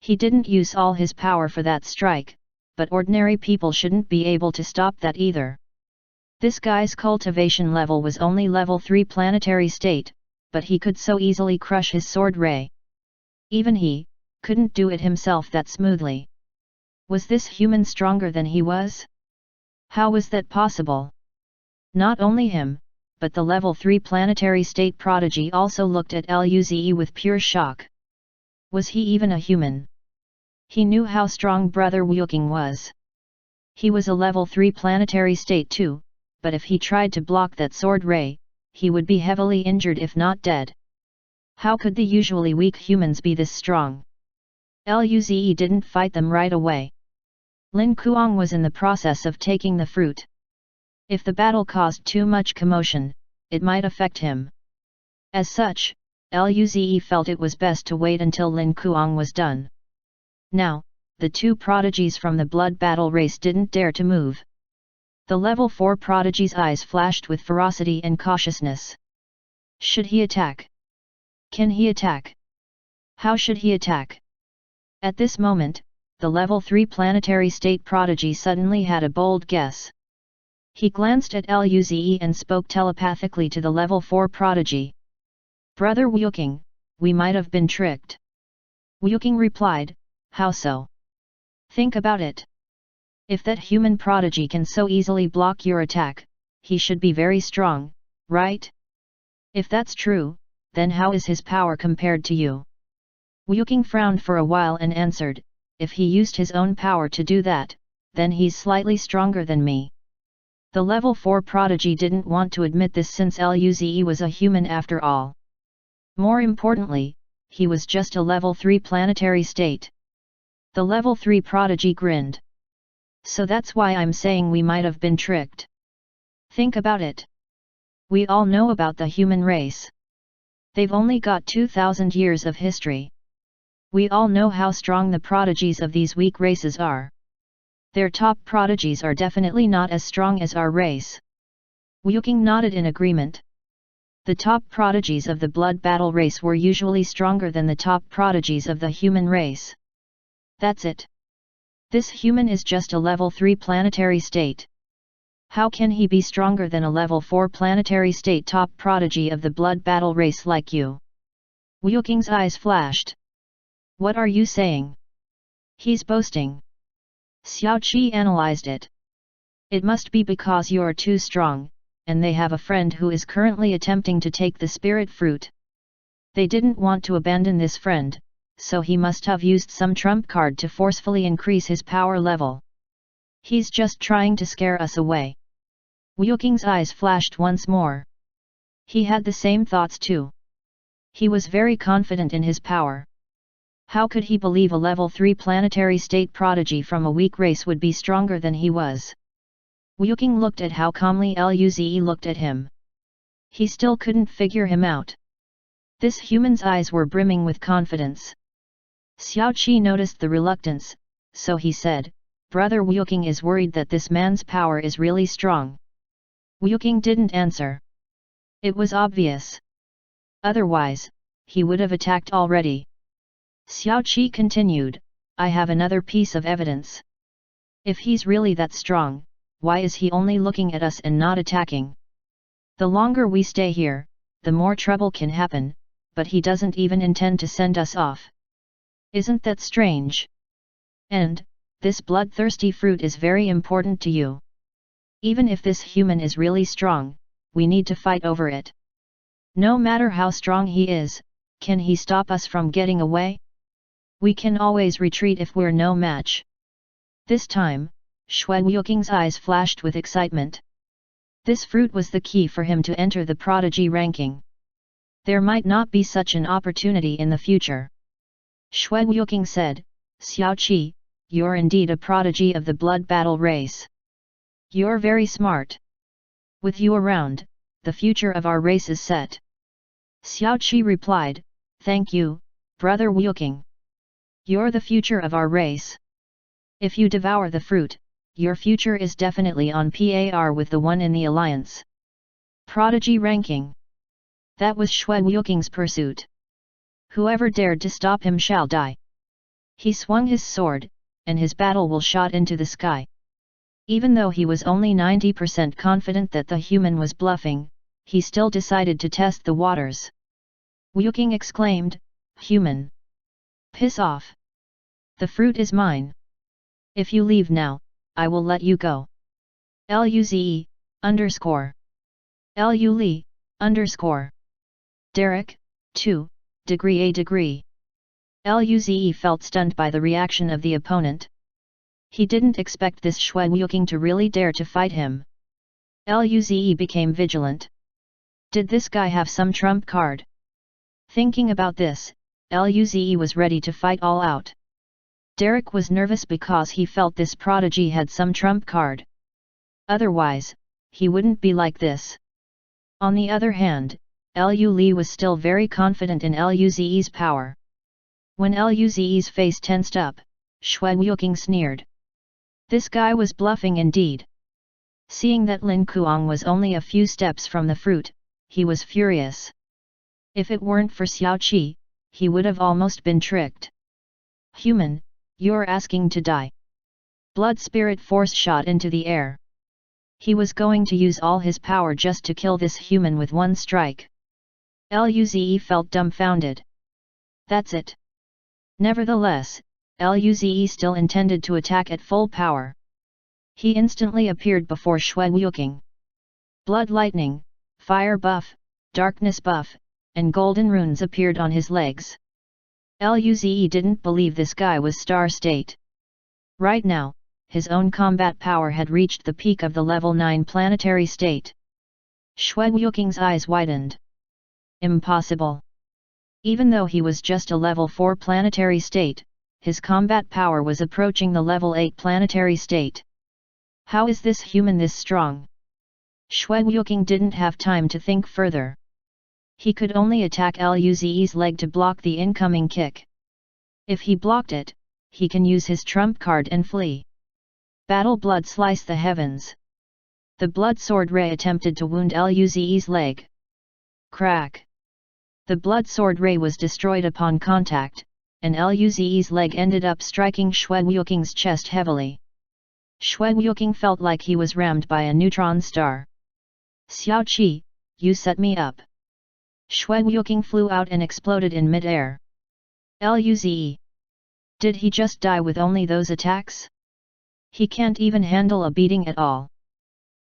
He didn't use all his power for that strike, but ordinary people shouldn't be able to stop that either. This guy's cultivation level was only level 3 planetary state, but he could so easily crush his sword ray. Even he couldn't do it himself that smoothly. Was this human stronger than he was? How was that possible? Not only him, but the level 3 planetary state prodigy also looked at Luze with pure shock. Was he even a human? He knew how strong Brother Wuking was. He was a level 3 planetary state too, but if he tried to block that sword ray, he would be heavily injured if not dead. How could the usually weak humans be this strong? Luze didn't fight them right away. Lin Kuang was in the process of taking the fruit. If the battle caused too much commotion, it might affect him. As such, Luze felt it was best to wait until Lin Kuang was done. Now, the two prodigies from the blood battle race didn't dare to move. The level 4 prodigy's eyes flashed with ferocity and cautiousness. Should he attack? Can he attack? How should he attack? At this moment, the level 3 planetary state prodigy suddenly had a bold guess. He glanced at Luze and spoke telepathically to the level 4 prodigy. "Brother Wuking, we might have been tricked." Wuking replied, "How so?" "Think about it. If that human prodigy can so easily block your attack, he should be very strong, right? If that's true, then how is his power compared to you?" Wuking frowned for a while and answered, "If he used his own power to do that, then he's slightly stronger than me." The level 4 prodigy didn't want to admit this since Luze was a human after all. More importantly, he was just a level 3 planetary state. The level 3 prodigy grinned. "So that's why I'm saying we might have been tricked. Think about it. We all know about the human race. They've only got 2,000 years of history. We all know how strong the prodigies of these weak races are. Their top prodigies are definitely not as strong as our race." Wuking nodded in agreement. The top prodigies of the blood battle race were usually stronger than the top prodigies of the human race. That's it. This human is just a level 3 planetary state. How can he be stronger than a level 4 planetary state top prodigy of the blood battle race like you? Wuking's eyes flashed. What are you saying? He's boasting. Xiao Qi analyzed it. It must be because you're too strong, and they have a friend who is currently attempting to take the spirit fruit. They didn't want to abandon this friend, so he must have used some trump card to forcefully increase his power level. He's just trying to scare us away. Wuking's eyes flashed once more. He had the same thoughts too. He was very confident in his power. How could he believe a level 3 planetary state prodigy from a weak race would be stronger than he was? Wuking looked at how calmly Luze looked at him. He still couldn't figure him out. This human's eyes were brimming with confidence. Xiao Qi noticed the reluctance, so he said, "Brother Wuking is worried that this man's power is really strong." Wuking didn't answer. It was obvious. Otherwise, he would have attacked already. Xiao Qi continued, "I have another piece of evidence. If he's really that strong, why is he only looking at us and not attacking? The longer we stay here, the more trouble can happen, but he doesn't even intend to send us off. Isn't that strange? And, this bloodthirsty fruit is very important to you. Even if this human is really strong, we need to fight over it. No matter how strong he is, can he stop us from getting away? We can always retreat if we're no match." This time, Shui Wuking's eyes flashed with excitement. This fruit was the key for him to enter the prodigy ranking. There might not be such an opportunity in the future. Shui Wuking said, "Xiao Qi, you're indeed a prodigy of the blood battle race. You're very smart. With you around, the future of our race is set." Xiao Qi replied, "Thank you, Brother Wuking. You're the future of our race. If you devour the fruit, your future is definitely on par with the one in the alliance." Prodigy ranking. That was Shui Wuking's pursuit. Whoever dared to stop him shall die. He swung his sword, and his battle will shot into the sky. Even though he was only 90% confident that the human was bluffing, he still decided to test the waters. Wuking exclaimed, "Human! Piss off! The fruit is mine. If you leave now, I will let you go. Luze, _ Lu Li, _ Derek, 2, degree A degree. Luze felt stunned by the reaction of the opponent. He didn't expect this Shui Wuking to really dare to fight him. Luze became vigilant. Did this guy have some trump card? Thinking about this, Luze was ready to fight all out. Derek was nervous because he felt this prodigy had some trump card. Otherwise, he wouldn't be like this. On the other hand, Lu Li was still very confident in Luze's power. When Luze's face tensed up, Shui Wuking sneered. This guy was bluffing indeed. Seeing that Lin Kuang was only a few steps from the fruit, he was furious. If it weren't for Xiao Qi, he would have almost been tricked. "Human, you're asking to die." Blood spirit force shot into the air. He was going to use all his power just to kill this human with one strike. Luze felt dumbfounded. That's it. Nevertheless, Luze still intended to attack at full power. He instantly appeared before Shui Wuking. Blood lightning, fire buff, darkness buff, and golden runes appeared on his legs. Luze didn't believe this guy was star state. Right now, his own combat power had reached the peak of the level 9 planetary state. Shui Wuking's eyes widened. Impossible. Even though he was just a level 4 planetary state, his combat power was approaching the level 8 planetary state. How is this human this strong? Shui Wuking didn't have time to think further. He could only attack Luze's leg to block the incoming kick. If he blocked it, he can use his trump card and flee. Battle blood slice the heavens. The blood sword ray attempted to wound Luze's leg. Crack! The blood sword ray was destroyed upon contact, and Luze's leg ended up striking Shui Wuking's chest heavily. Shui Wuking felt like he was rammed by a neutron star. "Xiao Qi, you set me up." Shui Wuking flew out and exploded in mid-air. Luze. Did he just die with only those attacks? He can't even handle a beating at all.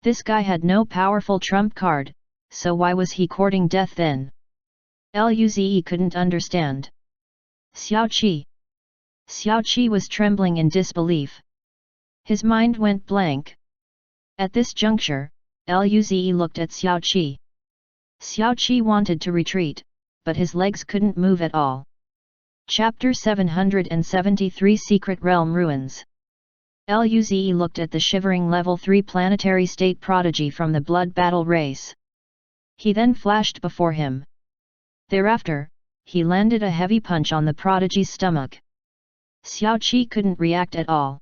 This guy had no powerful trump card, so why was he courting death then? Luze couldn't understand. Xiao Qi. Xiao Qi was trembling in disbelief. His mind went blank. At this juncture, Luze looked at Xiao Qi. Xiao Qi wanted to retreat, but his legs couldn't move at all. Chapter 773 Secret Realm Ruins. Luze looked at the shivering level 3 planetary state prodigy from the blood battle race. He then flashed before him. Thereafter, he landed a heavy punch on the prodigy's stomach. Xiao Qi couldn't react at all.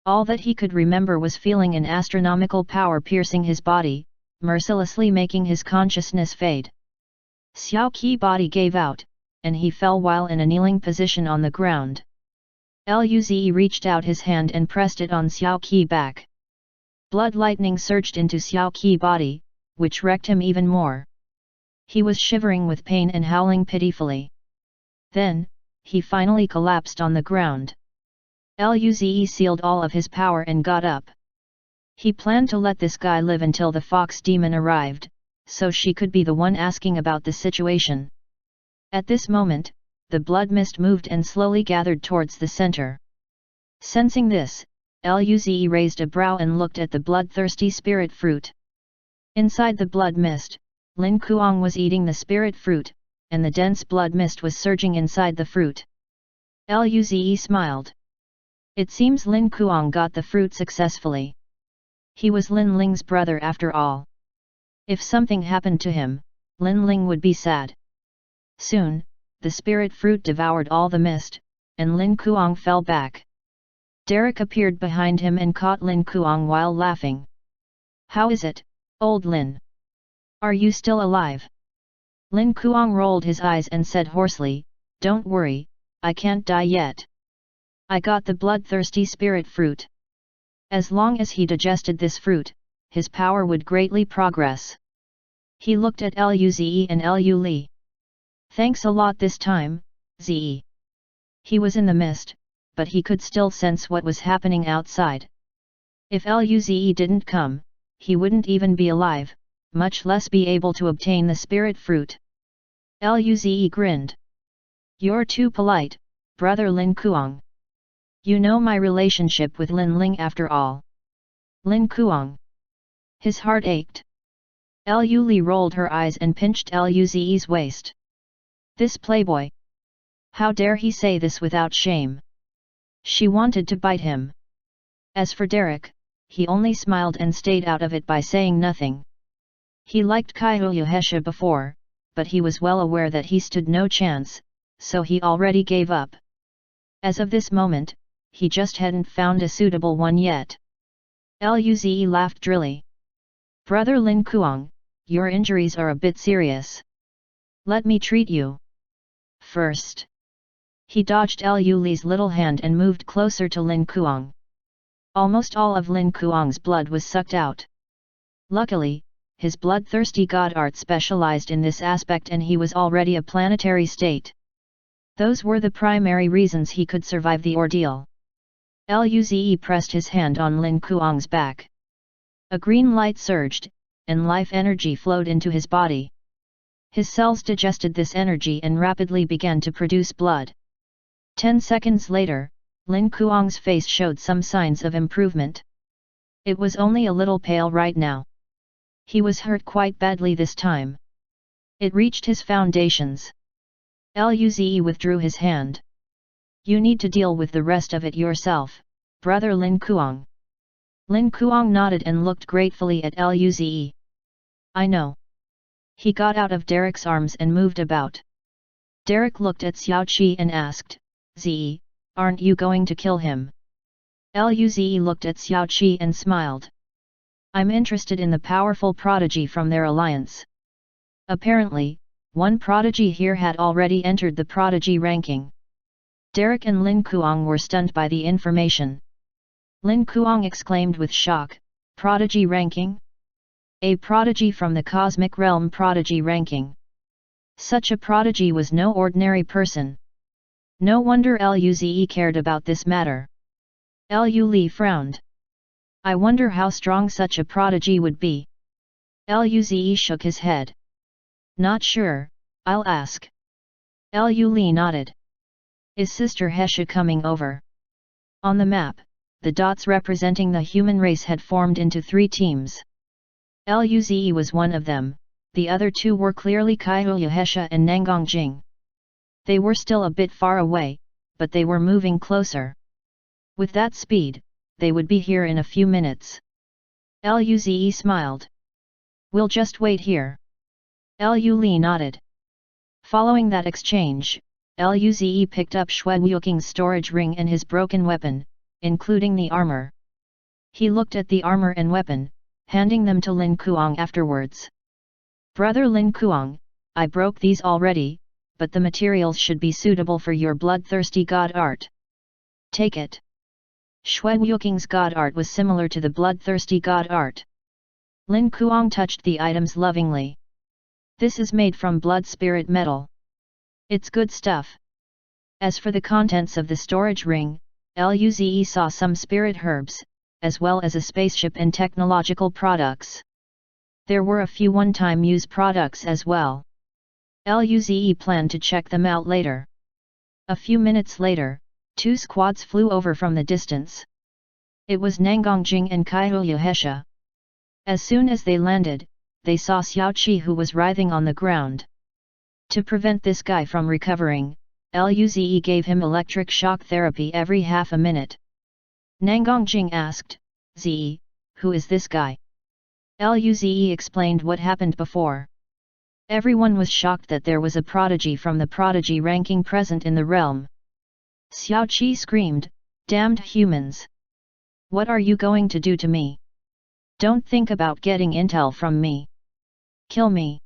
All that he could remember was feeling an astronomical power piercing his body, mercilessly making his consciousness fade. Xiao Qi's body gave out, and he fell while in a kneeling position on the ground. Luze reached out his hand and pressed it on Xiao Qi's back. Blood lightning surged into Xiao Qi's body, which wrecked him even more. He was shivering with pain and howling pitifully. Then, he finally collapsed on the ground. Luze sealed all of his power and got up. He planned to let this guy live until the fox demon arrived, so she could be the one asking about the situation. At this moment, the blood mist moved and slowly gathered towards the center. Sensing this, Luze raised a brow and looked at the bloodthirsty spirit fruit. Inside the blood mist, Lin Kuang was eating the spirit fruit, and the dense blood mist was surging inside the fruit. Luze smiled. It seems Lin Kuang got the fruit successfully. He was Lin Ling's brother after all. If something happened to him, Lin Ling would be sad. Soon, the spirit fruit devoured all the mist, and Lin Kuang fell back. Derek appeared behind him and caught Lin Kuang while laughing. "How is it, old Lin? Are you still alive?" Lin Kuang rolled his eyes and said hoarsely, "Don't worry, I can't die yet. I got the bloodthirsty spirit fruit. As long as he digested this fruit, his power would greatly progress." He looked at Luze and Lu Li. "Thanks a lot this time, Ze." He was in the mist, but he could still sense what was happening outside. If Luze didn't come, he wouldn't even be alive, much less be able to obtain the spirit fruit. Luze grinned. "You're too polite, brother Lin Kuang. You know my relationship with Lin Ling after all." Lin Kuang. His heart ached. Lu Li rolled her eyes and pinched Luze's waist. This playboy! How dare he say this without shame? She wanted to bite him. As for Derek, he only smiled and stayed out of it by saying nothing. He liked Kaiouya before, but he was well aware that he stood no chance, so he already gave up. As of this moment, he just hadn't found a suitable one yet. Luze laughed drily. "Brother Lin Kuang, your injuries are a bit serious. Let me treat you first." He dodged Lu's little hand and moved closer to Lin Kuang. Almost all of Lin Kuang's blood was sucked out. Luckily, his bloodthirsty god art specialized in this aspect and he was already a planetary state. Those were the primary reasons he could survive the ordeal. Luze pressed his hand on Lin Kuang's back. A green light surged, and life energy flowed into his body. His cells digested this energy and rapidly began to produce blood. 10 seconds later, Lin Kuang's face showed some signs of improvement. It was only a little pale right now. He was hurt quite badly this time. It reached his foundations. Luze withdrew his hand. "You need to deal with the rest of it yourself, brother Lin Kuang." Lin Kuang nodded and looked gratefully at Luze. "I know." He got out of Derek's arms and moved about. Derek looked at Xiao Qi and asked, "Ze, aren't you going to kill him?" Luze looked at Xiao Qi and smiled. "I'm interested in the powerful prodigy from their alliance." Apparently, one prodigy here had already entered the prodigy ranking. Derek and Lin Kuang were stunned by the information. Lin Kuang exclaimed with shock, "Prodigy ranking? A prodigy from the cosmic realm prodigy ranking? Such a prodigy was no ordinary person. No wonder Luze cared about this matter." Lu Li frowned. "I wonder how strong such a prodigy would be." Luze shook his head. "Not sure, I'll ask." Lu Li nodded. "Is Sister Hesha coming over?" On the map, the dots representing the human race had formed into 3 teams. Luze was one of them, the other 2 were clearly Kaiouya Hesha and Nangongjing. They were still a bit far away, but they were moving closer. With that speed, they would be here in a few minutes. Luze smiled. We'll just wait here. Lu Li nodded. Following that exchange, Luze picked up Xue Wuking's storage ring and his broken weapon, including the armor. He looked at the armor and weapon, handing them to Lin Kuang afterwards. Brother Lin Kuang, I broke these already, but the materials should be suitable for your bloodthirsty god art. Take it. Xue Wuking's god art was similar to the bloodthirsty god art. Lin Kuang touched the items lovingly. This is made from blood spirit metal. It's good stuff. As for the contents of the storage ring, Luze saw some spirit herbs, as well as a spaceship and technological products. There were a few one-time use products as well. Luze planned to check them out later. A few minutes later, two squads flew over from the distance. It was Nangongjing and Kaiyuhesha. As soon as they landed, they saw Xiao Qi, who was writhing on the ground. To prevent this guy from recovering, Luze gave him electric shock therapy every half a minute. Nangongjing asked, Zi, who is this guy? Luze explained what happened before. Everyone was shocked that there was a prodigy from the prodigy ranking present in the realm. Xiao Qi screamed, damned humans! What are you going to do to me? Don't think about getting intel from me. Kill me.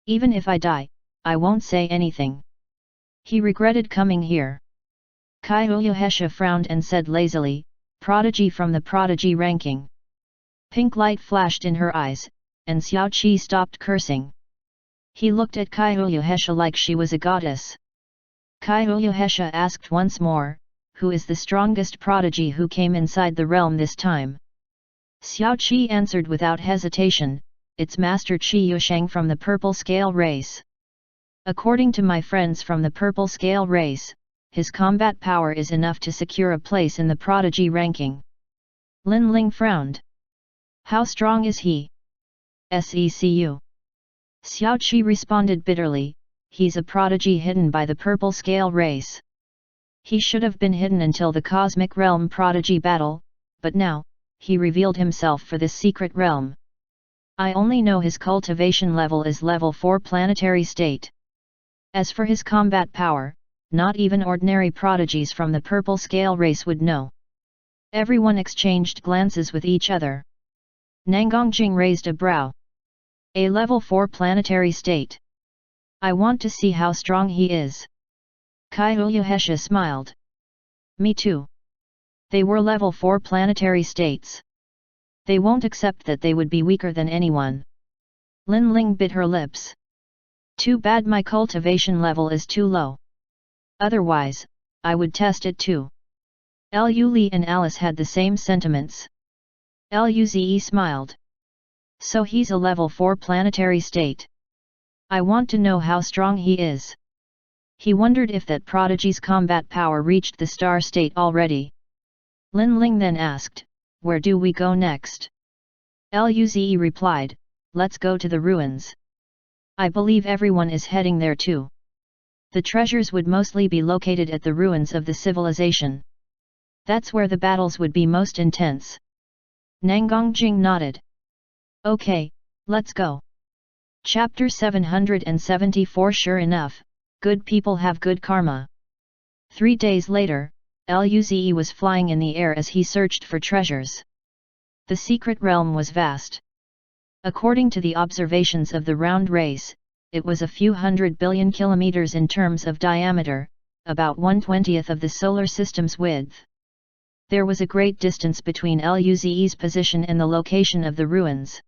Even if I die, I won't say anything. He regretted coming here. Kaiyuhesha frowned and said lazily, prodigy from the prodigy ranking. Pink light flashed in her eyes, and Xiao Qi stopped cursing. He looked at Kaiyuhesha like she was a goddess. Kaiyuhesha asked once more, who is the strongest prodigy who came inside the realm this time? Xiao Qi answered without hesitation, it's Master Qi Yusheng from the Purple Scale race. According to my friends from the Purple Scale race, his combat power is enough to secure a place in the prodigy ranking. Lin Ling frowned. How strong is he? Secu. Xiao Qi responded bitterly, he's a prodigy hidden by the Purple Scale race. He should have been hidden until the Cosmic Realm prodigy battle, but now, he revealed himself for this secret realm. I only know his cultivation level is level 4 planetary state. As for his combat power, not even ordinary prodigies from the Purple Scale race would know. Everyone exchanged glances with each other. Nangongjing raised a brow. A level 4 planetary state. I want to see how strong he is. Kaiyuhesha smiled. Me too. They were level 4 planetary states. They won't accept that they would be weaker than anyone. Lin Ling bit her lips. Too bad my cultivation level is too low. Otherwise, I would test it too. Lu Li and Alice had the same sentiments. Luze smiled. So he's a level 4 planetary state. I want to know how strong he is. He wondered if that prodigy's combat power reached the star state already. Lin Ling then asked, where do we go next? Luze replied, let's go to the ruins. I believe everyone is heading there too. The treasures would mostly be located at the ruins of the civilization. That's where the battles would be most intense. Nangongjing nodded. Okay, let's go. Chapter 774. Sure enough, good people have good karma. 3 days later, Luze was flying in the air as he searched for treasures. The secret realm was vast. According to the observations of the round race, it was a few 100 billion kilometers in terms of diameter, about 1/20th of the solar system's width. There was a great distance between Luze's position and the location of the ruins.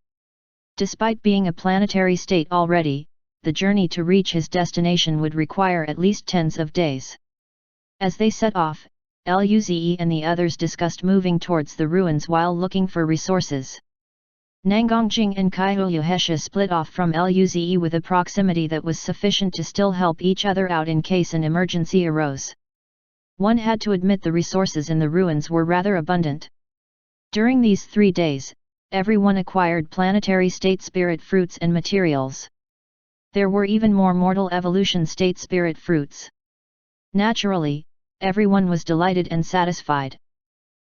Despite being a planetary state already, the journey to reach his destination would require at least tens of days. As they set off, Luze and the others discussed moving towards the ruins while looking for resources. Nangongjing and Kaiyuhesha split off from Luze with a proximity that was sufficient to still help each other out in case an emergency arose. One had to admit the resources in the ruins were rather abundant. During these 3 days, everyone acquired planetary state spirit fruits and materials. There were even more mortal evolution state spirit fruits. Naturally, everyone was delighted and satisfied.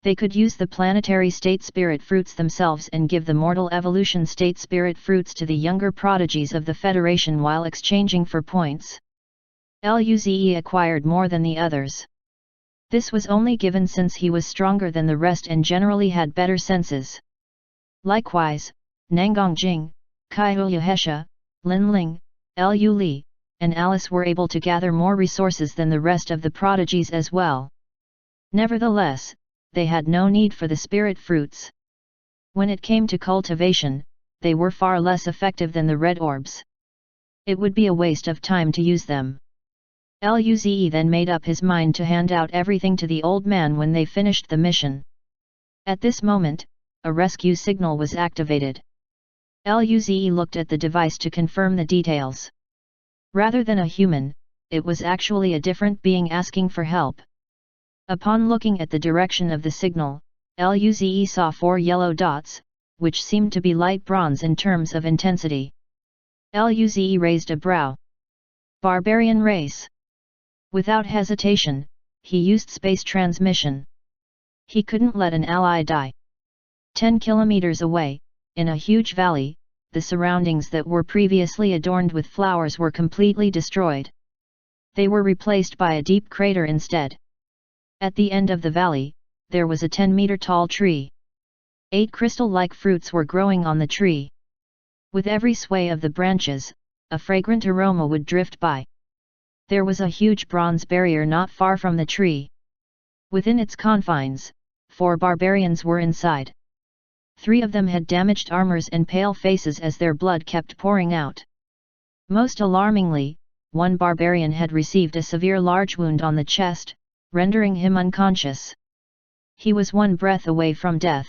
They could use the planetary state spirit fruits themselves and give the mortal evolution state spirit fruits to the younger prodigies of the Federation while exchanging for points. Luze acquired more than the others. This was only given since he was stronger than the rest and generally had better senses. Likewise, Nangongjing, Kaiyuhesha, Linling, Lu Li, and Alice were able to gather more resources than the rest of the prodigies as well. Nevertheless, they had no need for the spirit fruits. When it came to cultivation, they were far less effective than the red orbs. It would be a waste of time to use them. Luze then made up his mind to hand out everything to the old man when they finished the mission. At this moment, a rescue signal was activated. Luze looked at the device to confirm the details. Rather than a human, it was actually a different being asking for help. Upon looking at the direction of the signal, Luze saw 4 yellow dots, which seemed to be light bronze in terms of intensity. Luze raised a brow. Barbarian race. Without hesitation, he used space transmission. He couldn't let an ally die. 10 kilometers away, in a huge valley, the surroundings that were previously adorned with flowers were completely destroyed. They were replaced by a deep crater instead. At the end of the valley, there was a 10-meter-tall tree. 8 crystal-like fruits were growing on the tree. With every sway of the branches, a fragrant aroma would drift by. There was a huge bronze barrier not far from the tree. Within its confines, 4 barbarians were inside. 3 of them had damaged armors and pale faces as their blood kept pouring out. Most alarmingly, one barbarian had received a severe large wound on the chest, rendering him unconscious. He was 1 breath away from death.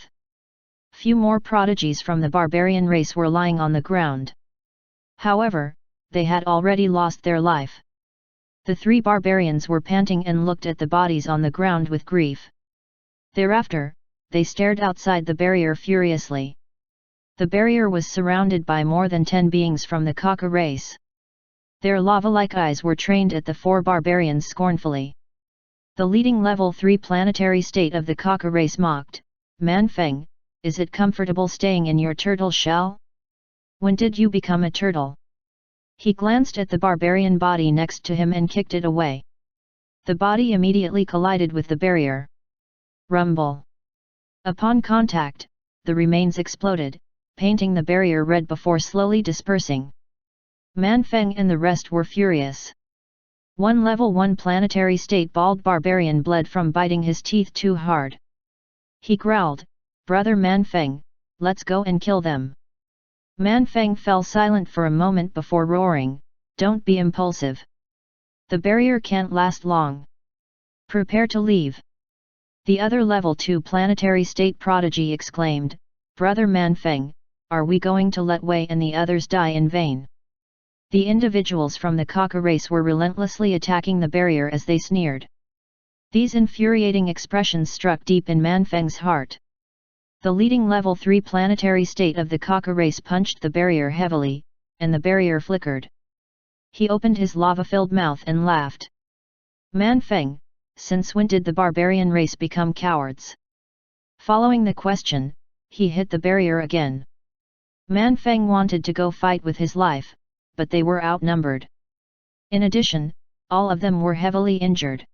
Few more prodigies from the barbarian race were lying on the ground. However, they had already lost their life. The 3 barbarians were panting and looked at the bodies on the ground with grief. Thereafter, they stared outside the barrier furiously. The barrier was surrounded by more than 10 beings from the Kaka race. Their lava-like eyes were trained at the 4 barbarians scornfully. The leading level 3 planetary state of the Kaka race mocked, "Man Feng, is it comfortable staying in your turtle shell? When did you become a turtle?" He glanced at the barbarian body next to him and kicked it away. The body immediately collided with the barrier. Rumble. Upon contact, the remains exploded, painting the barrier red before slowly dispersing. Man Feng and the rest were furious. One level 1 planetary state bald barbarian bled from biting his teeth too hard. He growled, "Brother Man Feng, let's go and kill them." Man Feng fell silent for a moment before roaring, "Don't be impulsive. The barrier can't last long. Prepare to leave." The other level 2 planetary state prodigy exclaimed, "Brother Man Feng, are we going to let Wei and the others die in vain?" The individuals from the Kaka race were relentlessly attacking the barrier as they sneered. These infuriating expressions struck deep in Man Feng's heart. The leading level 3 planetary state of the Kaka race punched the barrier heavily, and the barrier flickered. He opened his lava-filled mouth and laughed. "Man Feng, since when did the barbarian race become cowards?" Following the question, he hit the barrier again. Man Feng wanted to go fight with his life, but they were outnumbered. In addition, all of them were heavily injured.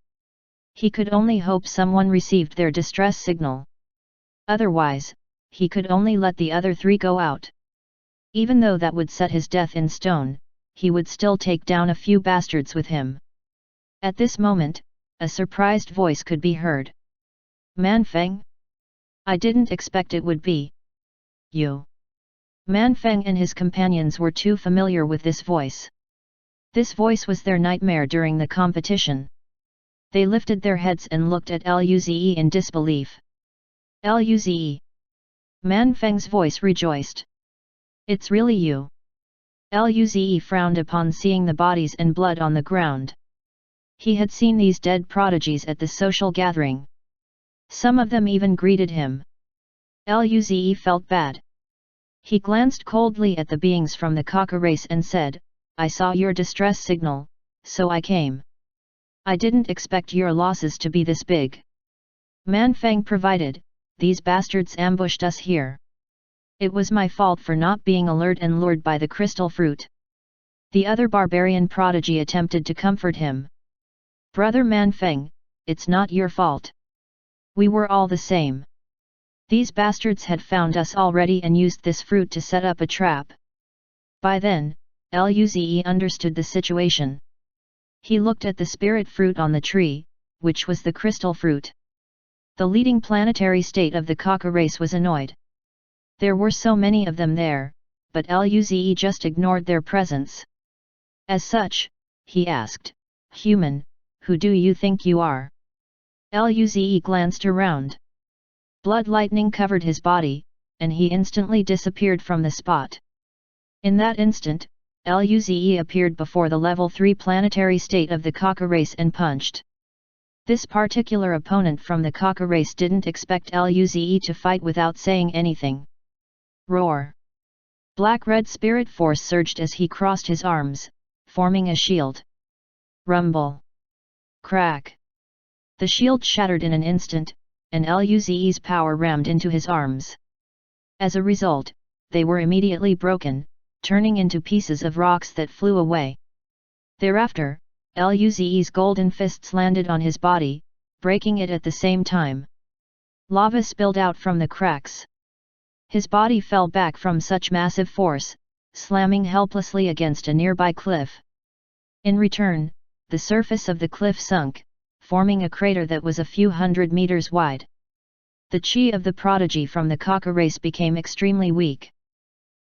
He could only hope someone received their distress signal. Otherwise, he could only let the other 3 go out. Even though that would set his death in stone, he would still take down a few bastards with him. At this moment, a surprised voice could be heard. "Man Feng? I didn't expect it would be you." Man Feng and his companions were too familiar with this voice. This voice was their nightmare during the competition. They lifted their heads and looked at Luze in disbelief. "Luze." Man Feng's voice rejoiced. "It's really you." Luze frowned upon seeing the bodies and blood on the ground. He had seen these dead prodigies at the social gathering. Some of them even greeted him. Luze felt bad. He glanced coldly at the beings from the Kaka race and said, I saw your distress signal, so I came. I didn't expect your losses to be this big. Man Feng provided, these bastards ambushed us here. It was my fault for not being alert and lured by the crystal fruit. The other barbarian prodigy attempted to comfort him. Brother Man Feng, it's not your fault. We were all the same. These bastards had found us already and used this fruit to set up a trap. By then, Luze understood the situation. He looked at the spirit fruit on the tree, which was the crystal fruit. The leading planetary state of the Kaka race was annoyed. There were so many of them there, but Luze just ignored their presence. As such, he asked, "Human, who do you think you are?" Luze glanced around. Blood lightning covered his body, and he instantly disappeared from the spot. In that instant, Luze appeared before the level 3 planetary state of the Kaka race and punched. This particular opponent from the Kaka race didn't expect Luze to fight without saying anything. Roar! Black-red spirit force surged as he crossed his arms, forming a shield. Rumble! Crack! The shield shattered in an instant, and Luze's power rammed into his arms. As a result, they were immediately broken, turning into pieces of rocks that flew away. Thereafter, Luze's golden fists landed on his body, breaking it at the same time. Lava spilled out from the cracks. His body fell back from such massive force, slamming helplessly against a nearby cliff. In return, the surface of the cliff sunk, forming a crater that was a few hundred meters wide. The chi of the prodigy from the Kaka race became extremely weak.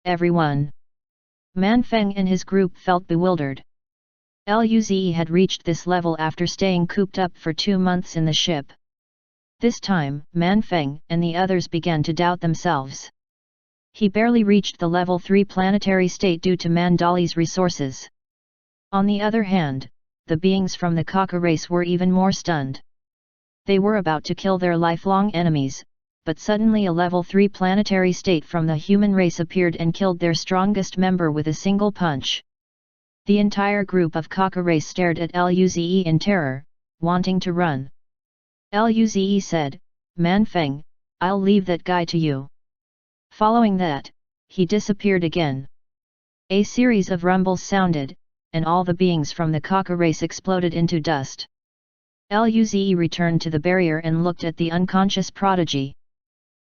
Everyone! Man Feng and his group felt bewildered. Luze had reached this level after staying cooped up for 2 months in the ship. This time, Man Feng and the others began to doubt themselves. He barely reached the level 3 planetary state due to Mandali's resources. On the other hand, the beings from the Kaka race were even more stunned. They were about to kill their lifelong enemies, but suddenly a level 3 planetary state from the human race appeared and killed their strongest member with a single punch. The entire group of Kaka race stared at Luze in terror, wanting to run. Luze said, "Man Feng, I'll leave that guy to you." Following that, he disappeared again. A series of rumbles sounded, and all the beings from the Kaka race exploded into dust. Luze returned to the barrier and looked at the unconscious prodigy.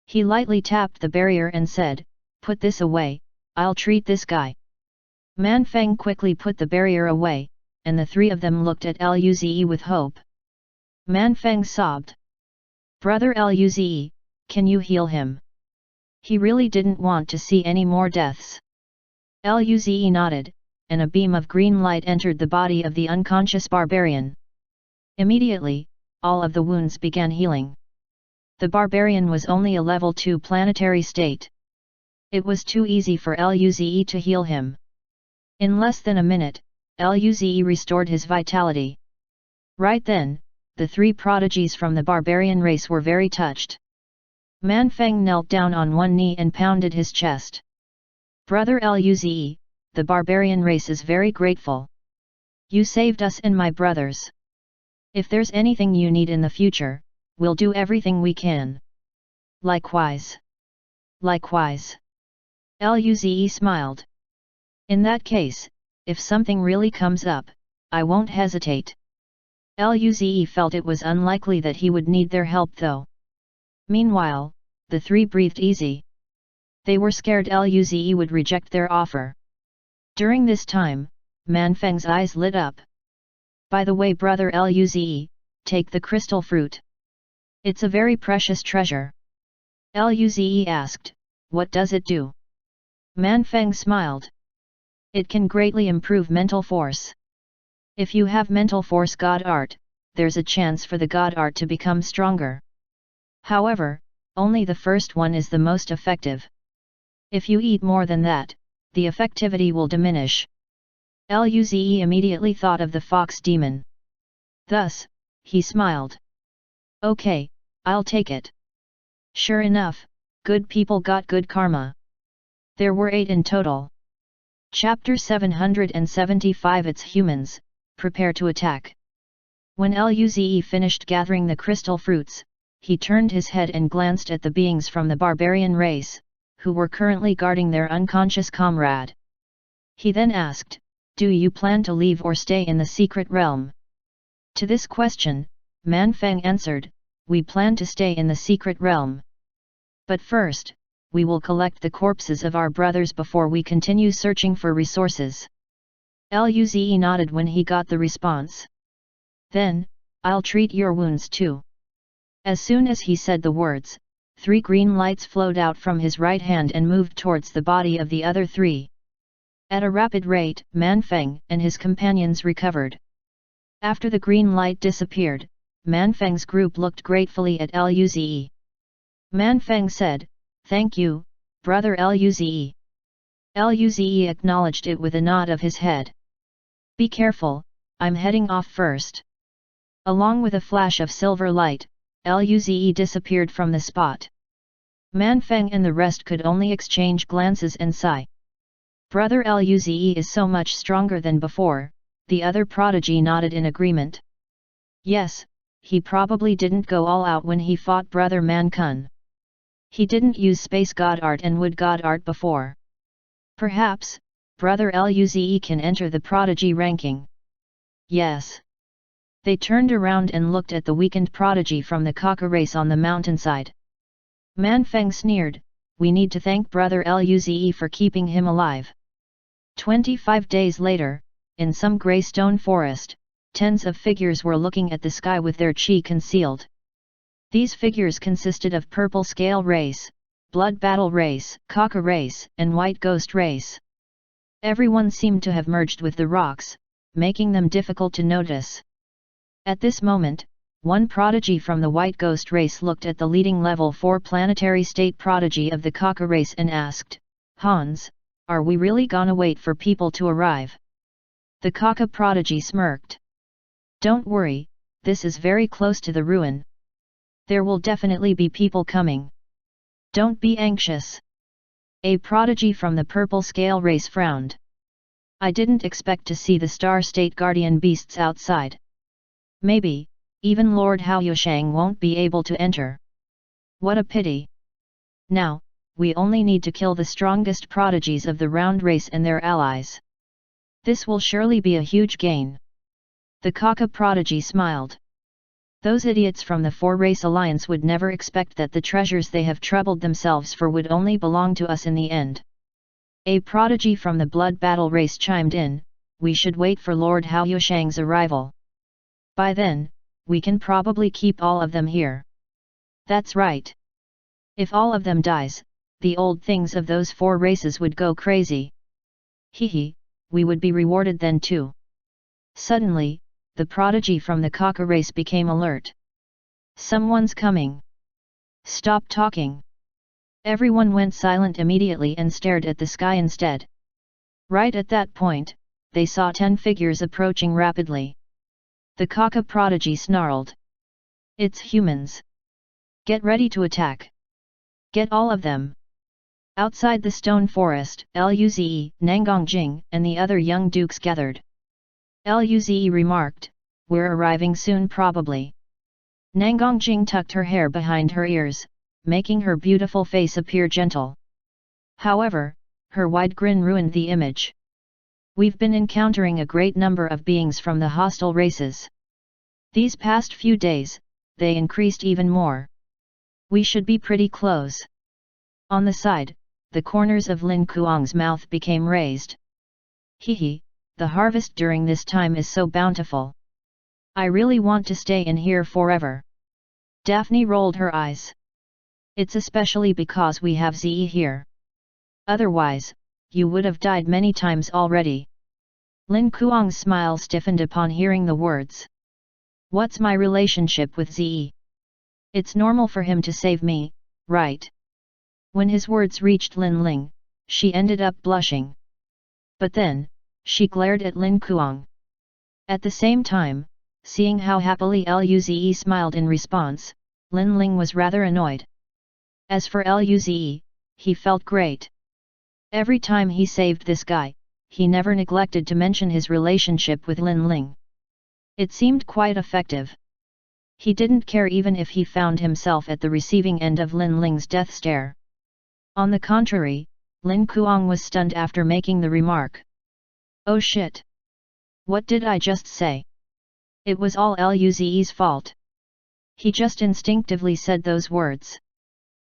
He lightly tapped the barrier and said, "Put this away, I'll treat this guy." Man Feng quickly put the barrier away, and the three of them looked at Luze with hope. Man Feng sobbed. "Brother Luze, can you heal him?" He really didn't want to see any more deaths. Luze nodded, and a beam of green light entered the body of the unconscious barbarian. Immediately, all of the wounds began healing. The barbarian was only a level 2 planetary state. It was too easy for Luze to heal him. In less than a minute, Luze restored his vitality. Right then, the 3 prodigies from the barbarian race were very touched. Man Feng knelt down on one knee and pounded his chest. "Brother Luze, the barbarian race is very grateful. You saved us and my brothers. If there's anything you need in the future, we'll do everything we can." "Likewise. Likewise." Luze smiled. "In that case, if something really comes up, I won't hesitate." Luze felt it was unlikely that he would need their help though. Meanwhile, the 3 breathed easy. They were scared Luze would reject their offer. During this time, Man Feng's eyes lit up. "By the way, brother Luze, take the crystal fruit. It's a very precious treasure." Luze asked, "What does it do?" Man Feng smiled. "It can greatly improve mental force. If you have mental force god art, there's a chance for the god art to become stronger. However, only the first one is the most effective. If you eat more than that, the effectivity will diminish." Luze immediately thought of the fox demon. Thus, he smiled. "Okay, I'll take it." Sure enough, good people got good karma. There were 8 in total. Chapter 775 It's humans, prepare to attack. When Luze finished gathering the crystal fruits, he turned his head and glanced at the beings from the barbarian race, who were currently guarding their unconscious comrade. He then asked, "Do you plan to leave or stay in the secret realm?" To this question, Man Feng answered, "We plan to stay in the secret realm. But first, we will collect the corpses of our brothers before we continue searching for resources." Luze nodded when he got the response. "Then, I'll treat your wounds too." As soon as he said the words, 3 green lights flowed out from his right hand and moved towards the body of the other 3. At a rapid rate, Man Feng and his companions recovered. After the green light disappeared, Man Feng's group looked gratefully at Luze. Man Feng said, "Thank you, brother Luze." Luze acknowledged it with a nod of his head. "Be careful, I'm heading off first." Along with a flash of silver light, Luze disappeared from the spot. Man Feng and the rest could only exchange glances and sigh. "Brother Luze is so much stronger than before," the other prodigy nodded in agreement. "Yes, he probably didn't go all out when he fought brother Man Kun. He didn't use space god art and wood god art before. Perhaps, brother Luze can enter the prodigy ranking." "Yes." They turned around and looked at the weakened prodigy from the Kaka race on the mountainside. Man Feng sneered, "We need to thank brother Luze for keeping him alive." 25 days later, in some grey stone forest, tens of figures were looking at the sky with their chi concealed. These figures consisted of purple scale race, blood battle race, Kaka race, and white ghost race. Everyone seemed to have merged with the rocks, making them difficult to notice. At this moment, one prodigy from the white ghost race looked at the leading level 4 planetary state prodigy of the Kaka race and asked, "Hans, are we really gonna wait for people to arrive?" The Kaka prodigy smirked. "Don't worry, this is very close to the ruin. There will definitely be people coming. Don't be anxious." A prodigy from the purple scale race frowned. "I didn't expect to see the Star State Guardian beasts outside. Maybe, even Lord Haoyushang won't be able to enter. What a pity. Now, we only need to kill the strongest prodigies of the round race and their allies. This will surely be a huge gain." The Kaka prodigy smiled. "Those idiots from the 4-race alliance would never expect that the treasures they have troubled themselves for would only belong to us in the end." A prodigy from the blood battle race chimed in, "We should wait for Lord Haoyushang's arrival. By then, we can probably keep all of them here." "That's right. If all of them dies, the old things of those 4 races would go crazy. Hehe, we would be rewarded then too." Suddenly, the prodigy from the Kaka race became alert. "Someone's coming. Stop talking." Everyone went silent immediately and stared at the sky instead. Right at that point, they saw 10 figures approaching rapidly. The Kaka prodigy snarled. "It's humans. Get ready to attack. Get all of them." Outside the stone forest, Luze, Nangongjing, and the other young dukes gathered. Luze remarked, "We're arriving soon probably." Nangongjing tucked her hair behind her ears, making her beautiful face appear gentle. However, her wide grin ruined the image. "We've been encountering a great number of beings from the hostile races. These past few days, they increased even more. We should be pretty close." On the side, the corners of Lin Kuang's mouth became raised. "Hehe, the harvest during this time is so bountiful. I really want to stay in here forever." Daphne rolled her eyes. "It's especially because we have Ze here. Otherwise, you would have died many times already." Lin Kuang's smile stiffened upon hearing the words. "What's my relationship with Ze? It's normal for him to save me, right?" When his words reached Lin Ling, she ended up blushing. But then, she glared at Lin Kuang. At the same time, seeing how happily Luze smiled in response, Lin Ling was rather annoyed. As for Luze, he felt great. Every time he saved this guy, he never neglected to mention his relationship with Lin Ling. It seemed quite effective. He didn't care even if he found himself at the receiving end of Lin Ling's death stare. On the contrary, Lin Kuang was stunned after making the remark. Oh shit! What did I just say? It was all Luze's fault. He just instinctively said those words.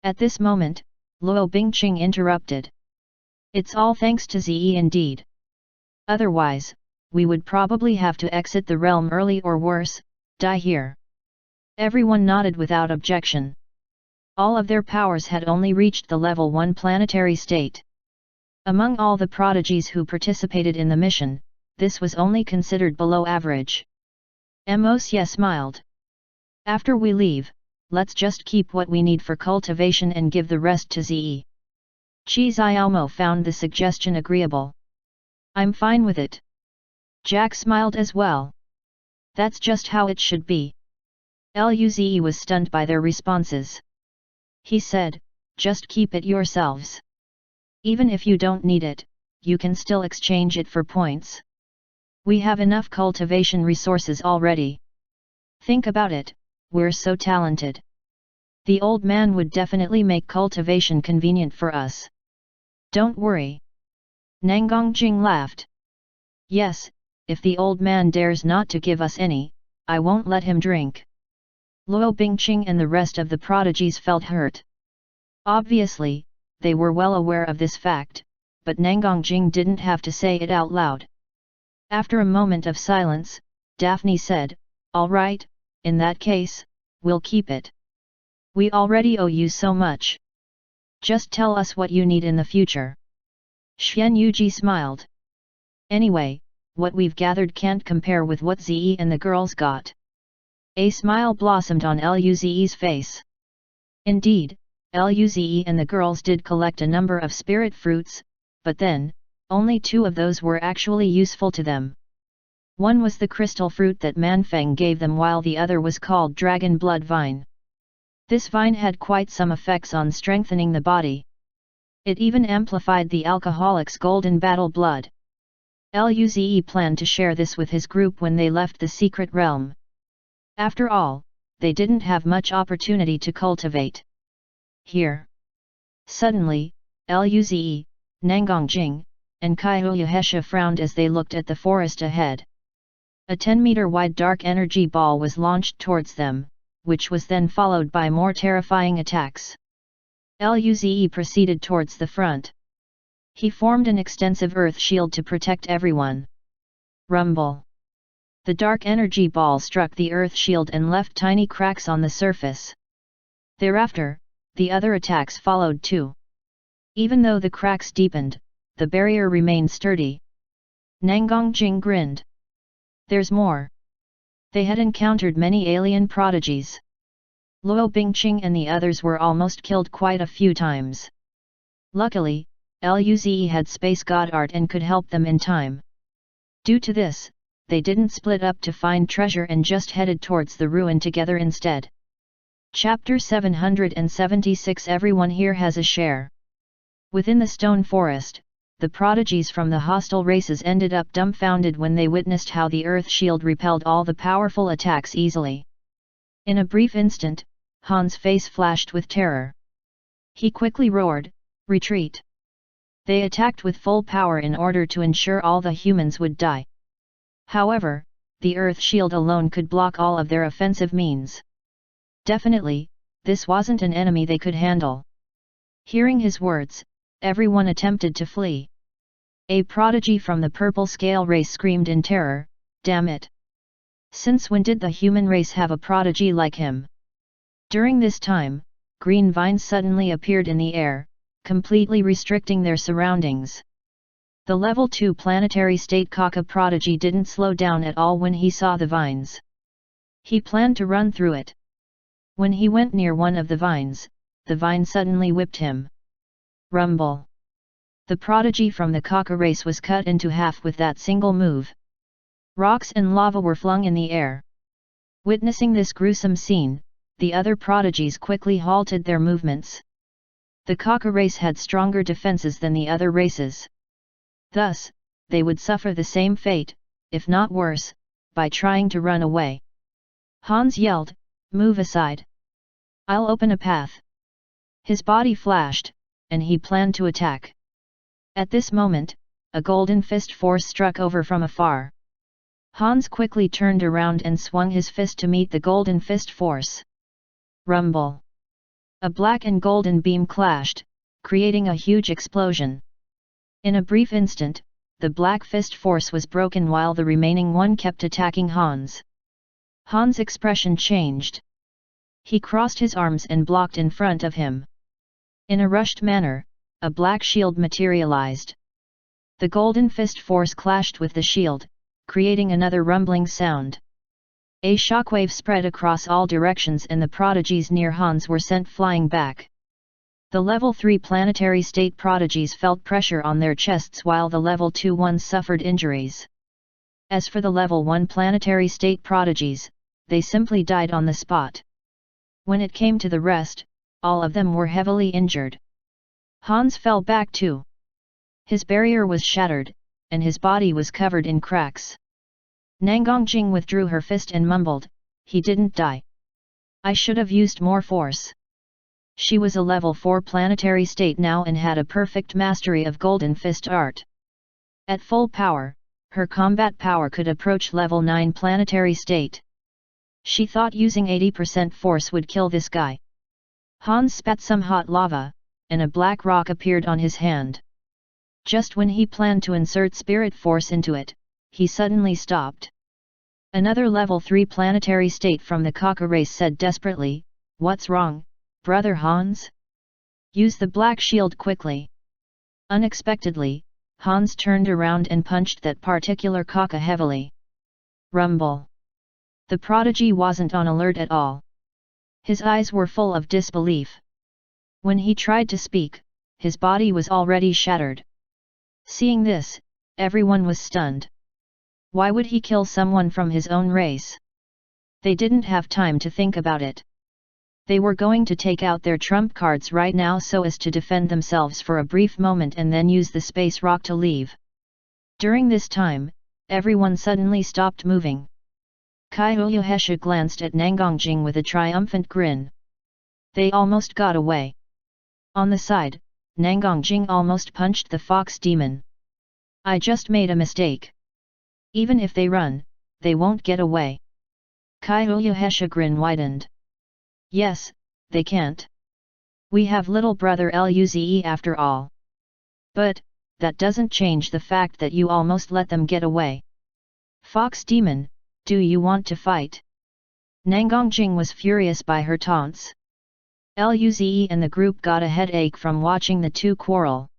At this moment, Luo Bingqing interrupted. It's all thanks to Zi indeed. Otherwise, we would probably have to exit the realm early or worse, die here. Everyone nodded without objection. All of their powers had only reached the level 1 planetary state. Among all the prodigies who participated in the mission, this was only considered below average. Mosye smiled. After we leave, let's just keep what we need for cultivation and give the rest to Zi. Qi Xiaomo found the suggestion agreeable. I'm fine with it. Jack smiled as well. That's just how it should be. Luze was stunned by their responses. He said, just keep it yourselves. Even if you don't need it, you can still exchange it for points. We have enough cultivation resources already. Think about it, we're so talented. The old man would definitely make cultivation convenient for us. Don't worry. Nangongjing laughed. Yes, if the old man dares not to give us any, I won't let him drink. Luo Bingqing and the rest of the prodigies felt hurt. Obviously, they were well aware of this fact, but Nangongjing didn't have to say it out loud. After a moment of silence, Daphne said, all right, in that case, we'll keep it. We already owe you so much. Just tell us what you need in the future. Xian Yuji smiled. Anyway, what we've gathered can't compare with what Zi and the girls got. A smile blossomed on Luze's face. Indeed, Luze and the girls did collect a number of spirit fruits, but then, only 2 of those were actually useful to them. One was the crystal fruit that Manfeng gave them, while the other was called Dragon Blood Vine. This vine had quite some effects on strengthening the body. It even amplified the alcoholic's golden battle blood. Luze planned to share this with his group when they left the secret realm. After all, they didn't have much opportunity to cultivate. Here. Suddenly, Luze, Nangongjing, and Kaiyuhesha frowned as they looked at the forest ahead. A 10-meter-wide dark energy ball was launched towards them, which was then followed by more terrifying attacks. Luze proceeded towards the front. He formed an extensive earth shield to protect everyone. Rumble. The dark energy ball struck the earth shield and left tiny cracks on the surface. Thereafter, the other attacks followed too. Even though the cracks deepened, the barrier remained sturdy. Nangongjing grinned. There's more. They had encountered many alien prodigies. Luo Bingqing and the others were almost killed quite a few times. Luckily, Luze had space god art and could help them in time. Due to this, they didn't split up to find treasure and just headed towards the ruin together instead. Chapter 776. Everyone here has a share. Within the stone forest, the prodigies from the hostile races ended up dumbfounded when they witnessed how the earth shield repelled all the powerful attacks easily. In a brief instant, Han's face flashed with terror. He quickly roared, "Retreat!" They attacked with full power in order to ensure all the humans would die. However, the earth shield alone could block all of their offensive means. Definitely, this wasn't an enemy they could handle. Hearing his words, everyone attempted to flee. A prodigy from the purple scale race screamed in terror, "Damn it! Since when did the human race have a prodigy like him?" During this time, green vines suddenly appeared in the air, completely restricting their surroundings. The level 2 planetary state Kaka prodigy didn't slow down at all when he saw the vines. He planned to run through it. When he went near one of the vines, the vine suddenly whipped him. Rumble! The prodigy from the Kaka race was cut into half with that single move. Rocks and lava were flung in the air. Witnessing this gruesome scene, the other prodigies quickly halted their movements. The Kaka race had stronger defenses than the other races. Thus, they would suffer the same fate, if not worse, by trying to run away. Hans yelled, "Move aside! I'll open a path!" His body flashed, and he planned to attack. At this moment, a golden fist force struck over from afar. Hans quickly turned around and swung his fist to meet the golden fist force. Rumble! A black and golden beam clashed, creating a huge explosion. In a brief instant, the black fist force was broken while the remaining one kept attacking Hans. Hans' expression changed. He crossed his arms and blocked in front of him. In a rushed manner, a black shield materialized. The golden fist force clashed with the shield, creating another rumbling sound. A shockwave spread across all directions and the prodigies near Hans were sent flying back. The level 3 planetary state prodigies felt pressure on their chests while the level 2 ones suffered injuries. As for the level 1 planetary state prodigies, they simply died on the spot. When it came to the rest, all of them were heavily injured. Hans fell back too. His barrier was shattered, and his body was covered in cracks. Nangongjing withdrew her fist and mumbled, "He didn't die. I should have used more force." She was a level 4 planetary state now and had a perfect mastery of golden fist art. At full power, her combat power could approach level 9 planetary state. She thought using 80% force would kill this guy. Hans spat some hot lava, and a black rock appeared on his hand. Just when he planned to insert spirit force into it, he suddenly stopped. Another level 3 planetary state from the Kaka race said desperately, "What's wrong, brother Hans? Use the black shield quickly." Unexpectedly, Hans turned around and punched that particular Kaka heavily. Rumble! The prodigy wasn't on alert at all. His eyes were full of disbelief. When he tried to speak, his body was already shattered. Seeing this, everyone was stunned. Why would he kill someone from his own race? They didn't have time to think about it. They were going to take out their trump cards right now so as to defend themselves for a brief moment and then use the space rock to leave. During this time, everyone suddenly stopped moving. Kaiuyuhesha glanced at Nangongjing with a triumphant grin. They almost got away. On the side, Nangongjing almost punched the fox demon. "I just made a mistake. Even if they run, they won't get away." Kaiuyuhesha grin widened. "Yes, they can't. We have little brother Luze after all. But, that doesn't change the fact that you almost let them get away. Fox demon, do you want to fight?" Nangongjing was furious by her taunts. Luze and the group got a headache from watching the two quarrel.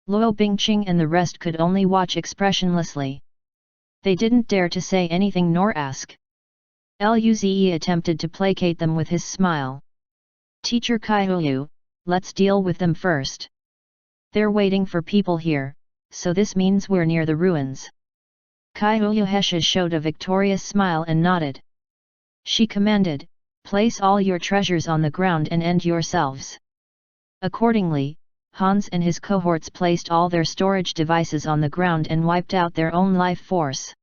Luo Bingqing and the rest could only watch expressionlessly. They didn't dare to say anything nor ask. Luze attempted to placate them with his smile. "Teacher Kaiuyu, let's deal with them first. They're waiting for people here, so this means we're near the ruins." Kaiuyuhesha showed a victorious smile and nodded. She commanded, "Place all your treasures on the ground and end yourselves." Accordingly, Hans and his cohorts placed all their storage devices on the ground and wiped out their own life force.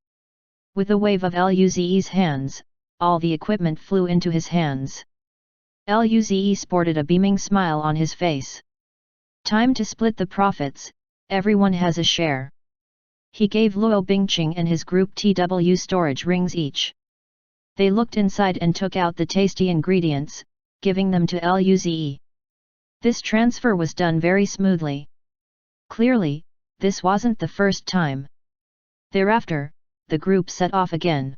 With a wave of Luze's hands, all the equipment flew into his hands. Luze sported a beaming smile on his face. "Time to split the profits, everyone has a share." He gave Luo Bingqing and his group TW storage rings each. They looked inside and took out the tasty ingredients, giving them to Luze. This transfer was done very smoothly. Clearly, this wasn't the first time. Thereafter, the group set off again.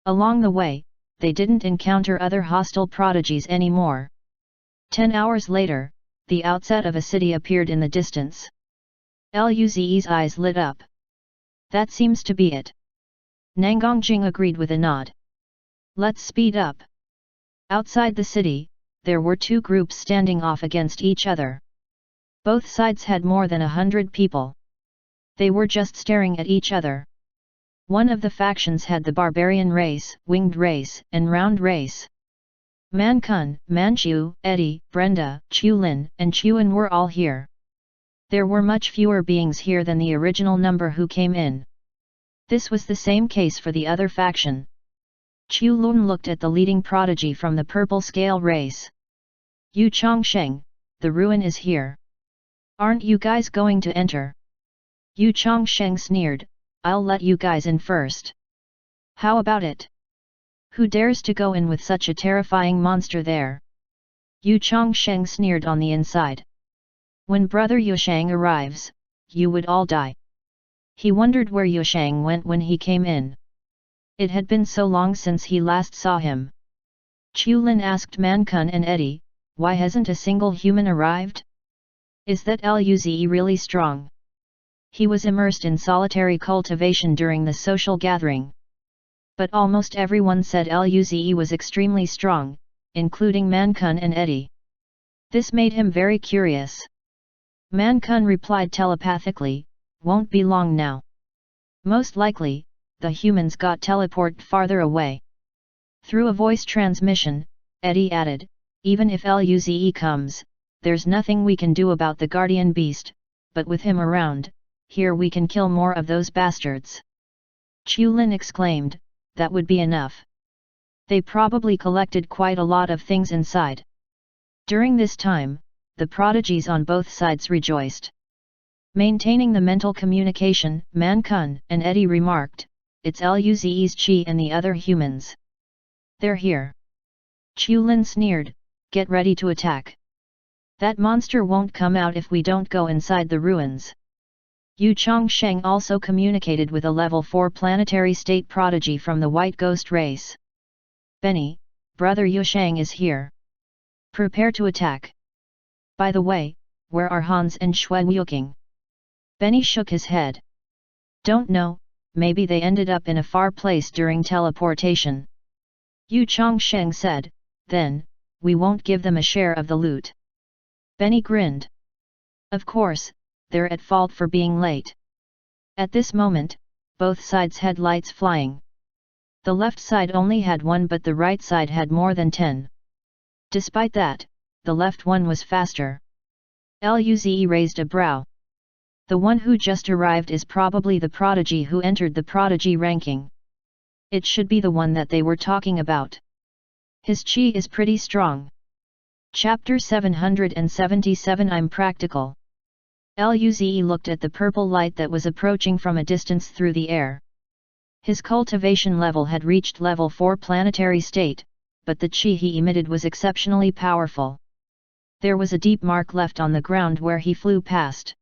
Along the way, they didn't encounter other hostile prodigies anymore. 10 hours later, the outset of a city appeared in the distance. Luze's eyes lit up. "That seems to be it." Nangongjing agreed with a nod. "Let's speed up." Outside the city, there were two groups standing off against each other. Both sides had more than 100 people. They were just staring at each other. One of the factions had the barbarian race, winged race, and round race. Man Kun, Manchu, Eddie, Brenda, Chu Lin, and Chuan were all here. There were much fewer beings here than the original number who came in. This was the same case for the other faction. Chu Lun looked at the leading prodigy from the purple scale race. Yu Chongsheng, the ruin is here. Aren't you guys going to enter? Yu Chongsheng sneered, I'll let you guys in first. How about it? Who dares to go in with such a terrifying monster there? Yu Chongsheng sneered on the inside. When brother Yushang arrives, you would all die. He wondered where Yushang went when he came in. It had been so long since he last saw him. Chulin asked Mankun and Eddie, why hasn't a single human arrived? Is that Luze really strong? He was immersed in solitary cultivation during the social gathering. But almost everyone said Luze was extremely strong, including Mankun and Eddie. This made him very curious. Mankun replied telepathically, won't be long now. Most likely, the humans got teleported farther away. Through a voice transmission, Eddie added, even if Luze comes, there's nothing we can do about the guardian beast, but with him around, here we can kill more of those bastards. Chulin exclaimed, that would be enough. They probably collected quite a lot of things inside. During this time, the prodigies on both sides rejoiced. Maintaining the mental communication, Mankun and Eddie remarked, it's Luze's Chi and the other humans. They're here. Chulin sneered, get ready to attack. That monster won't come out if we don't go inside the ruins. Yu Chongsheng also communicated with a level 4 planetary state prodigy from the White Ghost race. Benny, brother Yushang is here. Prepare to attack. By the way, where are Hans and Shui Wuking? Benny shook his head. Don't know, maybe they ended up in a far place during teleportation. Yu Chongsheng said, then, we won't give them a share of the loot. Benny grinned. Of course, they're at fault for being late. At this moment, both sides had lights flying. The left side only had one but the right side had more than 10. Despite that, the left one was faster. Luze raised a brow. The one who just arrived is probably the prodigy who entered the prodigy ranking. It should be the one that they were talking about. His chi is pretty strong. Chapter 777 I'm practical. Luze looked at the purple light that was approaching from a distance through the air. His cultivation level had reached level 4 planetary state, but the chi he emitted was exceptionally powerful. There was a deep mark left on the ground where he flew past.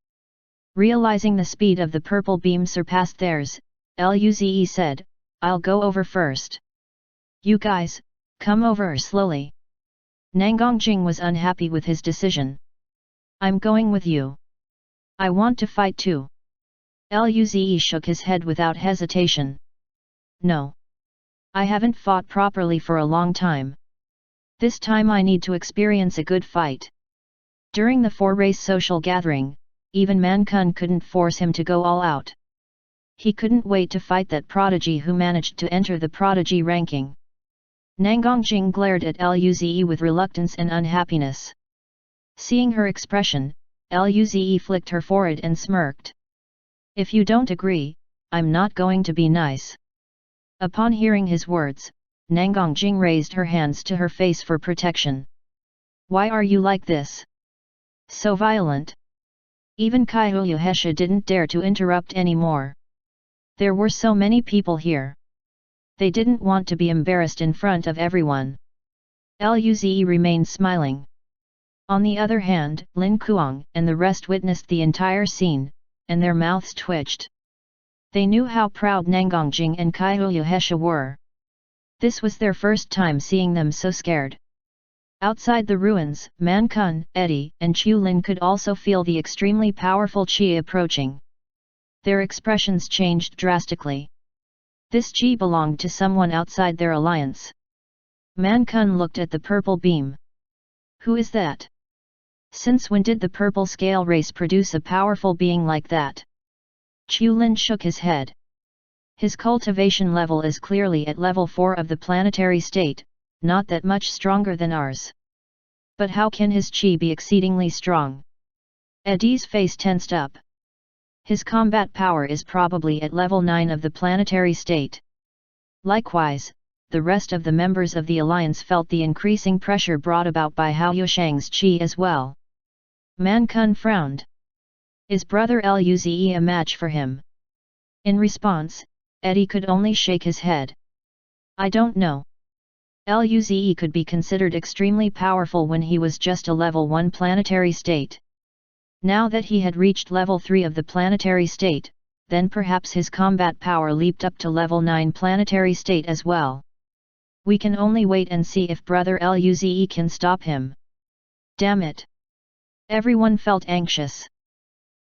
Realizing the speed of the purple beam surpassed theirs, Luze said, I'll go over first. You guys, come over slowly. Nangongjing was unhappy with his decision. I'm going with you. I want to fight too. Luze shook his head without hesitation. No. I haven't fought properly for a long time. This time I need to experience a good fight. During the 4-race social gathering, even Mankun couldn't force him to go all out. He couldn't wait to fight that prodigy who managed to enter the prodigy ranking. Nangongjing glared at Luze with reluctance and unhappiness. Seeing her expression, Luze flicked her forehead and smirked. If you don't agree, I'm not going to be nice. Upon hearing his words, Nangongjing raised her hands to her face for protection. Why are you like this? So violent? Even Kaiyuhesha didn't dare to interrupt anymore. There were so many people here. They didn't want to be embarrassed in front of everyone. Luze remained smiling. On the other hand, Lin Kuang and the rest witnessed the entire scene, and their mouths twitched. They knew how proud Nangongjing and Kaiyuhesha were. This was their first time seeing them so scared. Outside the ruins, Mankun, Eddie, and Chulin could also feel the extremely powerful Qi approaching. Their expressions changed drastically. This Qi belonged to someone outside their alliance. Mankun looked at the purple beam. Who is that? Since when did the purple scale race produce a powerful being like that? Chulin shook his head. His cultivation level is clearly at level 4 of the planetary state, not that much stronger than ours. But how can his chi be exceedingly strong? Eddie's face tensed up. His combat power is probably at level 9 of the planetary state. Likewise, the rest of the members of the alliance felt the increasing pressure brought about by Hao Yushang's qi as well. Man Kun frowned. Is brother Luze a match for him? In response, Eddie could only shake his head. I don't know. Luze could be considered extremely powerful when he was just a level 1 planetary state. Now that he had reached level 3 of the planetary state, then perhaps his combat power leaped up to level 9 planetary state as well. We can only wait and see if brother Luze can stop him. Damn it! Everyone felt anxious.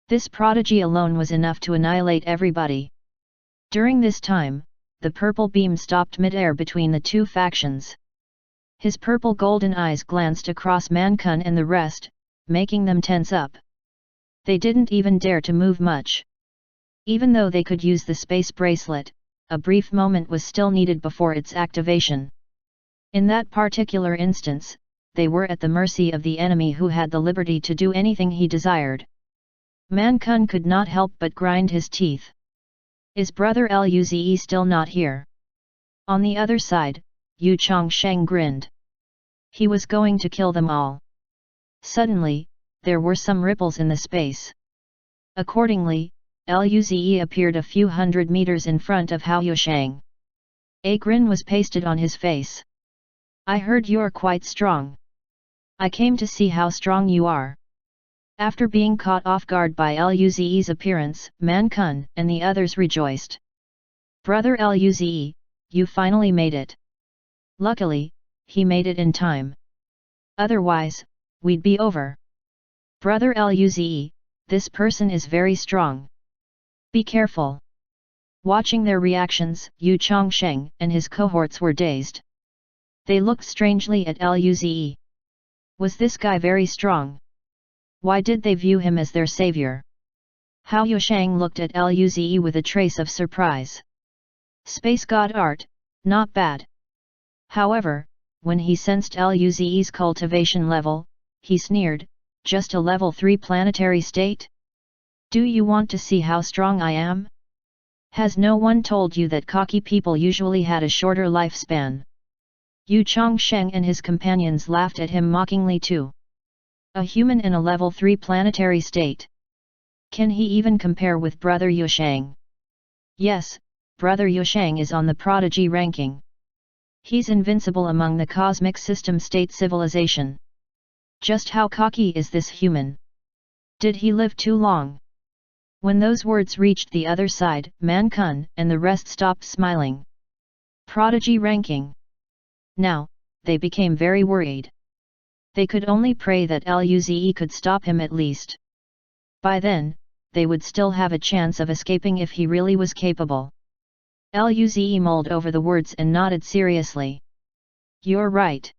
This prodigy alone was enough to annihilate everybody. During this time, the purple beam stopped mid-air between the two factions. His purple golden eyes glanced across Man Kun and the rest, making them tense up. They didn't even dare to move much. Even though they could use the space bracelet, a brief moment was still needed before its activation. In that particular instance, they were at the mercy of the enemy who had the liberty to do anything he desired. Man Kun could not help but grind his teeth. Is brother Luze still not here? On the other side, Yu Chongsheng grinned. He was going to kill them all. Suddenly, there were some ripples in the space. Accordingly, Luze appeared a few hundred meters in front of Hao Yushang. A grin was pasted on his face. I heard you're quite strong. I came to see how strong you are. After being caught off guard by Luze's appearance, Man Kun and the others rejoiced. Brother Luze, you finally made it. Luckily, he made it in time. Otherwise, we'd be over. Brother Luze, this person is very strong. Be careful. Watching their reactions, Yu Chongsheng and his cohorts were dazed. They looked strangely at Luze. Was this guy very strong? Why did they view him as their savior? Hao Yushang looked at Luze with a trace of surprise. Space god art, not bad. However, when he sensed Luze's cultivation level, he sneered, just a level 3 planetary state? Do you want to see how strong I am? Has no one told you that cocky people usually had a shorter lifespan? Yu Chongsheng and his companions laughed at him mockingly too. A human in a level 3 planetary state. Can he even compare with brother Yushang? Yes, brother Yushang is on the prodigy ranking. He's invincible among the cosmic system state civilization. Just how cocky is this human? Did he live too long? When those words reached the other side, Man Kun and the rest stopped smiling. Prodigy ranking. Now, they became very worried. They could only pray that Luze could stop him at least. By then, they would still have a chance of escaping if he really was capable. Luze mulled over the words and nodded seriously. You're right.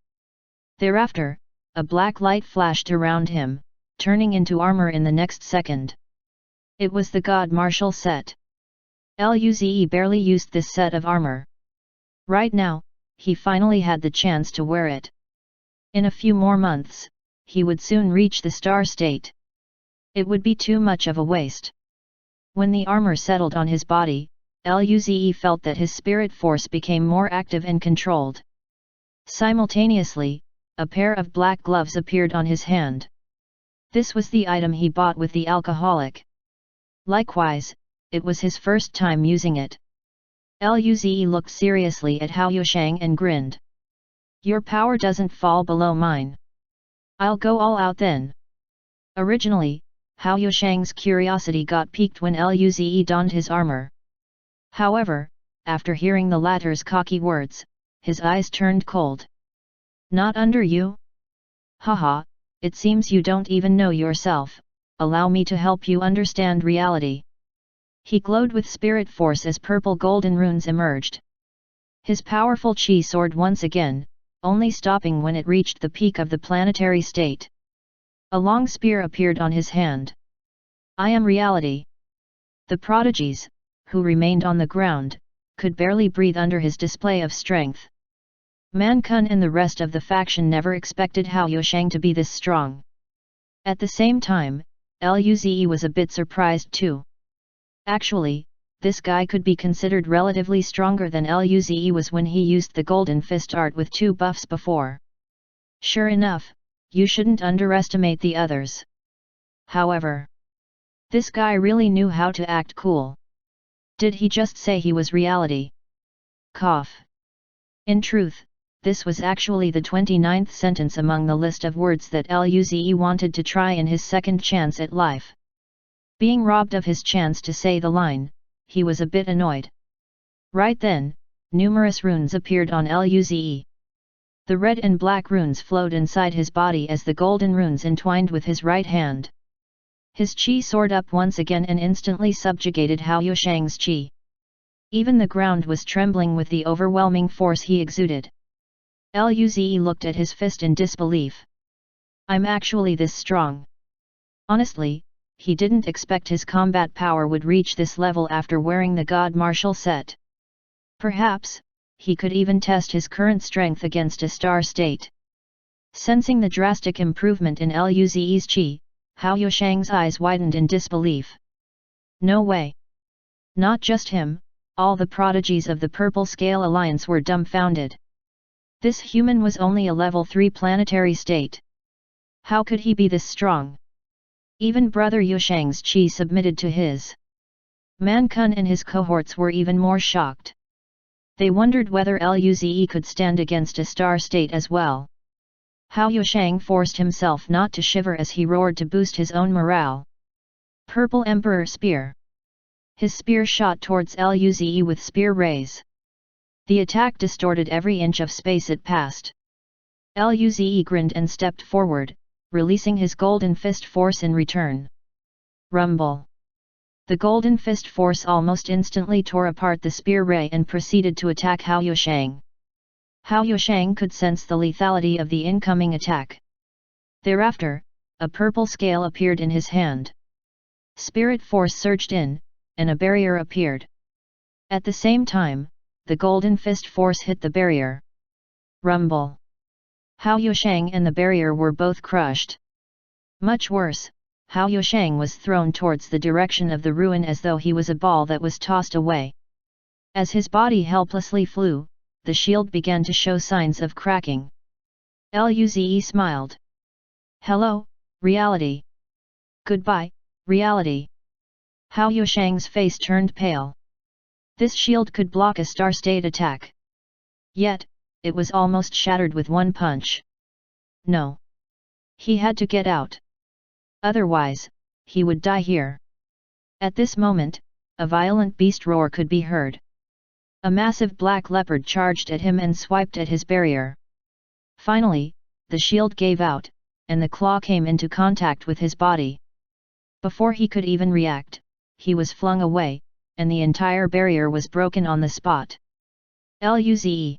Thereafter, a black light flashed around him, turning into armor in the next second. It was the God Martial set. Luze barely used this set of armor. Right now, he finally had the chance to wear it. In a few more months, he would soon reach the star state. It would be too much of a waste. When the armor settled on his body, Luze felt that his spirit force became more active and controlled. Simultaneously, a pair of black gloves appeared on his hand. This was the item he bought with the alcoholic. Likewise, it was his first time using it. Luze looked seriously at Hao Yushang and grinned. Your power doesn't fall below mine. I'll go all out then. Originally, Hao Yushang's curiosity got piqued when Luze donned his armor. However, after hearing the latter's cocky words, his eyes turned cold. Not under you? Haha, it seems you don't even know yourself, allow me to help you understand reality. He glowed with spirit force as purple golden runes emerged. His powerful qi soared once again, only stopping when it reached the peak of the planetary state. A long spear appeared on his hand. I am reality. The prodigies, who remained on the ground, could barely breathe under his display of strength. Man Kun and the rest of the faction never expected Hao Yushang to be this strong. At the same time, Luze was a bit surprised too. Actually, this guy could be considered relatively stronger than Luze was when he used the Golden Fist art with 2 buffs before. Sure enough, you shouldn't underestimate the others. However, this guy really knew how to act cool. Did he just say he was reality? Cough. In truth, this was actually the 29th sentence among the list of words that Luze wanted to try in his second chance at life. Being robbed of his chance to say the line, he was a bit annoyed. Right then, numerous runes appeared on Luze. The red and black runes flowed inside his body as the golden runes entwined with his right hand. His qi soared up once again and instantly subjugated Hao Yushang's qi. Even the ground was trembling with the overwhelming force he exuded. Luze looked at his fist in disbelief. I'm actually this strong. Honestly, he didn't expect his combat power would reach this level after wearing the God Martial set. Perhaps, he could even test his current strength against a star state. Sensing the drastic improvement in Luze's qi, Hao Yushang's eyes widened in disbelief. No way. Not just him, all the prodigies of the Purple Scale Alliance were dumbfounded. This human was only a level 3 planetary state. How could he be this strong? Even Brother Yushang's qi submitted to his. Man Kun and his cohorts were even more shocked. They wondered whether Luze could stand against a star state as well. Hao Yushang forced himself not to shiver as he roared to boost his own morale. Purple Emperor Spear. His spear shot towards Luze with spear rays. The attack distorted every inch of space it passed. Luze grinned and stepped forward, releasing his Golden Fist force in return. Rumble. The Golden Fist force almost instantly tore apart the spear ray and proceeded to attack Hao Yushang. Hao Yushang could sense the lethality of the incoming attack. Thereafter, a purple scale appeared in his hand. Spirit force surged in, and a barrier appeared. At the same time, the Golden Fist force hit the barrier. Rumble. Hao Yushang and the barrier were both crushed. Much worse, Hao Yushang was thrown towards the direction of the ruin as though he was a ball that was tossed away. As his body helplessly flew, the shield began to show signs of cracking. Luze smiled. Hello, reality. Goodbye, reality. Hao Yushang's face turned pale. This shield could block a star state attack. Yet, it was almost shattered with one punch. No. He had to get out. Otherwise, he would die here. At this moment, a violent beast roar could be heard. A massive black leopard charged at him and swiped at his barrier. Finally, the shield gave out, and the claw came into contact with his body. Before he could even react, he was flung away, and the entire barrier was broken on the spot. Luze.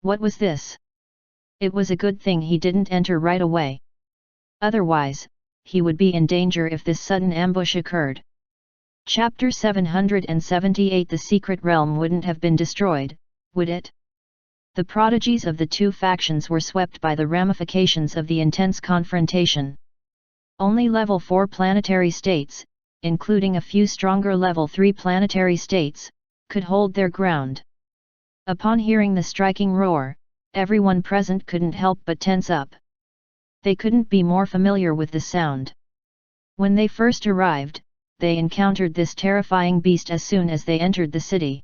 What was this? It was a good thing he didn't enter right away. Otherwise, he would be in danger if this sudden ambush occurred. Chapter 778. The secret realm wouldn't have been destroyed, would it? The prodigies of the two factions were swept by the ramifications of the intense confrontation. Only level 4 planetary states, including a few stronger level 3 planetary states, could hold their ground. Upon hearing the striking roar, everyone present couldn't help but tense up. They couldn't be more familiar with the sound. When they first arrived, they encountered this terrifying beast as soon as they entered the city.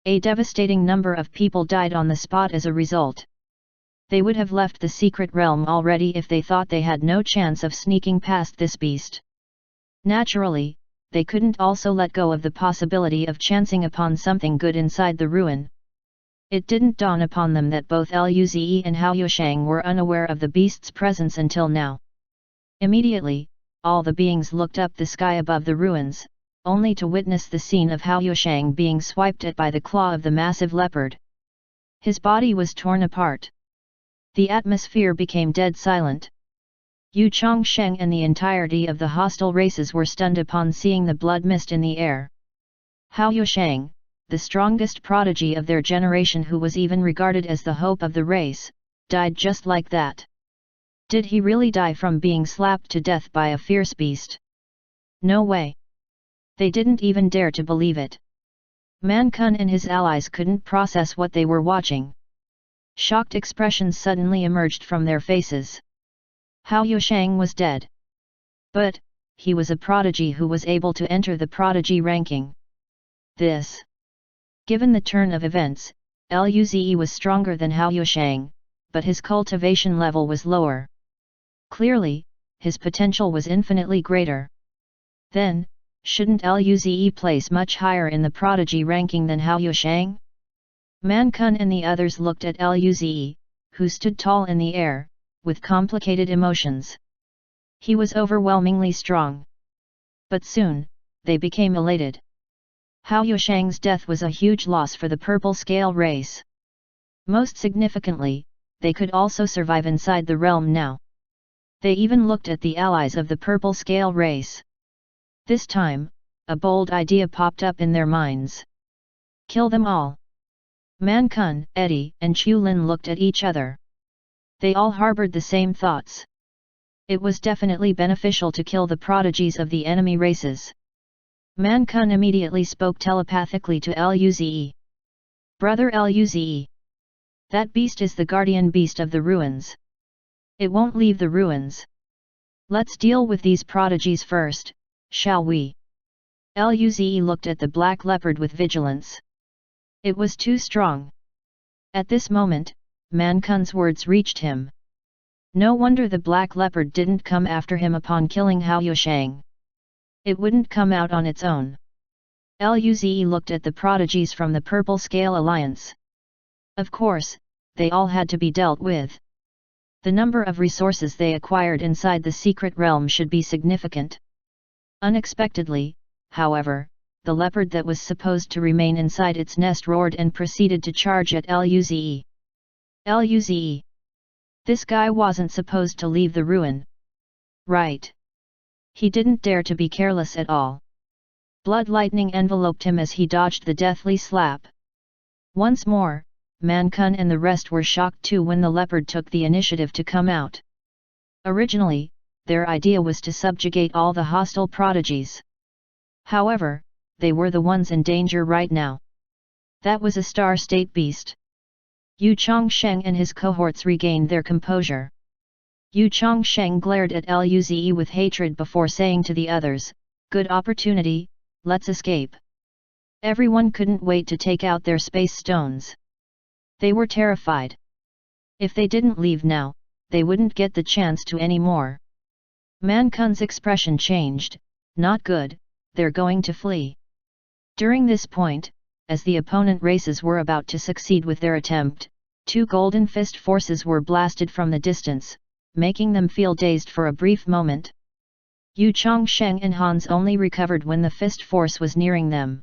A devastating number of people died on the spot as a result. They would have left the secret realm already if they thought they had no chance of sneaking past this beast. Naturally, they couldn't also let go of the possibility of chancing upon something good inside the ruin. It didn't dawn upon them that both Luze and Hao Yushang were unaware of the beast's presence until now. Immediately, all the beings looked up the sky above the ruins, only to witness the scene of Hao Yushang being swiped at by the claw of the massive leopard. His body was torn apart. The atmosphere became dead silent. Yu Chongsheng and the entirety of the hostile races were stunned upon seeing the blood mist in the air. Hao Yushang, the strongest prodigy of their generation who was even regarded as the hope of the race, died just like that. Did he really die from being slapped to death by a fierce beast? No way. They didn't even dare to believe it. Man Kun and his allies couldn't process what they were watching. Shocked expressions suddenly emerged from their faces. Hao Yusheng was dead. But, he was a prodigy who was able to enter the prodigy ranking. This. Given the turn of events, Luze was stronger than Hao Yusheng, but his cultivation level was lower. Clearly, his potential was infinitely greater. Then, shouldn't Luze place much higher in the prodigy ranking than Hao Yusheng? Man Kun and the others looked at Luze, who stood tall in the air, with complicated emotions. He was overwhelmingly strong. But soon, they became elated. Hao Yusheng's death was a huge loss for the purple scale race. Most significantly, they could also survive inside the realm now. They even looked at the allies of the purple scale race. This time, a bold idea popped up in their minds. Kill them all. Man Kun, Eddie, and Chu Lin looked at each other. They all harbored the same thoughts. It was definitely beneficial to kill the prodigies of the enemy races. Man Kun immediately spoke telepathically to Luze. Brother Luze. That beast is the guardian beast of the ruins. It won't leave the ruins. Let's deal with these prodigies first, shall we? Luze looked at the black leopard with vigilance. It was too strong. At this moment, Man Kun's words reached him. No wonder the black leopard didn't come after him upon killing Hao Yusheng. It wouldn't come out on its own. Luze looked at the prodigies from the Purple Scale Alliance. Of course, they all had to be dealt with. The number of resources they acquired inside the secret realm should be significant. Unexpectedly, however, the leopard that was supposed to remain inside its nest roared and proceeded to charge at Luze. Luze. This guy wasn't supposed to leave the ruin. Right. He didn't dare to be careless at all. Blood lightning enveloped him as he dodged the deathly slap. Once more, Man Kun and the rest were shocked too when the leopard took the initiative to come out. Originally, their idea was to subjugate all the hostile prodigies. However, they were the ones in danger right now. That was a star state beast. Yu Chongsheng and his cohorts regained their composure. Yu Chongsheng glared at Luze with hatred before saying to the others, "Good opportunity, let's escape." Everyone couldn't wait to take out their space stones. They were terrified. If they didn't leave now, they wouldn't get the chance to anymore. Man Kun's expression changed. Not good, they're going to flee. During this point, as the opponent races were about to succeed with their attempt, two golden fist forces were blasted from the distance, making them feel dazed for a brief moment. Yu Chongsheng and Hans only recovered when the fist force was nearing them.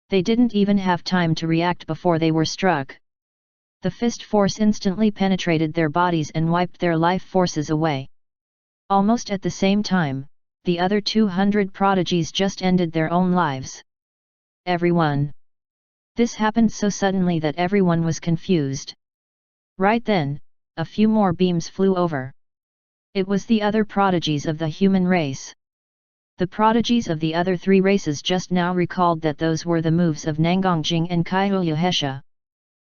They didn't even have time to react before they were struck. The fist force instantly penetrated their bodies and wiped their life forces away. Almost at the same time, the other 200 prodigies just ended their own lives. Everyone. This happened so suddenly that everyone was confused. Right then, a few more beams flew over. It was the other prodigies of the human race. The prodigies of the other three races just now recalled that those were the moves of Nangongjing and Kaiyuhesha.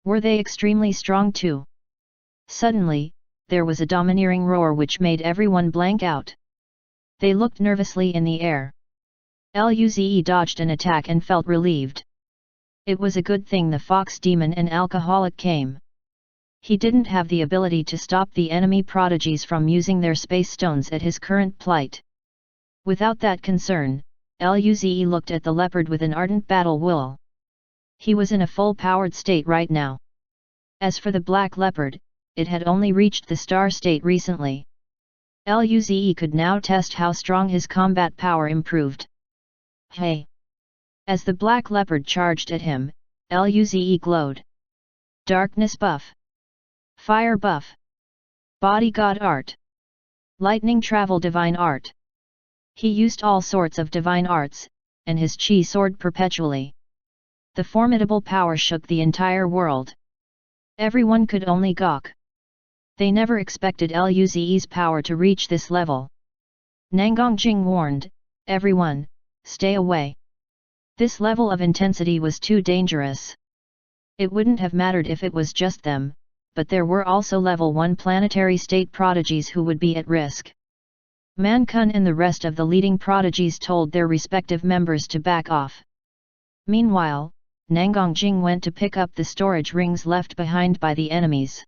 Were they extremely strong too? Suddenly, there was a domineering roar which made everyone blank out. They looked nervously in the air. Luze dodged an attack and felt relieved. It was a good thing the fox demon and alcoholic came. He didn't have the ability to stop the enemy prodigies from using their space stones at his current plight. Without that concern, Luze looked at the leopard with an ardent battle will. He was in a full-powered state right now. As for the black leopard, it had only reached the star state recently. Luze could now test how strong his combat power improved. Hey! As the black leopard charged at him, Luze glowed. Darkness buff. Fire buff. Body god art. Lightning travel divine art. He used all sorts of divine arts, and his chi soared perpetually. The formidable power shook the entire world. Everyone could only gawk. They never expected Luze's power to reach this level. Nangongjing warned, "Everyone, stay away. This level of intensity was too dangerous." It wouldn't have mattered if it was just them, but there were also level 1 planetary state prodigies who would be at risk. Man Kun and the rest of the leading prodigies told their respective members to back off. Meanwhile, Nangongjing went to pick up the storage rings left behind by the enemies.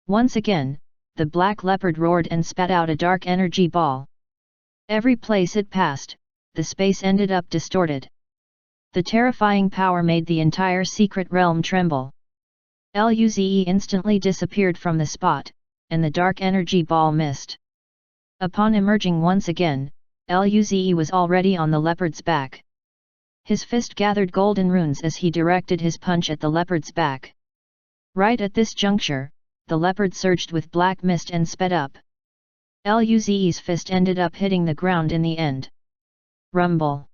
Once again, the black leopard roared and spat out a dark energy ball. Every place it passed, the space ended up distorted. The terrifying power made the entire secret realm tremble. Luze instantly disappeared from the spot, and the dark energy ball missed. Upon emerging once again, Luze was already on the leopard's back. His fist gathered golden runes as he directed his punch at the leopard's back. Right at this juncture, the leopard surged with black mist and sped up. Luze's fist ended up hitting the ground in the end. Rumble.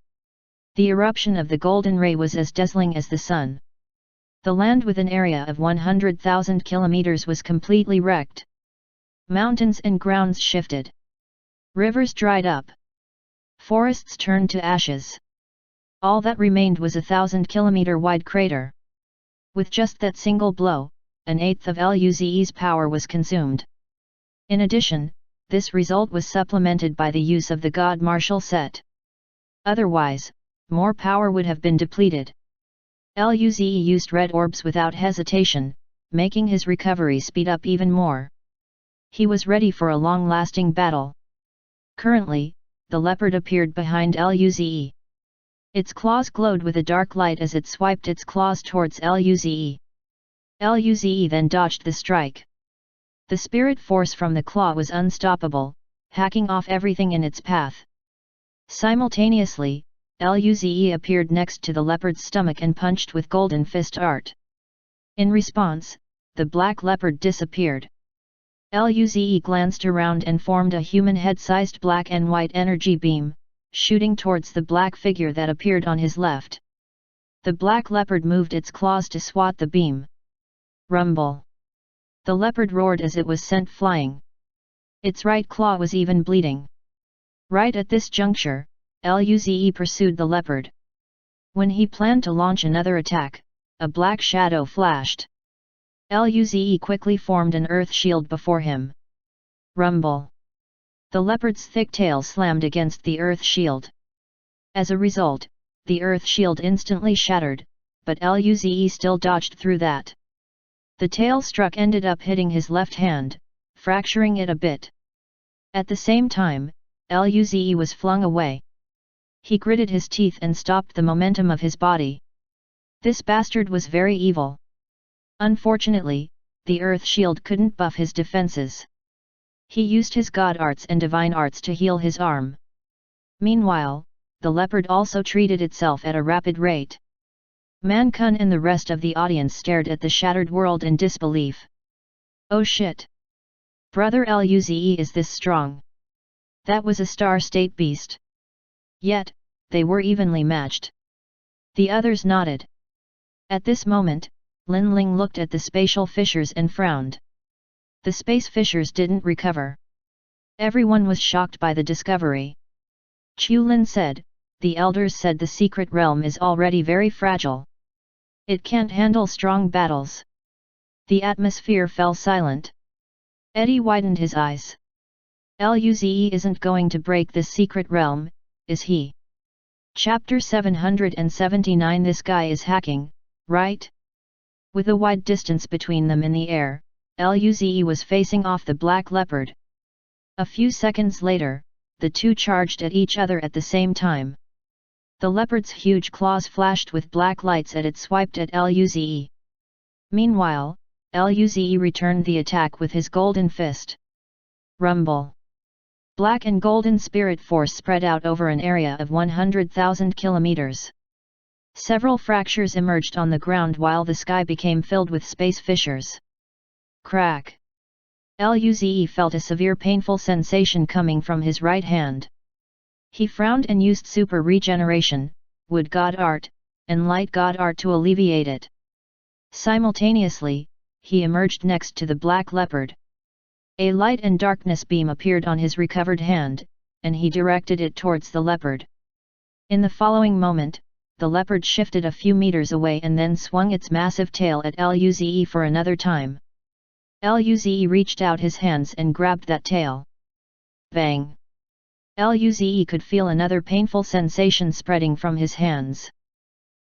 The eruption of the golden ray was as dazzling as the sun. The land with an area of 100,000 kilometers was completely wrecked. Mountains and grounds shifted. Rivers dried up. Forests turned to ashes. All that remained was a 1,000-kilometer wide crater. With just that single blow, an eighth of Luze's power was consumed. In addition, this result was supplemented by the use of the God Martial set. Otherwise, more power would have been depleted. Luze used red orbs without hesitation, making his recovery speed up even more. He was ready for a long-lasting battle. Currently, the leopard appeared behind Luze. Its claws glowed with a dark light as it swiped its claws towards Luze. Luze then dodged the strike. The spirit force from the claw was unstoppable, hacking off everything in its path. Simultaneously, Luze appeared next to the leopard's stomach and punched with golden fist art. In response, the black leopard disappeared. Luze glanced around and formed a human head-sized black and white energy beam, shooting towards the black figure that appeared on his left. The black leopard moved its claws to swat the beam. Rumble. The leopard roared as it was sent flying. Its right claw was even bleeding. Right at this juncture, Luze pursued the leopard. When he planned to launch another attack, a black shadow flashed. Luze quickly formed an earth shield before him. Rumble. The leopard's thick tail slammed against the earth shield. As a result, the earth shield instantly shattered, but Luze still dodged through that. The tail struck ended up hitting his left hand, fracturing it a bit. At the same time, Luze was flung away. He gritted his teeth and stopped the momentum of his body. This bastard was very evil. Unfortunately, the earth shield couldn't buff his defenses. He used his god arts and divine arts to heal his arm. Meanwhile, the leopard also treated itself at a rapid rate. Man Kun and the rest of the audience stared at the shattered world in disbelief. Oh shit! Brother Luze is this strong? That was a star-state beast. Yet, they were evenly matched. The others nodded. At this moment, Lin Ling looked at the spatial fissures and frowned. The space fissures didn't recover. Everyone was shocked by the discovery. Chu Lin said, "The elders said the secret realm is already very fragile. It can't handle strong battles." The atmosphere fell silent. Eddie widened his eyes. Luze isn't going to break this secret realm, is he? Chapter 779. This guy is hacking, right? With a wide distance between them in the air, Luze was facing off the black leopard. A few seconds later, the two charged at each other at the same time. The leopard's huge claws flashed with black lights as it swiped at Luze. Meanwhile, Luze returned the attack with his golden fist. Rumble. Black and golden spirit force spread out over an area of 100,000 kilometers. Several fractures emerged on the ground while the sky became filled with space fissures. Crack! Luze felt a severe painful sensation coming from his right hand. He frowned and used super regeneration, wood god art, and light god art to alleviate it. Simultaneously, he emerged next to the black leopard. A light and darkness beam appeared on his recovered hand, and he directed it towards the leopard. In the following moment, the leopard shifted a few meters away and then swung its massive tail at Luze for another time. Luze reached out his hands and grabbed that tail. Bang! Luze could feel another painful sensation spreading from his hands.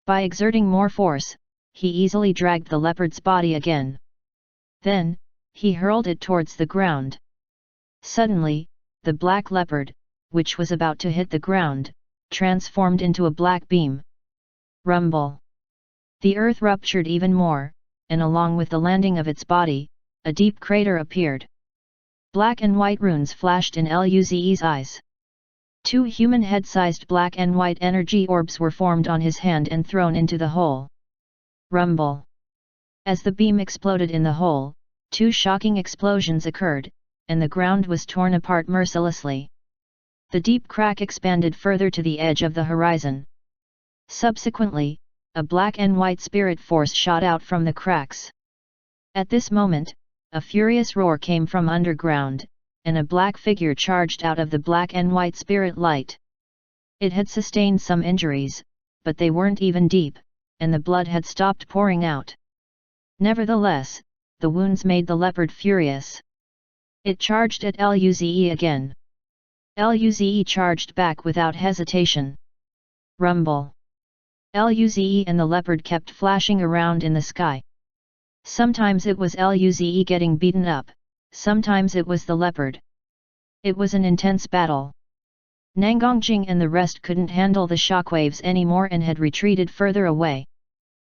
By exerting more force, he easily dragged the leopard's body again. Then, he hurled it towards the ground. Suddenly, the black leopard, which was about to hit the ground, transformed into a black beam. Rumble! The earth ruptured even more, and along with the landing of its body, a deep crater appeared. Black and white runes flashed in Luze's eyes. 2 human head-sized black and white energy orbs were formed on his hand and thrown into the hole. Rumble! As the beam exploded in the hole, 2 shocking explosions occurred, and the ground was torn apart mercilessly. The deep crack expanded further to the edge of the horizon. Subsequently, a black and white spirit force shot out from the cracks. At this moment, a furious roar came from underground, and a black figure charged out of the black and white spirit light. It had sustained some injuries, but they weren't even deep, and the blood had stopped pouring out. Nevertheless, the wounds made the leopard furious. It charged at Luze again. Luze charged back without hesitation. Rumble! Luze and the leopard kept flashing around in the sky. Sometimes it was Luze getting beaten up, sometimes it was the leopard. It was an intense battle. Nangongjing and the rest couldn't handle the shockwaves anymore and had retreated further away.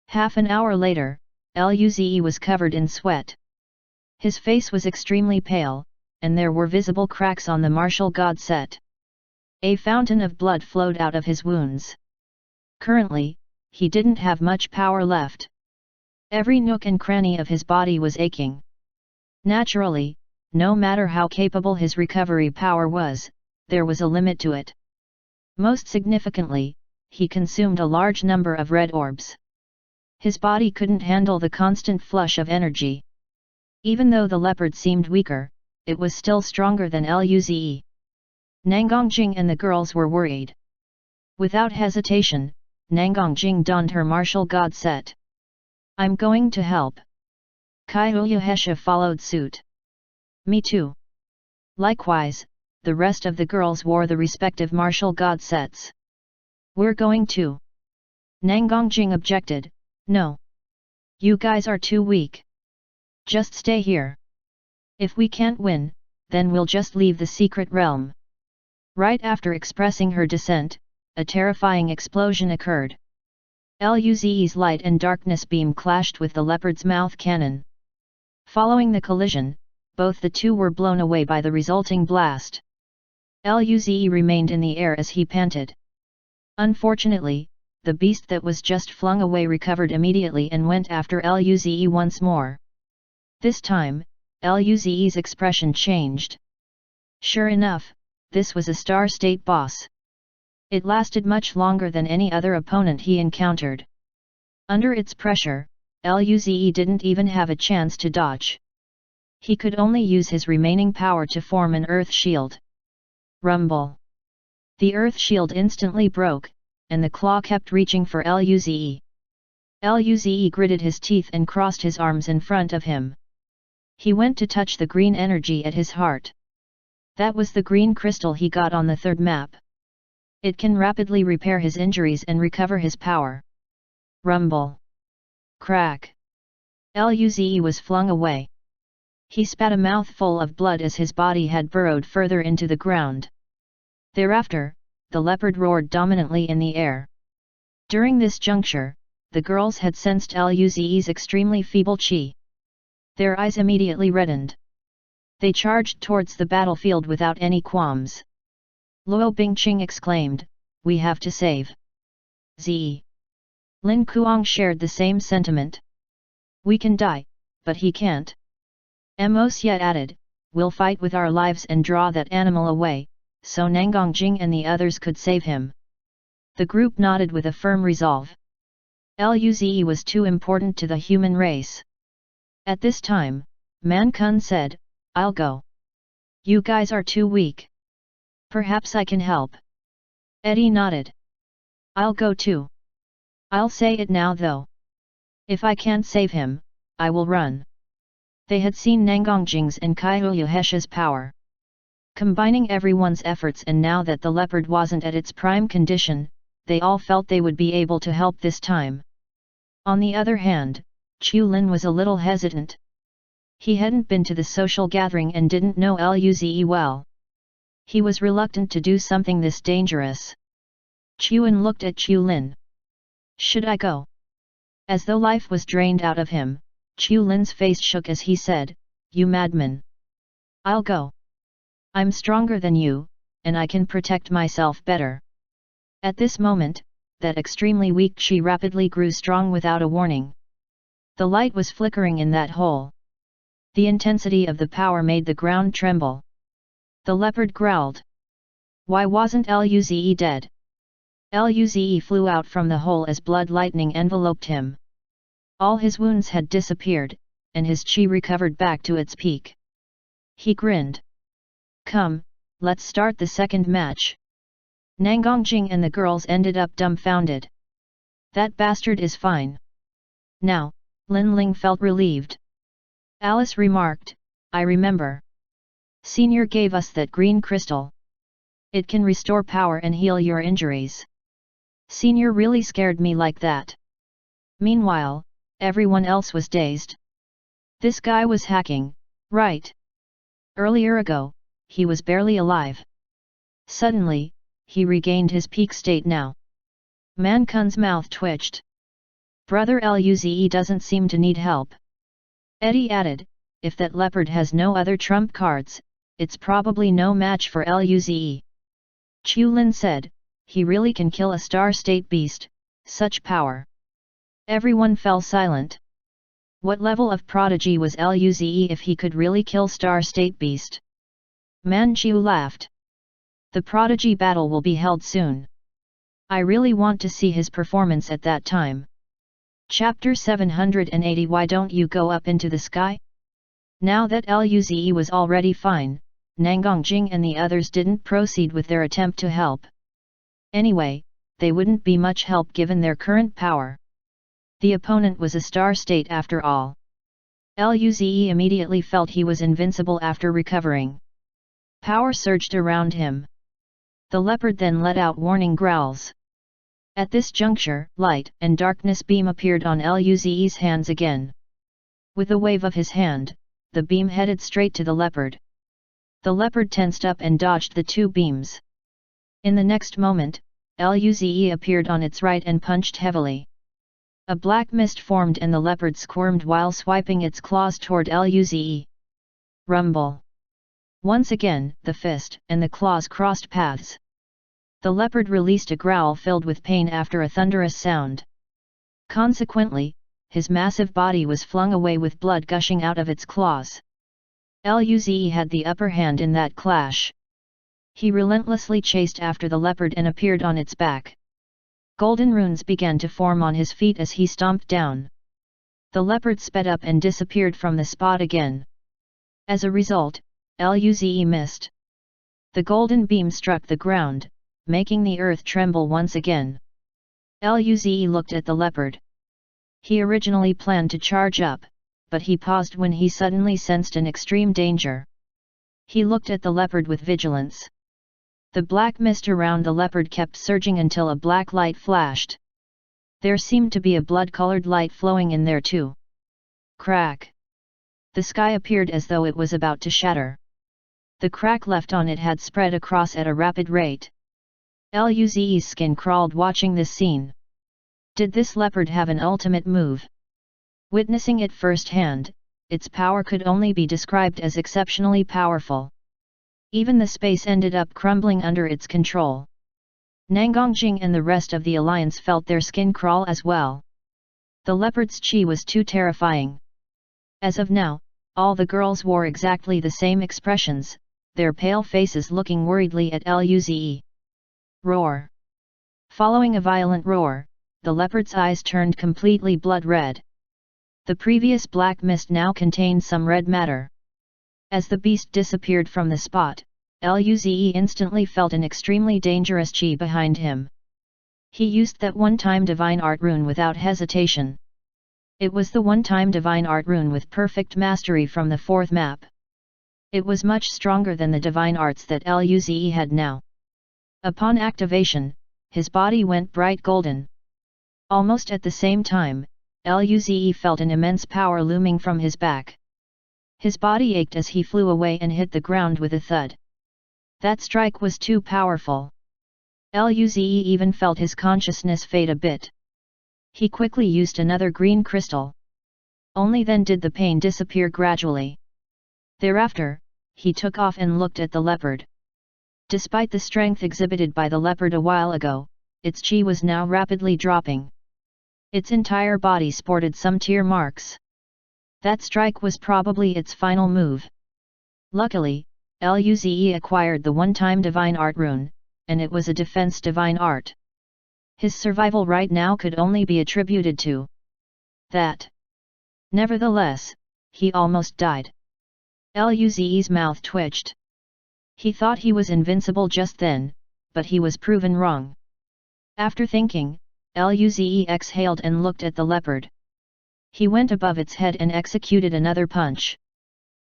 Half an hour later, Luze was covered in sweat. His face was extremely pale, and there were visible cracks on the martial god set. A fountain of blood flowed out of his wounds. Currently, he didn't have much power left. Every nook and cranny of his body was aching. Naturally, no matter how capable his recovery power was, there was a limit to it. Most significantly, he consumed a large number of red orbs. His body couldn't handle the constant flush of energy. Even though the leopard seemed weaker, it was still stronger than Luze. Nangongjing and the girls were worried. Without hesitation, Nangongjing donned her martial god set. "I'm going to help." Kaiuyuhesha followed suit. "Me too." Likewise, the rest of the girls wore the respective martial god sets. "We're going to." Nangongjing objected, "No. You guys are too weak. Just stay here. If we can't win, then we'll just leave the secret realm." Right after expressing her dissent, a terrifying explosion occurred. Luze's light and darkness beam clashed with the leopard's mouth cannon. Following the collision, both the two were blown away by the resulting blast. Luze remained in the air as he panted. Unfortunately, the beast that was just flung away recovered immediately and went after Luze once more. This time, Luze's expression changed. Sure enough, this was a Star State boss. It lasted much longer than any other opponent he encountered. Under its pressure, Luze didn't even have a chance to dodge. He could only use his remaining power to form an earth shield. Rumble! The earth shield instantly broke, and the claw kept reaching for Luze. Luze gritted his teeth and crossed his arms in front of him. He went to touch the green energy at his heart. That was the green crystal he got on the third map. It can rapidly repair his injuries and recover his power. Rumble! Crack! Luze was flung away. He spat a mouthful of blood as his body had burrowed further into the ground. Thereafter, the leopard roared dominantly in the air. During this juncture, the girls had sensed Luze's extremely feeble qi. Their eyes immediately reddened. They charged towards the battlefield without any qualms. Luo Bingqing exclaimed, "We have to save Zi." Lin Kuang shared the same sentiment. "We can die, but he can't." Mosia added, "We'll fight with our lives and draw that animal away, so Nangongjing and the others could save him." The group nodded with a firm resolve. Luze was too important to the human race. At this time, Man Kun said, I'll go. You guys are too weak. Perhaps I can help. Eddie nodded. I'll go too. I'll say it now though. If I can't save him, I will run. They had seen Nangongjing's and Kaiyuhesha's power. Combining everyone's efforts, and now that the leopard wasn't at its prime condition, they all felt they would be able to help this time. On the other hand, Chu Lin was a little hesitant. He hadn't been to the social gathering and didn't know Luze well. He was reluctant to do something this dangerous. Chuan looked at Chu Lin. Should I go? As though life was drained out of him, Chu Lin's face shook as he said, You madman! I'll go. I'm stronger than you, and I can protect myself better. At this moment, that extremely weak Qi rapidly grew strong without a warning. The light was flickering in that hole. The intensity of the power made the ground tremble. The leopard growled. Why wasn't Luze dead? Luze flew out from the hole as blood lightning enveloped him. All his wounds had disappeared, and his qi recovered back to its peak. He grinned. Come, let's start the second match. Nangongjing and the girls ended up dumbfounded. That bastard is fine. Now, Lin Ling felt relieved. Alice remarked, I remember. Senior gave us that green crystal. It can restore power and heal your injuries. Senior really scared me like that. Meanwhile, everyone else was dazed. This guy was hacking, right? Earlier ago, he was barely alive. Suddenly, he regained his peak state now. Man Kun's mouth twitched. Brother Luze doesn't seem to need help. Eddie added, if that leopard has no other trump cards, it's probably no match for Luze. Chu Lin said, he really can kill a star state beast, such power. Everyone fell silent. What level of prodigy was Luze if he could really kill star state beast? Manchu laughed. The prodigy battle will be held soon. I really want to see his performance at that time. Chapter 780 Why don't you go up into the sky? Now that Luze was already fine, Nangongjing and the others didn't proceed with their attempt to help. Anyway, they wouldn't be much help given their current power. The opponent was a star state after all. Luze immediately felt he was invincible after recovering. Power surged around him. The leopard then let out warning growls. At this juncture, light and darkness beam appeared on Luze's hands again. With a wave of his hand, the beam headed straight to the leopard. The leopard tensed up and dodged the two beams. In the next moment, Luze appeared on its right and punched heavily. A black mist formed and the leopard squirmed while swiping its claws toward Luze. Rumble! Once again, the fist and the claws crossed paths. The leopard released a growl filled with pain after a thunderous sound. Consequently, his massive body was flung away with blood gushing out of its claws. Luze had the upper hand in that clash. He relentlessly chased after the leopard and appeared on its back. Golden runes began to form on his feet as he stomped down. The leopard sped up and disappeared from the spot again. As a result, Luze missed. The golden beam struck the ground, making the earth tremble once again. Luze looked at the leopard. He originally planned to charge up, but he paused when he suddenly sensed an extreme danger. He looked at the leopard with vigilance. The black mist around the leopard kept surging until a black light flashed. There seemed to be a blood-colored light flowing in there too. Crack! The sky appeared as though it was about to shatter. The crack left on it had spread across at a rapid rate. Luze's skin crawled watching this scene. Did this leopard have an ultimate move? Witnessing it firsthand, its power could only be described as exceptionally powerful. Even the space ended up crumbling under its control. Nangongjing and the rest of the alliance felt their skin crawl as well. The leopard's qi was too terrifying. As of now, all the girls wore exactly the same expressions, their pale faces looking worriedly at Luze. Roar! Following a violent roar, the leopard's eyes turned completely blood red. The previous black mist now contained some red matter. As the beast disappeared from the spot, Luze instantly felt an extremely dangerous chi behind him. He used that one-time divine art rune without hesitation. It was the one-time divine art rune with perfect mastery from the fourth map. It was much stronger than the divine arts that Luze had now. Upon activation, his body went bright golden. Almost at the same time, Luze felt an immense power looming from his back. His body ached as he flew away and hit the ground with a thud. That strike was too powerful. Luze even felt his consciousness fade a bit. He quickly used another green crystal. Only then did the pain disappear gradually. Thereafter, he took off and looked at the leopard. Despite the strength exhibited by the leopard a while ago, its chi was now rapidly dropping. Its entire body sported some tear marks. That strike was probably its final move. Luckily, Luze acquired the one-time divine art rune, and it was a defense divine art. His survival right now could only be attributed to that. Nevertheless, he almost died. Luze's mouth twitched. He thought he was invincible just then, but he was proven wrong. After thinking, Luze exhaled and looked at the leopard. He went above its head and executed another punch.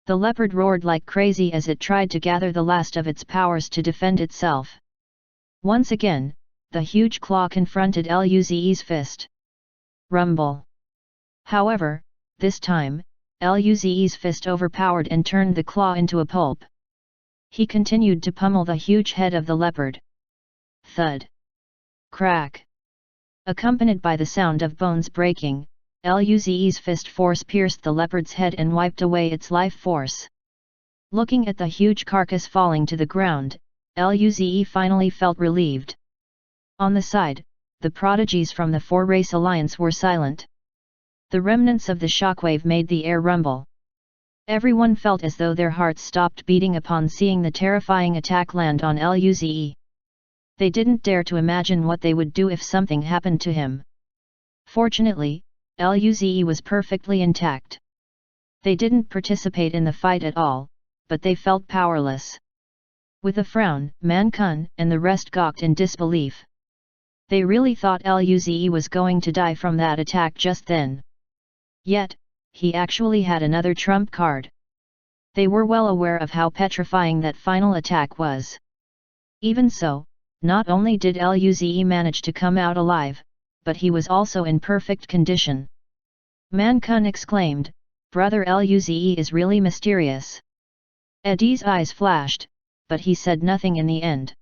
The leopard roared like crazy as it tried to gather the last of its powers to defend itself. Once again, the huge claw confronted Luze's fist. Rumble. However, this time, Luze's fist overpowered and turned the claw into a pulp. He continued to pummel the huge head of the leopard. Thud. Crack. Accompanied by the sound of bones breaking, Luze's fist force pierced the leopard's head and wiped away its life force. Looking at the huge carcass falling to the ground, Luze finally felt relieved. On the side, the prodigies from the four-race alliance were silent. The remnants of the shockwave made the air rumble. Everyone felt as though their hearts stopped beating upon seeing the terrifying attack land on Luze. They didn't dare to imagine what they would do if something happened to him. Fortunately, Luze was perfectly intact. They didn't participate in the fight at all, but they felt powerless. With a frown, Man Kun and the rest gawked in disbelief. They really thought Luze was going to die from that attack just then. Yet, he actually had another trump card. They were well aware of how petrifying that final attack was. Even so, not only did Luze manage to come out alive, but he was also in perfect condition. Man Kun exclaimed, "Brother Luze is really mysterious." Eddie's eyes flashed, but he said nothing in the end.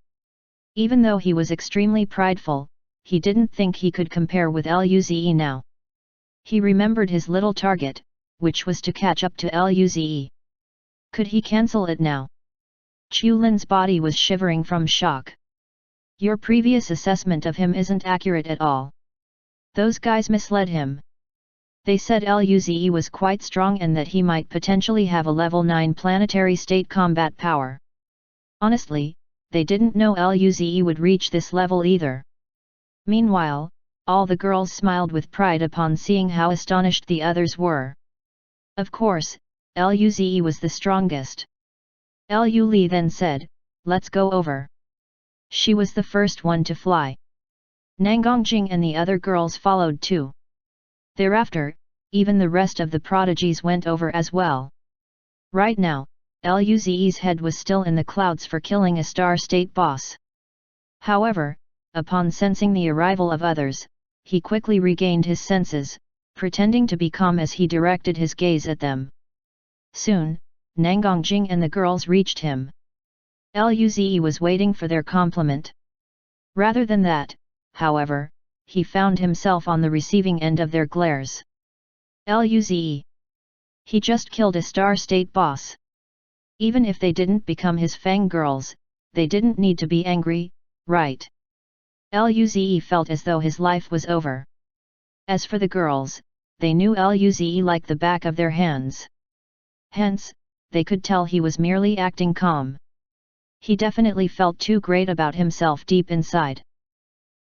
Even though he was extremely prideful, he didn't think he could compare with Luze now. He remembered his little target, which was to catch up to Luze. Could he cancel it now? Chulin's body was shivering from shock. Your previous assessment of him isn't accurate at all. Those guys misled him. They said Luze was quite strong and that he might potentially have a level 9 planetary state combat power. Honestly, they didn't know Luze would reach this level either. Meanwhile, all the girls smiled with pride upon seeing how astonished the others were. Of course, Luze was the strongest. Lu Li then said, "Let's go over." She was the first one to fly. Nangongjing and the other girls followed too. Thereafter, even the rest of the prodigies went over as well. Right now, Luze's head was still in the clouds for killing a star state boss. However, upon sensing the arrival of others, he quickly regained his senses, pretending to be calm as he directed his gaze at them. Soon, Nangongjing and the girls reached him. Luze was waiting for their compliment. Rather than that, however, he found himself on the receiving end of their glares. Luze. He just killed a star state boss. Even if they didn't become his fangirls, they didn't need to be angry, right? Luze felt as though his life was over. As for the girls, they knew Luze like the back of their hands. Hence, they could tell he was merely acting calm. He definitely felt too great about himself deep inside.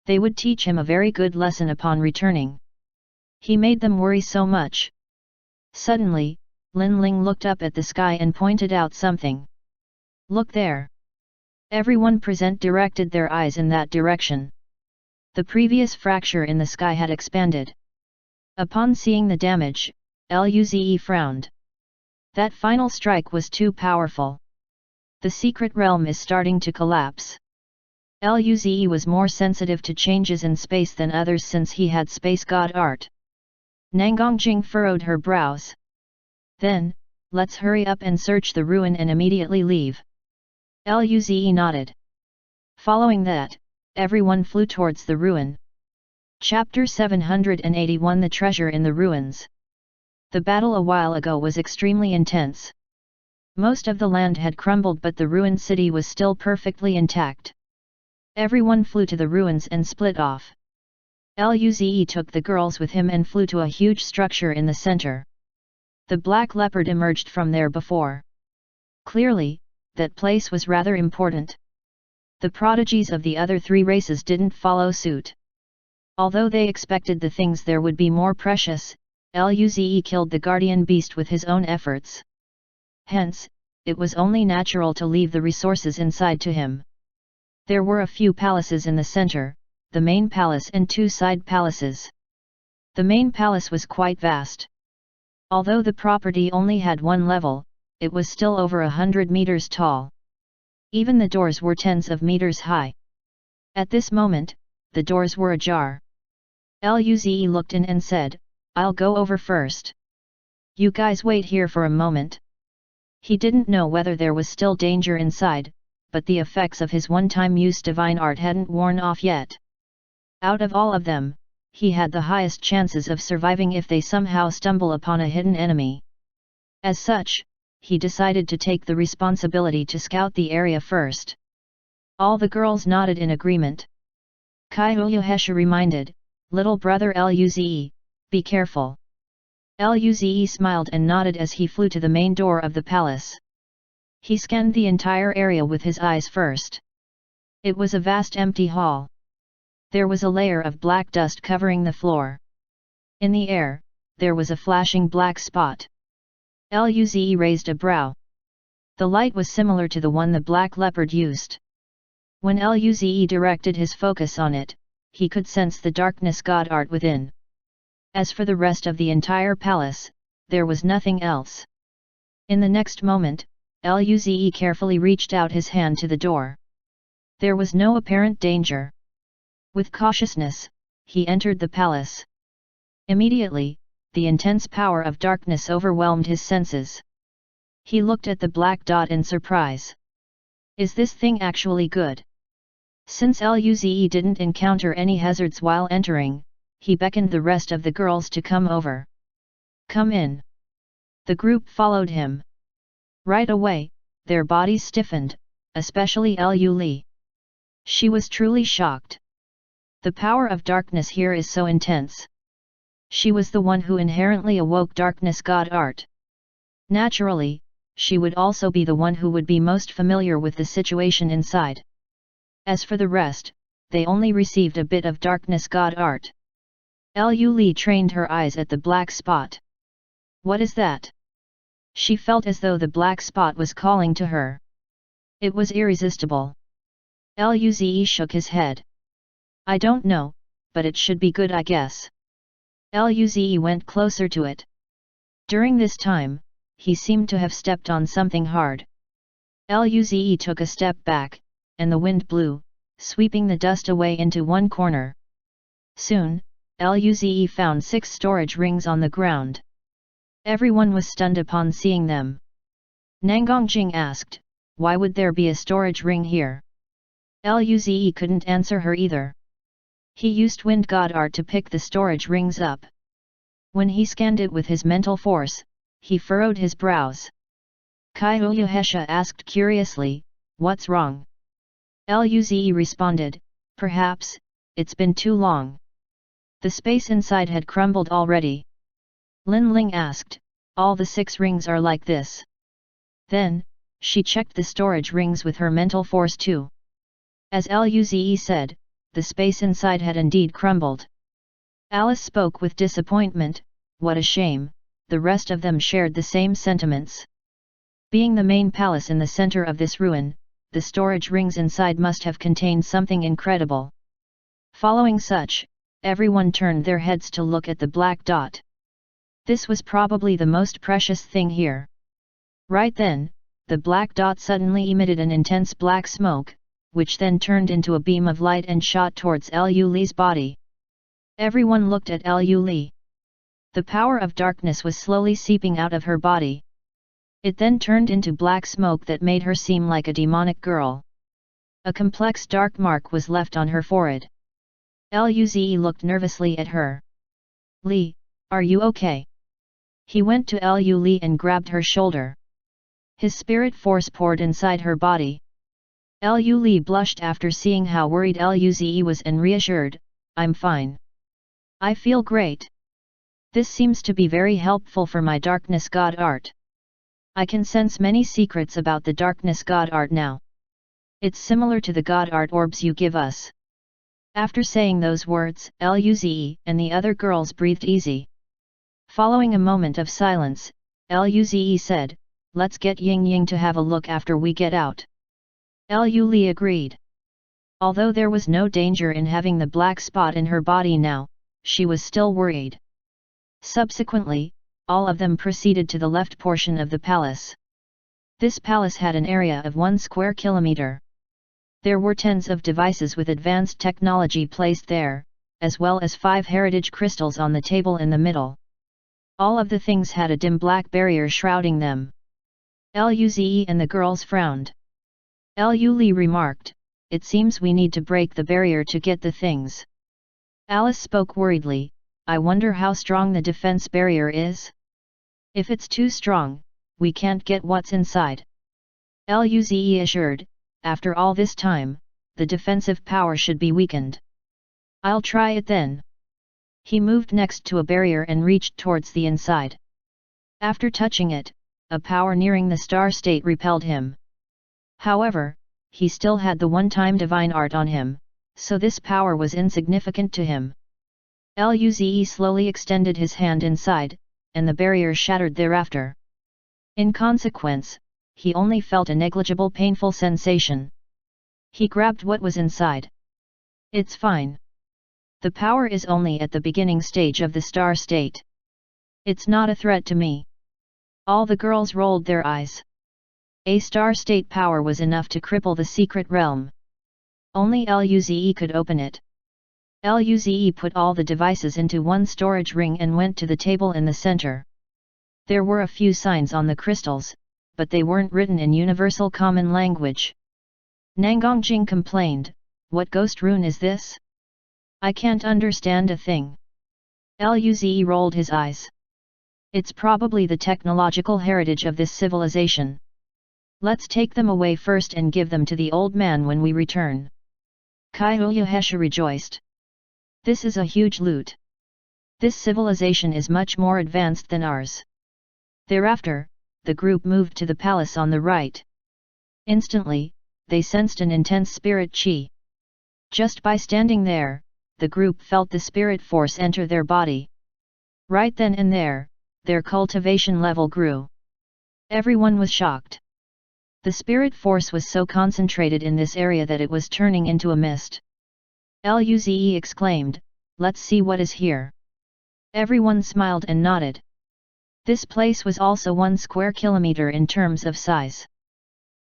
They would teach him a very good lesson upon returning. He made them worry so much. Suddenly, Lin Ling looked up at the sky and pointed out something. Look there. Everyone present directed their eyes in that direction. The previous fracture in the sky had expanded. Upon seeing the damage, Luze frowned. That final strike was too powerful. The secret realm is starting to collapse. Luze was more sensitive to changes in space than others since he had space god art. Nangongjing furrowed her brows. Then, let's hurry up and search the ruin and immediately leave. Luze nodded. Following that, everyone flew towards the ruin. Chapter 781 The Treasure in the Ruins. The battle a while ago was extremely intense. Most of the land had crumbled but the ruined city was still perfectly intact. Everyone flew to the ruins and split off. Luze took the girls with him and flew to a huge structure in the center. The black leopard emerged from there before. Clearly, that place was rather important. The prodigies of the other three races didn't follow suit. Although they expected the things there would be more precious, Luze killed the guardian beast with his own efforts. Hence, it was only natural to leave the resources inside to him. There were a few palaces in the center, the main palace and two side palaces. The main palace was quite vast. Although the property only had one level, it was still over 100 meters tall. Even the doors were tens of meters high. At this moment, the doors were ajar. Luze looked in and said, "I'll go over first. You guys wait here for a moment." He didn't know whether there was still danger inside, but the effects of his one-time use divine art hadn't worn off yet. Out of all of them, he had the highest chances of surviving if they somehow stumble upon a hidden enemy. As such, he decided to take the responsibility to scout the area first. All the girls nodded in agreement. Kyohesha reminded, "Little brother Luze, be careful." Luze smiled and nodded as he flew to the main door of the palace. He scanned the entire area with his eyes first. It was a vast empty hall. There was a layer of black dust covering the floor. In the air, there was a flashing black spot. Luze raised a brow. The light was similar to the one the black leopard used. When Luze directed his focus on it, he could sense the darkness god art within. As for the rest of the entire palace, there was nothing else. In the next moment, Luze carefully reached out his hand to the door. There was no apparent danger. With cautiousness, he entered the palace. Immediately, the intense power of darkness overwhelmed his senses. He looked at the black dot in surprise. Is this thing actually good? Since Luze didn't encounter any hazards while entering, he beckoned the rest of the girls to come over. "Come in." The group followed him. Right away, their bodies stiffened, especially Lu. She was truly shocked. The power of darkness here is so intense. She was the one who inherently awoke darkness god art. Naturally, she would also be the one who would be most familiar with the situation inside. As for the rest, they only received a bit of darkness god art. Lu trained her eyes at the black spot. What is that? She felt as though the black spot was calling to her. It was irresistible. Luze shook his head. I don't know, but it should be good I guess. Luze went closer to it. During this time, he seemed to have stepped on something hard. Luze took a step back, and the wind blew, sweeping the dust away into one corner. Soon, Luze found 6 storage rings on the ground. Everyone was stunned upon seeing them. Nangongjing asked, "Why would there be a storage ring here?" Luze couldn't answer her either. He used wind god art to pick the storage rings up. When he scanned it with his mental force, he furrowed his brows. Kyohesha asked curiously, "What's wrong?" Luze responded, "Perhaps, it's been too long." The space inside had crumbled already. Lin Ling asked, "All the 6 rings are like this?" Then, she checked the storage rings with her mental force too. As Luze said, the space inside had indeed crumbled. Alice spoke with disappointment, "What a shame, the rest of them shared the same sentiments. Being the main palace in the center of this ruin, the storage rings inside must have contained something incredible. Following such, everyone turned their heads to look at the black dot. This was probably the most precious thing here. Right then, the black dot suddenly emitted an intense black smoke, which then turned into a beam of light and shot towards Lu Li's body. Everyone looked at Lu Li. The power of darkness was slowly seeping out of her body. It then turned into black smoke that made her seem like a demonic girl. A complex dark mark was left on her forehead. Luze looked nervously at her. "Li, are you okay?" He went to Lu Li and grabbed her shoulder. His spirit force poured inside her body. Lu Li blushed after seeing how worried Luze was and reassured, "I'm fine. I feel great. This seems to be very helpful for my darkness god art. I can sense many secrets about the darkness god art now. It's similar to the god art orbs you give us." After saying those words, Luze and the other girls breathed easy. Following a moment of silence, Luze said, "Let's get Ying Ying to have a look after we get out." Lu Li agreed. Although there was no danger in having the black spot in her body now, she was still worried. Subsequently, all of them proceeded to the left portion of the palace. This palace had an area of 1 square kilometer. There were tens of devices with advanced technology placed there, as well as 5 heritage crystals on the table in the middle. All of the things had a dim black barrier shrouding them. Luze and the girls frowned. Lu Li remarked, "It seems we need to break the barrier to get the things." Alice spoke worriedly, "I wonder how strong the defense barrier is? If it's too strong, we can't get what's inside." Luze assured, "After all this time, the defensive power should be weakened. I'll try it then." He moved next to a barrier and reached towards the inside. After touching it, a power nearing the star state repelled him. However, he still had the one-time divine art on him, so this power was insignificant to him. Luze slowly extended his hand inside, and the barrier shattered thereafter. In consequence, he only felt a negligible painful sensation. He grabbed what was inside. "It's fine. The power is only at the beginning stage of the star state. It's not a threat to me." All the girls rolled their eyes. A star state power was enough to cripple the secret realm. Only Luze could open it. Luze put all the devices into one storage ring and went to the table in the center. There were a few signs on the crystals, but they weren't written in universal common language. Nangongjing complained, "What ghost rune is this? I can't understand a thing." Luze rolled his eyes. "It's probably the technological heritage of this civilization. Let's take them away first and give them to the old man when we return." Kaiuyahesha rejoiced. "This is a huge loot. This civilization is much more advanced than ours." Thereafter, the group moved to the palace on the right. Instantly, they sensed an intense spirit qi. Just by standing there, the group felt the spirit force enter their body. Right then and there, their cultivation level grew. Everyone was shocked. The spirit force was so concentrated in this area that it was turning into a mist. Luze exclaimed, "Let's see what is here." Everyone smiled and nodded. This place was also 1 square kilometer in terms of size.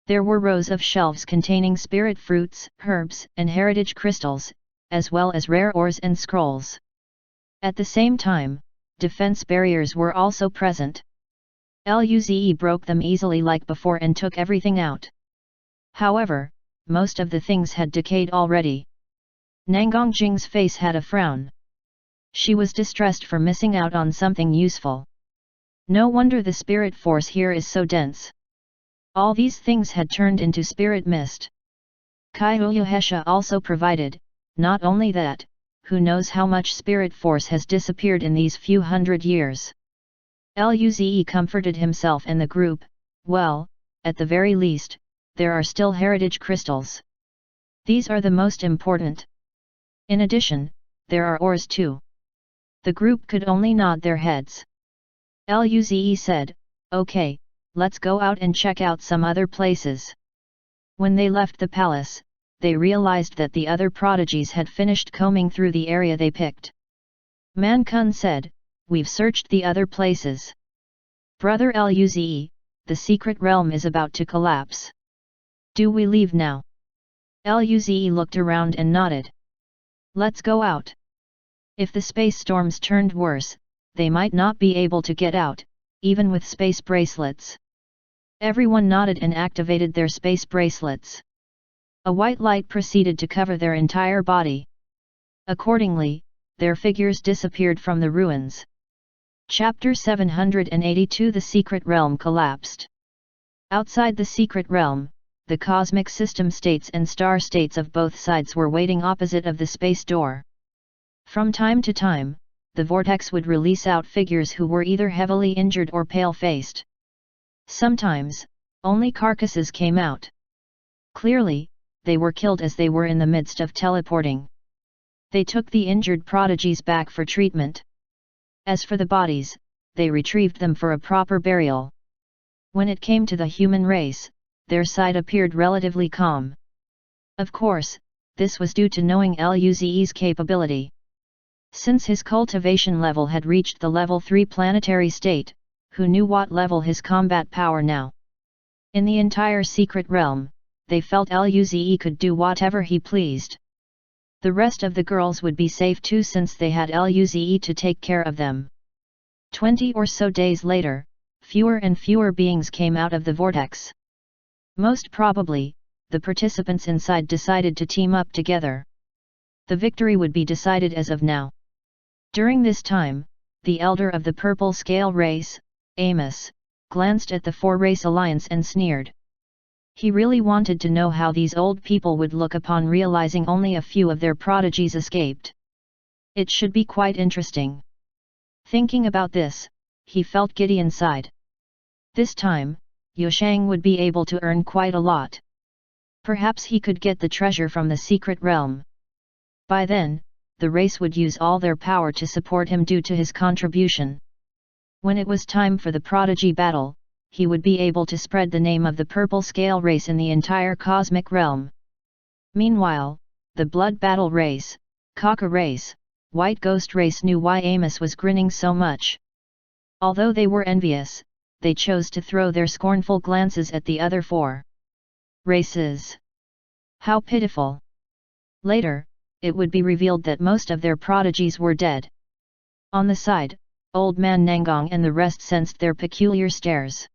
There were rows of shelves containing spirit fruits, herbs, and heritage crystals, as well as rare ores and scrolls. At the same time, defense barriers were also present. Luze broke them easily like before and took everything out. However, most of the things had decayed already. Nangongjing's face had a frown. She was distressed for missing out on something useful. No wonder the spirit force here is so dense. All these things had turned into spirit mist. Kaiuyahesha also provided, not only that, who knows how much spirit force has disappeared in these few hundred years. Luze comforted himself and the group, "Well, at the very least, there are still heritage crystals. These are the most important. In addition, there are ores too." The group could only nod their heads. Luze said, "Okay, let's go out and check out some other places." When they left the palace, they realized that the other prodigies had finished combing through the area they picked. Man Kun said, "We've searched the other places. Brother Luze, the secret realm is about to collapse. Do we leave now?" Luze looked around and nodded. "Let's go out. If the space storms turned worse, they might not be able to get out, even with space bracelets." Everyone nodded and activated their space bracelets. A white light proceeded to cover their entire body. Accordingly, their figures disappeared from the ruins. Chapter 782 The Secret Realm Collapsed. Outside the secret realm, the cosmic system states and star states of both sides were waiting opposite of the space door. From time to time, the vortex would release out figures who were either heavily injured or pale-faced. Sometimes, only carcasses came out. Clearly, they were killed as they were in the midst of teleporting. They took the injured prodigies back for treatment. As for the bodies, they retrieved them for a proper burial. When it came to the human race, their side appeared relatively calm. Of course, this was due to knowing Luze's capability. Since his cultivation level had reached the level 3 planetary state, who knew what level his combat power now? In the entire secret realm, they felt Luze could do whatever he pleased. The rest of the girls would be safe too since they had Luze to take care of them. 20 or so days later, fewer and fewer beings came out of the vortex. Most probably, the participants inside decided to team up together. The victory would be decided as of now. During this time, the elder of the purple scale race, Amos, glanced at the four-race alliance and sneered. He really wanted to know how these old people would look upon realizing only a few of their prodigies escaped. It should be quite interesting. Thinking about this, he felt giddy inside. This time, Yushang would be able to earn quite a lot. Perhaps he could get the treasure from the secret realm. By then, the race would use all their power to support him due to his contribution. When it was time for the prodigy battle, he would be able to spread the name of the purple scale race in the entire cosmic realm. Meanwhile, the blood battle race, Kaka race, white ghost race knew why Amos was grinning so much. Although they were envious, they chose to throw their scornful glances at the other four races. How pitiful! Later, it would be revealed that most of their prodigies were dead. On the side, Old Man Nangong and the rest sensed their peculiar stares.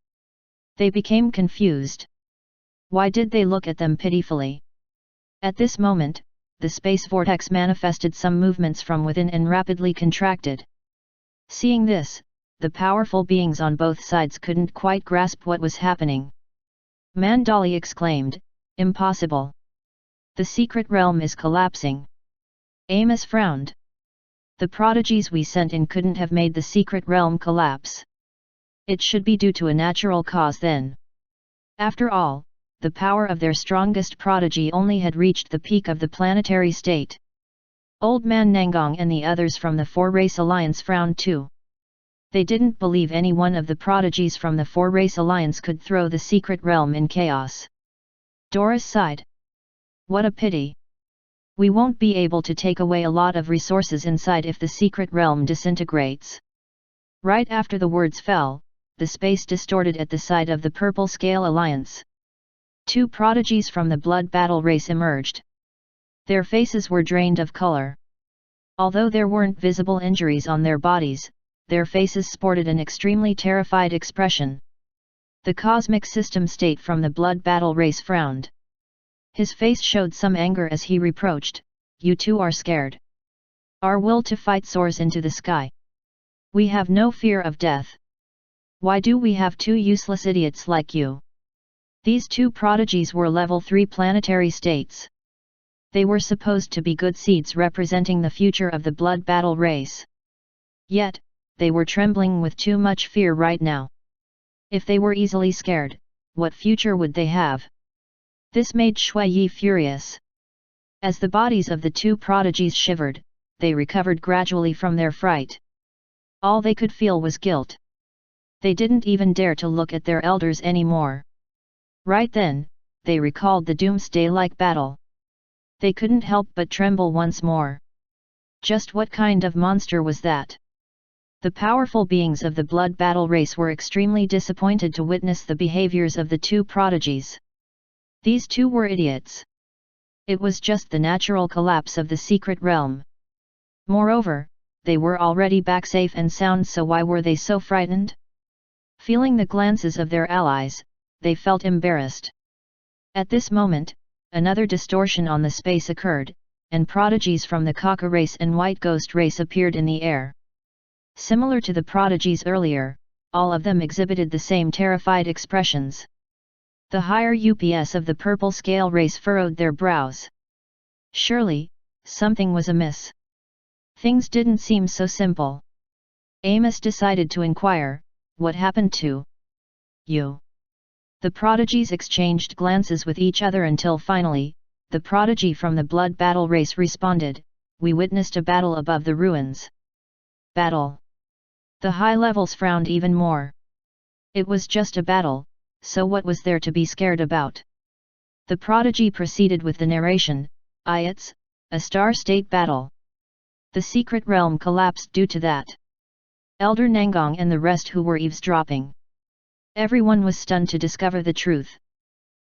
They became confused. Why did they look at them pitifully? At this moment, the space vortex manifested some movements from within and rapidly contracted. Seeing this, the powerful beings on both sides couldn't quite grasp what was happening. Mandali exclaimed, "Impossible! The secret realm is collapsing." Amos frowned. The prodigies we sent in couldn't have made the secret realm collapse. It should be due to a natural cause then. After all, the power of their strongest prodigy only had reached the peak of the planetary state. Old Man Nangong and the others from the four-race alliance frowned too. They didn't believe any one of the prodigies from the four-race alliance could throw the secret realm in chaos. Doris sighed. What a pity. We won't be able to take away a lot of resources inside if the secret realm disintegrates. Right after the words fell, the space distorted at the side of the Purple Scale Alliance. Two prodigies from the blood battle race emerged. Their faces were drained of color. Although there weren't visible injuries on their bodies, their faces sported an extremely terrified expression. The cosmic system state from the blood battle race frowned. His face showed some anger as he reproached, "You two are scared. Our will to fight soars into the sky. We have no fear of death. Why do we have two useless idiots like you?" These two prodigies were level 3 planetary states. They were supposed to be good seeds representing the future of the blood battle race. Yet, they were trembling with too much fear right now. If they were easily scared, what future would they have? This made Shui Yi furious. As the bodies of the two prodigies shivered, they recovered gradually from their fright. All they could feel was guilt. They didn't even dare to look at their elders anymore. Right then, they recalled the doomsday-like battle. They couldn't help but tremble once more. Just what kind of monster was that? The powerful beings of the blood battle race were extremely disappointed to witness the behaviors of the two prodigies. These two were idiots. It was just the natural collapse of the secret realm. Moreover, they were already back safe and sound, so why were they so frightened? Feeling the glances of their allies, they felt embarrassed. At this moment, another distortion on the space occurred, and prodigies from the Kaka race and White Ghost race appeared in the air. Similar to the prodigies earlier, all of them exhibited the same terrified expressions. The higher UPS of the purple scale race furrowed their brows. Surely, something was amiss. Things didn't seem so simple. Amos decided to inquire, "What happened to you?" The prodigies exchanged glances with each other until finally, the prodigy from the blood battle race responded, "We witnessed a battle above the ruins." Battle? The high levels frowned even more. It was just a battle, so what was there to be scared about? The prodigy proceeded with the narration, "It's a star-state battle. The secret realm collapsed due to that." Elder Nangong and the rest who were eavesdropping. Everyone was stunned to discover the truth.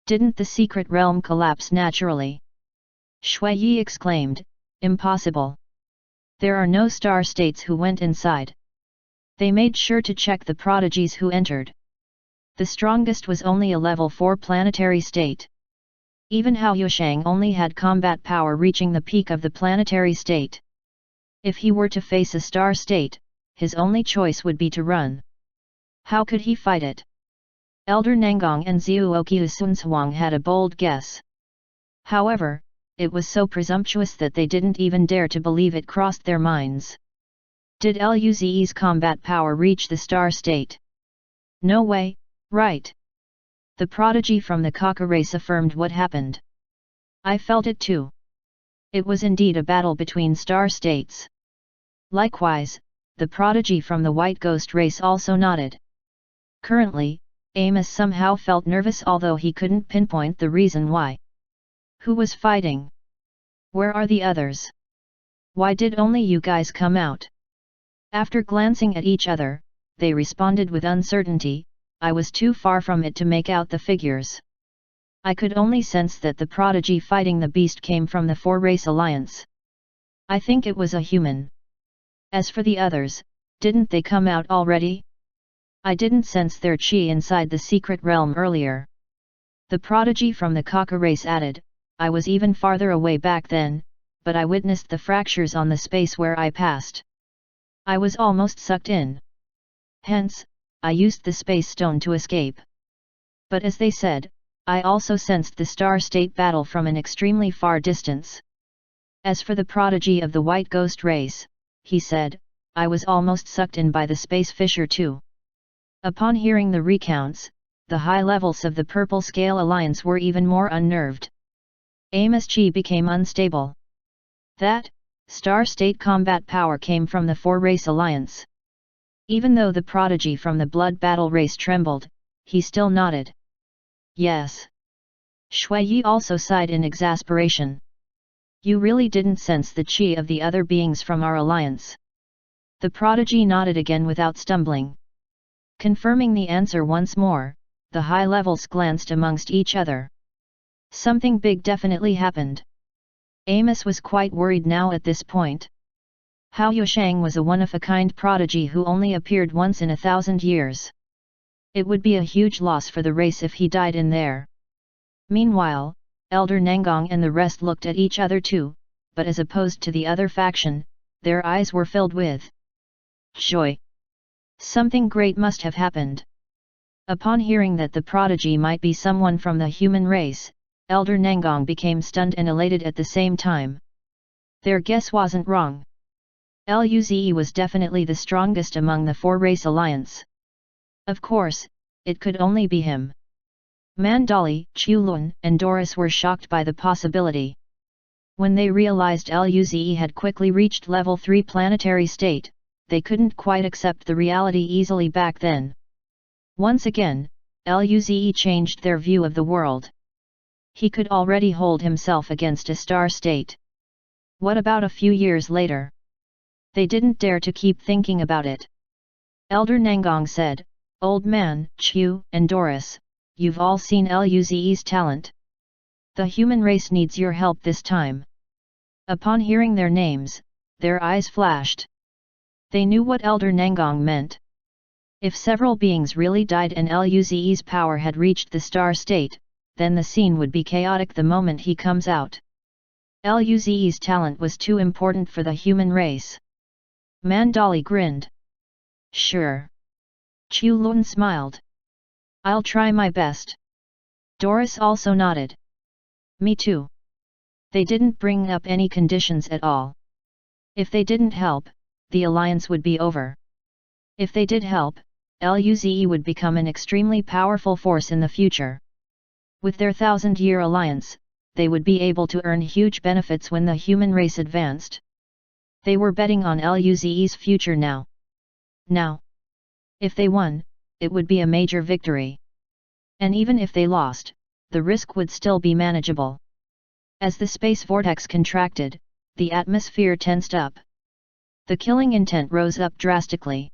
Didn't the secret realm collapse naturally? Shui Yi exclaimed, "Impossible. There are no star states who went inside." They made sure to check the prodigies who entered. The strongest was only a level 4 planetary state. Even Hao Yushang only had combat power reaching the peak of the planetary state. If he were to face a star state, his only choice would be to run. How could he fight it? Elder Nangong and Zhuoqiu Sunzhuang had a bold guess. However, it was so presumptuous that they didn't even dare to believe it crossed their minds. Did Luze's combat power reach the star state? No way, right? The prodigy from the Kaka race affirmed what happened. I felt it too. It was indeed a battle between star states. Likewise, the prodigy from the White Ghost race also nodded. Currently, Amos somehow felt nervous, although he couldn't pinpoint the reason why. Who was fighting? Where are the others? Why did only you guys come out? After glancing at each other, they responded with uncertainty, "I was too far from it to make out the figures. I could only sense that the prodigy fighting the beast came from the 4-race alliance. I think it was a human. As for the others, didn't they come out already? I didn't sense their chi inside the secret realm earlier." The prodigy from the Kaka race added, "I was even farther away back then, but I witnessed the fractures on the space where I passed. I was almost sucked in. Hence, I used the space stone to escape. But as they said, I also sensed the star-state battle from an extremely far distance. As for the prodigy of the White Ghost race," he said, "I was almost sucked in by the space fissure too." Upon hearing the recounts, the high levels of the Purple Scale Alliance were even more unnerved. Amos' chi became unstable. That star-state combat power came from the 4-race alliance. Even though the prodigy from the blood battle race trembled, he still nodded. Yes. Shui Yi also sighed in exasperation. You really didn't sense the chi of the other beings from our alliance? The prodigy nodded again without stumbling. Confirming the answer once more, the high levels glanced amongst each other. Something big definitely happened. Amos was quite worried now at this point. Hao Yushang was a one-of-a-kind prodigy who only appeared once in 1,000 years. It would be a huge loss for the race if he died in there. Meanwhile, Elder Nangong and the rest looked at each other too, but as opposed to the other faction, their eyes were filled with joy. Something great must have happened. Upon hearing that the prodigy might be someone from the human race, Elder Nangong became stunned and elated at the same time. Their guess wasn't wrong. Luze was definitely the strongest among the 4-race alliance. Of course, it could only be him. Mandali, Chulun, and Doris were shocked by the possibility. When they realized Luze had quickly reached level 3 planetary state, they couldn't quite accept the reality easily back then. Once again, Luze changed their view of the world. He could already hold himself against a star state. What about a few years later? They didn't dare to keep thinking about it. Elder Nangong said, "Old man, Chu and Doris, you've all seen Luze's talent. The human race needs your help this time." Upon hearing their names, their eyes flashed. They knew what Elder Nangong meant. If several beings really died and Luze's power had reached the star state, then the scene would be chaotic the moment he comes out. Luze's talent was too important for the human race. Mandali grinned. "Sure." Chu Lun smiled. "I'll try my best." Doris also nodded. "Me too." They didn't bring up any conditions at all. If they didn't help, the alliance would be over. If they did help, Luze would become an extremely powerful force in the future. With their 1,000-year alliance, they would be able to earn huge benefits when the human race advanced. They were betting on Luze's future now. If they won, it would be a major victory. And even if they lost, the risk would still be manageable. As the space vortex contracted, the atmosphere tensed up. The killing intent rose up drastically.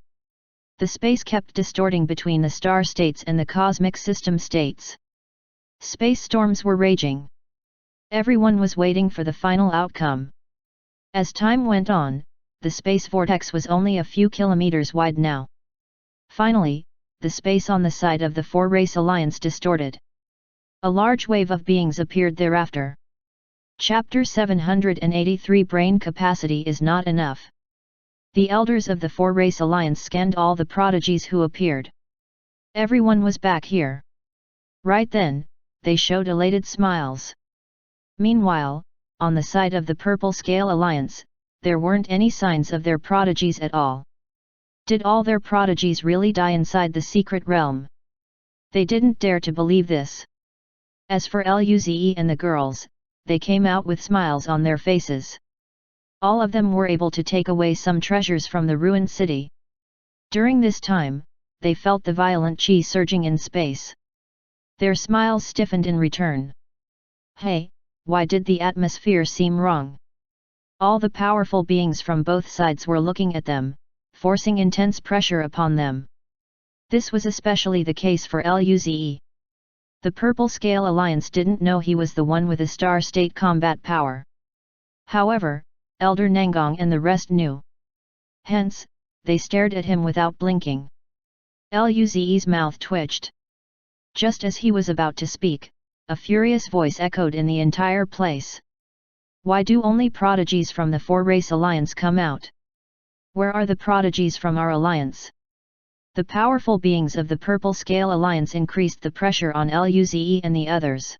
The space kept distorting between the star states and the cosmic system states. Space storms were raging. Everyone was waiting for the final outcome. As time went on, the space vortex was only a few kilometers wide now. Finally, the space on the side of the four-race alliance distorted. A large wave of beings appeared thereafter. Chapter 783 Brain capacity is not enough. The elders of the four-race alliance scanned all the prodigies who appeared. Everyone was back here. Right then, they showed elated smiles. Meanwhile, on the side of the Purple Scale Alliance, there weren't any signs of their prodigies at all. Did all their prodigies really die inside the secret realm? They didn't dare to believe this. As for Luze and the girls, they came out with smiles on their faces. All of them were able to take away some treasures from the ruined city. During this time, they felt the violent chi surging in space. Their smiles stiffened in return. Hey, why did the atmosphere seem wrong? All the powerful beings from both sides were looking at them, forcing intense pressure upon them. This was especially the case for Luze. The Purple Scale Alliance didn't know he was the one with a star state combat power. However, Elder Nangong and the rest knew. Hence, they stared at him without blinking. Luze's mouth twitched. Just as he was about to speak, a furious voice echoed in the entire place. Why do only prodigies from the four-race alliance come out? Where are the prodigies from our alliance? The powerful beings of the Purple Scale Alliance increased the pressure on Luze and the others.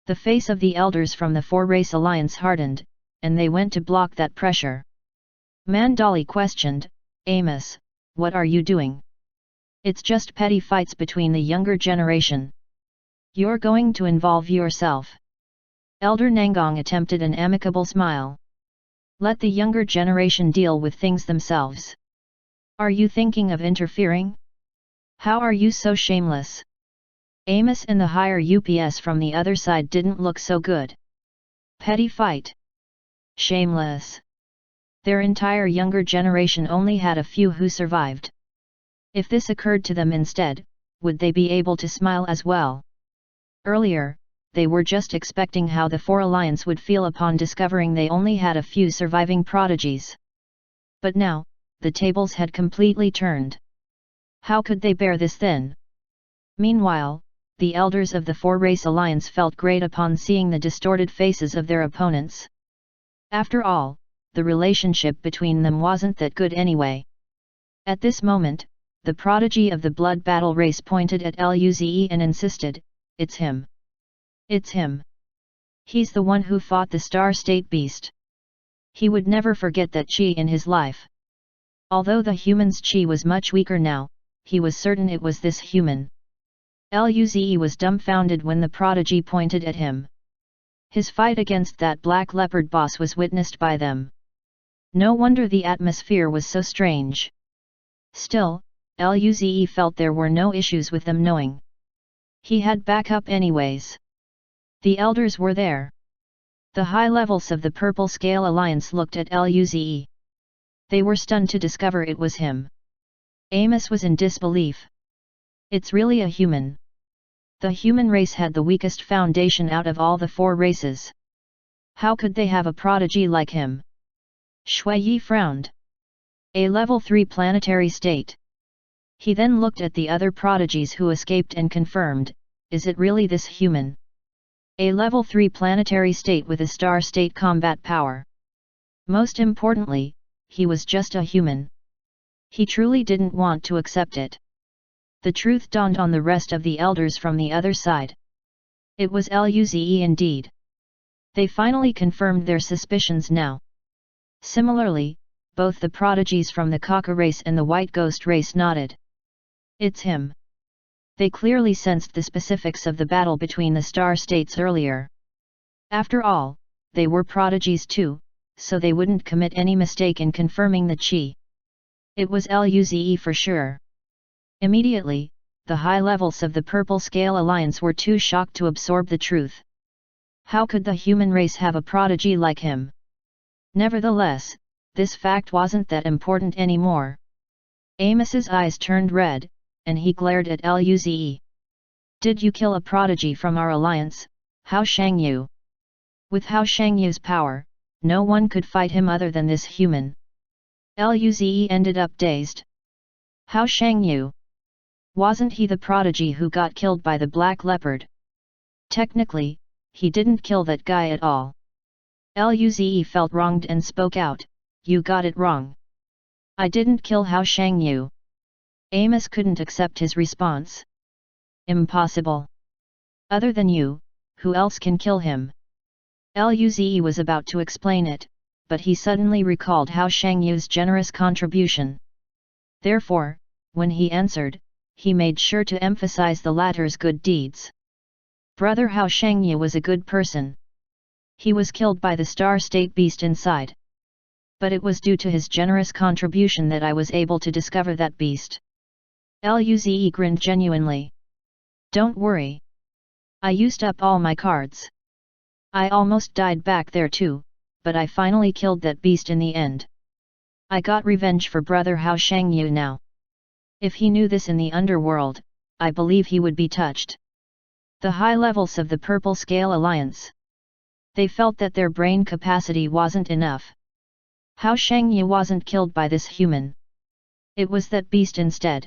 The face of the elders from the four-race alliance hardened, and they went to block that pressure. Mandali questioned, "Amos, what are you doing?" "It's just petty fights between the younger generation. You're going to involve yourself." Elder Nangong attempted an amicable smile. "Let the younger generation deal with things themselves. Are you thinking of interfering? How are you so shameless?" Amos and the higher UPS from the other side didn't look so good. Petty fight. Shameless. Their entire younger generation only had a few who survived. If this occurred to them instead, would they be able to smile as well? Earlier, they were just expecting how the Four Alliance would feel upon discovering they only had a few surviving prodigies. But now, the tables had completely turned. How could they bear this then? Meanwhile, the elders of the Four-Race Alliance felt great upon seeing the distorted faces of their opponents. After all, the relationship between them wasn't that good anyway. At this moment, the prodigy of the blood battle race pointed at Luze and insisted, "It's him. It's him. He's the one who fought the Star State Beast. He would never forget that chi in his life." Although the human's chi was much weaker now, he was certain it was this human. Luze was dumbfounded when the prodigy pointed at him. His fight against that black leopard boss was witnessed by them. No wonder the atmosphere was so strange. Still, Luze felt there were no issues with them knowing. He had backup anyways. The elders were there. The high levels of the Purple Scale Alliance looked at Luze. They were stunned to discover it was him. Amos was in disbelief. It's really a human. The human race had the weakest foundation out of all the 4 races. How could they have a prodigy like him? Shui Yi frowned. A level 3 planetary state. He then looked at the other prodigies who escaped and confirmed, is it really this human? A level 3 planetary state with a star state combat power. Most importantly, he was just a human. He truly didn't want to accept it. The truth dawned on the rest of the elders from the other side. It was Luze indeed. They finally confirmed their suspicions now. Similarly, both the prodigies from the Kaka race and the White Ghost race nodded. It's him. They clearly sensed the specifics of the battle between the star states earlier. After all, they were prodigies too, so they wouldn't commit any mistake in confirming the chi. It was Luze for sure. Immediately, the high levels of the Purple Scale Alliance were too shocked to absorb the truth. How could the human race have a prodigy like him? Nevertheless, this fact wasn't that important anymore. Amos's eyes turned red, and he glared at Luze. Did you kill a prodigy from our alliance, Hao Shangyu? With Hao Shangyu's power, no one could fight him other than this human. Luze ended up dazed. Hao Shangyu? Wasn't he the prodigy who got killed by the Black Leopard? Technically, he didn't kill that guy at all. Luze felt wronged and spoke out, you got it wrong. I didn't kill Hao Shangyu. Amos couldn't accept his response. Impossible. Other than you, who else can kill him? Luze was about to explain it, but he suddenly recalled Hao Shangyu's generous contribution. Therefore, when he answered, he made sure to emphasize the latter's good deeds. Brother Hao Shangyu was a good person. He was killed by the Star State Beast inside. But it was due to his generous contribution that I was able to discover that beast. Luze grinned genuinely. Don't worry. I used up all my cards. I almost died back there too, but I finally killed that beast in the end. I got revenge for brother Hao Shangyu now. If he knew this in the underworld, I believe he would be touched. The high levels of the Purple Scale Alliance. They felt that their brain capacity wasn't enough. Hao Shangyu wasn't killed by this human. It was that beast instead.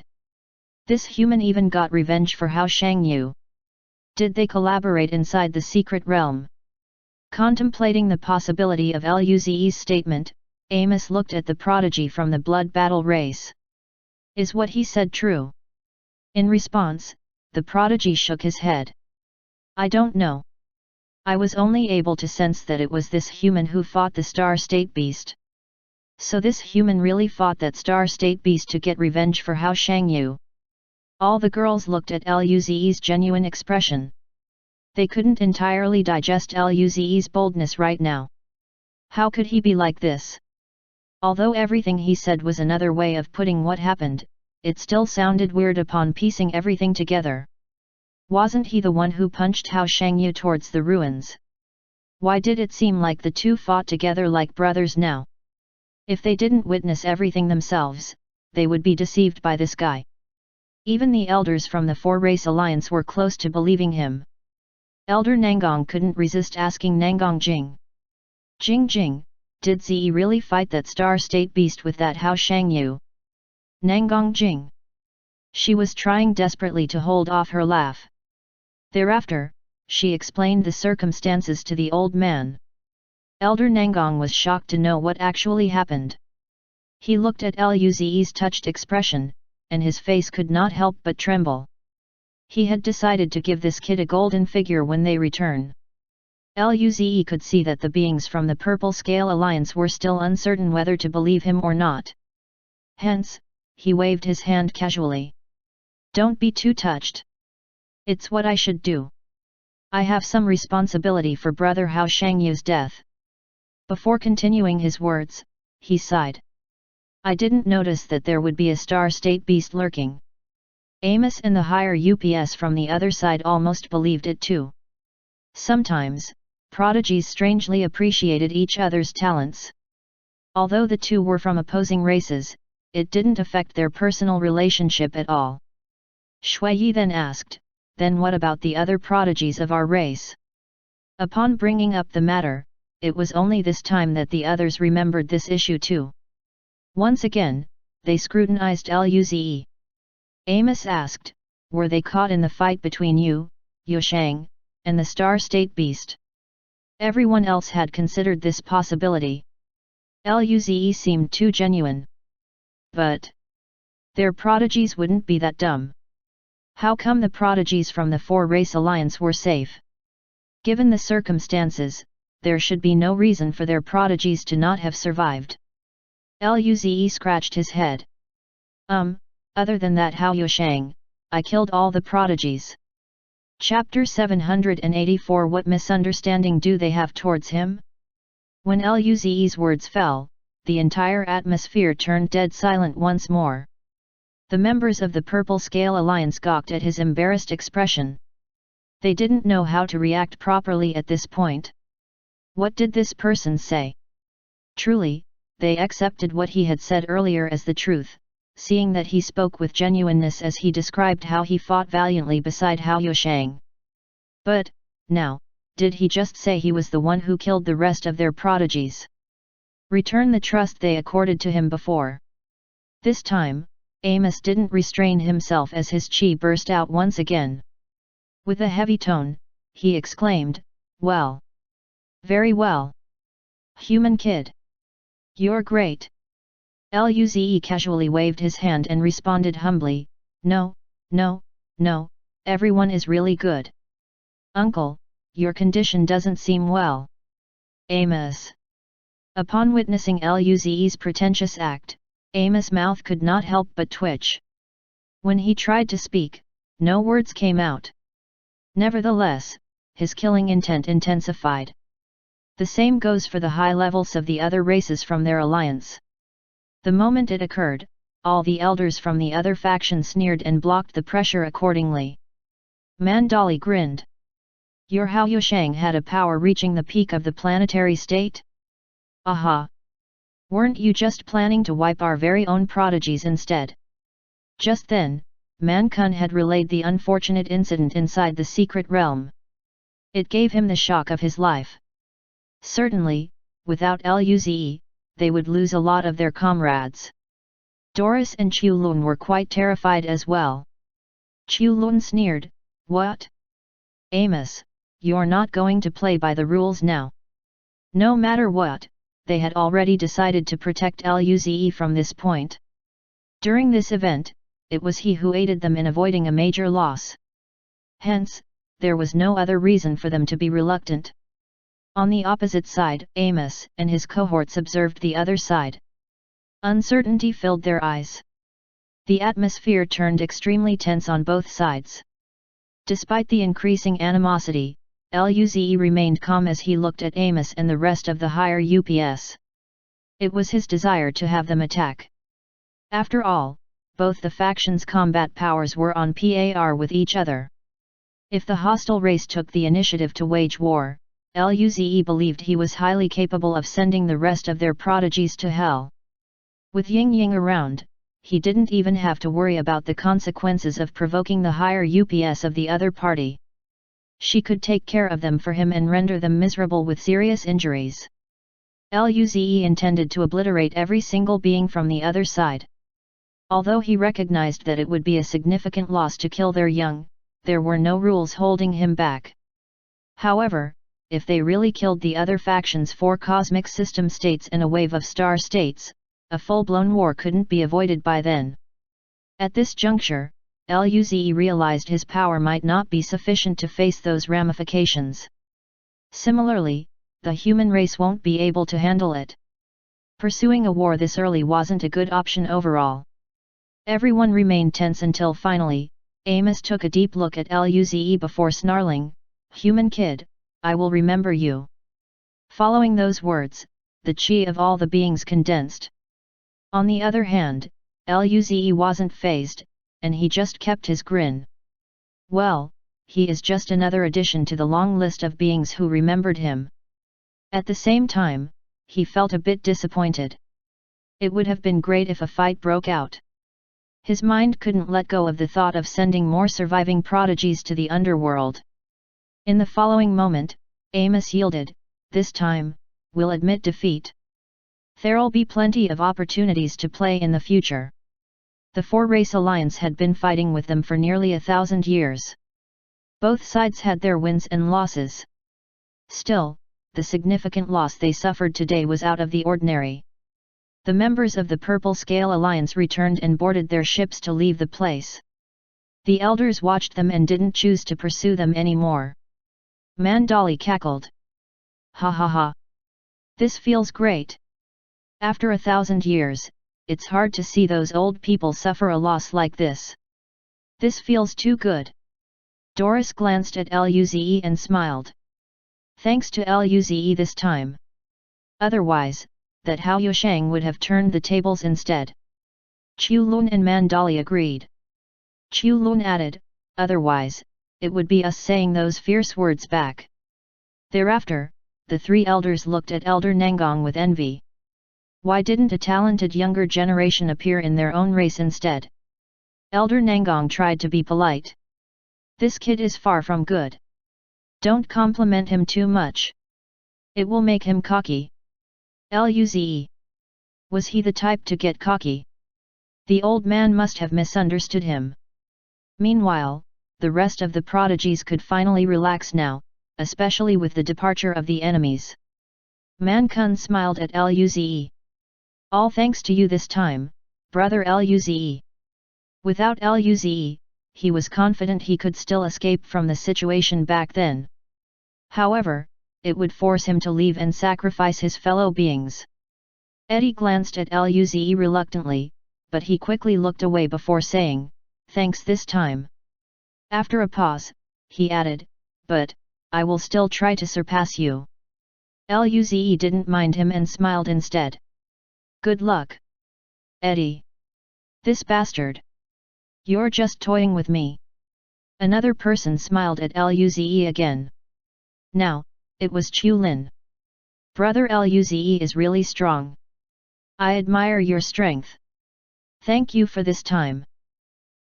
This human even got revenge for Hao Shangyu. Did they collaborate inside the secret realm? Contemplating the possibility of Luze's statement, Amos looked at the prodigy from the blood battle race. Is what he said true? In response, the prodigy shook his head. I don't know. I was only able to sense that it was this human who fought the Star State Beast. So this human really fought that Star State Beast to get revenge for Hao Shangyu. All the girls looked at Luze's genuine expression. They couldn't entirely digest Luze's boldness right now. How could he be like this? Although everything he said was another way of putting what happened, it still sounded weird upon piecing everything together. Wasn't he the one who punched Hao Shangyu towards the ruins? Why did it seem like the two fought together like brothers now? If they didn't witness everything themselves, they would be deceived by this guy. Even the elders from the four-race alliance were close to believing him. Elder Nangong couldn't resist asking Nangong Jing. Jing, did Zi really fight that Star State Beast with that Hao Shangyu? Nangong Jing. She was trying desperately to hold off her laugh. Thereafter, she explained the circumstances to the old man. Elder Nangong was shocked to know what actually happened. He looked at Luze's touched expression, and his face could not help but tremble. He had decided to give this kid a golden figure when they return. Luze could see that the beings from the Purple Scale Alliance were still uncertain whether to believe him or not. Hence, he waved his hand casually. Don't be too touched. It's what I should do. I have some responsibility for brother Hao Shangyu's death. Before continuing his words, he sighed. I didn't notice that there would be a star state beast lurking. Amos and the higher UPS from the other side almost believed it too. Sometimes, prodigies strangely appreciated each other's talents. Although the two were from opposing races, it didn't affect their personal relationship at all. Shui then asked, "Then what about the other prodigies of our race?" Upon bringing up the matter, it was only this time that the others remembered this issue too. Once again, they scrutinized Luze. Amos asked, "Were they caught in the fight between you, Yushang, and the Star State Beast?" Everyone else had considered this possibility. Luze seemed too genuine. But their prodigies wouldn't be that dumb. How come the prodigies from the four-race alliance were safe? Given the circumstances, there should be no reason for their prodigies to not have survived. Luze scratched his head. Other than that, how Yushang, I killed all the prodigies. Chapter 784. What misunderstanding do they have towards him? When Luze's words fell, the entire atmosphere turned dead silent once more. The members of the Purple Scale Alliance gawked at his embarrassed expression. They didn't know how to react properly at this point. What did this person say? Truly, they accepted what he had said earlier as the truth, seeing that he spoke with genuineness as he described how he fought valiantly beside Hao Yushang. But, now, did he just say he was the one who killed the rest of their prodigies? Return the trust they accorded to him before. This time, Amos didn't restrain himself as his chi burst out once again. With a heavy tone, he exclaimed, "Well. Very well. Human kid. You're great." Luze casually waved his hand and responded humbly, "No, no, no, everyone is really good. Uncle, your condition doesn't seem well." Amos. Upon witnessing Luze's pretentious act, Amos' mouth could not help but twitch. When he tried to speak, no words came out. Nevertheless, his killing intent intensified. The same goes for the high levels of the other races from their alliance. The moment it occurred, all the elders from the other faction sneered and blocked the pressure accordingly. Mandali grinned. "Your Hao Yushang had a power reaching the peak of the planetary state? Aha! Weren't you just planning to wipe our very own prodigies instead?" Just then, Man Kun had relayed the unfortunate incident inside the secret realm. It gave him the shock of his life. Certainly, without Luze, they would lose a lot of their comrades. Doris and Qiu Lun were quite terrified as well. Qiu Lun sneered, "What? Amos, you're not going to play by the rules now." No matter what, they had already decided to protect Luze from this point. During this event, it was he who aided them in avoiding a major loss. Hence, there was no other reason for them to be reluctant. On the opposite side, Amos and his cohorts observed the other side. Uncertainty filled their eyes. The atmosphere turned extremely tense on both sides. Despite the increasing animosity, Luze remained calm as he looked at Amos and the rest of the higher UPS. It was his desire to have them attack. After all, both the factions' combat powers were on par with each other. If the hostile race took the initiative to wage war, Luze believed he was highly capable of sending the rest of their prodigies to hell. With Ying Ying around, he didn't even have to worry about the consequences of provoking the higher UPS of the other party. She could take care of them for him and render them miserable with serious injuries. Luze intended to obliterate every single being from the other side. Although he recognized that it would be a significant loss to kill their young, there were no rules holding him back. However, if they really killed the other faction's 4 cosmic system states and a wave of star states, a full-blown war couldn't be avoided by then. At this juncture, Luze realized his power might not be sufficient to face those ramifications. Similarly, the human race won't be able to handle it. Pursuing a war this early wasn't a good option overall. Everyone remained tense until finally, Amos took a deep look at Luze before snarling, "Human kid, I will remember you." Following those words, the chi of all the beings condensed. On the other hand, Luze wasn't fazed, and he just kept his grin. Well, he is just another addition to the long list of beings who remembered him. At the same time, he felt a bit disappointed. It would have been great if a fight broke out. His mind couldn't let go of the thought of sending more surviving prodigies to the underworld. In the following moment, Amos yielded. This time, we'll admit defeat. There'll be plenty of opportunities to play in the future. The four-race alliance had been fighting with them for nearly 1,000 years. Both sides had their wins and losses. Still, the significant loss they suffered today was out of the ordinary. The members of the Purple Scale Alliance returned and boarded their ships to leave the place. The elders watched them and didn't choose to pursue them anymore. Mandali cackled. Ha ha ha. This feels great. After 1,000 years, it's hard to see those old people suffer a loss like this. This feels too good. Doris glanced at Luze and smiled. Thanks to Luze this time. Otherwise, that Hao Yusheng would have turned the tables instead. Qiu Lun and Mandali agreed. Qiu Lun added, otherwise, it would be us saying those fierce words back. Thereafter, the three elders looked at Elder Nangong with envy. Why didn't a talented younger generation appear in their own race instead? Elder Nangong tried to be polite. This kid is far from good. Don't compliment him too much. It will make him cocky. Luze. Was he the type to get cocky? The old man must have misunderstood him. Meanwhile, the rest of the prodigies could finally relax now, especially with the departure of the enemies. Man Kun smiled at Luze. All thanks to you this time, brother Luze. Without Luze, he was confident he could still escape from the situation back then. However, it would force him to leave and sacrifice his fellow beings. Eddie glanced at Luze reluctantly, but he quickly looked away before saying, thanks this time. After a pause, he added, but, I will still try to surpass you. Luze didn't mind him and smiled instead. Good luck. Eddie. This bastard. You're just toying with me. Another person smiled at Luze again. Now, it was Qiu Lin. Brother Luze is really strong. I admire your strength. Thank you for this time.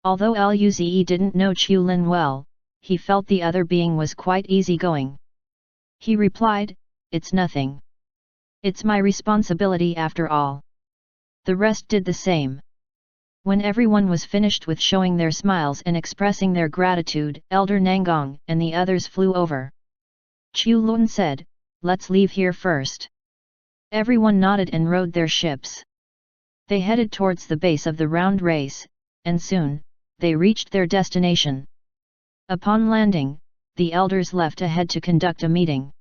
Although Luze didn't know Qiu Lin well, he felt the other being was quite easygoing. He replied, it's nothing. It's my responsibility after all. The rest did the same. When everyone was finished with showing their smiles and expressing their gratitude, Elder Nangong and the others flew over. Qiu Lun said, let's leave here first. Everyone nodded and rowed their ships. They headed towards the base of the round race, and soon, they reached their destination. Upon landing, the elders left ahead to conduct a meeting.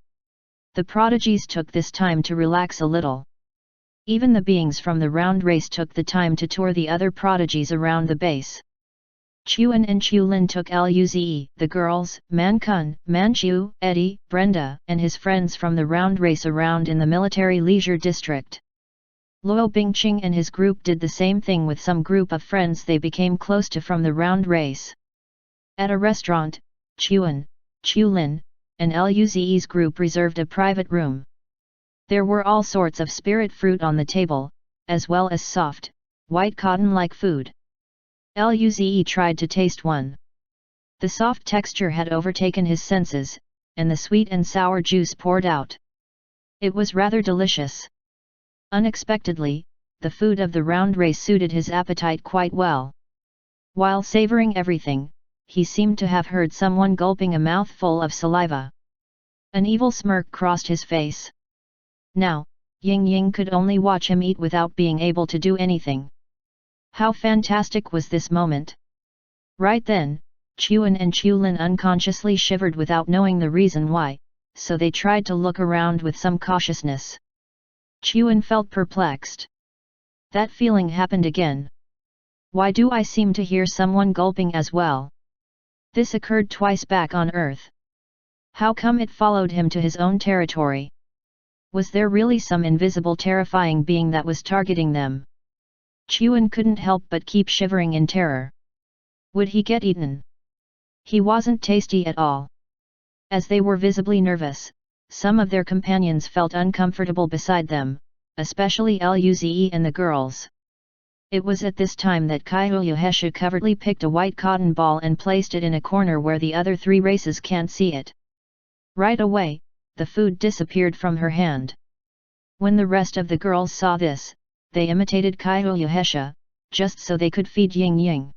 The prodigies took this time to relax a little. Even the beings from the round race took the time to tour the other prodigies around the base. Chuan and Qiu Lin took Luze, the girls, Man Kun, Manchu, Eddie, Brenda, and his friends from the round race around in the military leisure district. Luo Bingqing and his group did the same thing with some group of friends they became close to from the round race. At a restaurant, Chuan, Qiu Lin, and Luze's group reserved a private room. There were all sorts of spirit fruit on the table, as well as soft, white cotton-like food. Luze tried to taste one. The soft texture had overtaken his senses, and the sweet and sour juice poured out. It was rather delicious. Unexpectedly, the food of the round race suited his appetite quite well. While savoring everything, he seemed to have heard someone gulping a mouthful of saliva. An evil smirk crossed his face. Now, Ying Ying could only watch him eat without being able to do anything. How fantastic was this moment! Right then, Chuan and Qiu Lin unconsciously shivered without knowing the reason why, so they tried to look around with some cautiousness. Chuan felt perplexed. That feeling happened again. Why do I seem to hear someone gulping as well? This occurred twice back on Earth. How come it followed him to his own territory? Was there really some invisible terrifying being that was targeting them? Chuan couldn't help but keep shivering in terror. Would he get eaten? He wasn't tasty at all. As they were visibly nervous, some of their companions felt uncomfortable beside them, especially Luze and the girls. It was at this time that Kyuyuhesha covertly picked a white cotton ball and placed it in a corner where the other three races can't see it. Right away, the food disappeared from her hand. When the rest of the girls saw this, they imitated Kyuyuhesha, just so they could feed Ying Ying.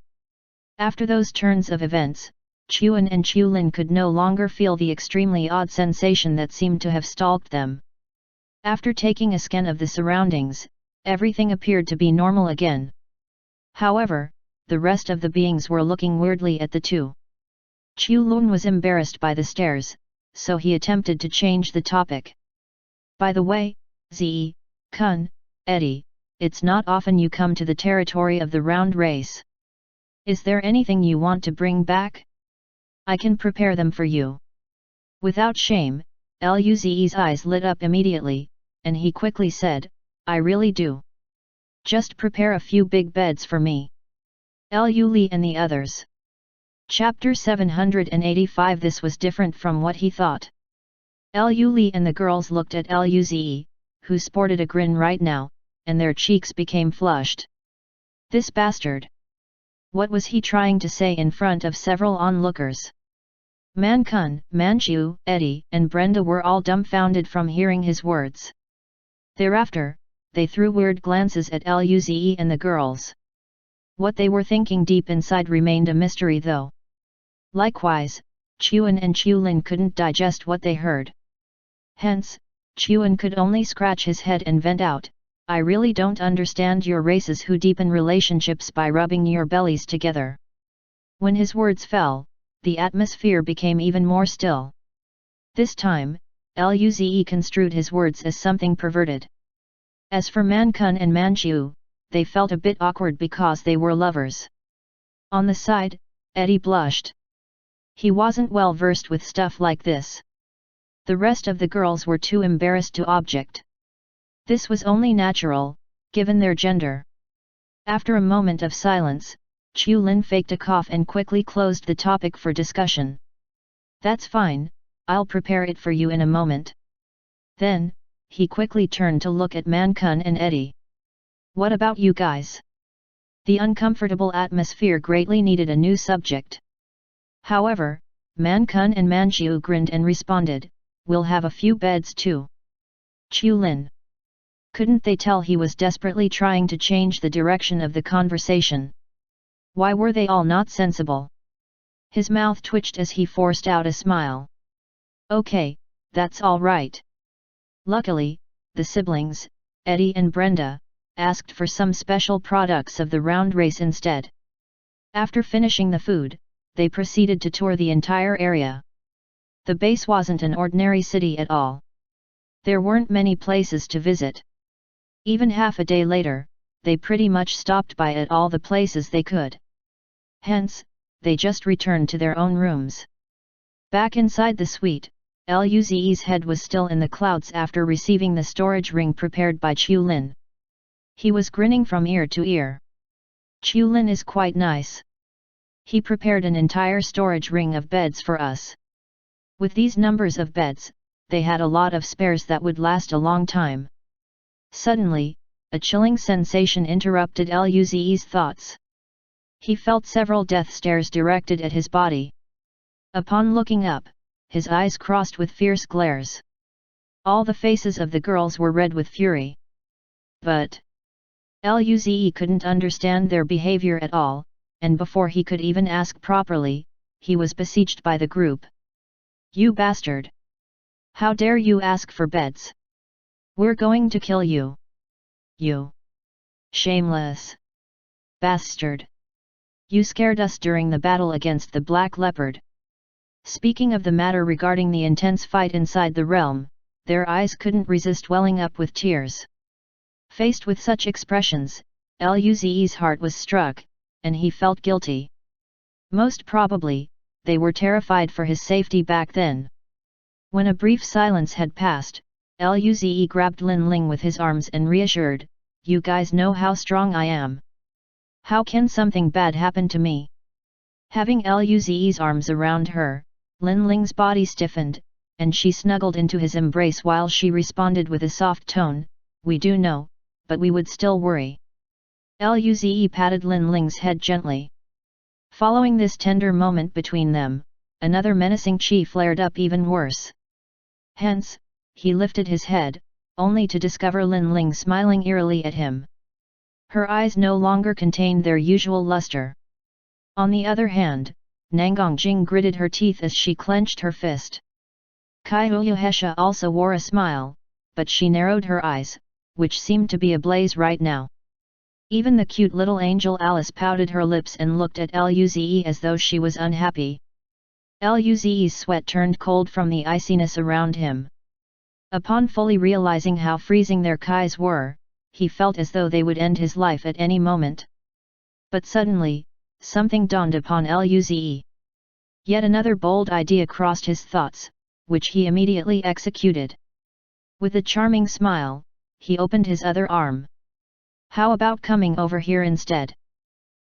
After those turns of events, Chuan and Chulin could no longer feel the extremely odd sensation that seemed to have stalked them. After taking a scan of the surroundings, everything appeared to be normal again. However, the rest of the beings were looking weirdly at the two. Chulin was embarrassed by the stares, so he attempted to change the topic. By the way, Zi, Kun, Eddie, it's not often you come to the territory of the round race. Is there anything you want to bring back? I can prepare them for you. Without shame, Luze's eyes lit up immediately, and he quickly said, I really do. Just prepare a few big beds for me. Lu Li and the others. Chapter 785. This was different from what he thought. Lu Li and the girls looked at Luze, who sported a grin right now, and their cheeks became flushed. This bastard! What was he trying to say in front of several onlookers? Man Kun, Manchu, Eddie, and Brenda were all dumbfounded from hearing his words. Thereafter, they threw weird glances at Luze and the girls. What they were thinking deep inside remained a mystery though. Likewise, Chuan and Chulin couldn't digest what they heard. Hence, Chuan could only scratch his head and vent out, I really don't understand your races who deepen relationships by rubbing your bellies together. When his words fell, the atmosphere became even more still. This time, Luze construed his words as something perverted. As for Man Kun and Manchu, they felt a bit awkward because they were lovers. On the side, Eddie blushed. He wasn't well versed with stuff like this. The rest of the girls were too embarrassed to object. This was only natural, given their gender. After a moment of silence, Chulin faked a cough and quickly closed the topic for discussion. That's fine, I'll prepare it for you in a moment. Then, he quickly turned to look at Man Kun and Eddie. What about you guys? The uncomfortable atmosphere greatly needed a new subject. However, Man Kun and Manchu grinned and responded, we'll have a few beds too. Chulin. Couldn't they tell he was desperately trying to change the direction of the conversation? Why were they all not sensible? His mouth twitched as he forced out a smile. Okay, that's all right. Luckily, the siblings, Eddie and Brenda, asked for some special products of the round race instead. After finishing the food, they proceeded to tour the entire area. The base wasn't an ordinary city at all. There weren't many places to visit. Even half a day later, they pretty much stopped by at all the places they could. Hence, they just returned to their own rooms. Back inside the suite, Luze's head was still in the clouds after receiving the storage ring prepared by Chulin. He was grinning from ear to ear. Chulin is quite nice. He prepared an entire storage ring of beds for us. With these numbers of beds, they had a lot of spares that would last a long time. Suddenly, a chilling sensation interrupted Luze's thoughts. He felt several death stares directed at his body. Upon looking up, his eyes crossed with fierce glares. All the faces of the girls were red with fury. But Luze couldn't understand their behavior at all, and before he could even ask properly, he was besieged by the group. You bastard! How dare you ask for beds? We're going to kill you! You! Shameless! Bastard! You scared us during the battle against the Black Leopard. Speaking of the matter regarding the intense fight inside the realm, their eyes couldn't resist welling up with tears. Faced with such expressions, Luze's heart was struck, and he felt guilty. Most probably, they were terrified for his safety back then. When a brief silence had passed, Luze grabbed Lin Ling with his arms and reassured, you guys know how strong I am. How can something bad happen to me? Having Luze's arms around her, Lin Ling's body stiffened, and she snuggled into his embrace while she responded with a soft tone, we do know, but we would still worry. Luze patted Lin Ling's head gently. Following this tender moment between them, another menacing chi flared up even worse. Hence, he lifted his head, only to discover Lin Ling smiling eerily at him. Her eyes no longer contained their usual luster. On the other hand, Nangongjing gritted her teeth as she clenched her fist. Kaiuyuhesha also wore a smile, but she narrowed her eyes, which seemed to be ablaze right now. Even the cute little angel Alice pouted her lips and looked at Luze as though she was unhappy. Luze's sweat turned cold from the iciness around him. Upon fully realizing how freezing their kais were, he felt as though they would end his life at any moment. But suddenly, something dawned upon Luze. Yet another bold idea crossed his thoughts, which he immediately executed. With a charming smile, he opened his other arm. How about coming over here instead?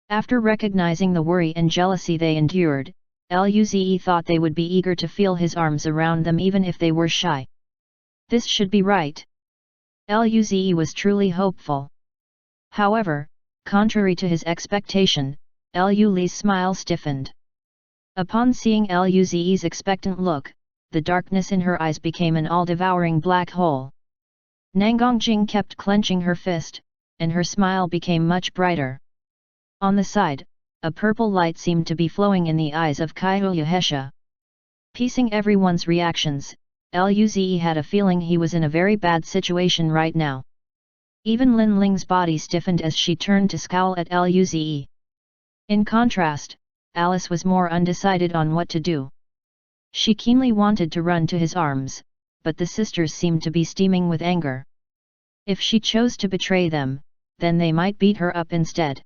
After recognizing the worry and jealousy they endured, Luze thought they would be eager to feel his arms around them even if they were shy. This should be right. Luze was truly hopeful. However, contrary to his expectation, Lule's smile stiffened. Upon seeing Luze's expectant look, the darkness in her eyes became an all-devouring black hole. Nangongjing kept clenching her fist, and her smile became much brighter. On the side, a purple light seemed to be flowing in the eyes of Kaiuyuhesha. Piecing everyone's reactions, Luze had a feeling he was in a very bad situation right now. Even Lin Ling's body stiffened as she turned to scowl at Luze. In contrast, Alice was more undecided on what to do. She keenly wanted to run to his arms, but the sisters seemed to be steaming with anger. If she chose to betray them, then they might beat her up instead.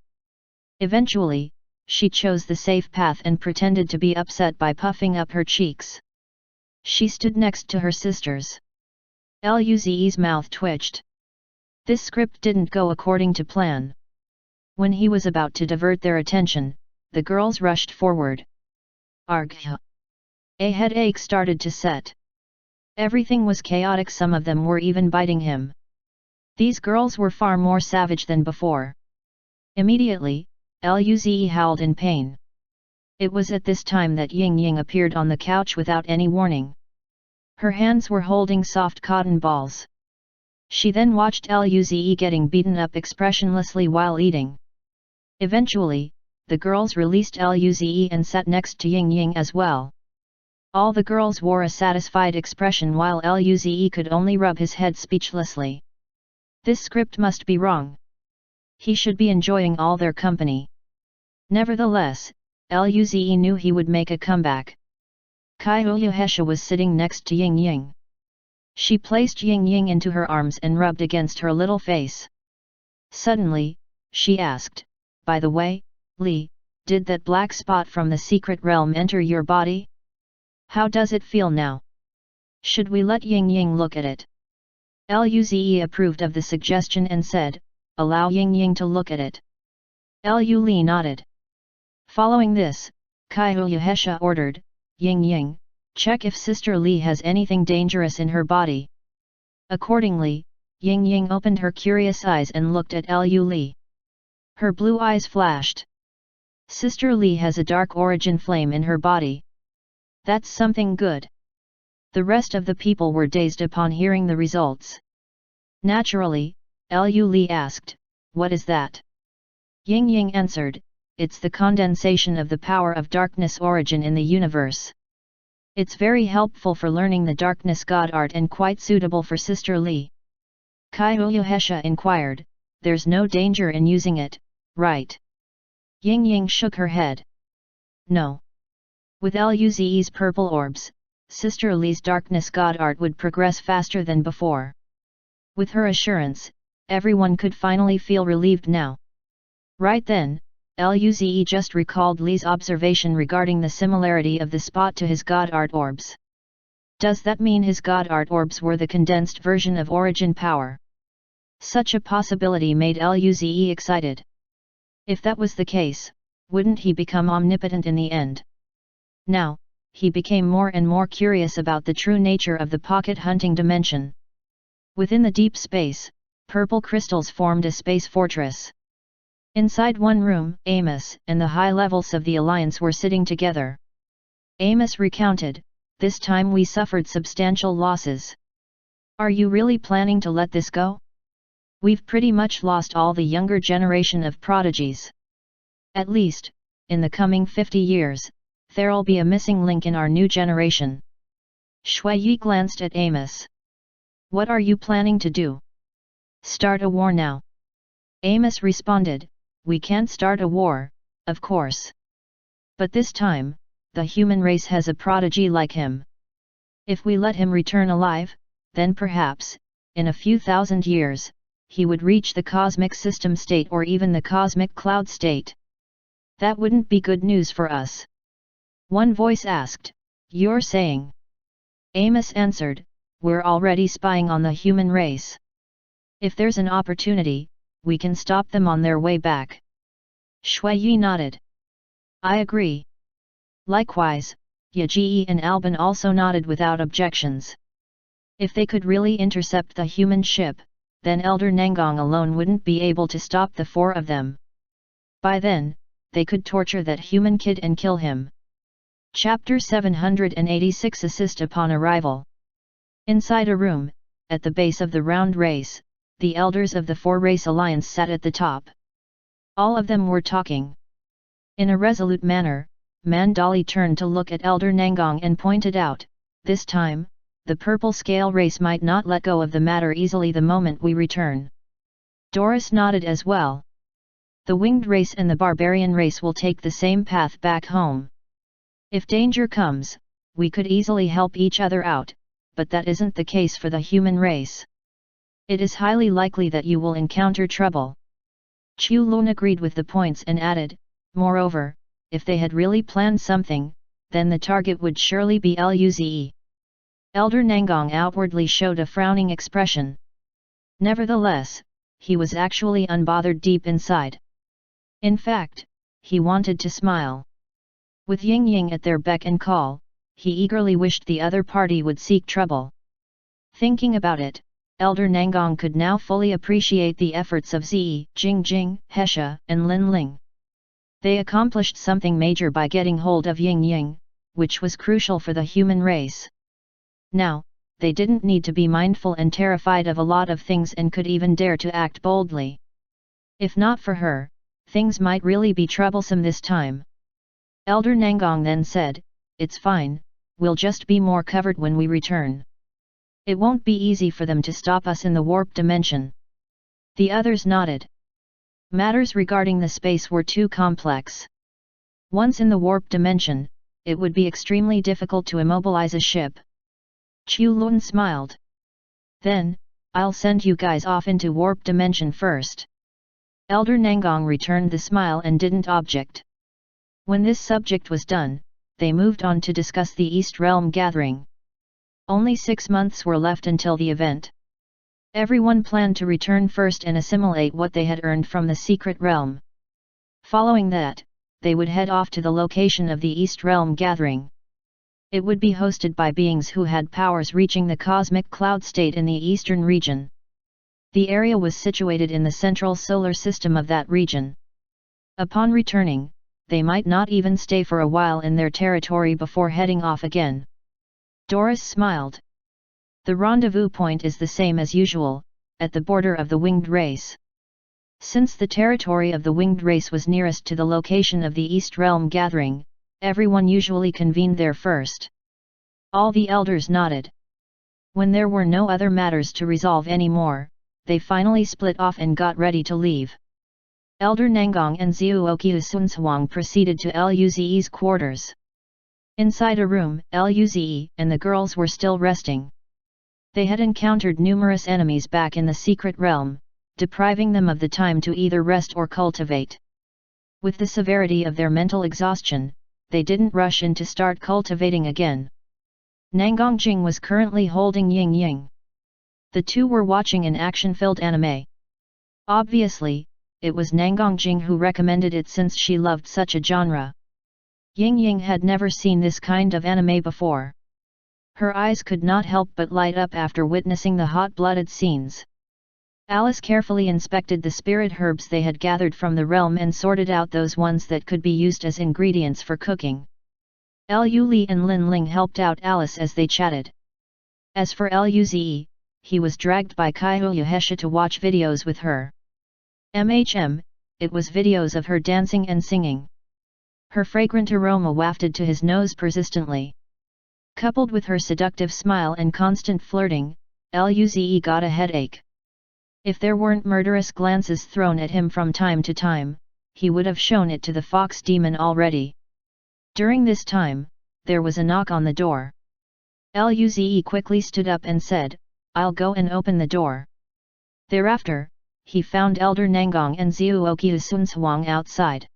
Eventually, she chose the safe path and pretended to be upset by puffing up her cheeks. She stood next to her sisters. Luze's mouth twitched. This script didn't go according to plan. When he was about to divert their attention, the girls rushed forward. Argh! A headache started to set. Everything was chaotic, some of them were even biting him. These girls were far more savage than before. Immediately, Luze howled in pain. It was at this time that Ying Ying appeared on the couch without any warning. Her hands were holding soft cotton balls. She then watched Luze getting beaten up expressionlessly while eating. Eventually, the girls released Luze and sat next to Ying Ying as well. All the girls wore a satisfied expression while Luze could only rub his head speechlessly. This script must be wrong. He should be enjoying all their company. Nevertheless, Luze knew he would make a comeback. Kaiuyuhesha was sitting next to Ying Ying. She placed Ying Ying into her arms and rubbed against her little face. Suddenly, she asked, by the way, Li, did that black spot from the secret realm enter your body? How does it feel now? Should we let Ying Ying look at it? Luze approved of the suggestion and said, allow Ying Ying to look at it. Li nodded. Following this, Kaiuyuhesha ordered, Ying Ying, check if Sister Li has anything dangerous in her body. Accordingly, Ying Ying opened her curious eyes and looked at Li. Her blue eyes flashed. Sister Li has a dark origin flame in her body. That's something good. The rest of the people were dazed upon hearing the results. Naturally, Li asked, what is that? Ying Ying answered, it's the condensation of the power of darkness origin in the universe. It's very helpful for learning the darkness god art and quite suitable for Sister Li. Kaiuyuhesha inquired, there's no danger in using it, right? Ying Ying shook her head. No. With Luze's purple orbs, Sister Li's darkness god art would progress faster than before. With her assurance, everyone could finally feel relieved now. Right then, Luze just recalled Li's observation regarding the similarity of the spot to his god art orbs. Does that mean his god art orbs were the condensed version of origin power? Such a possibility made Luze excited. If that was the case, wouldn't he become omnipotent in the end? Now, he became more and more curious about the true nature of the pocket hunting dimension. Within the deep space, purple crystals formed a space fortress. Inside one room, Amos and the high levels of the Alliance were sitting together. Amos recounted, "This time we suffered substantial losses. Are you really planning to let this go? We've pretty much lost all the younger generation of prodigies. At least, in the coming 50 years, there'll be a missing link in our new generation." Shui glanced at Amos. "What are you planning to do? Start a war now?" Amos responded, "We can't start a war, of course. But this time, the human race has a prodigy like him. If we let him return alive, then perhaps, in a few thousand years, he would reach the cosmic system state or even the cosmic cloud state. That wouldn't be good news for us." One voice asked, "You're saying?" Amos answered, "We're already spying on the human race. If there's an opportunity, we can stop them on their way back." Shui nodded. "I agree." Likewise, Yaji and Alban also nodded without objections. If they could really intercept the human ship, then Elder Nangong alone wouldn't be able to stop the four of them. By then, they could torture that human kid and kill him. Chapter 786 Assist upon arrival. Inside a room, at the base of the round race, the elders of the four-race alliance sat at the top. All of them were talking. In a resolute manner, Mandali turned to look at Elder Nangong and pointed out, "This time, the purple scale race might not let go of the matter easily the moment we return." Doris nodded as well. "The winged race and the barbarian race will take the same path back home. If danger comes, we could easily help each other out, but that isn't the case for the human race. It is highly likely that you will encounter trouble." Chu Lun agreed with the points and added, "Moreover, if they had really planned something, then the target would surely be Luze." Elder Nangong outwardly showed a frowning expression. Nevertheless, he was actually unbothered deep inside. In fact, he wanted to smile. With Ying Ying at their beck and call, he eagerly wished the other party would seek trouble. Thinking about it, Elder Nangong could now fully appreciate the efforts of Zi, Jingjing, Hesha, and Lin Ling. They accomplished something major by getting hold of Ying Ying, which was crucial for the human race. Now, they didn't need to be mindful and terrified of a lot of things and could even dare to act boldly. If not for her, things might really be troublesome this time. Elder Nangong then said, "It's fine, we'll just be more covered when we return. It won't be easy for them to stop us in the warp dimension." The others nodded. Matters regarding the space were too complex. Once in the warp dimension, it would be extremely difficult to immobilize a ship. Chu Lun smiled. "Then, I'll send you guys off into warp dimension first." Elder Nangong returned the smile and didn't object. When this subject was done, they moved on to discuss the East Realm gathering. Only 6 months were left until the event. Everyone planned to return first and assimilate what they had earned from the secret realm. Following that, they would head off to the location of the East Realm gathering. It would be hosted by beings who had powers reaching the cosmic cloud state in the eastern region. The area was situated in the central solar system of that region. Upon returning, they might not even stay for a while in their territory before heading off again. Doris smiled. The rendezvous point is the same as usual, at the border of the winged race. Since the territory of the winged race was nearest to the location of the East Realm gathering, everyone usually convened there first. All the elders nodded. When there were no other matters to resolve anymore, they finally split off and got ready to leave. Elder Nangong and Xiuoqiu Sunsuang proceeded to Luze's quarters. Inside a room, Luze and the girls were still resting. They had encountered numerous enemies back in the secret realm, depriving them of the time to either rest or cultivate. With the severity of their mental exhaustion, they didn't rush in to start cultivating again. Nangong Jing was currently holding Ying Ying. The two were watching an action-filled anime. Obviously, it was Nangongjing who recommended it since she loved such a genre. Ying Ying had never seen this kind of anime before. Her eyes could not help but light up after witnessing the hot-blooded scenes. Alice carefully inspected the spirit herbs they had gathered from the realm and sorted out those ones that could be used as ingredients for cooking. Lu Li and Lin Ling helped out Alice as they chatted. As for Luze, he was dragged by Kaiho Hesha to watch videos with her. It was videos of her dancing and singing. Her fragrant aroma wafted to his nose persistently. Coupled with her seductive smile and constant flirting, Luze got a headache. If there weren't murderous glances thrown at him from time to time, he would have shown it to the fox demon already. During this time, there was a knock on the door. Luze quickly stood up and said, "I'll go and open the door." Thereafter, he found Elder Nangong and Zuoki Sunshuang outside.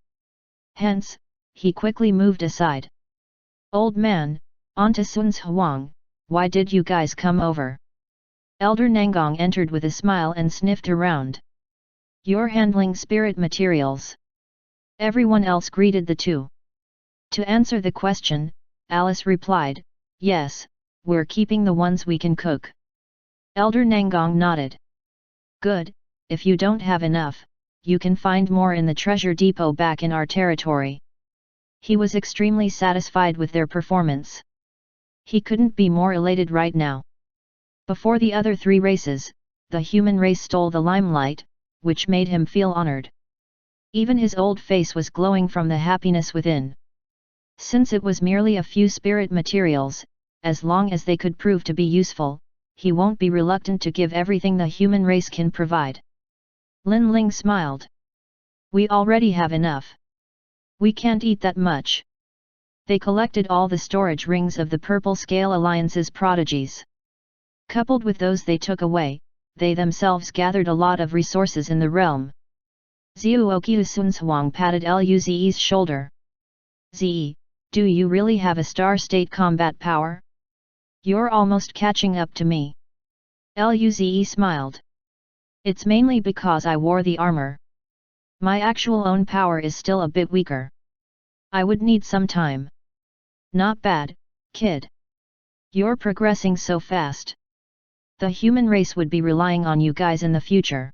Hence, he quickly moved aside. "Old man, Anta Sunshuang, why did you guys come over?" Elder Nangong entered with a smile and sniffed around. "You're handling spirit materials." Everyone else greeted the two. To answer the question, Alice replied, "Yes, we're keeping the ones we can cook." Elder Nangong nodded. "Good, if you don't have enough, you can find more in the treasure depot back in our territory." He was extremely satisfied with their performance. He couldn't be more elated right now. Before the other three races, the human race stole the limelight, which made him feel honored. Even his old face was glowing from the happiness within. Since it was merely a few spirit materials, as long as they could prove to be useful, he won't be reluctant to give everything the human race can provide. Lin Ling smiled. "We already have enough. We can't eat that much." They collected all the storage rings of the Purple Scale Alliance's prodigies. Coupled with those they took away, they themselves gathered a lot of resources in the realm. Zuoki Sunshuang patted Luze's shoulder. "Ze, do you really have a star-state combat power? You're almost catching up to me." Luze smiled. "It's mainly because I wore the armor. My actual own power is still a bit weaker. I would need some time." "Not bad, kid. You're progressing so fast. The human race would be relying on you guys in the future."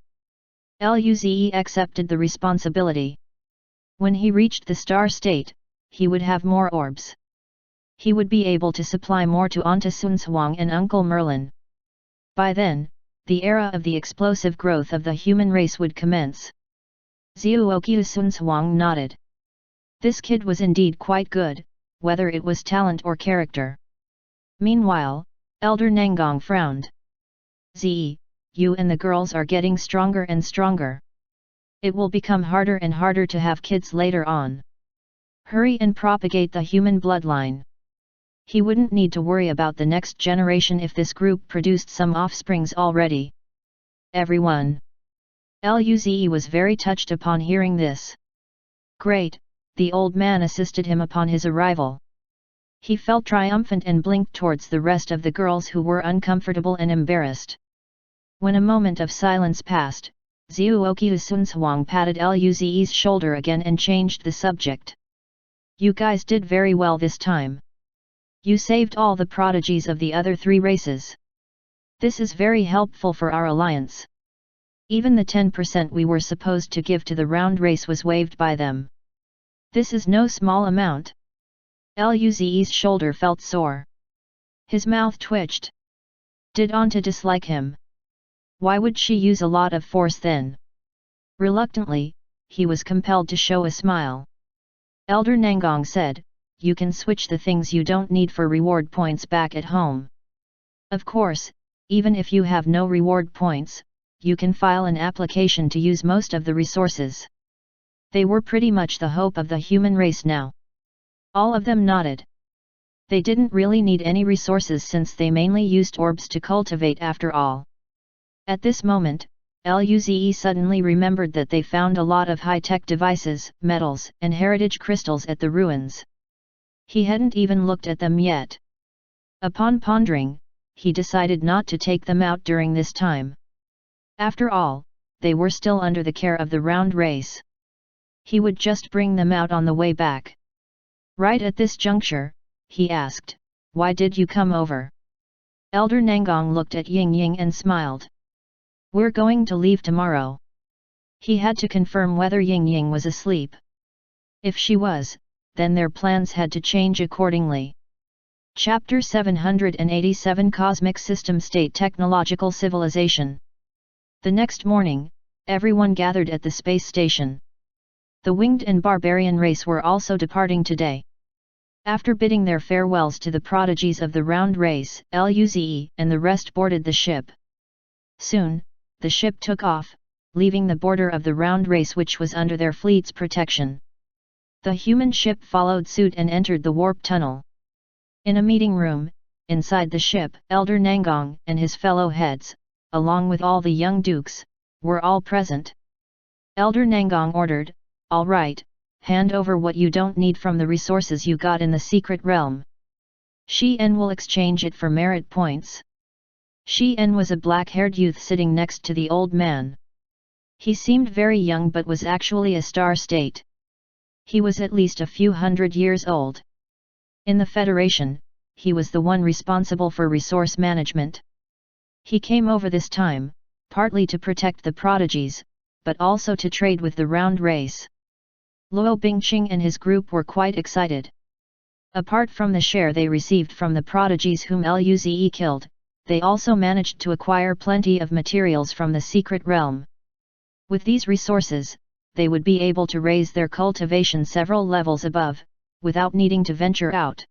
Luze accepted the responsibility. When he reached the star state, he would have more orbs. He would be able to supply more to Anta Sunshuang and Uncle Merlin. By then, the era of the explosive growth of the human race would commence. Zuoki Sunshuang nodded. This kid was indeed quite good, whether it was talent or character. Meanwhile, Elder Nangong frowned. "Ze, you and the girls are getting stronger and stronger. It will become harder and harder to have kids later on. Hurry and propagate the human bloodline." He wouldn't need to worry about the next generation if this group produced some offsprings already. Everyone. Luze was very touched upon hearing this. "Great," the old man assisted him upon his arrival. He felt triumphant and blinked towards the rest of the girls who were uncomfortable and embarrassed. When a moment of silence passed, Zuoki Sunshuang patted Luze's shoulder again and changed the subject. "You guys did very well this time. You saved all the prodigies of the other three races. This is very helpful for our alliance. Even the 10% we were supposed to give to the round race was waived by them. This is no small amount." Luze's shoulder felt sore. His mouth twitched. Did Anta dislike him? Why would she use a lot of force then? Reluctantly, he was compelled to show a smile. Elder Nangong said, "You can switch the things you don't need for reward points back at home. Of course, even if you have no reward points, you can file an application to use most of the resources." They were pretty much the hope of the human race now. All of them nodded. They didn't really need any resources since they mainly used orbs to cultivate after all. At this moment, Luze suddenly remembered that they found a lot of high-tech devices, metals, and heritage crystals at the ruins. He hadn't even looked at them yet. Upon pondering, he decided not to take them out during this time. After all, they were still under the care of the round race. He would just bring them out on the way back. Right at this juncture, he asked, "Why did you come over?" Elder Nangong looked at Ying Ying and smiled. "We're going to leave tomorrow." He had to confirm whether Ying Ying was asleep. If she was, then their plans had to change accordingly. Chapter 787 Cosmic System State Technological Civilization. The next morning, everyone gathered at the space station. The winged and barbarian race were also departing today. After bidding their farewells to the prodigies of the round race, Luze and the rest boarded the ship. Soon, the ship took off, leaving the border of the round race which was under their fleet's protection. The human ship followed suit and entered the warp tunnel. In a meeting room, inside the ship, Elder Nangong and his fellow heads, along with all the young dukes, were all present. Elder Nangong ordered, "All right, hand over what you don't need from the resources you got in the secret realm. Shi-en will exchange it for merit points." Shi-en was a black-haired youth sitting next to the old man. He seemed very young but was actually a star state. He was at least a few hundred years old. In the Federation, he was the one responsible for resource management. He came over this time, partly to protect the prodigies, but also to trade with the round race. Luo Bingqing and his group were quite excited. Apart from the share they received from the prodigies whom Luze killed, they also managed to acquire plenty of materials from the secret realm. With these resources, they would be able to raise their cultivation several levels above, without needing to venture out.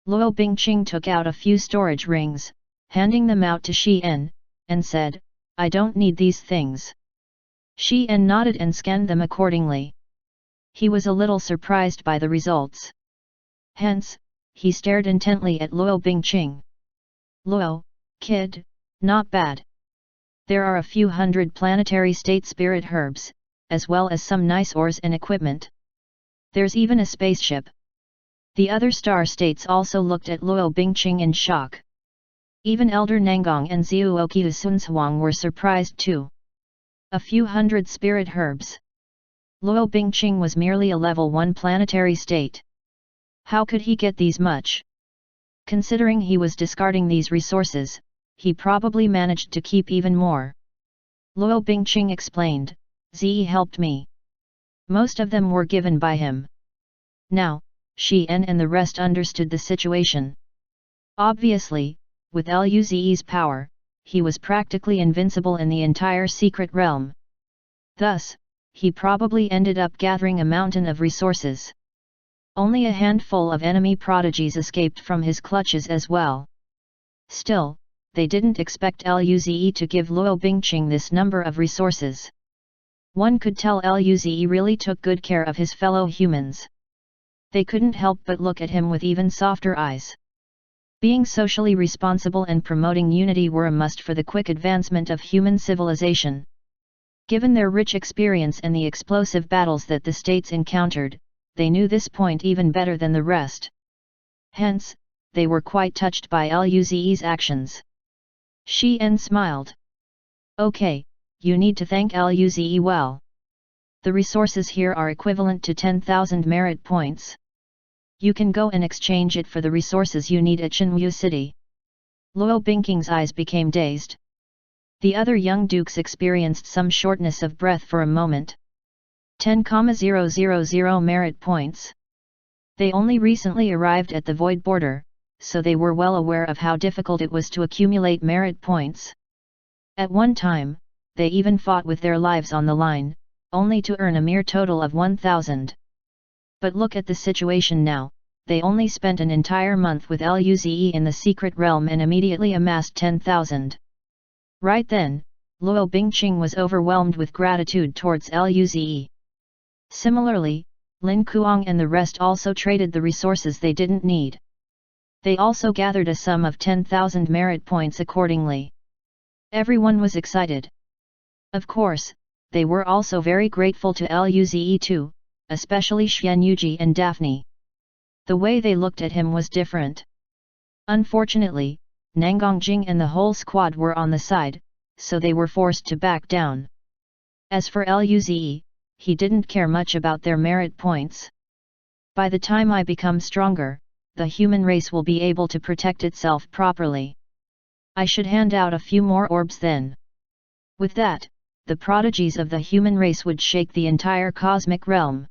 Luo Bingqing took out a few storage rings, handing them out to Shi-en, and said, "I don't need these things." Shi-en nodded and scanned them accordingly. He was a little surprised by the results. Hence, he stared intently at Luo Bingqing. "Luo, kid, not bad. There are a few hundred planetary state spirit herbs, as well as some nice ores and equipment. There's even a spaceship." The other star states also looked at Luo Bingqing in shock. Even Elder Nangong and Zhuoqiu Sunzhuang were surprised too. A few hundred spirit herbs. Luo Bingqing was merely a level 1 planetary state. How could he get these much? Considering he was discarding these resources, he probably managed to keep even more. Luo Bingqing explained, "Zi helped me. Most of them were given by him." Now, Shi-en and the rest understood the situation. Obviously, with Luze's power, he was practically invincible in the entire secret realm. Thus, he probably ended up gathering a mountain of resources. Only a handful of enemy prodigies escaped from his clutches as well. Still, they didn't expect Luze to give Luo Bingqing this number of resources. One could tell Luze really took good care of his fellow humans. They couldn't help but look at him with even softer eyes. Being socially responsible and promoting unity were a must for the quick advancement of human civilization. Given their rich experience and the explosive battles that the states encountered, they knew this point even better than the rest. Hence, they were quite touched by Luze's actions. Shi-en smiled. "Okay, you need to thank Luze well. The resources here are equivalent to 10,000 merit points. You can go and exchange it for the resources you need at Chenyu City." Luo Bingqing's eyes became dazed. The other young dukes experienced some shortness of breath for a moment. 10,000 merit points. They only recently arrived at the void border, so they were well aware of how difficult it was to accumulate merit points. At one time, they even fought with their lives on the line, only to earn a mere total of 1,000. But look at the situation now, they only spent an entire month with Luze in the secret realm and immediately amassed 10,000. Right then, Luo Bingqing was overwhelmed with gratitude towards Luze. Similarly, Lin Kuang and the rest also traded the resources they didn't need. They also gathered a sum of 10,000 merit points accordingly. Everyone was excited. Of course, they were also very grateful to Luze too, especially Xian Yuji and Daphne. The way they looked at him was different. Unfortunately, Nangongjing and the whole squad were on the side, so they were forced to back down. As for Luze, he didn't care much about their merit points. By the time I become stronger, the human race will be able to protect itself properly. I should hand out a few more orbs then. With that, the prodigies of the human race would shake the entire cosmic realm.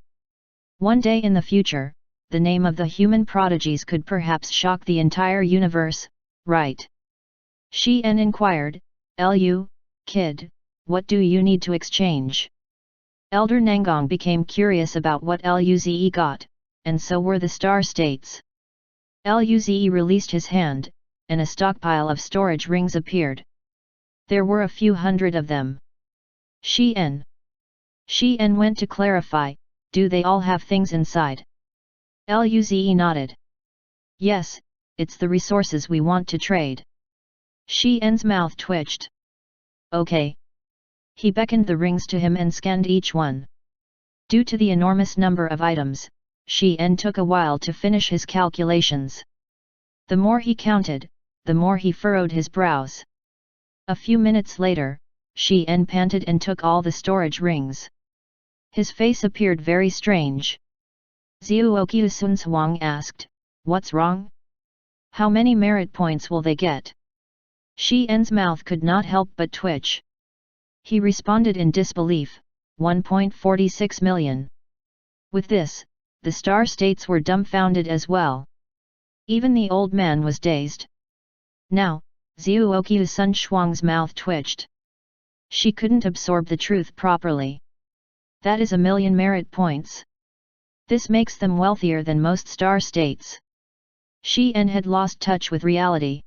One day in the future, the name of the human prodigies could perhaps shock the entire universe, right? Shi-En inquired, "Lu, kid, what do you need to exchange?" Elder Nangong became curious about what Luze got, and so were the star states. Luze released his hand, and a stockpile of storage rings appeared. There were a few hundred of them. Shi-En went to clarify, "Do they all have things inside?" Luze nodded. "Yes, it's the resources we want to trade." Shi-En's mouth twitched. "Okay." He beckoned the rings to him and scanned each one. Due to the enormous number of items, Shi-En took a while to finish his calculations. The more he counted, the more he furrowed his brows. A few minutes later, Shi-En panted and took all the storage rings. His face appeared very strange. Zhuoqiu Sun Huang asked, "What's wrong? How many merit points will they get?" Shi-En's mouth could not help but twitch. He responded in disbelief, 1.46 million. With this, the star states were dumbfounded as well. Even the old man was dazed. Now, Zhuoqiu Sun Shuang's mouth twitched. She couldn't absorb the truth properly. That is 1,000,000 merit points. This makes them wealthier than most star states. Shi-En had lost touch with reality.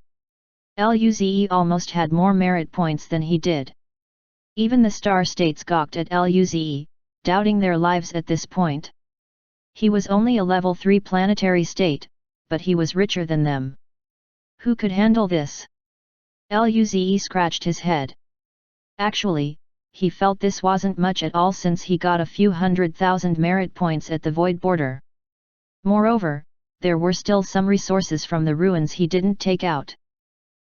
Luze almost had more merit points than he did. Even the star states gawked at Luze, doubting their lives at this point. He was only a level 3 planetary state, but he was richer than them. Who could handle this? Luze scratched his head. Actually, he felt this wasn't much at all since he got a few 100,000 merit points at the void border. Moreover, there were still some resources from the ruins he didn't take out.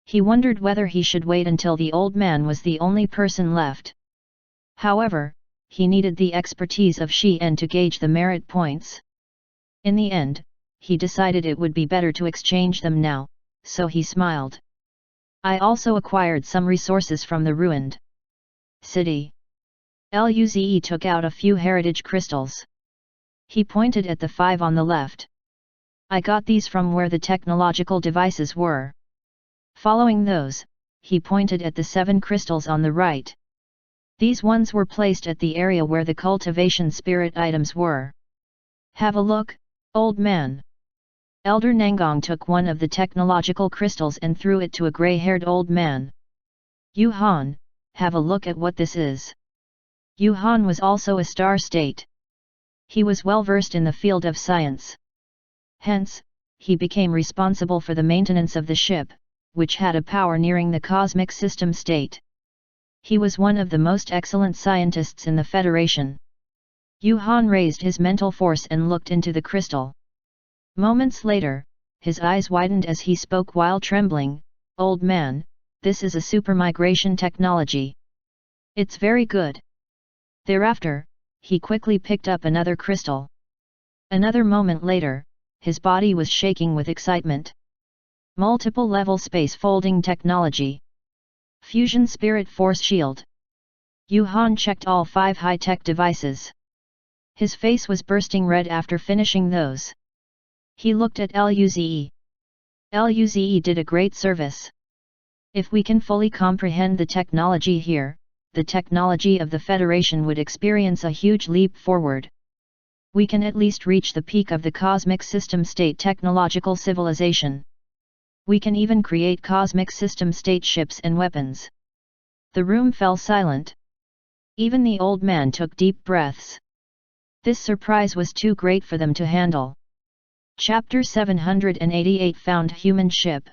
He wondered whether he should wait until the old man was the only person left. However, he needed the expertise of Shi-En to gauge the merit points. In the end, he decided it would be better to exchange them now, so he smiled. "I also acquired some resources from the ruined city." Luze took out a few heritage crystals. He pointed at the 5 on the left. "I got these from where the technological devices were." Following those, he pointed at the 7 crystals on the right. These ones were placed at the area where the cultivation spirit items were. "Have a look, old man." Elder Nangong took one of the technological crystals and threw it to a grey-haired old man. "Yu Han, have a look at what this is." Yu Han was also a star state. He was well versed in the field of science. Hence, he became responsible for the maintenance of the ship, which had a power nearing the cosmic system state. He was one of the most excellent scientists in the Federation. Yu Han raised his mental force and looked into the crystal. Moments later, his eyes widened as he spoke while trembling, "Old man, this is a supermigration technology. It's very good." Thereafter, he quickly picked up another crystal. Another moment later, his body was shaking with excitement. Multiple level space folding technology. Fusion spirit force shield. Yu Han checked all 5 high-tech devices. His face was bursting red after finishing those. He looked at Luze. Luze did a great service. If we can fully comprehend the technology here, the technology of the Federation would experience a huge leap forward. We can at least reach the peak of the cosmic system state technological civilization. We can even create cosmic system state ships and weapons. The room fell silent. Even the old man took deep breaths. This surprise was too great for them to handle. Chapter 788 Found Human Ship.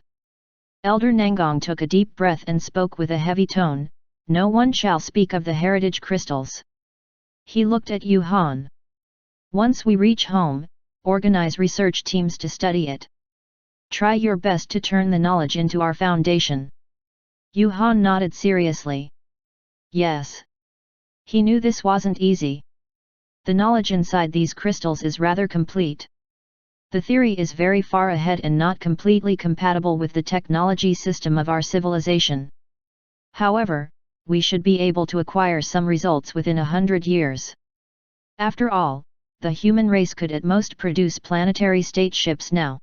Elder Nangong took a deep breath and spoke with a heavy tone, "No one shall speak of the heritage crystals." He looked at Yu Han. "Once we reach home, organize research teams to study it. Try your best to turn the knowledge into our foundation. Yu Han nodded seriously. Yes. He knew this wasn't easy. The knowledge inside these crystals is rather complete. The theory is very far ahead and not completely compatible with the technology system of our civilization. However, we should be able to acquire some results within 100 years. After all, the human race could at most produce planetary state ships now.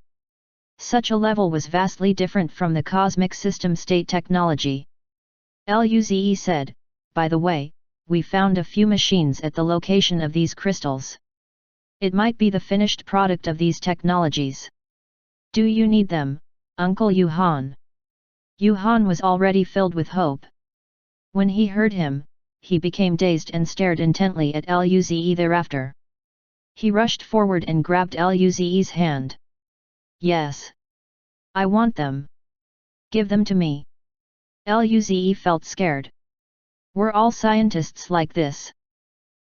Such a level was vastly different from the cosmic system state technology. Luze said, by the way, we found a few machines at the location of these crystals. It might be the finished product of these technologies. Do you need them, Uncle Yu Han? Yu Han was already filled with hope. When he heard him, he became dazed and stared intently at Luze thereafter. He rushed forward and grabbed Luze's hand. Yes. I want them. Give them to me. Luze felt scared. We're all scientists like this.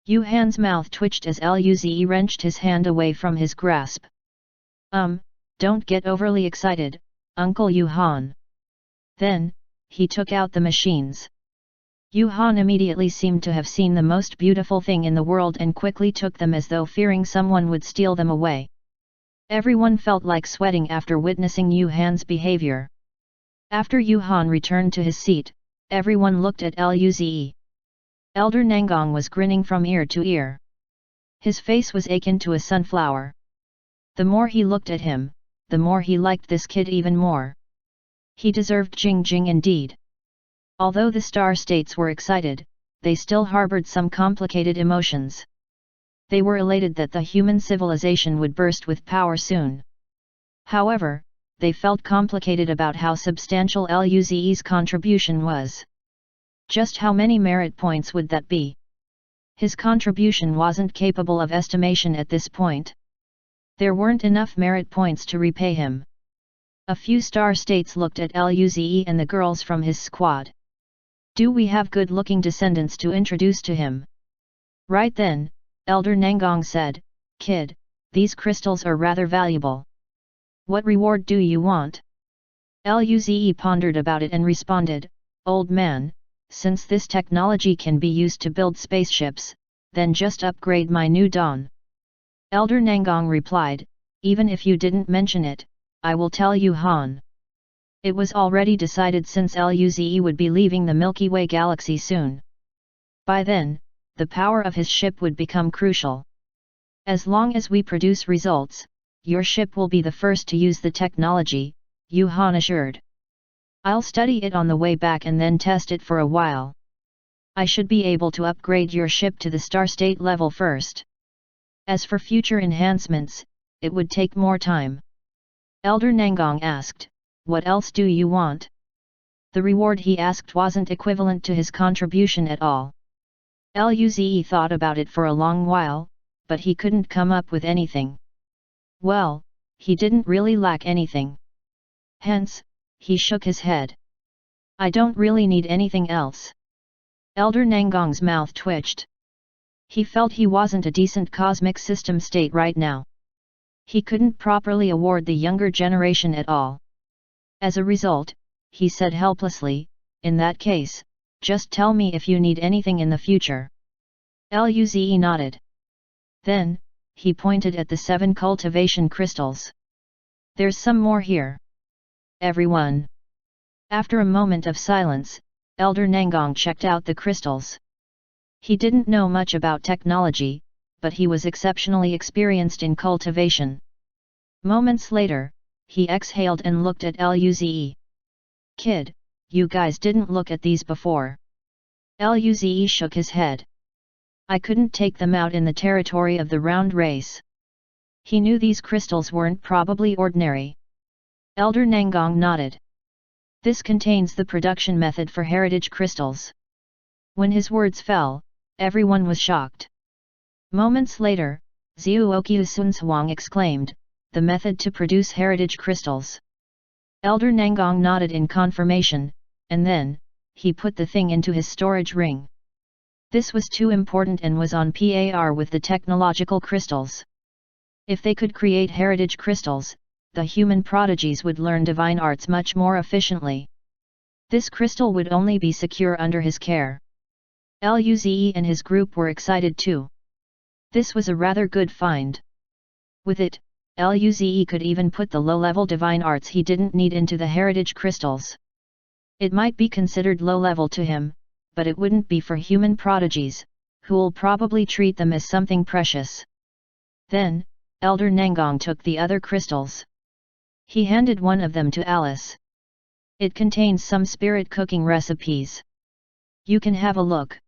Yu Han's mouth twitched as Luze wrenched his hand away from his grasp. Don't get overly excited, Uncle Yu Han. Then, he took out the machines. Yu Han immediately seemed to have seen the most beautiful thing in the world and quickly took them as though fearing someone would steal them away. Everyone felt like sweating after witnessing Yu Han's behavior. After Yu Han returned to his seat, everyone looked at Luze. Elder Nangong was grinning from ear to ear. His face was akin to a sunflower. The more he looked at him, the more he liked this kid even more. He deserved Jing Jing indeed. Although the star states were excited, they still harbored some complicated emotions. They were elated that the human civilization would burst with power soon. However, they felt complicated about how substantial Luze's contribution was. Just how many merit points would that be? His contribution wasn't capable of estimation at this point. There weren't enough merit points to repay him. A few star states looked at Luze and the girls from his squad. Do we have good-looking descendants to introduce to him? Right then, Elder Nangong said, Kid, these crystals are rather valuable. What reward do you want? Luze pondered about it and responded, Old man, since this technology can be used to build spaceships, then just upgrade my new Dawn. Elder Nangong replied, Even if you didn't mention it, I will tell you Han. It was already decided since Luze would be leaving the Milky Way galaxy soon. By then, the power of his ship would become crucial. As long as we produce results, your ship will be the first to use the technology, Yu Han assured. I'll study it on the way back and then test it for a while. I should be able to upgrade your ship to the star state level first. As for future enhancements, it would take more time. Elder Nangong asked, What else do you want? The reward he asked wasn't equivalent to his contribution at all. Luze thought about it for a long while, but he couldn't come up with anything. Well, he didn't really lack anything. Hence, he shook his head. I don't really need anything else. Elder Nangong's mouth twitched. He felt he wasn't a decent cosmic system state right now. He couldn't properly award the younger generation at all. As a result, he said helplessly, In that case, just tell me if you need anything in the future. Luze nodded. Then, he pointed at the 7 cultivation crystals. There's some more here. Everyone. After a moment of silence, Elder Nangong checked out the crystals. He didn't know much about technology, but he was exceptionally experienced in cultivation. Moments later, he exhaled and looked at Luze. Kid, you guys didn't look at these before. Luze shook his head. I couldn't take them out in the territory of the round race. He knew these crystals weren't probably ordinary. Elder Nangong nodded. This contains the production method for heritage crystals. When his words fell, everyone was shocked. Moments later, Zhuoqiu Sunzhuang exclaimed, The method to produce heritage crystals. Elder Nangong nodded in confirmation, and then, he put the thing into his storage ring. This was too important and was on par with the technological crystals. If they could create heritage crystals, the human prodigies would learn divine arts much more efficiently. This crystal would only be secure under his care. Luze and his group were excited too. This was a rather good find. With it, Luze could even put the low-level divine arts he didn't need into the heritage crystals. It might be considered low-level to him, but it wouldn't be for human prodigies, who'll probably treat them as something precious. Then, Elder Nangong took the other crystals. He handed one of them to Alice. It contains some spirit cooking recipes. You can have a look.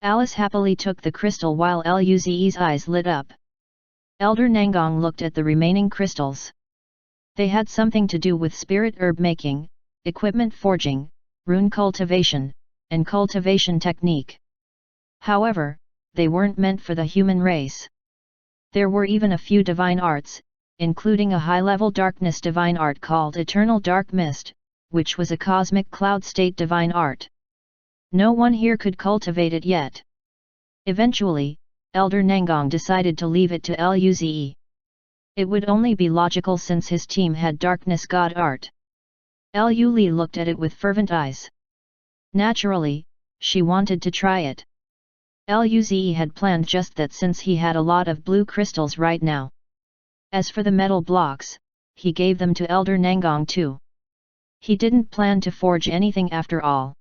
Alice happily took the crystal while Luze's eyes lit up. Elder Nangong looked at the remaining crystals. They had something to do with spirit herb making, equipment forging, rune cultivation, and cultivation technique. However, they weren't meant for the human race. There were even a few divine arts, including a high-level darkness divine art called Eternal Dark Mist, which was a cosmic cloud state divine art. No one here could cultivate it yet. Eventually, Elder Nangong decided to leave it to Luze. It would only be logical since his team had darkness god art. Lu looked at it with fervent eyes. Naturally, she wanted to try it. Luze had planned just that since he had a lot of blue crystals right now. As for the metal blocks, he gave them to Elder Nangong too. He didn't plan to forge anything after all.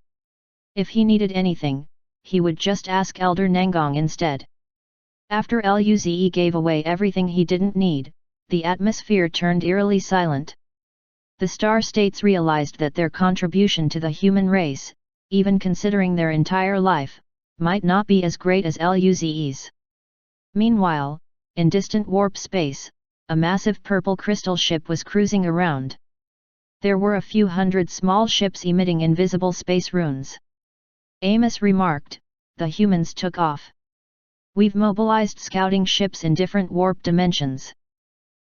If he needed anything, he would just ask Elder Nangong instead. After Luze gave away everything he didn't need, the atmosphere turned eerily silent. The star states realized that their contribution to the human race, even considering their entire life, might not be as great as Luze's. Meanwhile, in distant warp space, a massive purple crystal ship was cruising around. There were a few hundred small ships emitting invisible space runes. Amos remarked, "The humans took off. We've mobilized scouting ships in different warp dimensions.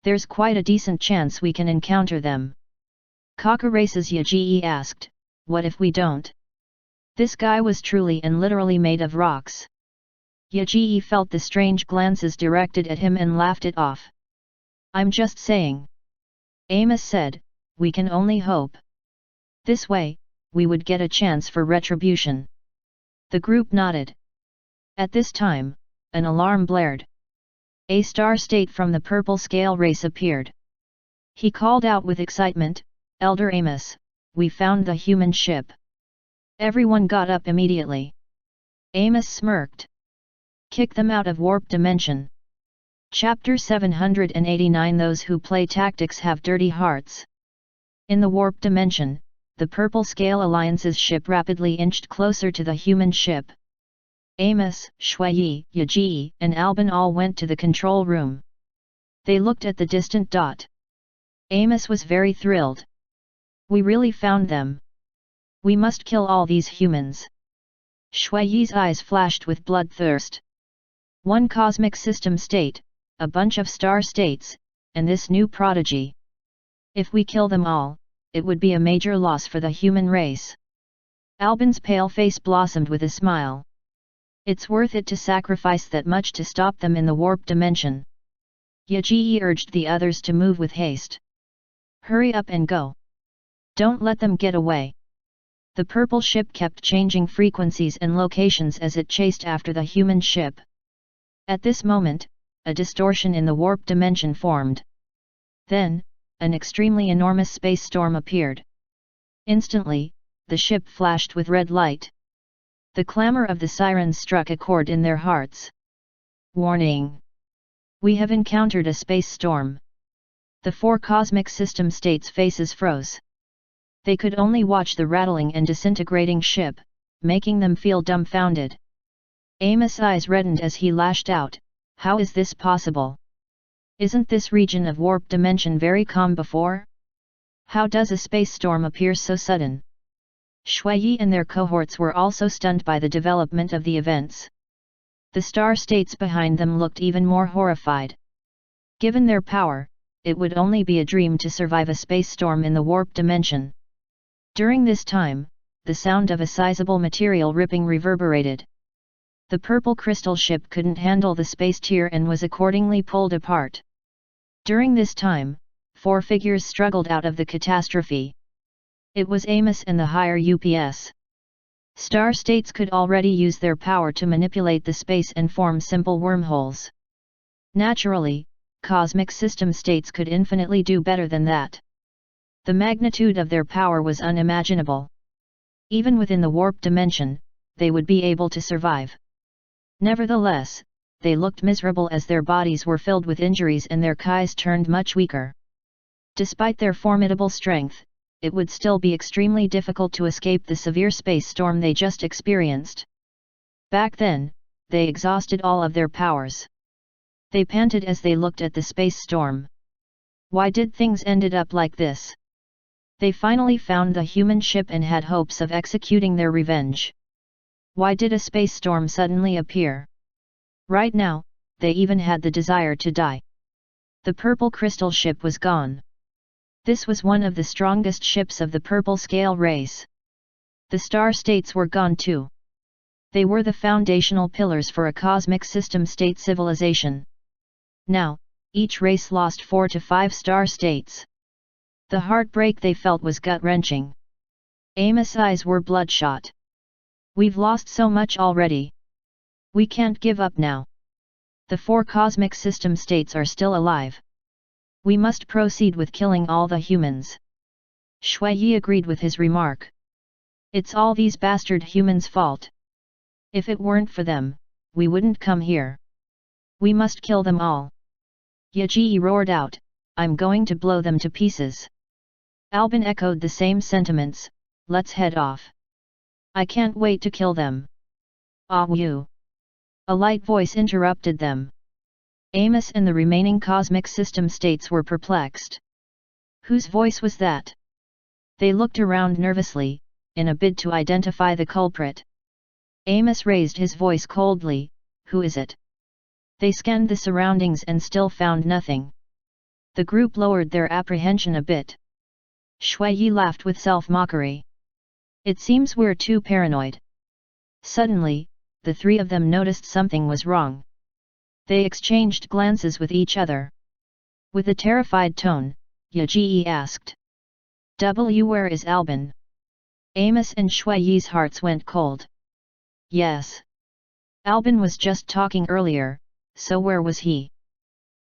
There's quite a decent chance we can encounter them." Cockerace's Yaji asked, "What if we don't?" This guy was truly and literally made of rocks. Yaji felt the strange glances directed at him and laughed it off. "I'm just saying." Amos said, "We can only hope. This way, we would get a chance for retribution." The group nodded. At this time, an alarm blared. A star state from the purple scale race appeared. He called out with excitement, "Elder Amos, we found the human ship." Everyone got up immediately. Amos smirked. "Kick them out of warp dimension." Chapter 789 Those who play tactics have dirty hearts. In the warp dimension, the Purple Scale Alliance's ship rapidly inched closer to the human ship. Amos, Shuiyi, Yaji, and Albin all went to the control room. They looked at the distant dot. Amos was very thrilled. "We really found them. We must kill all these humans." Shuiyi's eyes flashed with bloodthirst. One cosmic system state, a bunch of star states, and this new prodigy. If we kill them all, it would be a major loss for the human race. Albin's pale face blossomed with a smile. "It's worth it to sacrifice that much to stop them in the warp dimension." Yaji urged the others to move with haste. "Hurry up and go. Don't let them get away." The purple ship kept changing frequencies and locations as it chased after the human ship. At this moment, a distortion in the warp dimension formed. Then, an extremely enormous space storm appeared. Instantly, the ship flashed with red light. The clamor of the sirens struck a chord in their hearts. "Warning! We have encountered a space storm." The four cosmic system states' faces froze. They could only watch the rattling and disintegrating ship, making them feel dumbfounded. Amos' eyes reddened as he lashed out, "How is this possible? Isn't this region of warp dimension very calm before? How does a space storm appear so sudden?" Shuiyi and their cohorts were also stunned by the development of the events. The star states behind them looked even more horrified. Given their power, it would only be a dream to survive a space storm in the warp dimension. During this time, the sound of a sizable material ripping reverberated. The purple crystal ship couldn't handle the space tear and was accordingly pulled apart. During this time, 4 figures struggled out of the catastrophe. It was Amos and the higher UPS. Star states could already use their power to manipulate the space and form simple wormholes. Naturally, cosmic system states could infinitely do better than that. The magnitude of their power was unimaginable. Even within the warp dimension, they would be able to survive. Nevertheless, they looked miserable as their bodies were filled with injuries and their kais turned much weaker. Despite their formidable strength, it would still be extremely difficult to escape the severe space storm they just experienced. Back then, they exhausted all of their powers. They panted as they looked at the space storm. Why did things ended up like this? They finally found the human ship and had hopes of executing their revenge. Why did a space storm suddenly appear? Right now, they even had the desire to die. The purple crystal ship was gone. This was one of the strongest ships of the purple scale race. The star states were gone too. They were the foundational pillars for a cosmic system state civilization. Now, each race lost 4 to 5 star states. The heartbreak they felt was gut-wrenching. Amos' eyes were bloodshot. We've lost so much already. We can't give up now. The 4 cosmic system states are still alive. We must proceed with killing all the humans. Shui Yi agreed with his remark. It's all these bastard humans' fault. If it weren't for them, we wouldn't come here. We must kill them all. Yaji roared out, I'm going to blow them to pieces. Albin echoed the same sentiments, let's head off. I can't wait to kill them. Ah Wu. A light voice interrupted them. Amos and the remaining cosmic system states were perplexed. Whose voice was that? They looked around nervously, in a bid to identify the culprit. Amos raised his voice coldly, who is it? They scanned the surroundings and still found nothing. The group lowered their apprehension a bit. Shui Yi laughed with self-mockery. It seems we're too paranoid. Suddenly, the 3 of them noticed something was wrong. They exchanged glances with each other. With a terrified tone, Yaji asked. Where is Albin? Amos and Shui Yi's hearts went cold. Yes. Albin was just talking earlier, so where was he?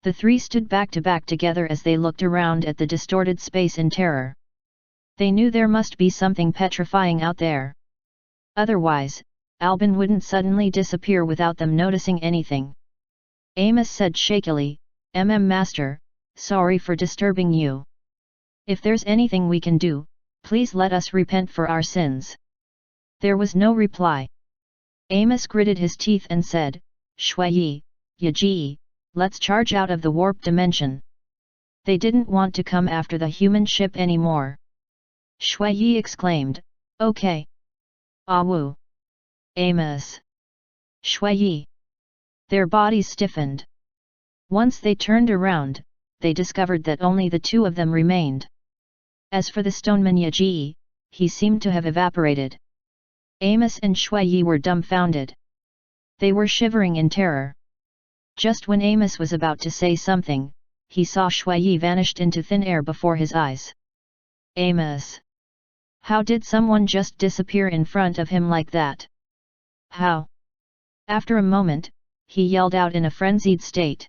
The 3 stood back to back together as they looked around at the distorted space in terror. They knew there must be something petrifying out there. Otherwise, Albin wouldn't suddenly disappear without them noticing anything. Amos said shakily, Master, sorry for disturbing you. If there's anything we can do, please let us repent for our sins. There was no reply. Amos gritted his teeth and said, Shui Yi, Yaji, let's charge out of the warp dimension. They didn't want to come after the human ship anymore. Shui Yi exclaimed, okay. Wu. Amos. Shui Yi. Their bodies stiffened. Once they turned around, they discovered that only the 2 of them remained. As for the stoneman Yaji, he seemed to have evaporated. Amos and Shui Yi were dumbfounded. They were shivering in terror. Just when Amos was about to say something, he saw Shui Yi vanished into thin air before his eyes. Amos! How did someone just disappear in front of him like that? How? After a moment, he yelled out in a frenzied state.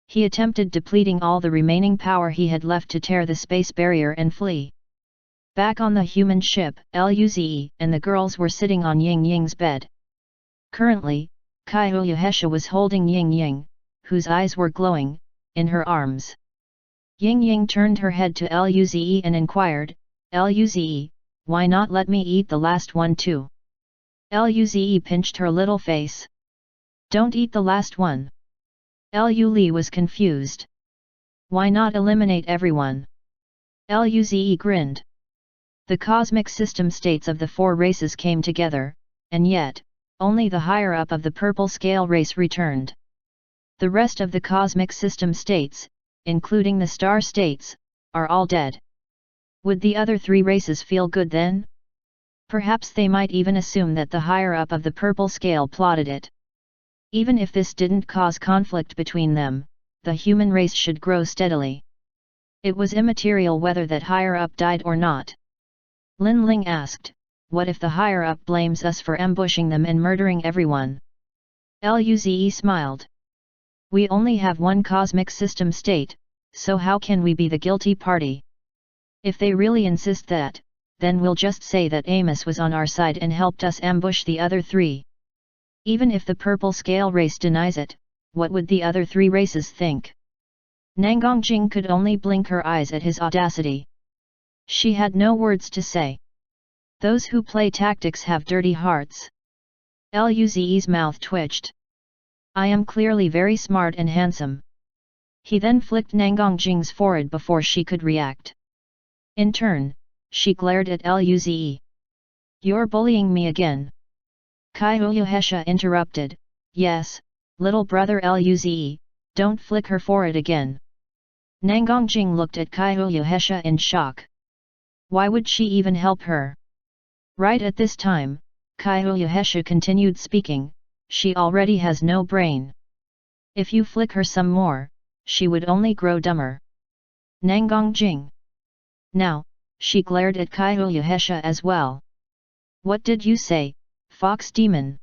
He attempted depleting all the remaining power he had left to tear the space barrier and flee. Back on the human ship, Luze and the girls were sitting on Ying Ying's bed. Currently, Kaiho Yahesha was holding Ying Ying, whose eyes were glowing, in her arms. Ying Ying turned her head to Luze and inquired, Luze, why not let me eat the last one too? Luze pinched her little face. Don't eat the last one. Lu was confused. Why not eliminate everyone? Luze grinned. The cosmic system states of the 4 races came together, and yet, only the higher up of the purple scale race returned. The rest of the cosmic system states, including the star states, are all dead. Would the other 3 races feel good then? Perhaps they might even assume that the higher up of the purple scale plotted it. Even if this didn't cause conflict between them, the human race should grow steadily. It was immaterial whether that higher-up died or not. Lin Ling asked, what if the higher-up blames us for ambushing them and murdering everyone? Luze smiled. We only have one cosmic system state, so how can we be the guilty party? If they really insist that, then we'll just say that Amos was on our side and helped us ambush the other three. Even if the purple scale race denies it, what would the other three races think? Nangongjing could only blink her eyes at his audacity. She had no words to say. Those who play tactics have dirty hearts. Luze's mouth twitched. I am clearly very smart and handsome. He then flicked Nangongjing's forehead before she could react. In turn, she glared at Luze. You're bullying me again. Kaiuyuhesha interrupted, yes, little brother Luze, don't flick her forehead again. Nangongjing looked at Kaiuyuhesha in shock. Why would she even help her? Right at this time, Kaiuyuhesha continued speaking, she already has no brain. If you flick her some more, she would only grow dumber. Nangongjing. Now, she glared at Kaiuyuhesha as well. What did you say, fox demon?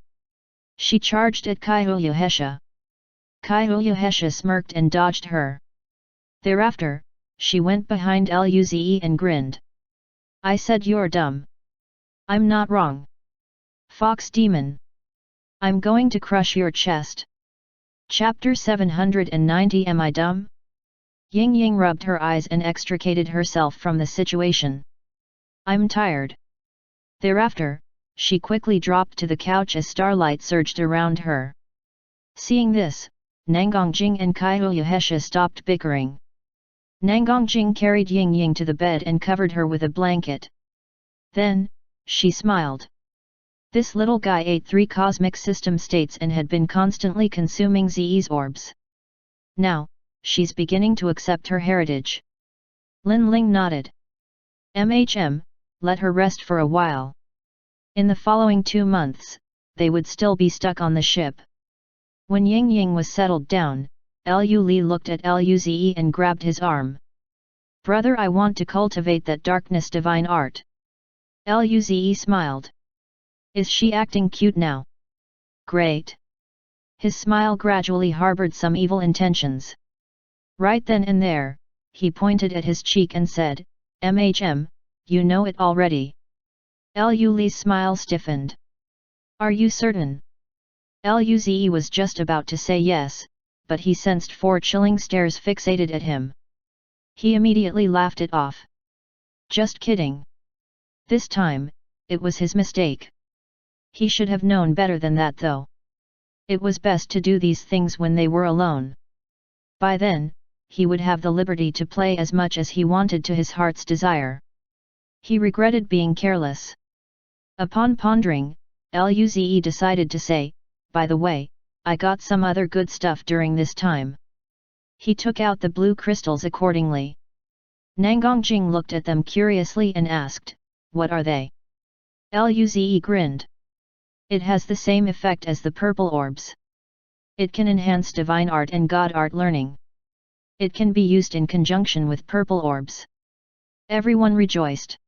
She charged at Kaiuyuhesha. Kaiuyuhesha smirked and dodged her. Thereafter, she went behind Luze and grinned. I said you're dumb. I'm not wrong. Fox demon. I'm going to crush your chest. Chapter 790 Am I dumb? Ying Ying rubbed her eyes and extricated herself from the situation. I'm tired. Thereafter, she quickly dropped to the couch as starlight surged around her. Seeing this, Nangongjing and Kaiuyuhesha stopped bickering. Nangongjing carried Ying Ying to the bed and covered her with a blanket. Then, she smiled. This little guy ate 3 cosmic system states and had been constantly consuming Ze's orbs. Now, she's beginning to accept her heritage. Lin Ling nodded. Let her rest for a while. In the following 2 months, they would still be stuck on the ship. When Ying Ying was settled down, Lu Li looked at Luze and grabbed his arm. Brother, I want to cultivate that darkness divine art. Luze smiled. Is she acting cute now? Great. His smile gradually harbored some evil intentions. Right then and there, he pointed at his cheek and said, you know it already. Lu Li's smile stiffened. Are you certain? Luze was just about to say yes, but he sensed 4 chilling stares fixated at him. He immediately laughed it off. Just kidding. This time, it was his mistake. He should have known better than that though. It was best to do these things when they were alone. By then, he would have the liberty to play as much as he wanted to his heart's desire. He regretted being careless. Upon pondering, Luze decided to say, by the way, I got some other good stuff during this time. He took out the blue crystals accordingly. Nangongjing looked at them curiously and asked, what are they? Luze grinned. It has the same effect as the purple orbs. It can enhance divine art and god art learning. It can be used in conjunction with purple orbs. Everyone rejoiced.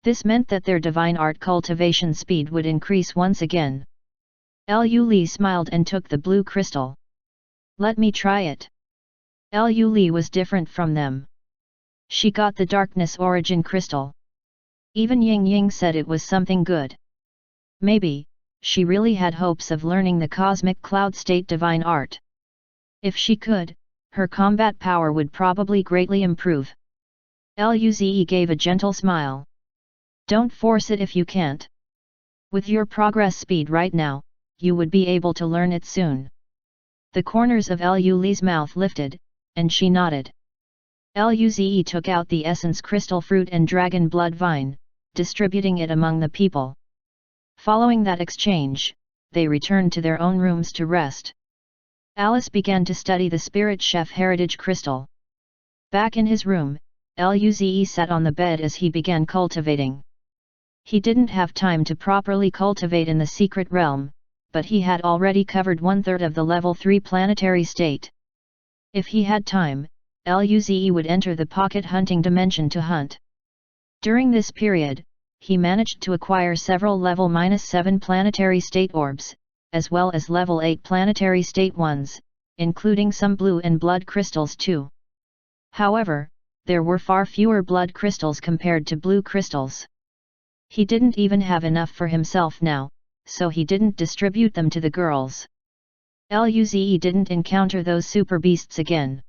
This meant that their divine art cultivation speed would increase once again. Lu Li smiled and took the blue crystal. Let me try it. Lu Li was different from them. She got the darkness origin crystal. Even Ying Ying said it was something good. Maybe, she really had hopes of learning the cosmic cloud state divine art. If she could, her combat power would probably greatly improve. Luze gave a gentle smile. Don't force it if you can't. With your progress speed right now, you would be able to learn it soon. The corners of Lu Li's mouth lifted, and she nodded. Luze took out the essence crystal fruit and dragon blood vine, distributing it among the people. Following that exchange, they returned to their own rooms to rest. Alice began to study the Spirit Chef Heritage Crystal. Back in his room, Luze sat on the bed as he began cultivating. He didn't have time to properly cultivate in the secret realm, but he had already covered 1/3 of the level 3 planetary state. If he had time, Luze would enter the pocket hunting dimension to hunt. During this period, he managed to acquire several level -7 planetary state orbs, as well as level 8 planetary state ones, including some blue and blood crystals too. However, there were far fewer blood crystals compared to blue crystals. He didn't even have enough for himself now, so he didn't distribute them to the girls. Luze didn't encounter those super beasts again.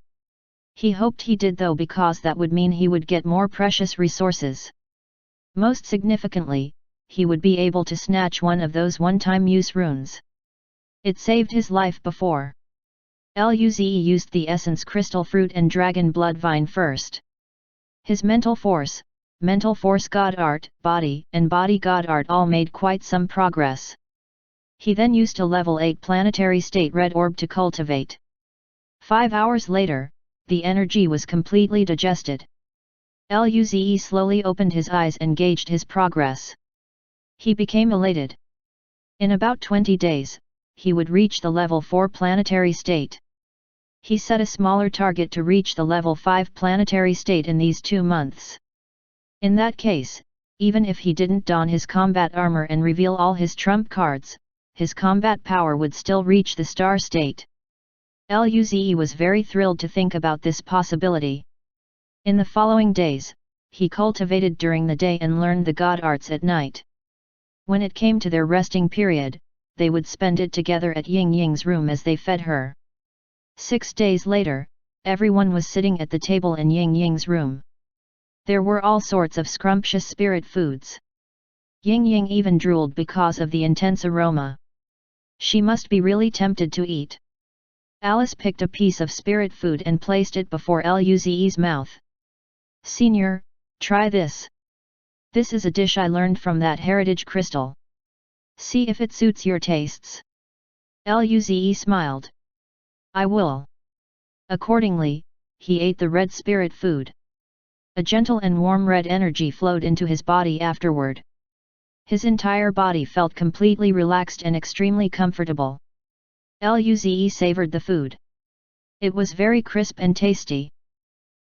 He hoped he did though, because that would mean he would get more precious resources. Most significantly, he would be able to snatch one of those one-time use runes. It saved his life before. Luze used the essence crystal fruit and dragon blood vine first. His mental force god art, body and body god art all made quite some progress. He then used a level 8 planetary state red orb to cultivate. 5 hours later, the energy was completely digested. Luze slowly opened his eyes and gauged his progress. He became elated. In about 20 days, he would reach the level 4 planetary state. He set a smaller target to reach the level 5 planetary state in these 2 months. In that case, even if he didn't don his combat armor and reveal all his trump cards, his combat power would still reach the star state. Luze was very thrilled to think about this possibility. In the following days, he cultivated during the day and learned the god arts at night. When it came to their resting period, they would spend it together at Ying Ying's room as they fed her. 6 days later, everyone was sitting at the table in Ying Ying's room. There were all sorts of scrumptious spirit foods. Ying Ying even drooled because of the intense aroma. She must be really tempted to eat. Alice picked a piece of spirit food and placed it before Luze's mouth. "Senior, try this. This is a dish I learned from that heritage crystal. See if it suits your tastes." Luze smiled. "I will." Accordingly, he ate the red spirit food. A gentle and warm red energy flowed into his body afterward. His entire body felt completely relaxed and extremely comfortable. Luze savored the food. It was very crisp and tasty.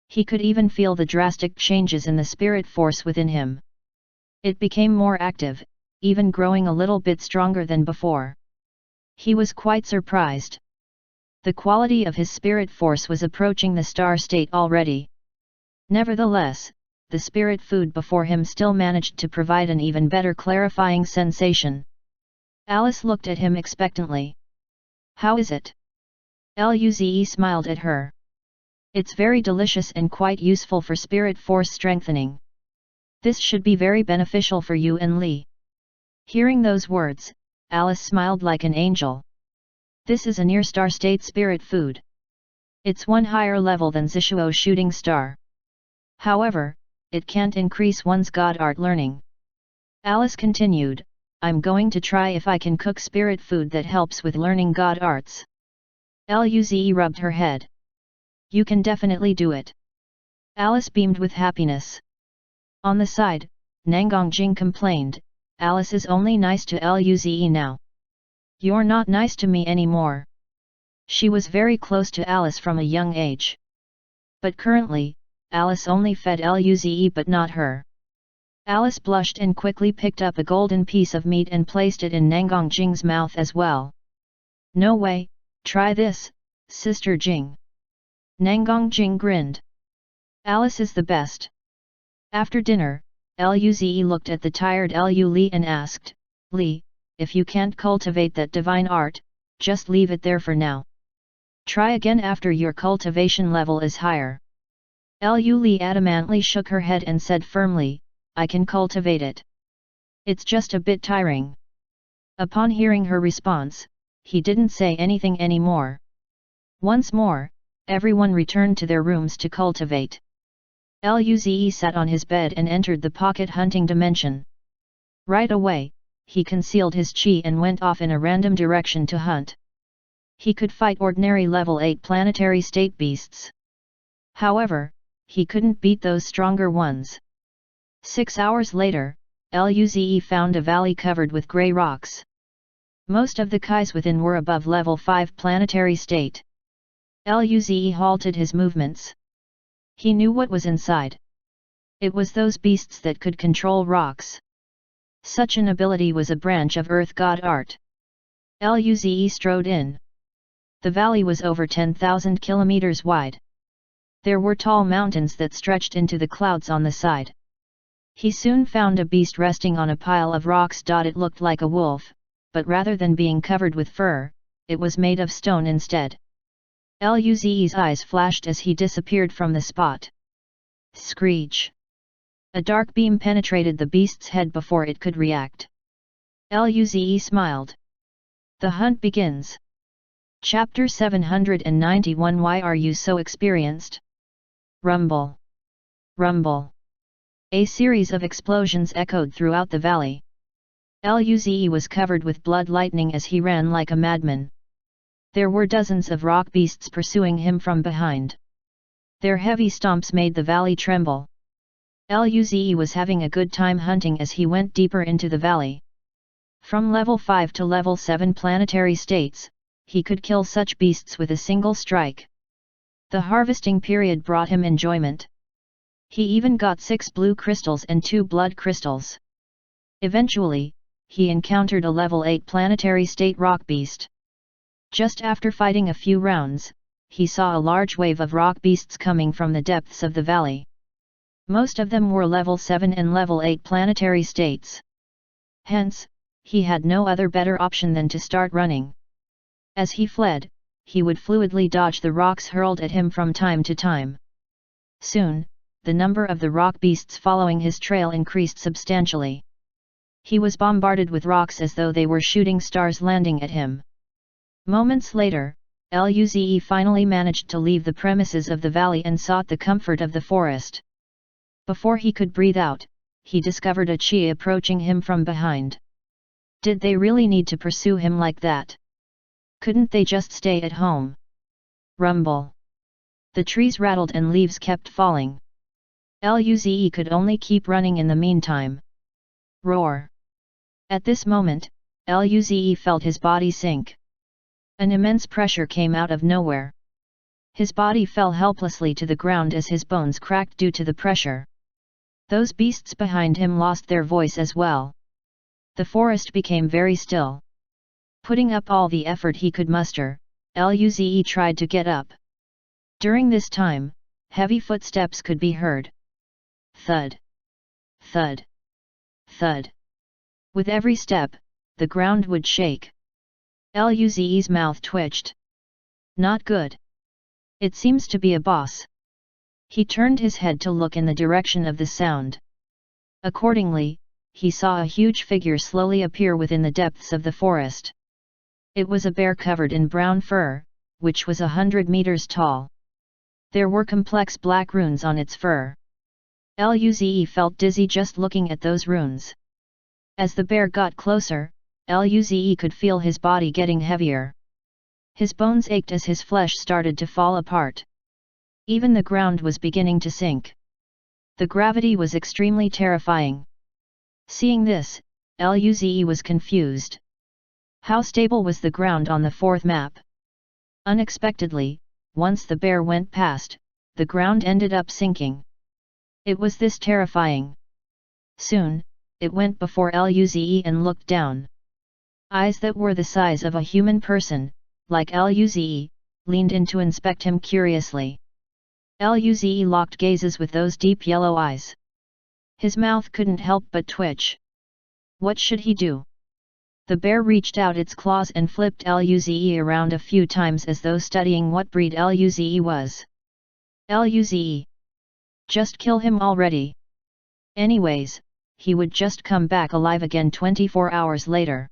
He could even feel the drastic changes in the spirit force within him. It became more active, even growing a little bit stronger than before. He was quite surprised. The quality of his spirit force was approaching the star state already. Nevertheless, the spirit food before him still managed to provide an even better clarifying sensation. Alice looked at him expectantly. "How is it?" Luze smiled at her. "It's very delicious and quite useful for spirit force strengthening. This should be very beneficial for you and Li." Hearing those words, Alice smiled like an angel. This is a near-star state spirit food. It's one higher level than Zishuo's shooting star. However, it can't increase one's god art learning. Alice continued, "I'm going to try if I can cook spirit food that helps with learning god arts." Luze rubbed her head. "You can definitely do it." Alice beamed with happiness. On the side, Nangongjing complained, "Alice is only nice to Luze now. You're not nice to me anymore." She was very close to Alice from a young age. But currently, Alice only fed Luze but not her. Alice blushed and quickly picked up a golden piece of meat and placed it in Nangongjing's mouth as well. "No way, try this, Sister Jing." Nangongjing grinned. "Alice is the best." After dinner, Luze looked at the tired Li and asked, "Li, if you can't cultivate that divine art, just leave it there for now. Try again after your cultivation level is higher." Li adamantly shook her head and said firmly, "I can cultivate it. It's just a bit tiring." Upon hearing her response, he didn't say anything anymore. Once more, everyone returned to their rooms to cultivate. Luze sat on his bed and entered the pocket hunting dimension. Right away, he concealed his chi and went off in a random direction to hunt. He could fight ordinary level 8 planetary state beasts. However, he couldn't beat those stronger ones. 6 hours later, Luze found a valley covered with grey rocks. Most of the kais within were above level 5 planetary state. Luze halted his movements. He knew what was inside. It was those beasts that could control rocks. Such an ability was a branch of earth god art. Luze strode in. The valley was over 10,000 kilometers wide. There were tall mountains that stretched into the clouds on the side. He soon found a beast resting on a pile of rocks. It looked like a wolf, but rather than being covered with fur, it was made of stone instead. Luze's eyes flashed as he disappeared from the spot. Screech! A dark beam penetrated the beast's head before it could react. Luze smiled. The hunt begins. Chapter 791. Why are you so experienced? Rumble! Rumble! A series of explosions echoed throughout the valley. Luze was covered with blood lightning as he ran like a madman. There were dozens of rock beasts pursuing him from behind. Their heavy stomps made the valley tremble. Luze was having a good time hunting as he went deeper into the valley. From level 5 to level 7 planetary states, he could kill such beasts with a single strike. The harvesting period brought him enjoyment. He even got 6 blue crystals and 2 blood crystals. Eventually, he encountered a level 8 planetary state rock beast. Just after fighting a few rounds, he saw a large wave of rock beasts coming from the depths of the valley. Most of them were level 7 and level 8 planetary states. Hence, he had no other better option than to start running. As he fled, he would fluidly dodge the rocks hurled at him from time to time. Soon, the number of the rock beasts following his trail increased substantially. He was bombarded with rocks as though they were shooting stars landing at him. Moments later, Luze finally managed to leave the premises of the valley and sought the comfort of the forest. Before he could breathe out, he discovered a chi approaching him from behind. Did they really need to pursue him like that? Couldn't they just stay at home? Rumble! The trees rattled and leaves kept falling. Luze could only keep running in the meantime. Roar! At this moment, Luze felt his body sink. An immense pressure came out of nowhere. His body fell helplessly to the ground as his bones cracked due to the pressure. Those beasts behind him lost their voice as well. The forest became very still. Putting up all the effort he could muster, Luze tried to get up. During this time, heavy footsteps could be heard. Thud! Thud! Thud! With every step, the ground would shake. Luze's mouth twitched. Not good. It seems to be a boss. He turned his head to look in the direction of the sound. Accordingly, he saw a huge figure slowly appear within the depths of the forest. It was a bear covered in brown fur, which was 100 meters tall. There were complex black runes on its fur. Luze felt dizzy just looking at those runes. As the bear got closer, Luze could feel his body getting heavier. His bones ached as his flesh started to fall apart. Even the ground was beginning to sink. The gravity was extremely terrifying. Seeing this, Luze was confused. How stable was the ground on the fourth map? Unexpectedly, once the bear went past, the ground ended up sinking. It was this terrifying. Soon, it went before Luze and looked down. Eyes that were the size of a human person, like Luze, leaned in to inspect him curiously. Luze locked gazes with those deep yellow eyes. His mouth couldn't help but twitch. What should he do? The bear reached out its claws and flipped Luze around a few times as though studying what breed Luze was. Luze! Just kill him already. Anyways, he would just come back alive again 24 hours later.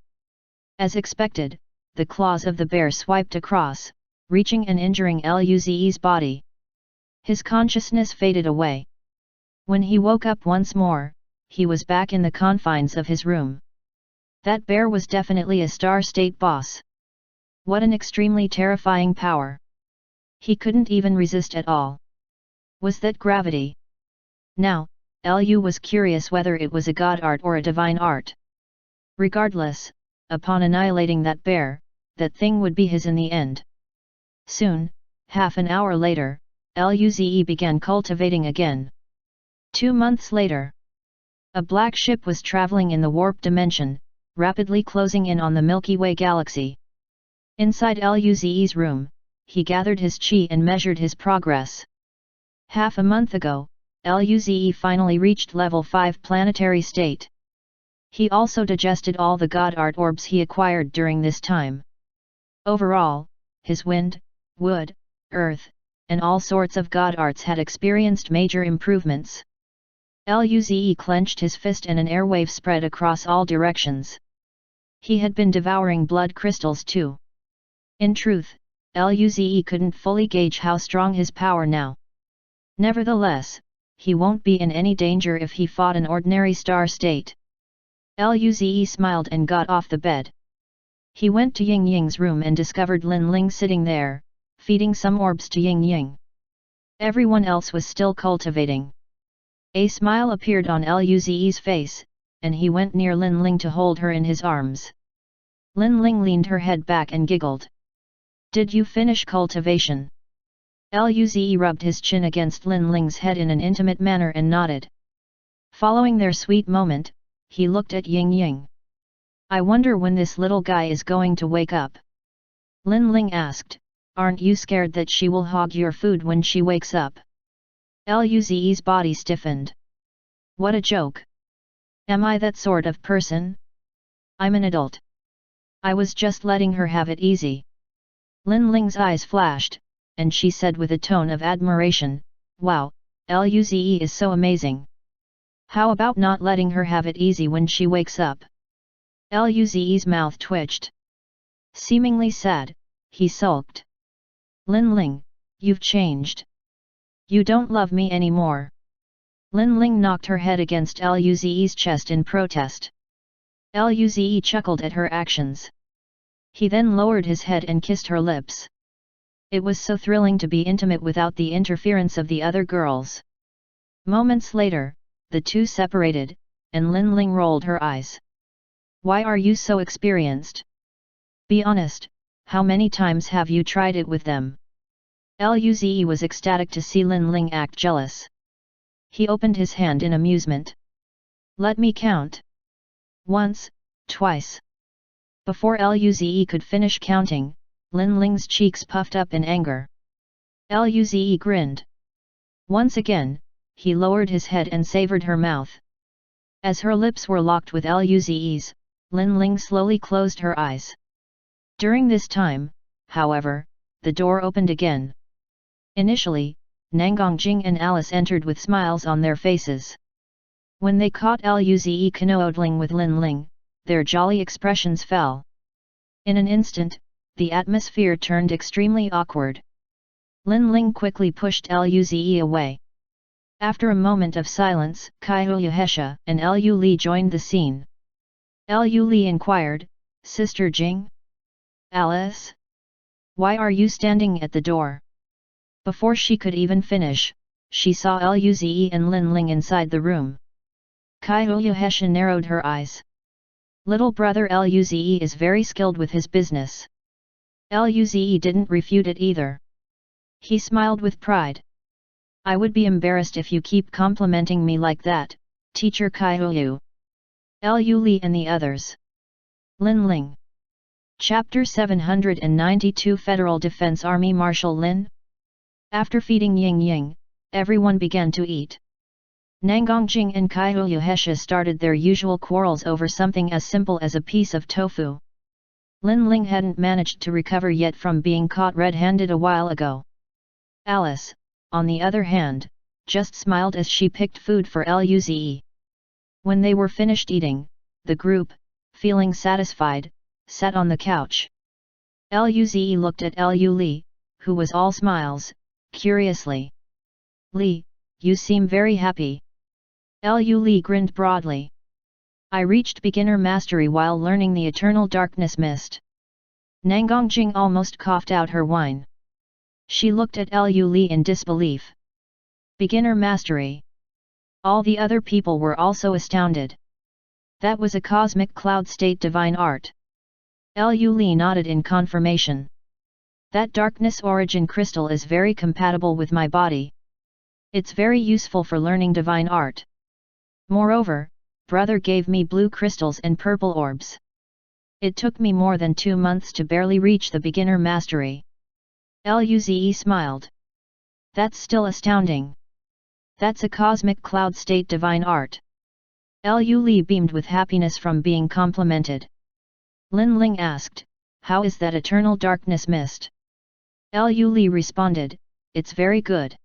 As expected, the claws of the bear swiped across, reaching and injuring Luze's body. His consciousness faded away. When he woke up once more, he was back in the confines of his room. That bear was definitely a Star State boss. What an extremely terrifying power. He couldn't even resist at all. Was that gravity? Now, Lu was curious whether it was a god art or a divine art. Regardless, upon annihilating that bear, that thing would be his in the end. Soon, half an hour later, Luze began cultivating again. 2 months later, a black ship was traveling in the warp dimension, rapidly closing in on the Milky Way galaxy. Inside Luze's room, he gathered his chi and measured his progress. Half a month ago, Luze finally reached level 5 planetary state. He also digested all the god art orbs he acquired during this time. Overall, his wind, wood, earth, and all sorts of god arts had experienced major improvements. Luze clenched his fist and an airwave spread across all directions. He had been devouring blood crystals too. In truth, Luze couldn't fully gauge how strong his power now. Nevertheless, he won't be in any danger if he fought an ordinary star state. Luze smiled and got off the bed. He went to Ying Ying's room and discovered Lin Ling sitting there, feeding some orbs to Ying Ying. Everyone else was still cultivating. A smile appeared on Luze's face, and he went near Lin Ling to hold her in his arms. Lin Ling leaned her head back and giggled. "Did you finish cultivation?" Luze rubbed his chin against Lin Ling's head in an intimate manner and nodded. Following their sweet moment, he looked at Ying Ying. "I wonder when this little guy is going to wake up?" Lin Ling asked, "Aren't you scared that she will hog your food when she wakes up?" Luze's body stiffened. "What a joke! Am I that sort of person? I'm an adult. I was just letting her have it easy." Lin Ling's eyes flashed, and she said with a tone of admiration, "Wow, Luze is so amazing. How about not letting her have it easy when she wakes up?" Luze's mouth twitched. Seemingly sad, he sulked. "Lin Ling, you've changed. You don't love me anymore." Lin Ling knocked her head against Luze's chest in protest. Luze chuckled at her actions. He then lowered his head and kissed her lips. It was so thrilling to be intimate without the interference of the other girls. Moments later, the two separated, and Lin Ling rolled her eyes. "Why are you so experienced? Be honest, how many times have you tried it with them?" Luze was ecstatic to see Lin Ling act jealous. He opened his hand in amusement. "Let me count. Once, twice." Before Luze could finish counting, Lin Ling's cheeks puffed up in anger. Luze grinned. Once again, he lowered his head and savored her mouth. As her lips were locked with Luze's, Lin Ling slowly closed her eyes. During this time, however, the door opened again. Initially, Nangongjing and Alice entered with smiles on their faces. When they caught Luze canoodling with Lin Ling, their jolly expressions fell. In an instant, the atmosphere turned extremely awkward. Lin Ling quickly pushed Luze away. After a moment of silence, Kaiyuhesha and Lu Li joined the scene. Lu Li inquired, "Sister Jing? Alice? Why are you standing at the door?" Before she could even finish, she saw Luze and Lin Ling inside the room. Kaiyuhesha narrowed her eyes. Little brother Luze is very skilled with his business. Luze didn't refute it either. He smiled with pride. "I would be embarrassed if you keep complimenting me like that, Teacher Kaiyu." Lu Li and the others. Lin Ling. Chapter 792 Federal Defense Army Marshal Lin. After feeding Ying Ying, everyone began to eat. Nangongjing and Kaiyuhesha started their usual quarrels over something as simple as a piece of tofu. Lin Ling hadn't managed to recover yet from being caught red-handed a while ago. Alice, on the other hand, just smiled as she picked food for Luze. When they were finished eating, the group, feeling satisfied, sat on the couch. Luze looked at Lu Li, who was all smiles, curiously. "Li, you seem very happy." Lu Li grinned broadly. "I reached beginner mastery while learning the Eternal Darkness Mist." Nangongjing almost coughed out her wine. She looked at Lu Li in disbelief. Beginner mastery. All the other people were also astounded. That was a cosmic cloud state divine art. Lu Li nodded in confirmation. That darkness origin crystal is very compatible with my body. It's very useful for learning divine art. Moreover, brother gave me blue crystals and purple orbs. It took me more than 2 months to barely reach the beginner mastery. Luze smiled. That's still astounding. That's a cosmic cloud state divine art. Lu Li beamed with happiness from being complimented. Lin Ling asked, how is that eternal darkness mist? Lu Li responded, it's very good.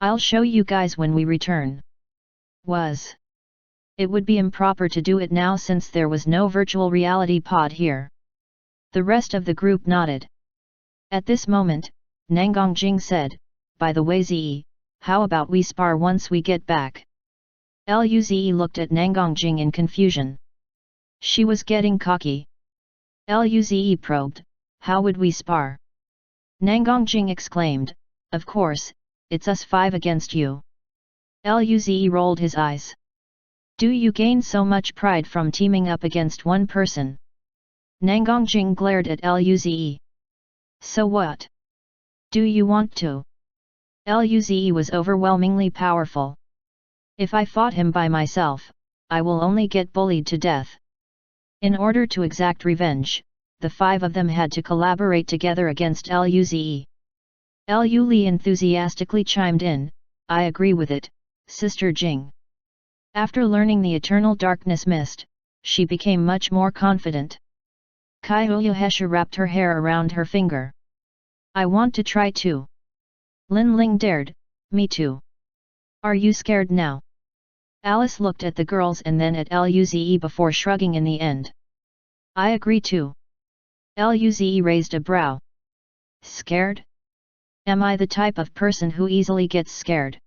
I'll show you guys when we return. It would be improper to do it now since there was no virtual reality pod here. The rest of the group nodded. At this moment, Nangang Jing said, by the way Zi, how about we spar once we get back? Luze looked at Nangang Jing in confusion. She was getting cocky. Luze probed, how would we spar? Nangang Jing exclaimed, of course, it's us 5 against you. Luze rolled his eyes. Do you gain so much pride from teaming up against one person? Nangang Jing glared at Luze. So what? Do you want to? Luze was overwhelmingly powerful. If I fought him by myself, I will only get bullied to death. In order to exact revenge, the 5 of them had to collaborate together against Luze. Lu Li enthusiastically chimed in, I agree with it, Sister Jing. After learning the eternal darkness mist, she became much more confident. Kai Uyuhesha wrapped her hair around her finger. I want to try too. Lin Ling dared, me too. Are you scared now? Alice looked at the girls and then at Luze before shrugging in the end. I agree too. Luze raised a brow. Scared? Am I the type of person who easily gets scared?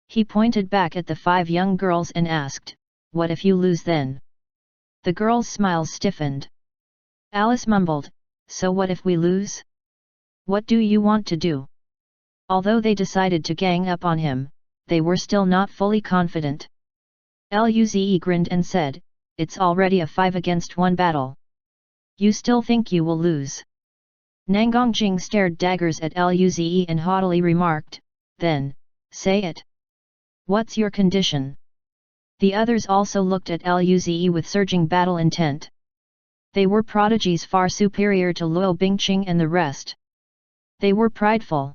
He pointed back at the 5 young girls and asked, what if you lose then? The girls' smiles stiffened. Alice mumbled, so what if we lose? What do you want to do? Although they decided to gang up on him, they were still not fully confident. Luze grinned and said, it's already a 5 against 1 battle. You still think you will lose? Nangang Jing stared daggers at Luze and haughtily remarked, then, say it. What's your condition? The others also looked at Luze with surging battle intent. They were prodigies far superior to Luo Bingqing and the rest. They were prideful.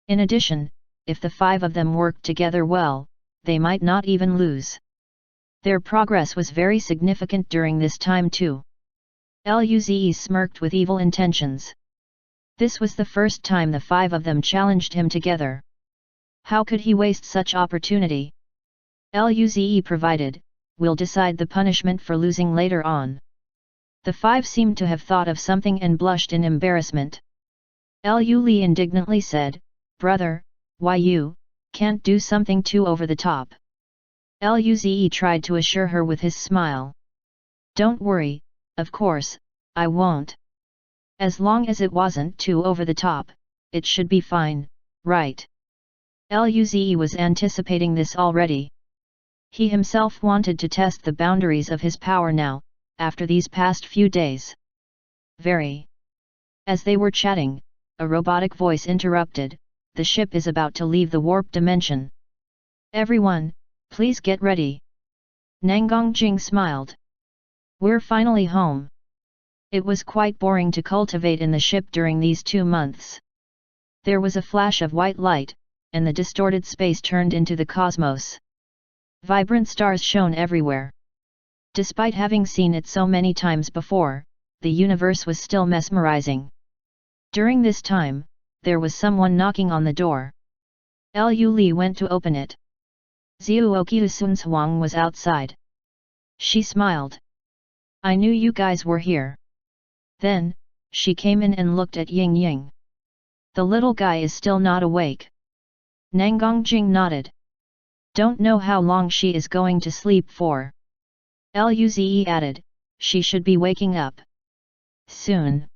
In addition, if the 5 of them worked together well, they might not even lose. Their progress was very significant during this time too. Luze smirked with evil intentions. This was the first time the 5 of them challenged him together. How could he waste such opportunity? Luze provided, we'll decide the punishment for losing later on. The 5 seemed to have thought of something and blushed in embarrassment. Lu Li indignantly said, brother, why you can't do something too over the top? Luze tried to assure her with his smile. Don't worry, of course, I won't. As long as it wasn't too over the top, it should be fine, right? Luze was anticipating this already. He himself wanted to test the boundaries of his power now, after these past few days. Very. As they were chatting, a robotic voice interrupted, the ship is about to leave the warp dimension. Everyone, please get ready. Nangang Jing smiled. We're finally home. It was quite boring to cultivate in the ship during these 2 months. There was a flash of white light, and the distorted space turned into the cosmos. Vibrant stars shone everywhere. Despite having seen it so many times before, the universe was still mesmerizing. During this time, there was someone knocking on the door. Lu Li went to open it. Zhuoqiu Sun's Huang was outside. She smiled. I knew you guys were here. Then, she came in and looked at Ying Ying. The little guy is still not awake. Nangang Jing nodded. Don't know how long she is going to sleep for. Luze added, she should be waking up soon.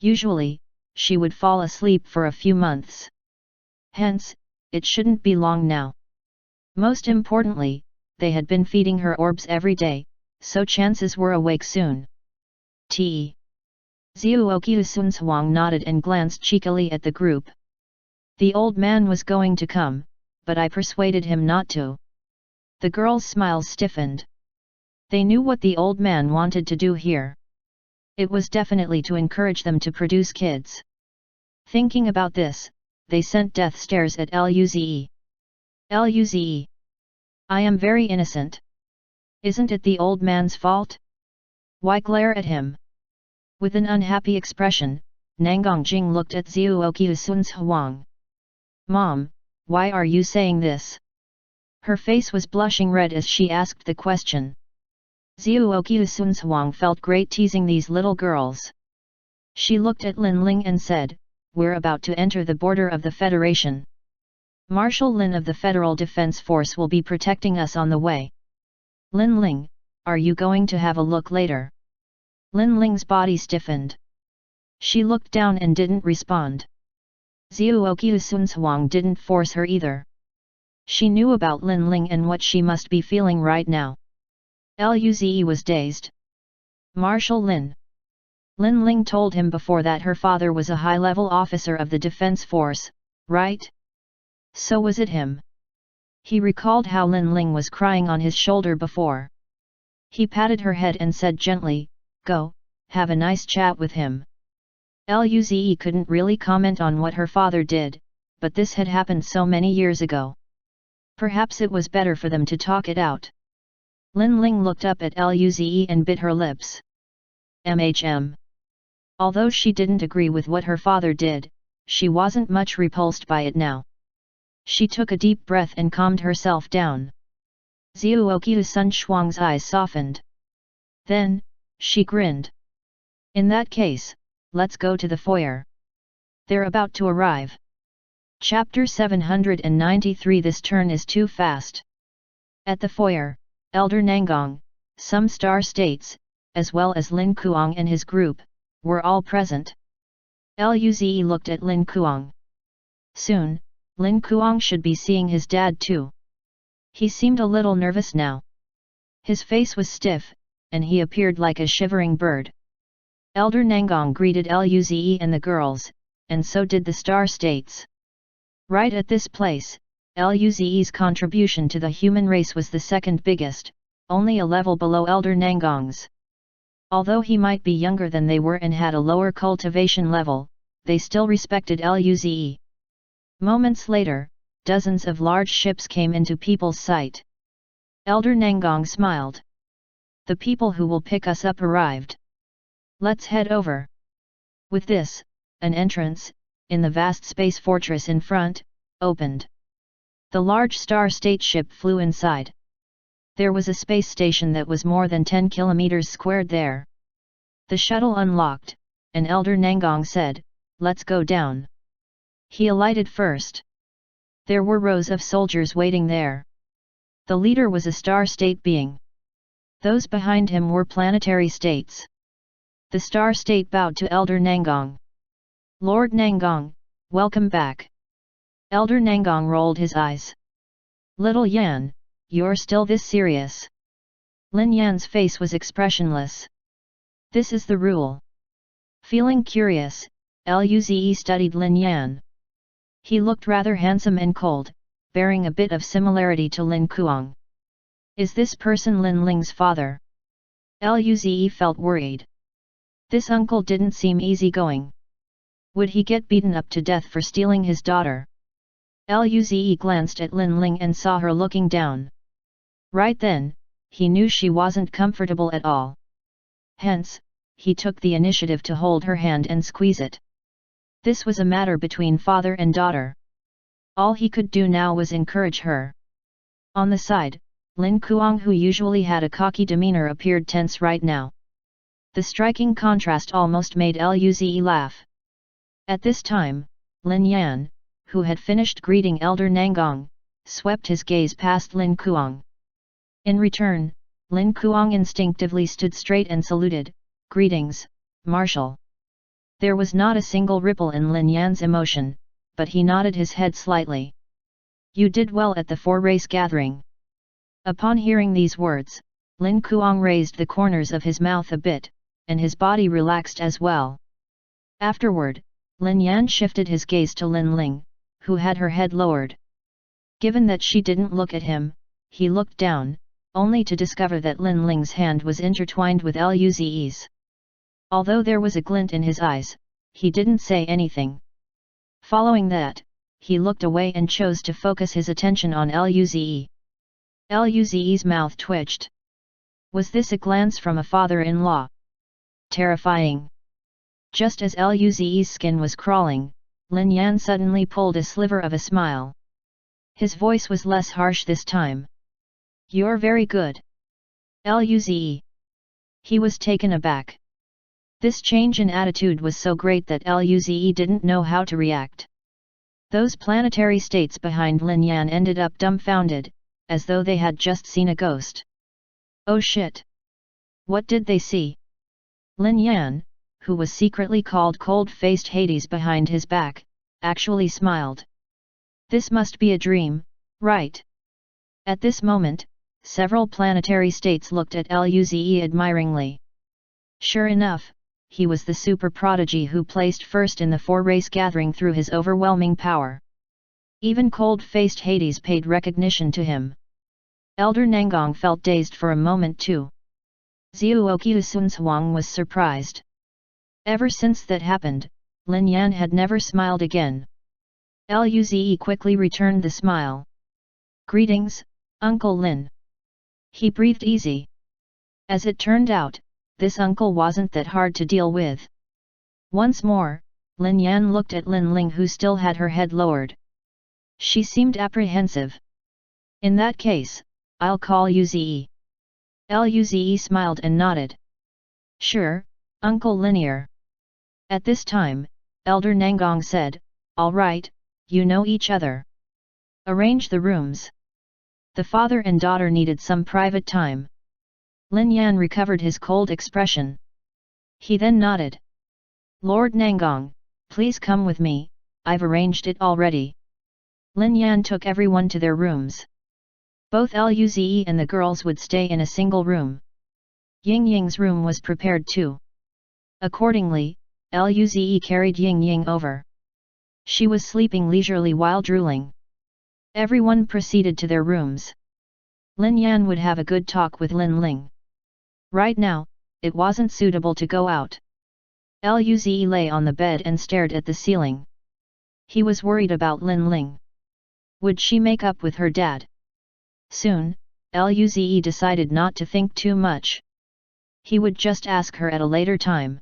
Usually, she would fall asleep for a few months. Hence, it shouldn't be long now. Most importantly, they had been feeding her orbs every day, so chances were awake soon. Zhuoqiu Sunhuang nodded and glanced cheekily at the group. The old man was going to come, but I persuaded him not to. The girls' smiles stiffened. They knew what the old man wanted to do here. It was definitely to encourage them to produce kids. Thinking about this, they sent death stares at Luze. Luze. I am very innocent. Isn't it the old man's fault? Why glare at him? With an unhappy expression, Nangongjing looked at Zhuoqiu Sunhuang. Mom, why are you saying this? Her face was blushing red as she asked the question. Zhuoqiu Sunhuang felt great teasing these little girls. She looked at Lin Ling and said, "We're about to enter the border of the Federation. Marshal Lin of the Federal Defense Force will be protecting us on the way. Lin Ling, are you going to have a look later?" Lin Ling's body stiffened. She looked down and didn't respond. Zhuoqiu Sunhuang didn't force her either. She knew about Lin Ling and what she must be feeling right now. Luze was dazed. Marshal Lin. Lin Ling told him before that her father was a high-level officer of the defense force, right? So was it him? He recalled how Lin Ling was crying on his shoulder before. He patted her head and said gently, "Go, have a nice chat with him." Luze couldn't really comment on what her father did, but this had happened so many years ago. Perhaps it was better for them to talk it out. Lin Ling looked up at Luze and bit her lips. Although she didn't agree with what her father did, she wasn't much repulsed by it now. She took a deep breath and calmed herself down. Zhuoqiu Sunhuang's eyes softened. Then, she grinned. "In that case, let's go to the foyer. They're about to arrive." Chapter 793. This turn is too fast. At the foyer, Elder Nangong, some star states, as well as Lin Kuang and his group, were all present. Luze looked at Lin Kuang. Soon, Lin Kuang should be seeing his dad too. He seemed a little nervous now. His face was stiff, and he appeared like a shivering bird. Elder Nangong greeted Luze and the girls, and so did the star states. Right at this place, Luze's contribution to the human race was the second biggest, only a level below Elder Nangong's. Although he might be younger than they were and had a lower cultivation level, they still respected Luze. Moments later, dozens of large ships came into people's sight. Elder Nangong smiled. "The people who will pick us up arrived. Let's head over." With this, an entrance, in the vast space fortress in front, opened. The large star state ship flew inside. There was a space station that was more than 10 kilometers squared there. The shuttle unlocked, and Elder Nangong said, "Let's go down." He alighted first. There were rows of soldiers waiting there. The leader was a star state being. Those behind him were planetary states. The star state bowed to Elder Nangong. "Lord Nangong, welcome back." Elder Nangong rolled his eyes. "Little Yan, you're still this serious?" Lin Yan's face was expressionless. "This is the rule." Feeling curious, Luze studied Lin Yan. He looked rather handsome and cold, bearing a bit of similarity to Lin Kuang. Is this person Lin Ling's father? Luze felt worried. This uncle didn't seem easygoing. Would he get beaten up to death for stealing his daughter? Luze glanced at Lin Ling and saw her looking down. Right then, he knew she wasn't comfortable at all. Hence, he took the initiative to hold her hand and squeeze it. This was a matter between father and daughter. All he could do now was encourage her. On the side, Lin Kuang, who usually had a cocky demeanor, appeared tense right now. The striking contrast almost made Luze laugh. At this time, Lin Yan, who had finished greeting Elder Nangong, swept his gaze past Lin Kuang. In return, Lin Kuang instinctively stood straight and saluted, "Greetings, Marshal." There was not a single ripple in Lin Yan's emotion, but he nodded his head slightly. "You did well at the four-race gathering." Upon hearing these words, Lin Kuang raised the corners of his mouth a bit, and his body relaxed as well. Afterward, Lin Yan shifted his gaze to Lin Ling, who had her head lowered. Given that she didn't look at him, he looked down, only to discover that Lin Ling's hand was intertwined with Luze's. Although there was a glint in his eyes, he didn't say anything. Following that, he looked away and chose to focus his attention on Luze. Luze's mouth twitched. Was this a glance from a father-in-law? Terrifying. Just as Luze's skin was crawling, Lin Yan suddenly pulled a sliver of a smile. His voice was less harsh this time. You're very good. Luze. He was taken aback. This change in attitude was so great that Luze didn't know how to react. Those planetary states behind Lin Yan ended up dumbfounded, as though they had just seen a ghost. Oh shit! What did they see? Lin Yan, who was secretly called cold-faced Hades behind his back, actually smiled. This must be a dream, right? At this moment, several planetary states looked at Luze admiringly. Sure enough, he was the super prodigy who placed first in the four-race gathering through his overwhelming power. Even cold-faced Hades paid recognition to him. Elder Nangong felt dazed for a moment too. Zhuoqiu Sun's Huang was surprised. Ever since that happened, Lin Yan had never smiled again. Luze quickly returned the smile. Greetings, Uncle Lin. He breathed easy. As it turned out, this uncle wasn't that hard to deal with. Once more, Lin Yan looked at Lin Ling, who still had her head lowered. She seemed apprehensive. In that case, I'll call you Ze. Luze smiled and nodded. Sure, Uncle Linear. At this time, Elder Nangong said, all right, you know each other. Arrange the rooms. The father and daughter needed some private time. Lin Yan recovered his cold expression. He then nodded. Lord Nangong, please come with me, I've arranged it already. Lin Yan took everyone to their rooms. Both Luze and the girls would stay in a single room. Ying Ying's room was prepared too. Accordingly, Luze carried Ying Ying over. She was sleeping leisurely while drooling. Everyone proceeded to their rooms. Lin Yan would have a good talk with Lin Ling. Right now, it wasn't suitable to go out. Luze lay on the bed and stared at the ceiling. He was worried about Lin Ling. Would she make up with her dad? Soon, Luze decided not to think too much. He would just ask her at a later time.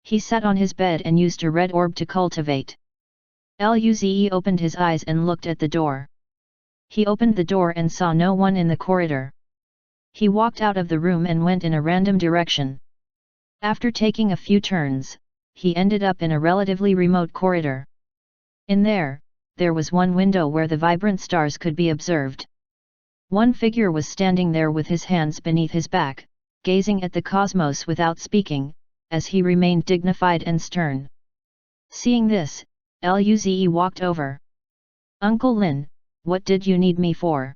He sat on his bed and used a red orb to cultivate. Luze opened his eyes and looked at the door. He opened the door and saw no one in the corridor. He walked out of the room and went in a random direction. After taking a few turns, he ended up in a relatively remote corridor. In there was one window where the vibrant stars could be observed. One figure was standing there with his hands beneath his back, gazing at the cosmos without speaking, as he remained dignified and stern. Seeing this, Luze walked over. Uncle Lin, what did you need me for?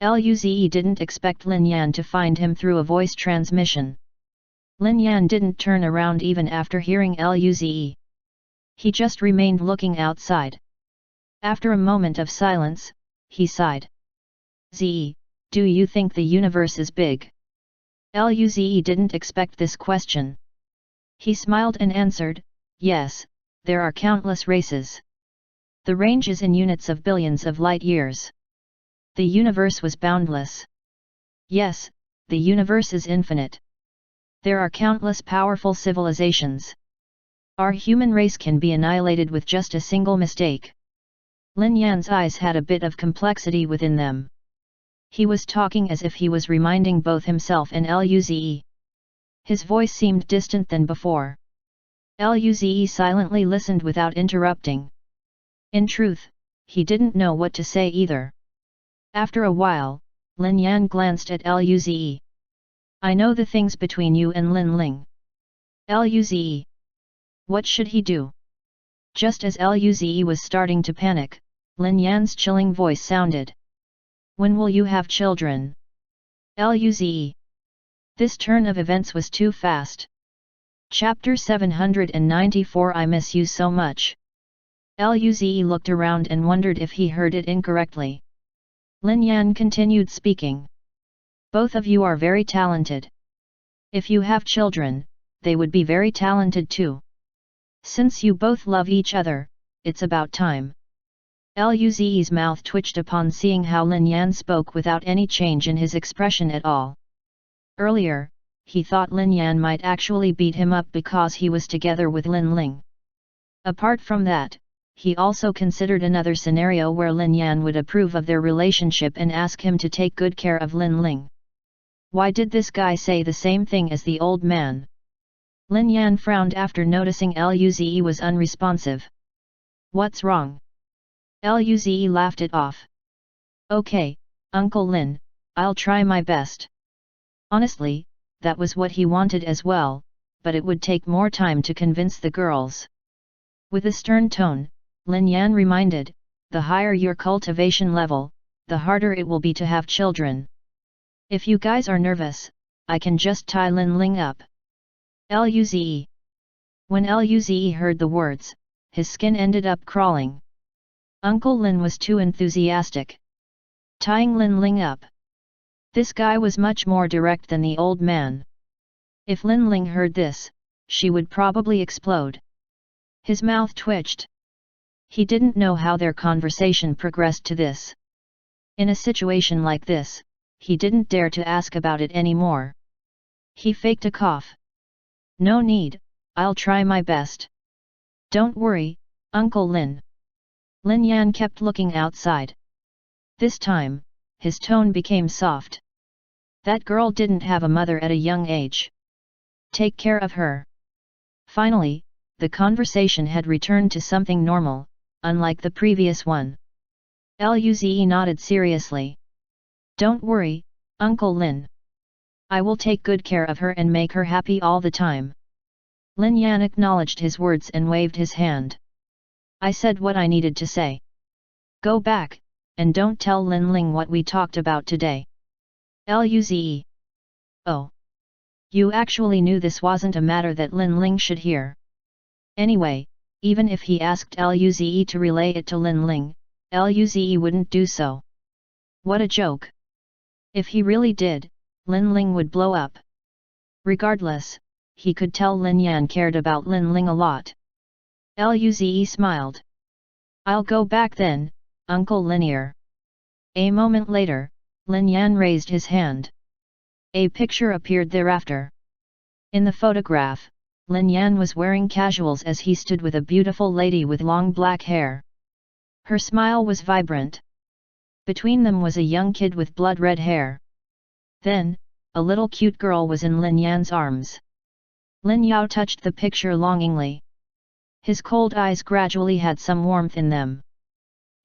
Luze didn't expect Lin Yan to find him through a voice transmission. Lin Yan didn't turn around even after hearing Luze. He just remained looking outside. After a moment of silence, he sighed. Ze, do you think the universe is big? Luze didn't expect this question. He smiled and answered, yes, there are countless races. The range is in units of billions of light years. The universe was boundless. Yes, the universe is infinite. There are countless powerful civilizations. Our human race can be annihilated with just a single mistake. Lin Yan's eyes had a bit of complexity within them. He was talking as if he was reminding both himself and Luze. His voice seemed distant than before. Luze silently listened without interrupting. In truth, he didn't know what to say either. After a while, Lin Yan glanced at Luze. I know the things between you and Lin Ling. Luze. What should he do? Just as Luze was starting to panic, Lin Yan's chilling voice sounded. When will you have children? Luze. This turn of events was too fast. Chapter 794 I miss you so much. Luze looked around and wondered if he heard it incorrectly. Lin Yan continued speaking. Both of you are very talented. If you have children, they would be very talented too. Since you both love each other, it's about time. Luze's mouth twitched upon seeing how Lin Yan spoke without any change in his expression at all. Earlier, he thought Lin Yan might actually beat him up because he was together with Lin Ling. Apart from that, he also considered another scenario where Lin Yan would approve of their relationship and ask him to take good care of Lin Ling. Why did this guy say the same thing as the old man? Lin Yan frowned after noticing Luze was unresponsive. What's wrong? Luze laughed it off. Okay, Uncle Lin, I'll try my best. Honestly, that was what he wanted as well, but it would take more time to convince the girls. With a stern tone, Lin Yan reminded, the higher your cultivation level, the harder it will be to have children. If you guys are nervous, I can just tie Lin Ling up. Luze. When Luze heard the words, his skin ended up crawling. Uncle Lin was too enthusiastic. Tying Lin Ling up. This guy was much more direct than the old man. If Lin Ling heard this, she would probably explode. His mouth twitched. He didn't know how their conversation progressed to this. In a situation like this, he didn't dare to ask about it anymore. He faked a cough. No need, I'll try my best. Don't worry, Uncle Lin. Lin Yan kept looking outside. This time, his tone became soft. That girl didn't have a mother at a young age. Take care of her. Finally, the conversation had returned to something normal, unlike the previous one. Luze nodded seriously. Don't worry, Uncle Lin. I will take good care of her and make her happy all the time. Lin Yan acknowledged his words and waved his hand. I said what I needed to say. Go back, and don't tell Lin Ling what we talked about today. Luze. Oh. You actually knew this wasn't a matter that Lin Ling should hear. Anyway, even if he asked Luze to relay it to Lin Ling, Luze wouldn't do so. What a joke. If he really did, Lin Ling would blow up. Regardless, he could tell Lin Yan cared about Lin Ling a lot. Luze smiled. I'll go back then, Uncle Linear. A moment later, Lin Yan raised his hand. A picture appeared thereafter. In the photograph, Lin Yan was wearing casuals as he stood with a beautiful lady with long black hair. Her smile was vibrant. Between them was a young kid with blood-red hair. Then, a little cute girl was in Lin Yan's arms. Lin Yao touched the picture longingly. His cold eyes gradually had some warmth in them.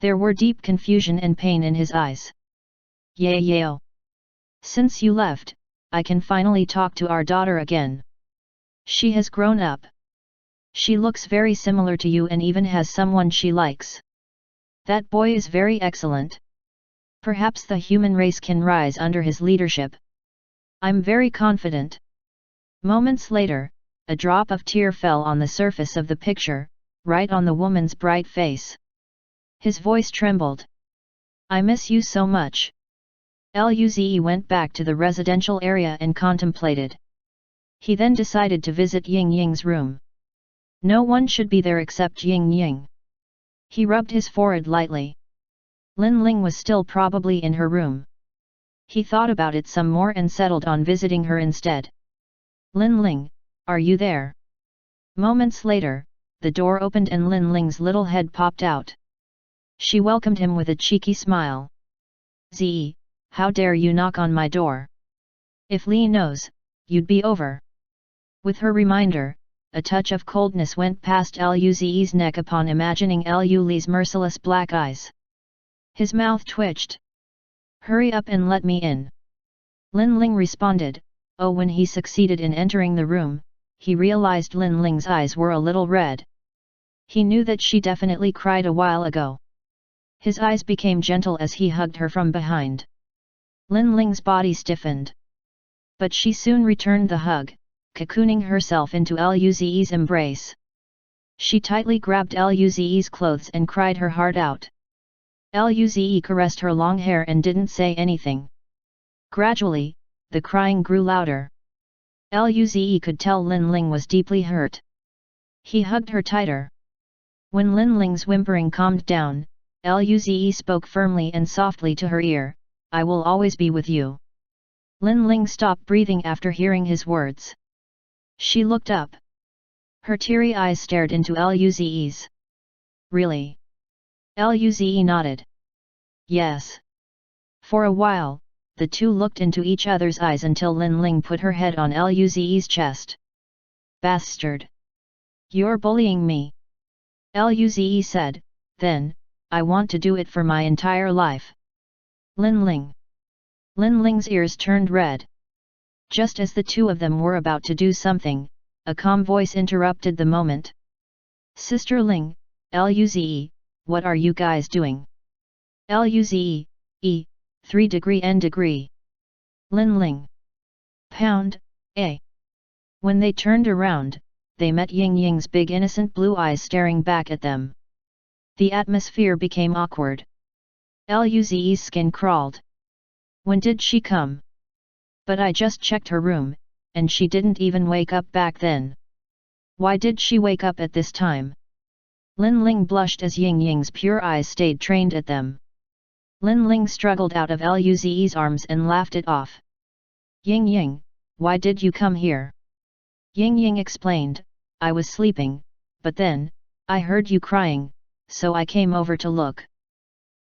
There were deep confusion and pain in his eyes. Yao. Since you left, I can finally talk to our daughter again. She has grown up. She looks very similar to you and even has someone she likes. That boy is very excellent. Perhaps the human race can rise under his leadership. I'm very confident. Moments later, a drop of tear fell on the surface of the picture, right on the woman's bright face. His voice trembled. I miss you so much. Luze went back to the residential area and contemplated. He then decided to visit Ying Ying's room. No one should be there except Ying Ying. He rubbed his forehead lightly. Lin Ling was still probably in her room. He thought about it some more and settled on visiting her instead. Lin Ling, are you there? Moments later, the door opened and Lin Ling's little head popped out. She welcomed him with a cheeky smile. Zi, how dare you knock on my door? If Li knows, you'd be over. With her reminder, a touch of coldness went past Luze's neck upon imagining Li's merciless black eyes. His mouth twitched. Hurry up and let me in. Lin Ling responded. Oh, when he succeeded in entering the room, he realized Lin Ling's eyes were a little red. He knew that she definitely cried a while ago. His eyes became gentle as he hugged her from behind. Lin Ling's body stiffened. But she soon returned the hug, cocooning herself into Luze's embrace. She tightly grabbed Luze's clothes and cried her heart out. Luze caressed her long hair and didn't say anything. Gradually, the crying grew louder. Luze could tell Lin Ling was deeply hurt. He hugged her tighter. When Lin Ling's whimpering calmed down, Luze spoke firmly and softly to her ear, "I will always be with you." Lin Ling stopped breathing after hearing his words. She looked up. Her teary eyes stared into Luze's. "Really?" Luze nodded. "Yes." For a while, the two looked into each other's eyes until Lin Ling put her head on Luze's chest. "Bastard! You're bullying me," Luze said, "then, I want to do it for my entire life." Lin Ling. Lin Ling's ears turned red. Just as the two of them were about to do something, a calm voice interrupted the moment. "Sister Ling, Luze, what are you guys doing?" Luze, 3° N degree. Lin Ling. Pound, A. When they turned around, they met Ying Ying's big innocent blue eyes staring back at them. The atmosphere became awkward. Luze's skin crawled. "When did she come?" "But I just checked her room, and she didn't even wake up back then." "Why did she wake up at this time?" Lin Ling blushed as Ying Ying's pure eyes stayed trained at them. Lin Ling struggled out of Luze's arms and laughed it off. "Ying Ying, why did you come here?" Ying Ying explained, "I was sleeping, but then, I heard you crying, so I came over to look."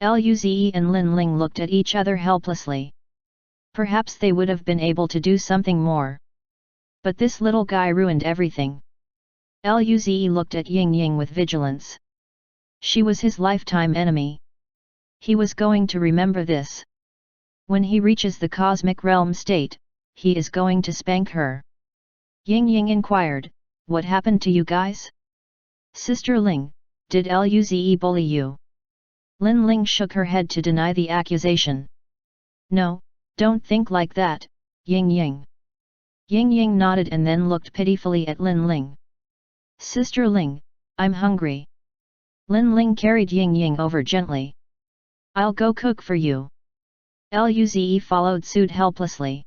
Luze and Lin Ling looked at each other helplessly. Perhaps they would have been able to do something more. But this little guy ruined everything. Luze looked at Ying Ying with vigilance. She was his lifetime enemy. He was going to remember this. When he reaches the cosmic realm state, he is going to spank her. Ying Ying inquired, "What happened to you guys?" "Sister Ling, did Luze bully you?" Lin Ling shook her head to deny the accusation. "No, don't think like that, Ying Ying." Ying Ying nodded and then looked pitifully at Lin Ling. "Sister Ling, I'm hungry." Lin Ling carried Ying Ying over gently. "I'll go cook for you." Luze followed suit helplessly.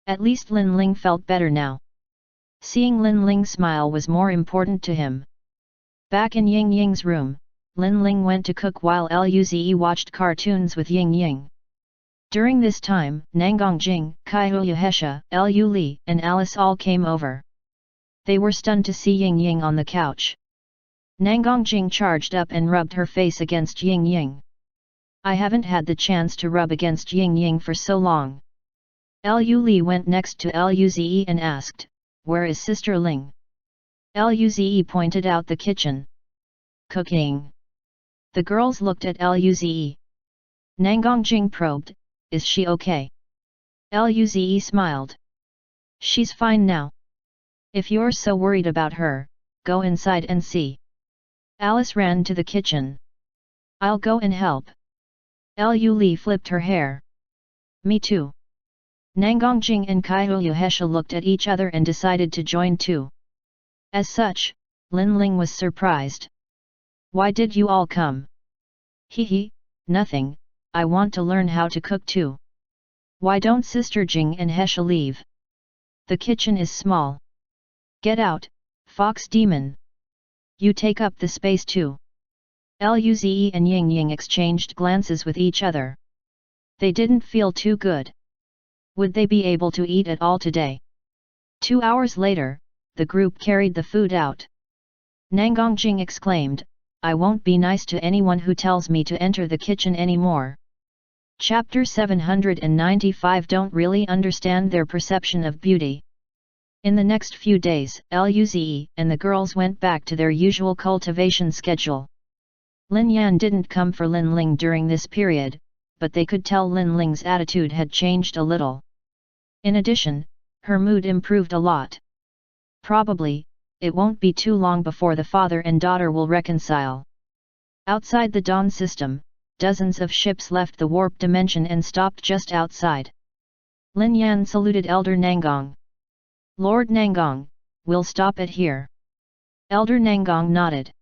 At least Lin Ling felt better now. Seeing Lin Ling smile was more important to him. Back in Ying Ying's room, Lin Ling went to cook while Luze watched cartoons with Ying Ying. During this time, Nanggong Jing, Kaihu Hesha, Lu Li, and Alice all came over. They were stunned to see Ying Ying on the couch. Nanggong Jing charged up and rubbed her face against Ying Ying. "I haven't had the chance to rub against Ying Ying for so long." Lu Li went next to Luze and asked, "Where is Sister Ling?" Luze pointed out the kitchen. "Cooking." The girls looked at Luze. Nanggong Jing probed, "Is she okay?" Luze smiled. "She's fine now. If you're so worried about her, go inside and see." Alice ran to the kitchen. "I'll go and help." Lu Li flipped her hair. "Me too." Nanggong Jing and Kaihu Hesha looked at each other and decided to join too. As such, Lin Ling was surprised. "Why did you all come?" "Hee, nothing, I want to learn how to cook too." "Why don't Sister Jing and Hesha leave? The kitchen is small." "Get out, fox demon. You take up the space too." Luze and Ying Ying exchanged glances with each other. They didn't feel too good. Would they be able to eat at all today? 2 hours later, the group carried the food out. Nanggong Jing exclaimed, "I won't be nice to anyone who tells me to enter the kitchen anymore." Chapter 795 Don't really understand their perception of beauty. In the next few days, Luze and the girls went back to their usual cultivation schedule. Lin Yan didn't come for Lin Ling during this period, but they could tell Lin Ling's attitude had changed a little. In addition, her mood improved a lot. Probably, it won't be too long before the father and daughter will reconcile. Outside the Dawn system, dozens of ships left the warp dimension and stopped just outside. Lin Yan saluted Elder Nanggong. Lord Nangong, we'll stop it here. Elder Nangong nodded.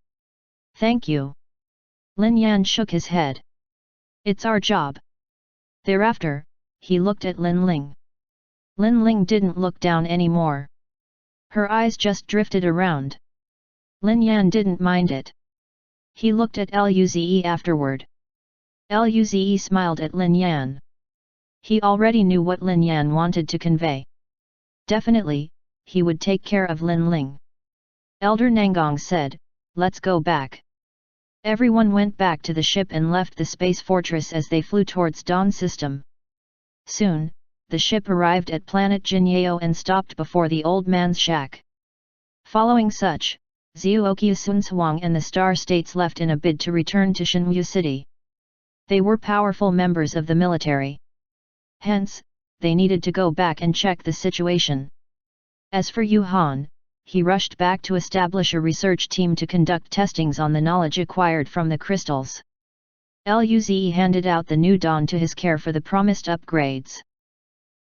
Thank you. Lin Yan shook his head. It's our job. Thereafter, he looked at Lin Ling. Lin Ling didn't look down anymore. Her eyes just drifted around. Lin Yan didn't mind it. He looked at Luze afterward. Luze smiled at Lin Yan. He already knew what Lin Yan wanted to convey. Definitely, he would take care of Lin Ling. Elder Nangong said, let's go back. Everyone went back to the ship and left the space fortress as they flew towards Dawn system. Soon, the ship arrived at planet Jinyeo and stopped before the old man's shack. Following such, Zhuoqiu Sunhuang and the Star States left in a bid to return to Shenyu City. They were powerful members of the military. Hence, they needed to go back and check the situation. As for Yu Han, he rushed back to establish a research team to conduct testings on the knowledge acquired from the crystals. Luze handed out the new Dawn to his care for the promised upgrades.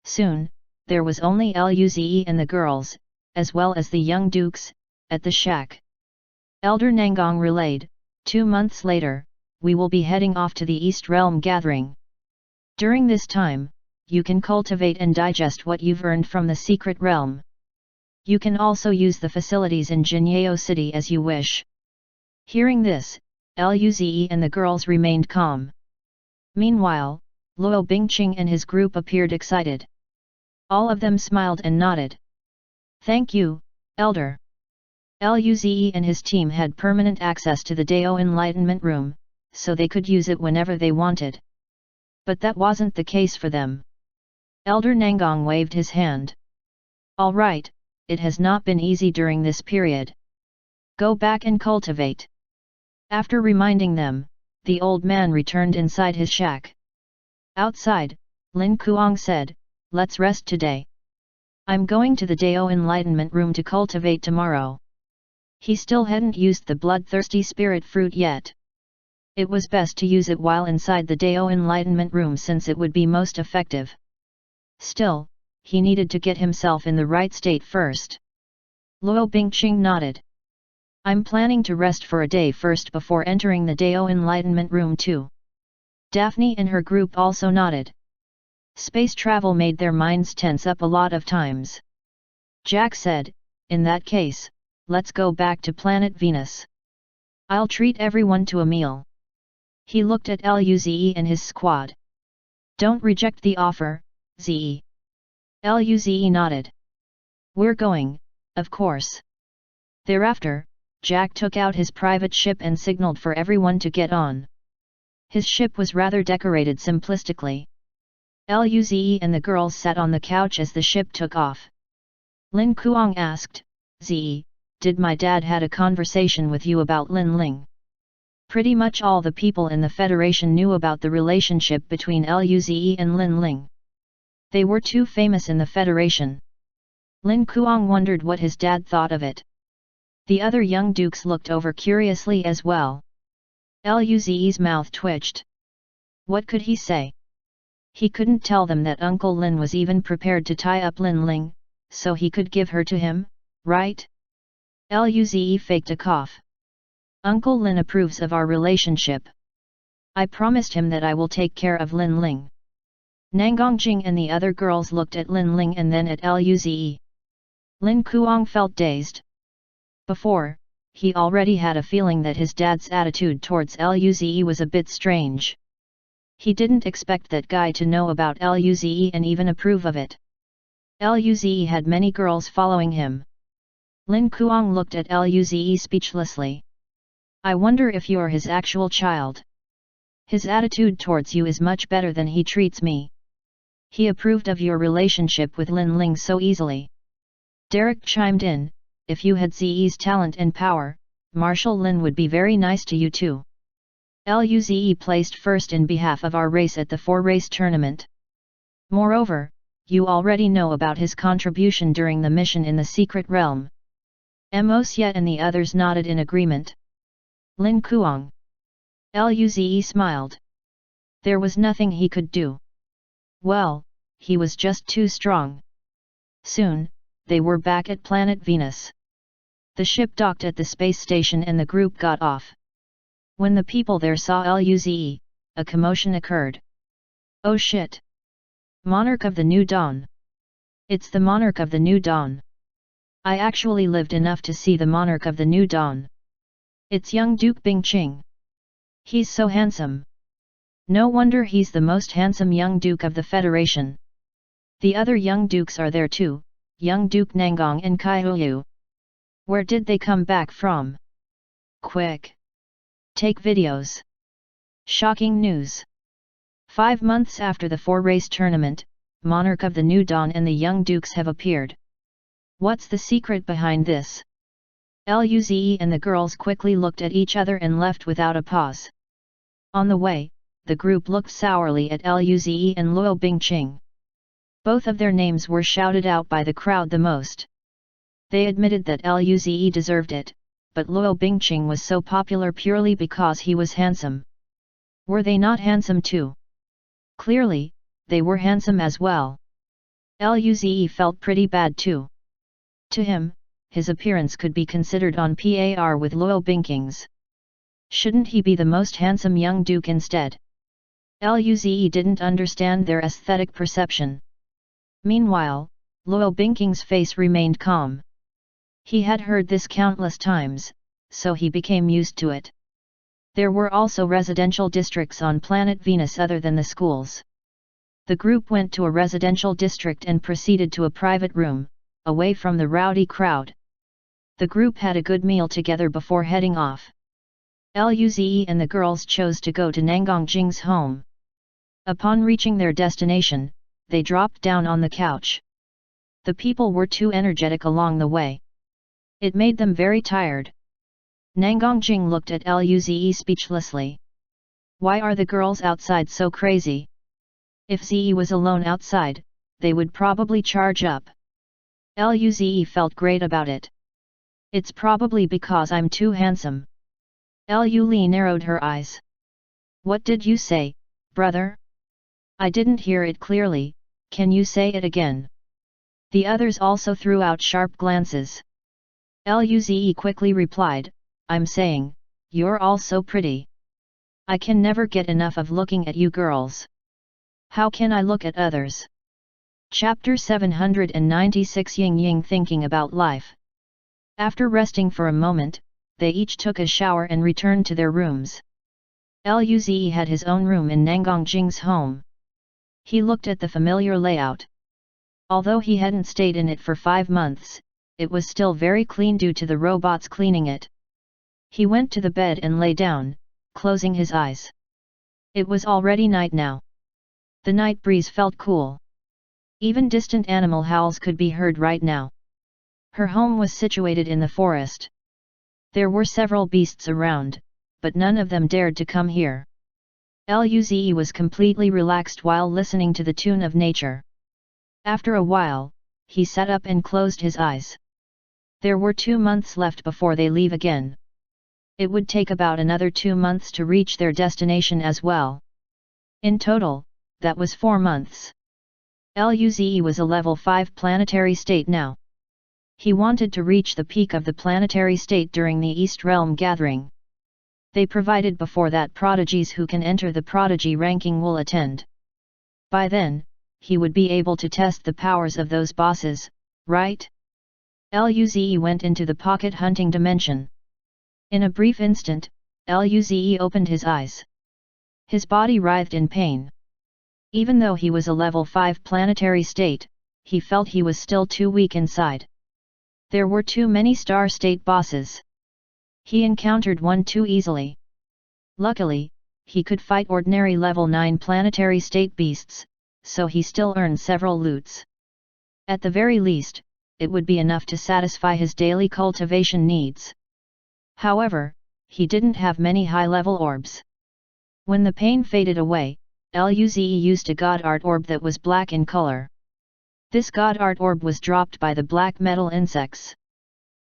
Soon, there was only Luze and the girls, as well as the young dukes, at the shack. Elder Nangong relayed, 2 months later, we will be heading off to the East Realm gathering. During this time, you can cultivate and digest what you've earned from the secret realm. You can also use the facilities in Jinyeo City as you wish. Hearing this, Luze and the girls remained calm. Meanwhile, Luo Bingqing and his group appeared excited. All of them smiled and nodded. Thank you, Elder. Luze and his team had permanent access to the Dao Enlightenment Room, so they could use it whenever they wanted. But that wasn't the case for them. Elder Nangong waved his hand. All right. It has not been easy during this period. Go back and cultivate. After reminding them, the old man returned inside his shack. Outside, Lin Kuang said, let's rest today. I'm going to the Dao Enlightenment Room to cultivate tomorrow. He still hadn't used the bloodthirsty spirit fruit yet. It was best to use it while inside the Dao Enlightenment Room since it would be most effective. Still, he needed to get himself in the right state first. Luo Bingqing nodded. I'm planning to rest for a day first before entering the Dao Enlightenment Room too. Daphne and her group also nodded. Space travel made their minds tense up a lot of times. Jack said, in that case, let's go back to planet Venus. I'll treat everyone to a meal. He looked at Luze and his squad. Don't reject the offer, Ze. Luze nodded. We're going, of course. Thereafter, Jack took out his private ship and signaled for everyone to get on. His ship was rather decorated simplistically. Luze and the girls sat on the couch as the ship took off. Lin Kuang asked, Ze, did my dad had a conversation with you about Lin Ling? Pretty much all the people in the Federation knew about the relationship between Luze and Lin Ling. They were too famous in the Federation. Lin Kuang wondered what his dad thought of it. The other young dukes looked over curiously as well. Luze's mouth twitched. What could he say? He couldn't tell them that Uncle Lin was even prepared to tie up Lin Ling, so he could give her to him, right? Luze faked a cough. Uncle Lin approves of our relationship. I promised him that I will take care of Lin Ling. Nangongjing and the other girls looked at Lin Ling and then at Luze. Lin Kuang felt dazed. Before, he already had a feeling that his dad's attitude towards Luze was a bit strange. He didn't expect that guy to know about Luze and even approve of it. Luze had many girls following him. Lin Kuang looked at Luze speechlessly. I wonder if you're his actual child. His attitude towards you is much better than he treats me. He approved of your relationship with Lin Ling so easily. Derek chimed in, if you had Ze's talent and power, Marshal Lin would be very nice to you too. Luze placed first in behalf of our race at the 4-race tournament. Moreover, you already know about his contribution during the mission in the secret realm. Mosyet and the others nodded in agreement. Lin Kuang. Luze smiled. There was nothing he could do. Well, he was just too strong. Soon, they were back at planet Venus. The ship docked at the space station and the group got off. When the people there saw Luze, a commotion occurred. Oh shit! Monarch of the New Dawn! It's the Monarch of the New Dawn! I actually lived enough to see the Monarch of the New Dawn. It's young Duke Bingqing. He's so handsome. No wonder he's the most handsome young Duke of the Federation. The other young dukes are there too, young Duke Nangang and Kaihuyu. Where did they come back from? Quick! Take videos. Shocking news. 5 months after the 4-race tournament, Monarch of the New Dawn and the young dukes have appeared. What's the secret behind this? Luze and the girls quickly looked at each other and left without a pause. On the way, the group looked sourly at Luze and Luo Bingqing. Both of their names were shouted out by the crowd the most. They admitted that Luze deserved it, but Luo Bingqing was so popular purely because he was handsome. Were they not handsome too? Clearly, they were handsome as well. Luze felt pretty bad too. To him, his appearance could be considered on par with Luo Bingqing's. Shouldn't he be the most handsome young duke instead? Luze didn't understand their aesthetic perception. Meanwhile, Luo Bingqing's face remained calm. He had heard this countless times, so he became used to it. There were also residential districts on planet Venus other than the schools. The group went to a residential district and proceeded to a private room, away from the rowdy crowd. The group had a good meal together before heading off. Luze and the girls chose to go to Nangang Jing's home. Upon reaching their destination, they dropped down on the couch. The people were too energetic along the way. It made them very tired. Nangang Jing looked at Luze speechlessly. Why are the girls outside so crazy? If Ze was alone outside, they would probably charge up. Luze felt great about it. It's probably because I'm too handsome. Lu Li narrowed her eyes. What did you say, brother? I didn't hear it clearly, can you say it again? The others also threw out sharp glances. Luze quickly replied, I'm saying, you're all so pretty. I can never get enough of looking at you girls. How can I look at others? Chapter 796 Ying Ying thinking about life. After resting for a moment, they each took a shower and returned to their rooms. Luze had his own room in Nangang Jing's home. He looked at the familiar layout. Although he hadn't stayed in it for 5 months, it was still very clean due to the robots cleaning it. He went to the bed and lay down, closing his eyes. It was already night now. The night breeze felt cool. Even distant animal howls could be heard right now. Her home was situated in the forest. There were several beasts around, but none of them dared to come here. Luze was completely relaxed while listening to the tune of nature. After a while, he sat up and closed his eyes. There were 2 months left before they leave again. It would take about another 2 months to reach their destination as well. In total, that was 4 months. Luze was a level 5 planetary state now. He wanted to reach the peak of the planetary state during the East Realm gathering. They provided before that prodigies who can enter the prodigy ranking will attend. By then, he would be able to test the powers of those bosses, right? Luze went into the pocket hunting dimension. In a brief instant, Luze opened his eyes. His body writhed in pain. Even though he was a level 5 planetary state, he felt he was still too weak inside. There were too many star state bosses. He encountered one too easily. Luckily, he could fight ordinary level 9 planetary state beasts, so he still earned several loots. At the very least, it would be enough to satisfy his daily cultivation needs. However, he didn't have many high-level orbs. When the pain faded away, Luze used a God Art Orb that was black in color. This God Art Orb was dropped by the black metal insects.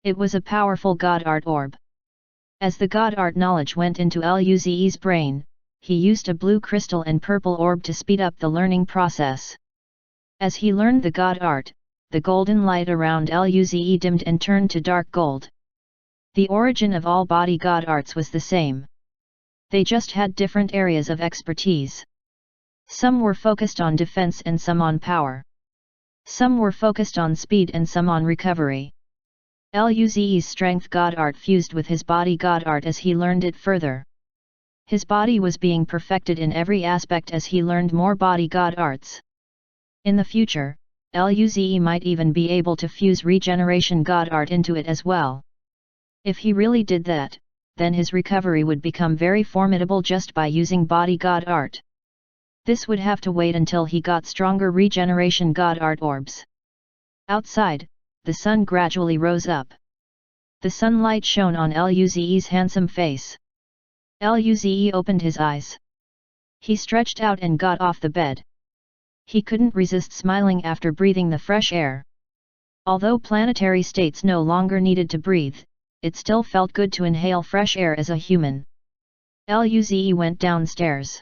It was a powerful God Art Orb. As the God Art knowledge went into Luze's brain, he used a blue crystal and purple orb to speed up the learning process. As he learned the God Art, the golden light around Luze dimmed and turned to dark gold. The origin of all body god arts was the same. They just had different areas of expertise. Some were focused on defense and some on power. Some were focused on speed and some on recovery. Luze's strength god art fused with his body god art as he learned it further. His body was being perfected in every aspect as he learned more body god arts. In the future, Luze might even be able to fuse regeneration god art into it as well. If he really did that, then his recovery would become very formidable just by using body god art. This would have to wait until he got stronger regeneration god art orbs. Outside, the sun gradually rose up. The sunlight shone on Luze's handsome face. Luze opened his eyes. He stretched out and got off the bed. He couldn't resist smiling after breathing the fresh air. Although planetary states no longer needed to breathe, it still felt good to inhale fresh air as a human. Luze went downstairs.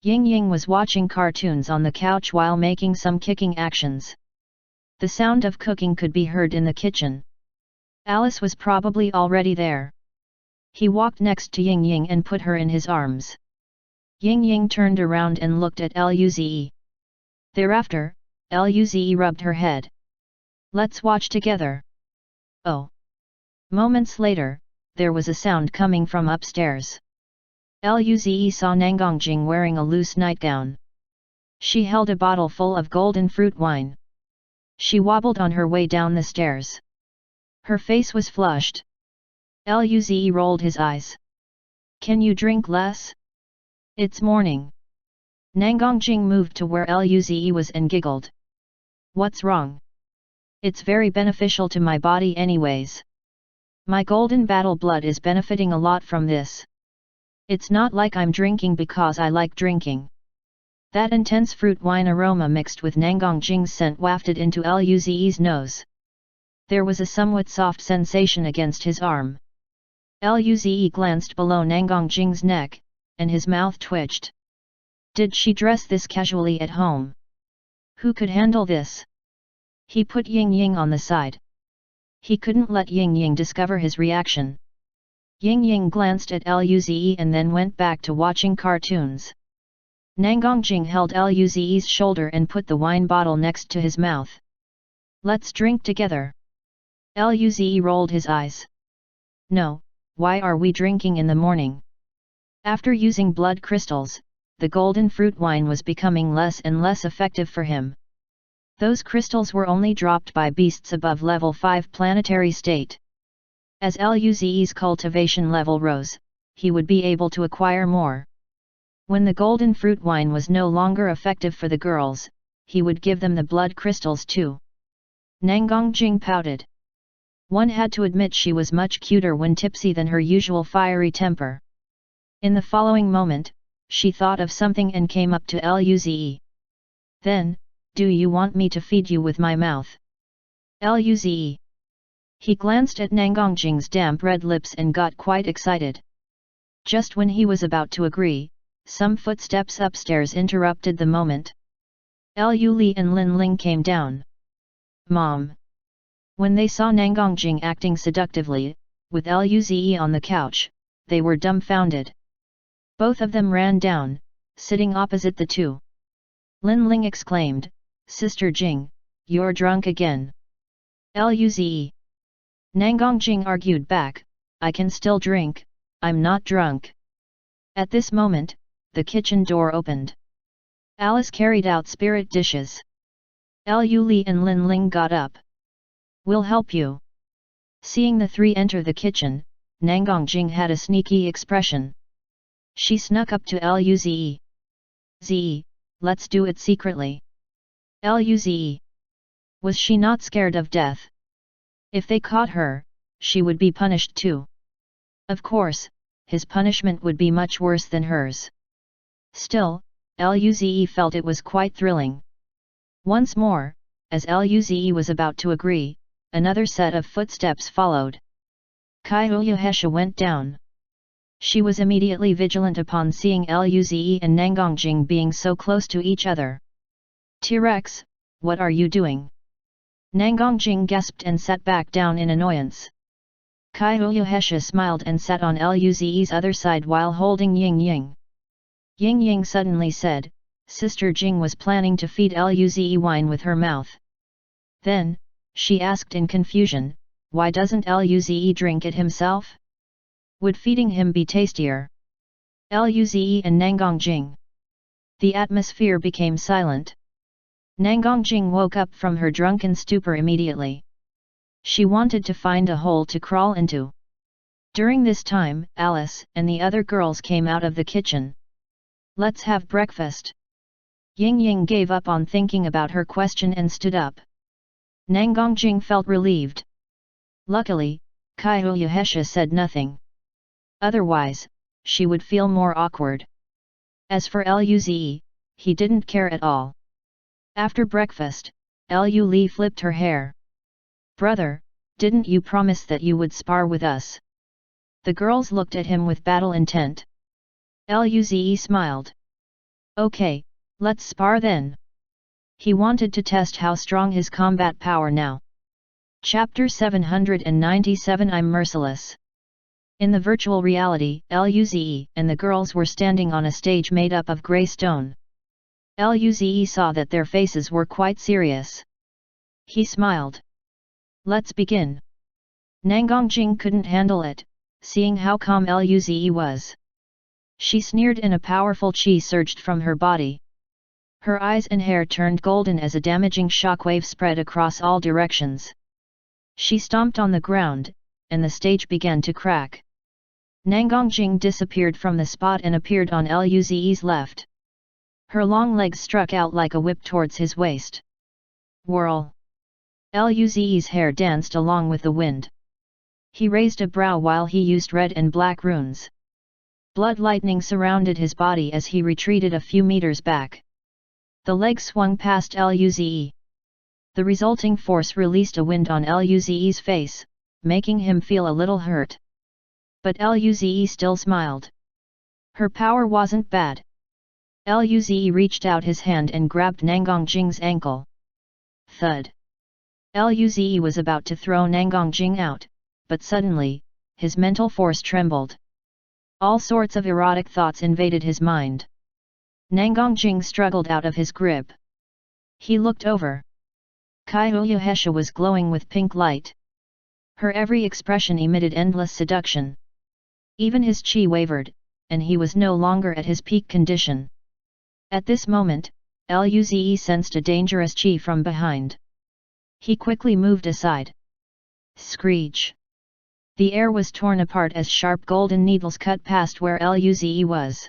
Ying Ying was watching cartoons on the couch while making some kicking actions. The sound of cooking could be heard in the kitchen. Alice was probably already there. He walked next to Ying Ying and put her in his arms. Ying Ying turned around and looked at Luze. Thereafter, Luze rubbed her head. "Let's watch together." Oh! Moments later, there was a sound coming from upstairs. Luze saw Nangongjing wearing a loose nightgown. She held a bottle full of golden fruit wine. She wobbled on her way down the stairs. Her face was flushed. Luze rolled his eyes. "Can you drink less? It's morning." Nangongjing moved to where Luze was and giggled. "What's wrong? It's very beneficial to my body anyways. My golden battle blood is benefiting a lot from this. It's not like I'm drinking because I like drinking." That intense fruit wine aroma mixed with Nangongjing's scent wafted into Luze's nose. There was a somewhat soft sensation against his arm. Luze glanced below Nangongjing's neck, and his mouth twitched. Did she dress this casually at home? Who could handle this? He put Ying Ying on the side. He couldn't let Ying Ying discover his reaction. Ying Ying glanced at Luze and then went back to watching cartoons. Nangongjing held Luze's shoulder and put the wine bottle next to his mouth. "Let's drink together." Luze rolled his eyes. "No, why are we drinking in the morning?" After using blood crystals, the golden fruit wine was becoming less and less effective for him. Those crystals were only dropped by beasts above level 5 planetary state. As Luze's cultivation level rose, he would be able to acquire more. When the golden fruit wine was no longer effective for the girls, he would give them the blood crystals too. Nangongjing pouted. One had to admit she was much cuter when tipsy than her usual fiery temper. In the following moment, she thought of something and came up to Luze. "Then, do you want me to feed you with my mouth?" Luze. He glanced at Nangongjing's damp red lips and got quite excited. Just when he was about to agree, some footsteps upstairs interrupted the moment. Lu Li and Lin Ling came down. "Mom!" When they saw Nangongjing acting seductively, with Luze on the couch, they were dumbfounded. Both of them ran down, sitting opposite the two. Lin Ling exclaimed, "Sister Jing, you're drunk again." Luze. Nangongjing argued back, "I can still drink, I'm not drunk." At this moment, the kitchen door opened. Alice carried out spirit dishes. Lu Li and Lin Ling got up. "We'll help you." Seeing the three enter the kitchen, Nangongjing had a sneaky expression. She snuck up to Luze. "Z, let's do it secretly." Luze. Was she not scared of death? If they caught her, she would be punished too. Of course, his punishment would be much worse than hers. Still, Luze felt it was quite thrilling. Once more, as Luze was about to agree, another set of footsteps followed. Kaiuyahesha went down. She was immediately vigilant upon seeing Luze and Nangongjing being so close to each other. "T-Rex, what are you doing?" Nangongjing gasped and sat back down in annoyance. Kaiuyuhesha smiled and sat on Luze's other side while holding Ying Ying. Ying Ying suddenly said, Sister Jing was planning to feed Luze wine with her mouth. Then, she asked in confusion, why doesn't Luze drink it himself? Would feeding him be tastier? Luze and Nangongjing. The atmosphere became silent. Nangongjing woke up from her drunken stupor immediately. She wanted to find a hole to crawl into. During this time, Alice and the other girls came out of the kitchen. Let's have breakfast. Ying Ying gave up on thinking about her question and stood up. Nangongjing felt relieved. Luckily, Kaiuyuhesha said nothing. Otherwise, she would feel more awkward. As for Luze, he didn't care at all. After breakfast, Lu flipped her hair. Brother, didn't you promise that you would spar with us? The girls looked at him with battle intent. Luze smiled. Okay, let's spar then. He wanted to test how strong his combat power now. Chapter 797 I'm Merciless. In the virtual reality, Luze and the girls were standing on a stage made up of grey stone. Luze saw that their faces were quite serious. He smiled. Let's begin. Nangongjing couldn't handle it, seeing how calm Luze was. She sneered and a powerful chi surged from her body. Her eyes and hair turned golden as a damaging shockwave spread across all directions. She stomped on the ground, and the stage began to crack. Nangongjing disappeared from the spot and appeared on Luze's left. Her long legs struck out like a whip towards his waist. Whirl! Luze's hair danced along with the wind. He raised a brow while he used red and black runes. Blood lightning surrounded his body as he retreated a few meters back. The leg swung past Luze. The resulting force released a wind on Luze's face, making him feel a little hurt. But Luze still smiled. Her power wasn't bad. Luze reached out his hand and grabbed Nangongjing's ankle. Thud! Luze was about to throw Nangongjing out, but suddenly, his mental force trembled. All sorts of erotic thoughts invaded his mind. Nangongjing struggled out of his grip. He looked over. Kaiuyuhesha was glowing with pink light. Her every expression emitted endless seduction. Even his chi wavered, and he was no longer at his peak condition. At this moment, Luze sensed a dangerous chi from behind. He quickly moved aside. Screech! The air was torn apart as sharp golden needles cut past where Luze was.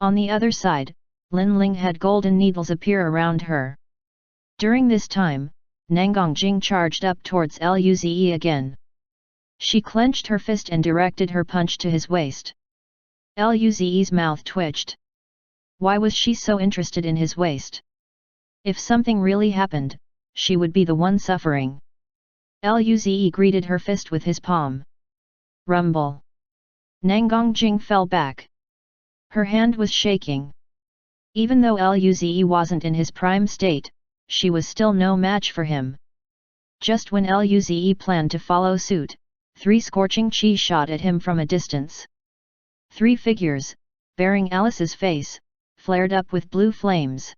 On the other side, Lin Ling had golden needles appear around her. During this time, Nangongjing charged up towards Luze again. She clenched her fist and directed her punch to his waist. Luze's mouth twitched. Why was she so interested in his waist? If something really happened, she would be the one suffering. Luze greeted her fist with his palm. Rumble! Nangongjing fell back. Her hand was shaking. Even though Luze wasn't in his prime state, she was still no match for him. Just when Luze planned to follow suit, 3 scorching chi shot at him from a distance. 3 figures, bearing Alice's face, flared up with blue flames.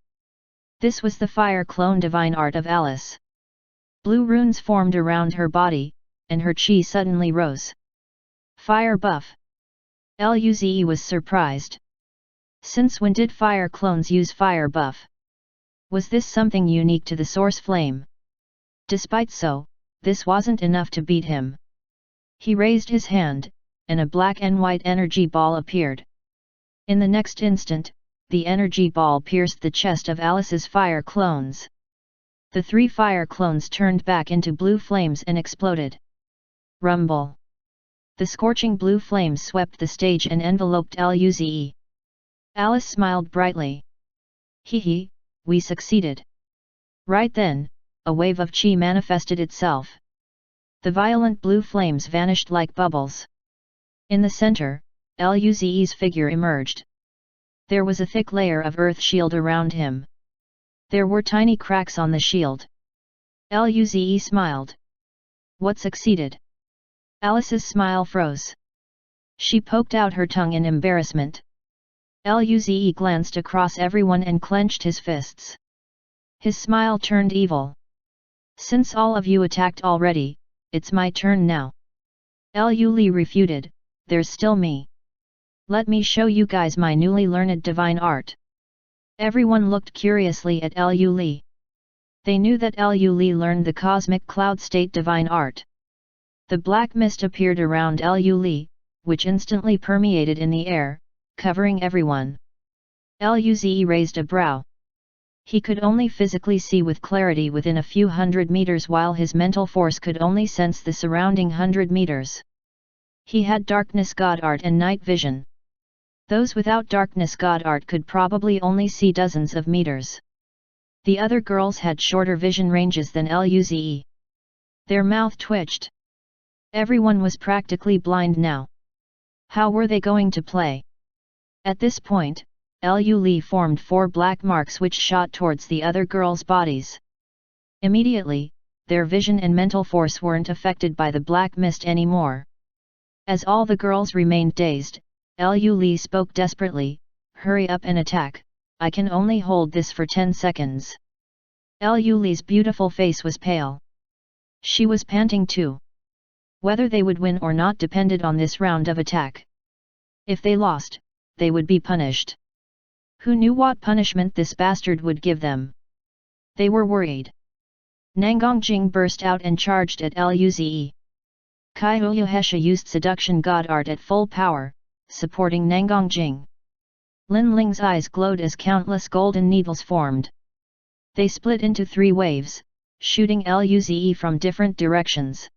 This was the fire clone divine art of Alice. Blue runes formed around her body, and her chi suddenly rose. Fire buff! Luze was surprised. Since when did fire clones use fire buff? Was this something unique to the source flame? Despite so, this wasn't enough to beat him. He raised his hand, and a black and white energy ball appeared. In the next instant, the energy ball pierced the chest of Alice's fire clones. The 3 fire clones turned back into blue flames and exploded. Rumble! The scorching blue flames swept the stage and enveloped Luze. Alice smiled brightly. Hee hee, we succeeded. Right then, a wave of chi manifested itself. The violent blue flames vanished like bubbles. In the center, Luze's figure emerged. There was a thick layer of earth shield around him. There were tiny cracks on the shield. Luze smiled. What succeeded? Alice's smile froze. She poked out her tongue in embarrassment. Luze glanced across everyone and clenched his fists. His smile turned evil. Since all of you attacked already, it's my turn now. Lu refuted, there's still me. Let me show you guys my newly learned divine art. Everyone looked curiously at Lu. They knew that Lu learned the cosmic cloud state divine art. The black mist appeared around Lu, which instantly permeated in the air, covering everyone. Luze raised a brow. He could only physically see with clarity within a few hundred meters while his mental force could only sense the surrounding 100 meters. He had darkness god art and night vision. Those without darkness god art could probably only see dozens of meters. The other girls had shorter vision ranges than Luze. Their mouth twitched. Everyone was practically blind now. How were they going to play? At this point, Lu formed 4 black marks which shot towards the other girls' bodies. Immediately, their vision and mental force weren't affected by the black mist anymore. As all the girls remained dazed, Lu spoke desperately, hurry up and attack, I can only hold this for 10 seconds. Lu's beautiful face was pale. She was panting too. Whether they would win or not depended on this round of attack. If they lost, they would be punished. Who knew what punishment this bastard would give them? They were worried. Nangongjing burst out and charged at Luze. Kaiyuhesha used seduction god art at full power, supporting Nangongjing. Lin Ling's eyes glowed as countless golden needles formed. They split into 3 waves, shooting Luze from different directions.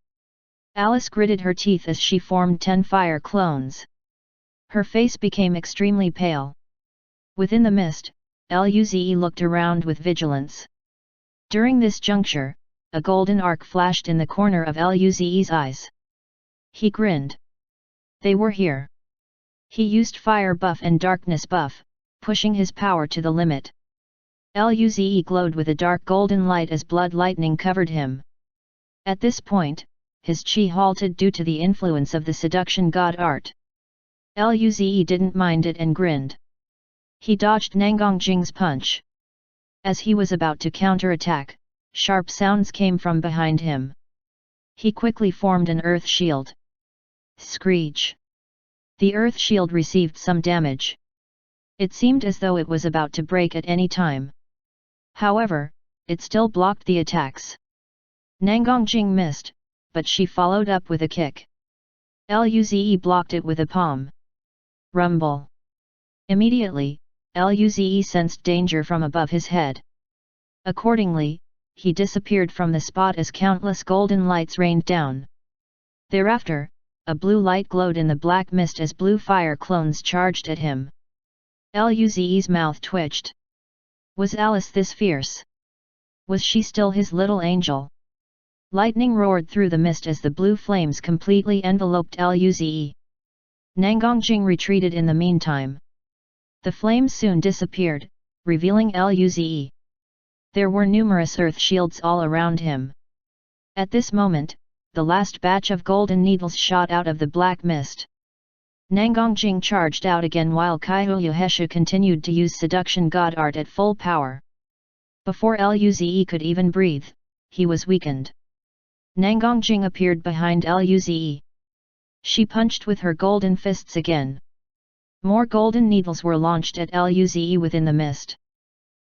Alice gritted her teeth as she formed 10 fire clones. Her face became extremely pale. Within the mist, Luze looked around with vigilance. During this juncture, a golden arc flashed in the corner of Luze's eyes. He grinned. They were here. He used fire buff and darkness buff, pushing his power to the limit. Luze glowed with a dark golden light as blood lightning covered him. At this point, his chi halted due to the influence of the seduction god art. Luze didn't mind it and grinned. He dodged Nangongjing's punch. As he was about to counterattack, sharp sounds came from behind him. He quickly formed an earth shield. Screech! The earth shield received some damage. It seemed as though it was about to break at any time. However, it still blocked the attacks. Nangongjing missed, but she followed up with a kick. Luze blocked it with a palm. Rumble! Immediately, Luze sensed danger from above his head. Accordingly, he disappeared from the spot as countless golden lights rained down. Thereafter, a blue light glowed in the black mist as blue fire clones charged at him. Luze's mouth twitched. Was Alice this fierce? Was she still his little angel? Lightning roared through the mist as the blue flames completely enveloped Luze. Nangongjing retreated in the meantime. The flames soon disappeared, revealing Luze. There were numerous earth shields all around him. At this moment, the last batch of golden needles shot out of the black mist. Nangongjing charged out again while Kaiyuhesha continued to use seduction god art at full power. Before Luze could even breathe, he was weakened. Nangongjing appeared behind Luze. She punched with her golden fists again. More golden needles were launched at Luze within the mist.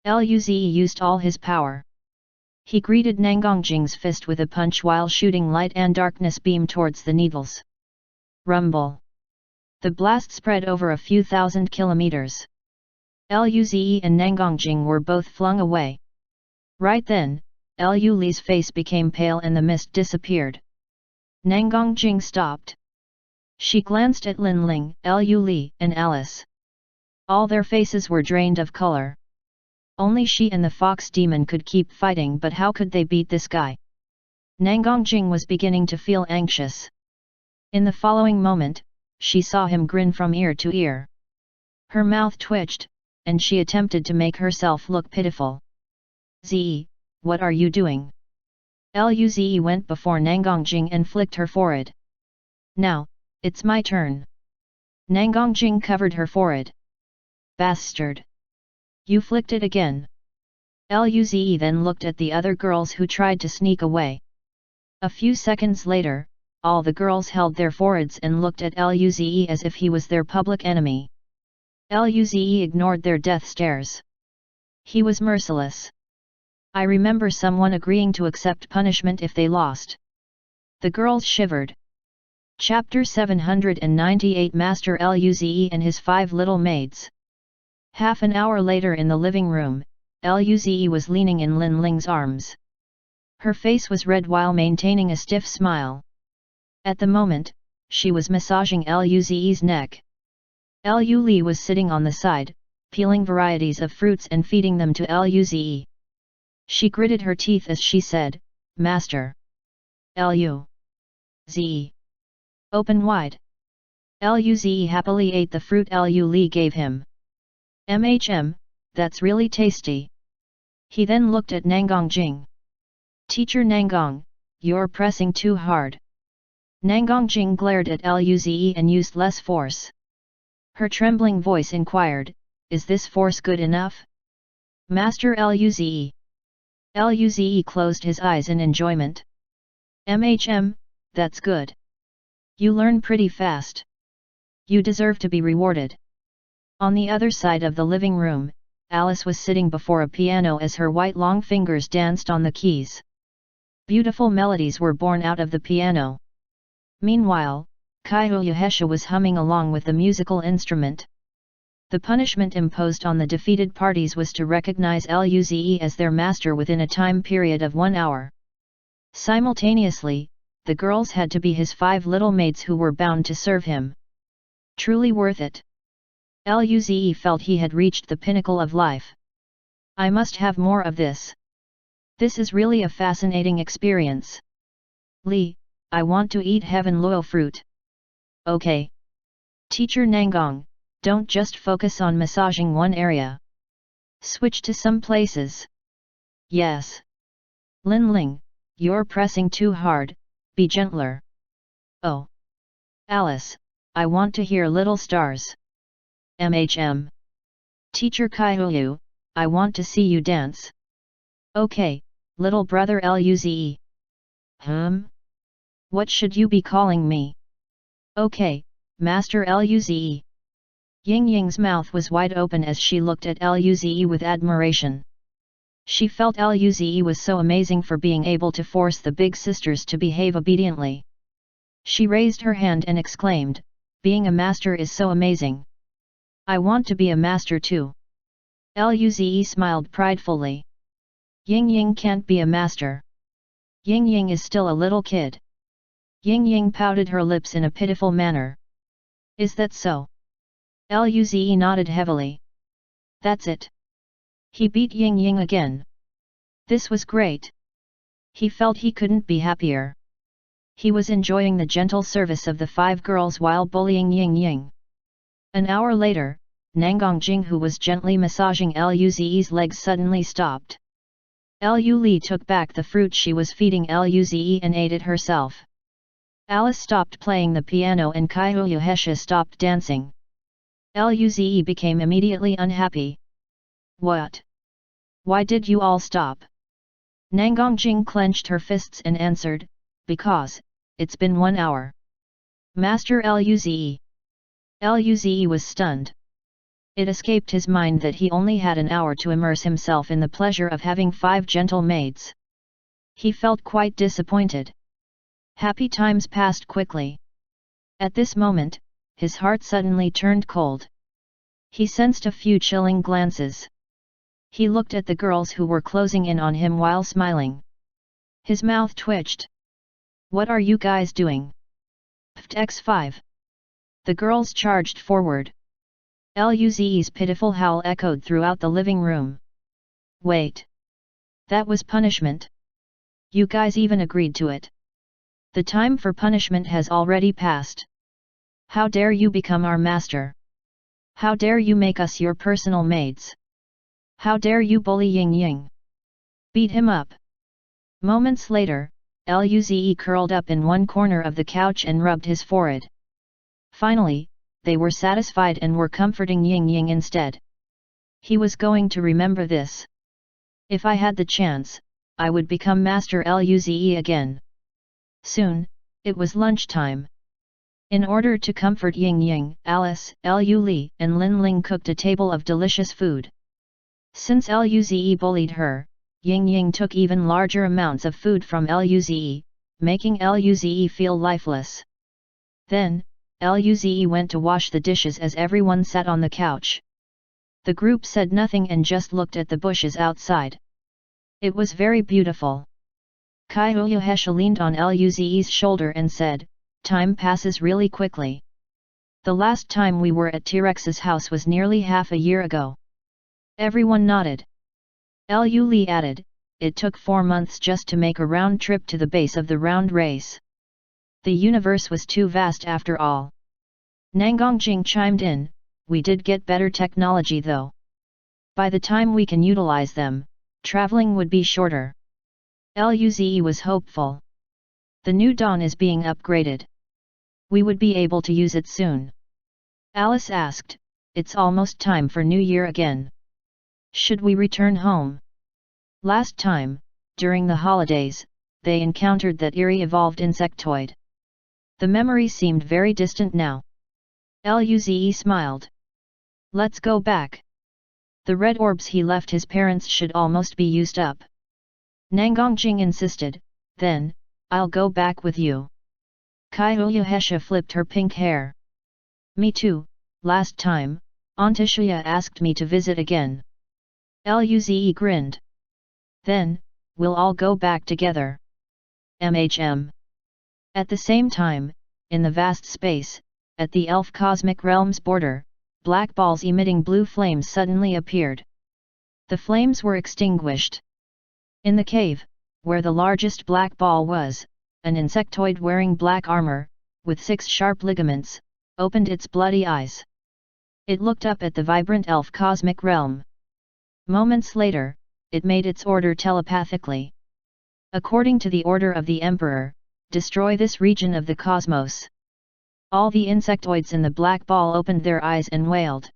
Luze used all his power. He greeted Nangongjing's fist with a punch while shooting light and darkness beam towards the needles. Rumble! The blast spread over a few thousand kilometers. Luze and Nangongjing were both flung away. Right then, Luze's face became pale and the mist disappeared. Nangongjing stopped. She glanced at Lin Ling, Lu, and Alice. All their faces were drained of color. Only she and the fox demon could keep fighting, but how could they beat this guy? Nangongjing was beginning to feel anxious. In the following moment, she saw him grin from ear to ear. Her mouth twitched, and she attempted to make herself look pitiful. "Zi, what are you doing?" Luze went before Nangongjing and flicked her forehead. Now, it's my turn. Nangongjing covered her forehead. Bastard! You flicked it again. Luze then looked at the other girls who tried to sneak away. A few seconds later, all the girls held their foreheads and looked at Luze as if he was their public enemy. Luze ignored their death stares. He was merciless. I remember someone agreeing to accept punishment if they lost. The girls shivered. Chapter 798 Master Luze and his 5 little maids. Half an hour later in the living room, Luze was leaning in Lin Ling's arms. Her face was red while maintaining a stiff smile. At the moment, she was massaging Luze's neck. Lu Li was sitting on the side, peeling varieties of fruits and feeding them to Luze. She gritted her teeth as she said, "Master." Luze. Open wide. Luze happily ate the fruit Lu Li gave him. That's really tasty. He then looked at Nangongjing. Teacher Nangong, you're pressing too hard. Nangongjing glared at Luze and used less force. Her trembling voice inquired, "Is this force good enough?" Master Luze. Luze closed his eyes in enjoyment. That's good. You learn pretty fast. You deserve to be rewarded. On the other side of the living room, Alice was sitting before a piano as her white long fingers danced on the keys. Beautiful melodies were born out of the piano. Meanwhile, Kaihoyuhesha was humming along with the musical instrument. The punishment imposed on the defeated parties was to recognize Luze as their master within a time period of 1 hour. Simultaneously, the girls had to be his 5 little maids who were bound to serve him. Truly worth it. Luze felt he had reached the pinnacle of life. I must have more of this. This is really a fascinating experience. Li, I want to eat heaven luo fruit. Okay. Teacher Nangong, don't just focus on massaging one area. Switch to some places. Yes. Lin Ling, you're pressing too hard, be gentler. Oh. Alice, I want to hear Little Stars. Teacher Kaihoyu, I want to see you dance. Okay, little brother Luze. What should you be calling me? Okay, Master Luze. Ying Ying's mouth was wide open as she looked at Luze with admiration. She felt Luze was so amazing for being able to force the big sisters to behave obediently. She raised her hand and exclaimed, "Being a master is so amazing. I want to be a master too." Luze smiled pridefully. Ying Ying can't be a master. Ying Ying is still a little kid. Ying Ying pouted her lips in a pitiful manner. Is that so? Luze nodded heavily. That's it. He beat Ying Ying again. This was great. He felt he couldn't be happier. He was enjoying the gentle service of the 5 girls while bullying Ying Ying. An hour later, Nangongjing, who was gently massaging Luze's legs, suddenly stopped. Lu Li took back the fruit she was feeding Luze and ate it herself. Alice stopped playing the piano and Kaihoyuhesha stopped dancing. Luze became immediately unhappy. What? Why did you all stop? Nangongjing clenched her fists and answered, "Because, it's been 1 hour. Master Luze." Luze was stunned. It escaped his mind that he only had an hour to immerse himself in the pleasure of having 5 gentle maids. He felt quite disappointed. Happy times passed quickly. At this moment, his heart suddenly turned cold. He sensed a few chilling glances. He looked at the girls who were closing in on him while smiling. His mouth twitched. What are you guys doing? X5. The girls charged forward. Luze's pitiful howl echoed throughout the living room. Wait. That was punishment. You guys even agreed to it. The time for punishment has already passed. How dare you become our master? How dare you make us your personal maids? How dare you bully Ying Ying? Beat him up. Moments later, Luze curled up in one corner of the couch and rubbed his forehead. Finally, they were satisfied and were comforting Ying Ying instead. He was going to remember this. If I had the chance, I would become Master Luze again. Soon, it was lunchtime. In order to comfort Ying Ying, Alice, Lu Li, and Lin Ling cooked a table of delicious food. Since Luze bullied her, Ying Ying took even larger amounts of food from Luze, making Luze feel lifeless. Then, Luze went to wash the dishes as everyone sat on the couch. The group said nothing and just looked at the bushes outside. It was very beautiful. Kai Uyuhesha leaned on Luze's shoulder and said, "Time passes really quickly. The last time we were at T-Rex's house was nearly half a year ago." Everyone nodded. Lu Li added, "It took 4 months just to make a round trip to the base of the round race. The universe was too vast after all." Nangongjing chimed in, "We did get better technology though. By the time we can utilize them, traveling would be shorter." Luze was hopeful. "The new dawn is being upgraded. We would be able to use it soon." Alice asked, "It's almost time for New Year again. Should we return home?" Last time, during the holidays, they encountered that eerie evolved insectoid. The memory seemed very distant now. Luze smiled. "Let's go back. The red orbs he left his parents should almost be used up." Nangongjing insisted, "Then, I'll go back with you." Kai Uyuhesha flipped her pink hair. "Me too, last time, Antishuya asked me to visit again." Luze grinned. "Then, we'll all go back together. MHM. At the same time, in the vast space, at the elf cosmic realm's border, black balls emitting blue flames suddenly appeared. The flames were extinguished. In the cave, where the largest black ball was, an insectoid wearing black armor, with 6 sharp ligaments, opened its bloody eyes. It looked up at the vibrant elf cosmic realm. Moments later, it made its order telepathically. "According to the order of the Emperor, destroy this region of the cosmos." All the insectoids in the black ball opened their eyes and wailed.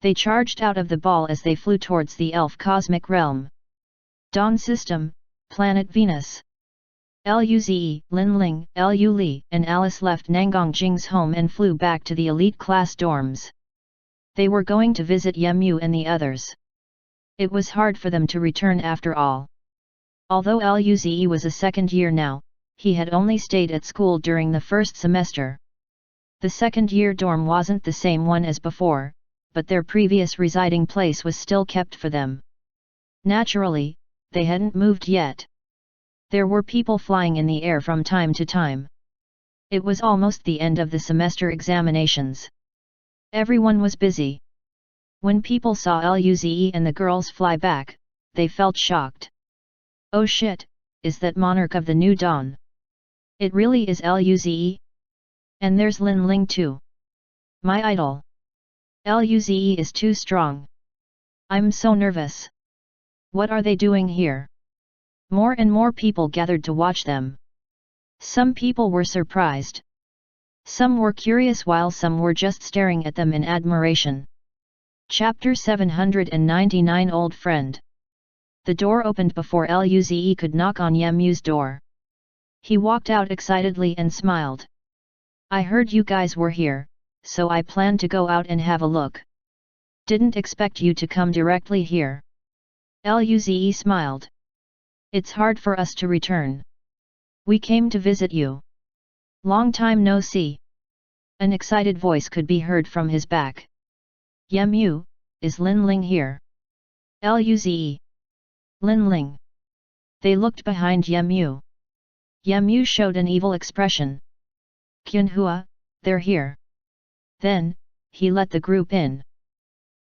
They charged out of the ball as they flew towards the elf cosmic realm. Dawn System, Planet Venus. Luze, Lin Ling, Lu Li, and Alice left Nangongjing's home and flew back to the elite class dorms. They were going to visit Yemu and the others. It was hard for them to return after all. Although Luze was a second year now, he had only stayed at school during the first semester. The second-year dorm wasn't the same one as before, but their previous residing place was still kept for them. Naturally, they hadn't moved yet. There were people flying in the air from time to time. It was almost the end of the semester examinations. Everyone was busy. When people saw Luze and the girls fly back, they felt shocked. "Oh shit, is that monarch of the new dawn? It really is Luze? And there's Lin Ling too. My idol. Luze is too strong. I'm so nervous. What are they doing here?" More and more people gathered to watch them. Some people were surprised. Some were curious while some were just staring at them in admiration. Chapter 799 Old Friend. The door opened before Luze could knock on Yemu's door. He walked out excitedly and smiled. "I heard you guys were here, so I planned to go out and have a look. Didn't expect you to come directly here." Luze smiled. "It's hard for us to return. We came to visit you. Long time no see." An excited voice could be heard from his back. "Yemu, is Lin Ling here?" "Luze. Lin Ling." They looked behind Yemu. Yemu showed an evil expression. "Qianhua, they're here." Then, he let the group in.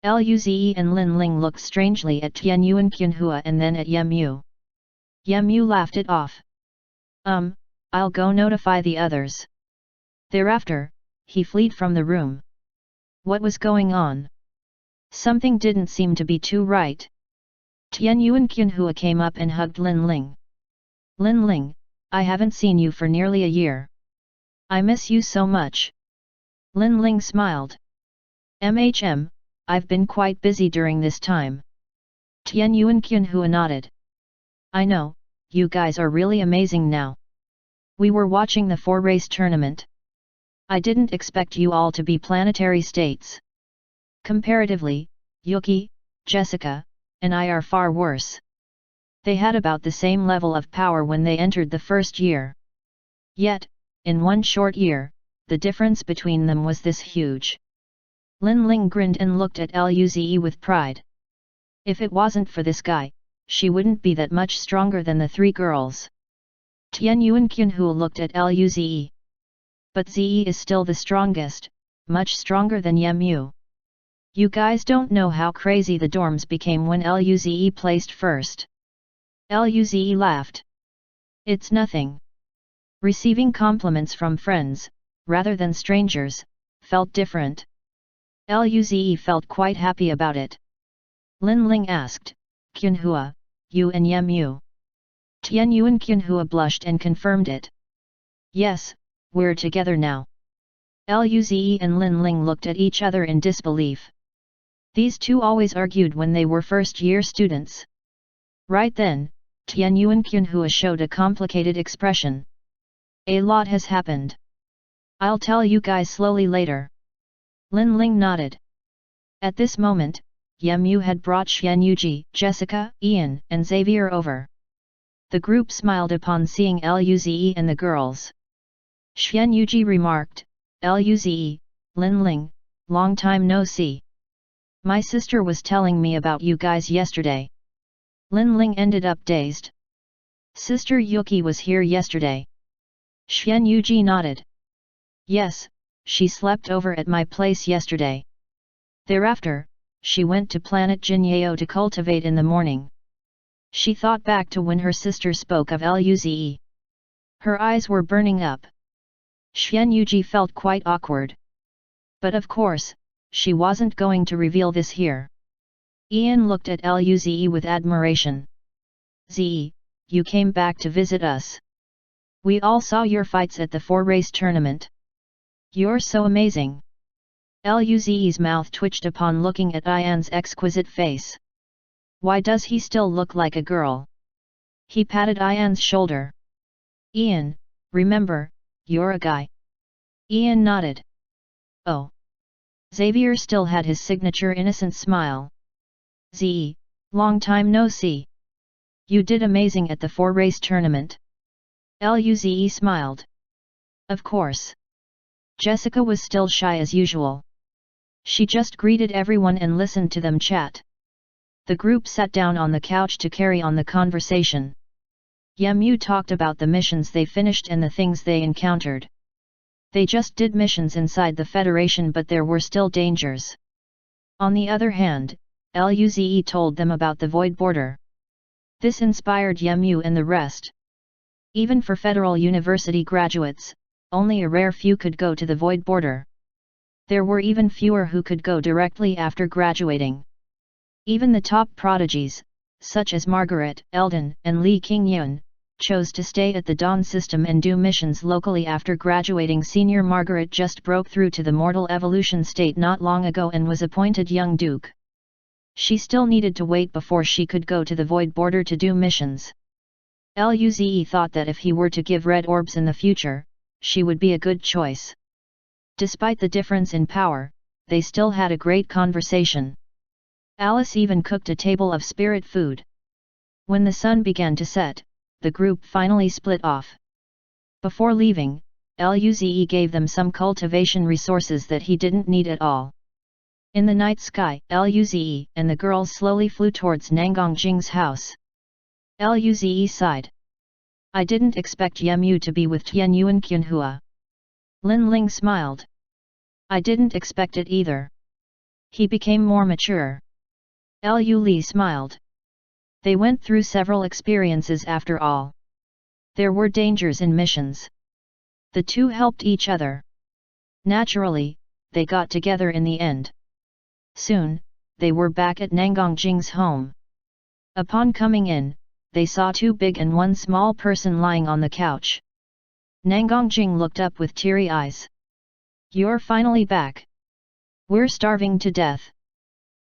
Luze and Lin Ling looked strangely at Tianyu and Qianhua and then at Yemu. Yemu laughed it off. I'll go notify the others." Thereafter, he fled from the room. What was going on? Something didn't seem to be too right. Tianyu and Qianhua came up and hugged Lin Ling. Lin Ling, I haven't seen you for nearly a year. I miss you so much. Lin Ling smiled. I've been quite busy during this time. Tian Yuan Qianhua nodded. I know, you guys are really amazing now. We were watching the 4-race tournament. I didn't expect you all to be planetary states. Comparatively, Yuki, Jessica, and I are far worse. They had about the same level of power when they entered the first year. Yet, in one short year, the difference between them was this huge. Lin Ling grinned and looked at Luze with pride. If it wasn't for this guy, she wouldn't be that much stronger than the 3 girls. Tian Yuan Qianhua looked at Luze. But Ze is still the strongest, much stronger than Yemu. You guys don't know how crazy the dorms became when Luze placed first. Luze laughed. It's nothing. Receiving compliments from friends, rather than strangers, felt different. Luze felt quite happy about it. Lin Ling asked, Qianhua, you and Yemu? Tian Yuan Qianhua blushed and confirmed it. Yes, we're together now. Luze and Lin Ling looked at each other in disbelief. These two always argued when they were first-year students. Right then, Tian Yuan Qianhua showed a complicated expression. A lot has happened. I'll tell you guys slowly later. Lin Ling nodded. At this moment, Yemu had brought Xian Yuji, Jessica, Ian, and Xavier over. The group smiled upon seeing Luze and the girls. Xian Yuji remarked, Luze, Lin Ling, long time no see. My sister was telling me about you guys yesterday. Lin Ling ended up dazed. Sister Yuki was here yesterday. Xian Yuji nodded. Yes, she slept over at my place yesterday. Thereafter, she went to planet Jinyeo to cultivate in the morning. She thought back to when her sister spoke of Luze. Her eyes were burning up. Xian Yuji felt quite awkward. But of course, she wasn't going to reveal this here. Ian looked at Luze with admiration. Ze, you came back to visit us. We all saw your fights at the 4-race tournament. You're so amazing. Luze's mouth twitched upon looking at Ian's exquisite face. Why does he still look like a girl? He patted Ian's shoulder. Ian, remember, you're a guy. Ian nodded. Oh. Xavier still had his signature innocent smile. Ze, long time no see. You did amazing at the 4-race tournament. Luze smiled. Of course. Jessica was still shy as usual. She just greeted everyone and listened to them chat. The group sat down on the couch to carry on the conversation. Yemu talked about the missions they finished and the things they encountered. They just did missions inside the Federation, but there were still dangers. On the other hand, Luze told them about the Void Border. This inspired Yemu and the rest. Even for Federal University graduates, only a rare few could go to the Void Border. There were even fewer who could go directly after graduating. Even the top prodigies, such as Margaret, Eldon, and Li Qingyun, chose to stay at the Dawn system and do missions locally after graduating. Senior Margaret just broke through to the mortal evolution state not long ago and was appointed young duke. She still needed to wait before she could go to the Void Border to do missions. Luze thought that if he were to give red orbs in the future, she would be a good choice. Despite the difference in power, they still had a great conversation. Alice even cooked a table of spirit food. When the sun began to set, the group finally split off. Before leaving, Luze gave them some cultivation resources that he didn't need at all. In the night sky, Luze and the girls slowly flew towards Nangang Jing's house. Luze sighed. I didn't expect Yemu to be with Tian Yuan Qianhua. Lin Ling smiled. I didn't expect it either. He became more mature. Lu Li smiled. They went through several experiences after all. There were dangers in missions. The two helped each other. Naturally, they got together in the end. Soon, they were back at Nangang Jing's home. Upon coming in, they saw two big and one small person lying on the couch. Nangongjing looked up with teary eyes. "You're finally back. We're starving to death."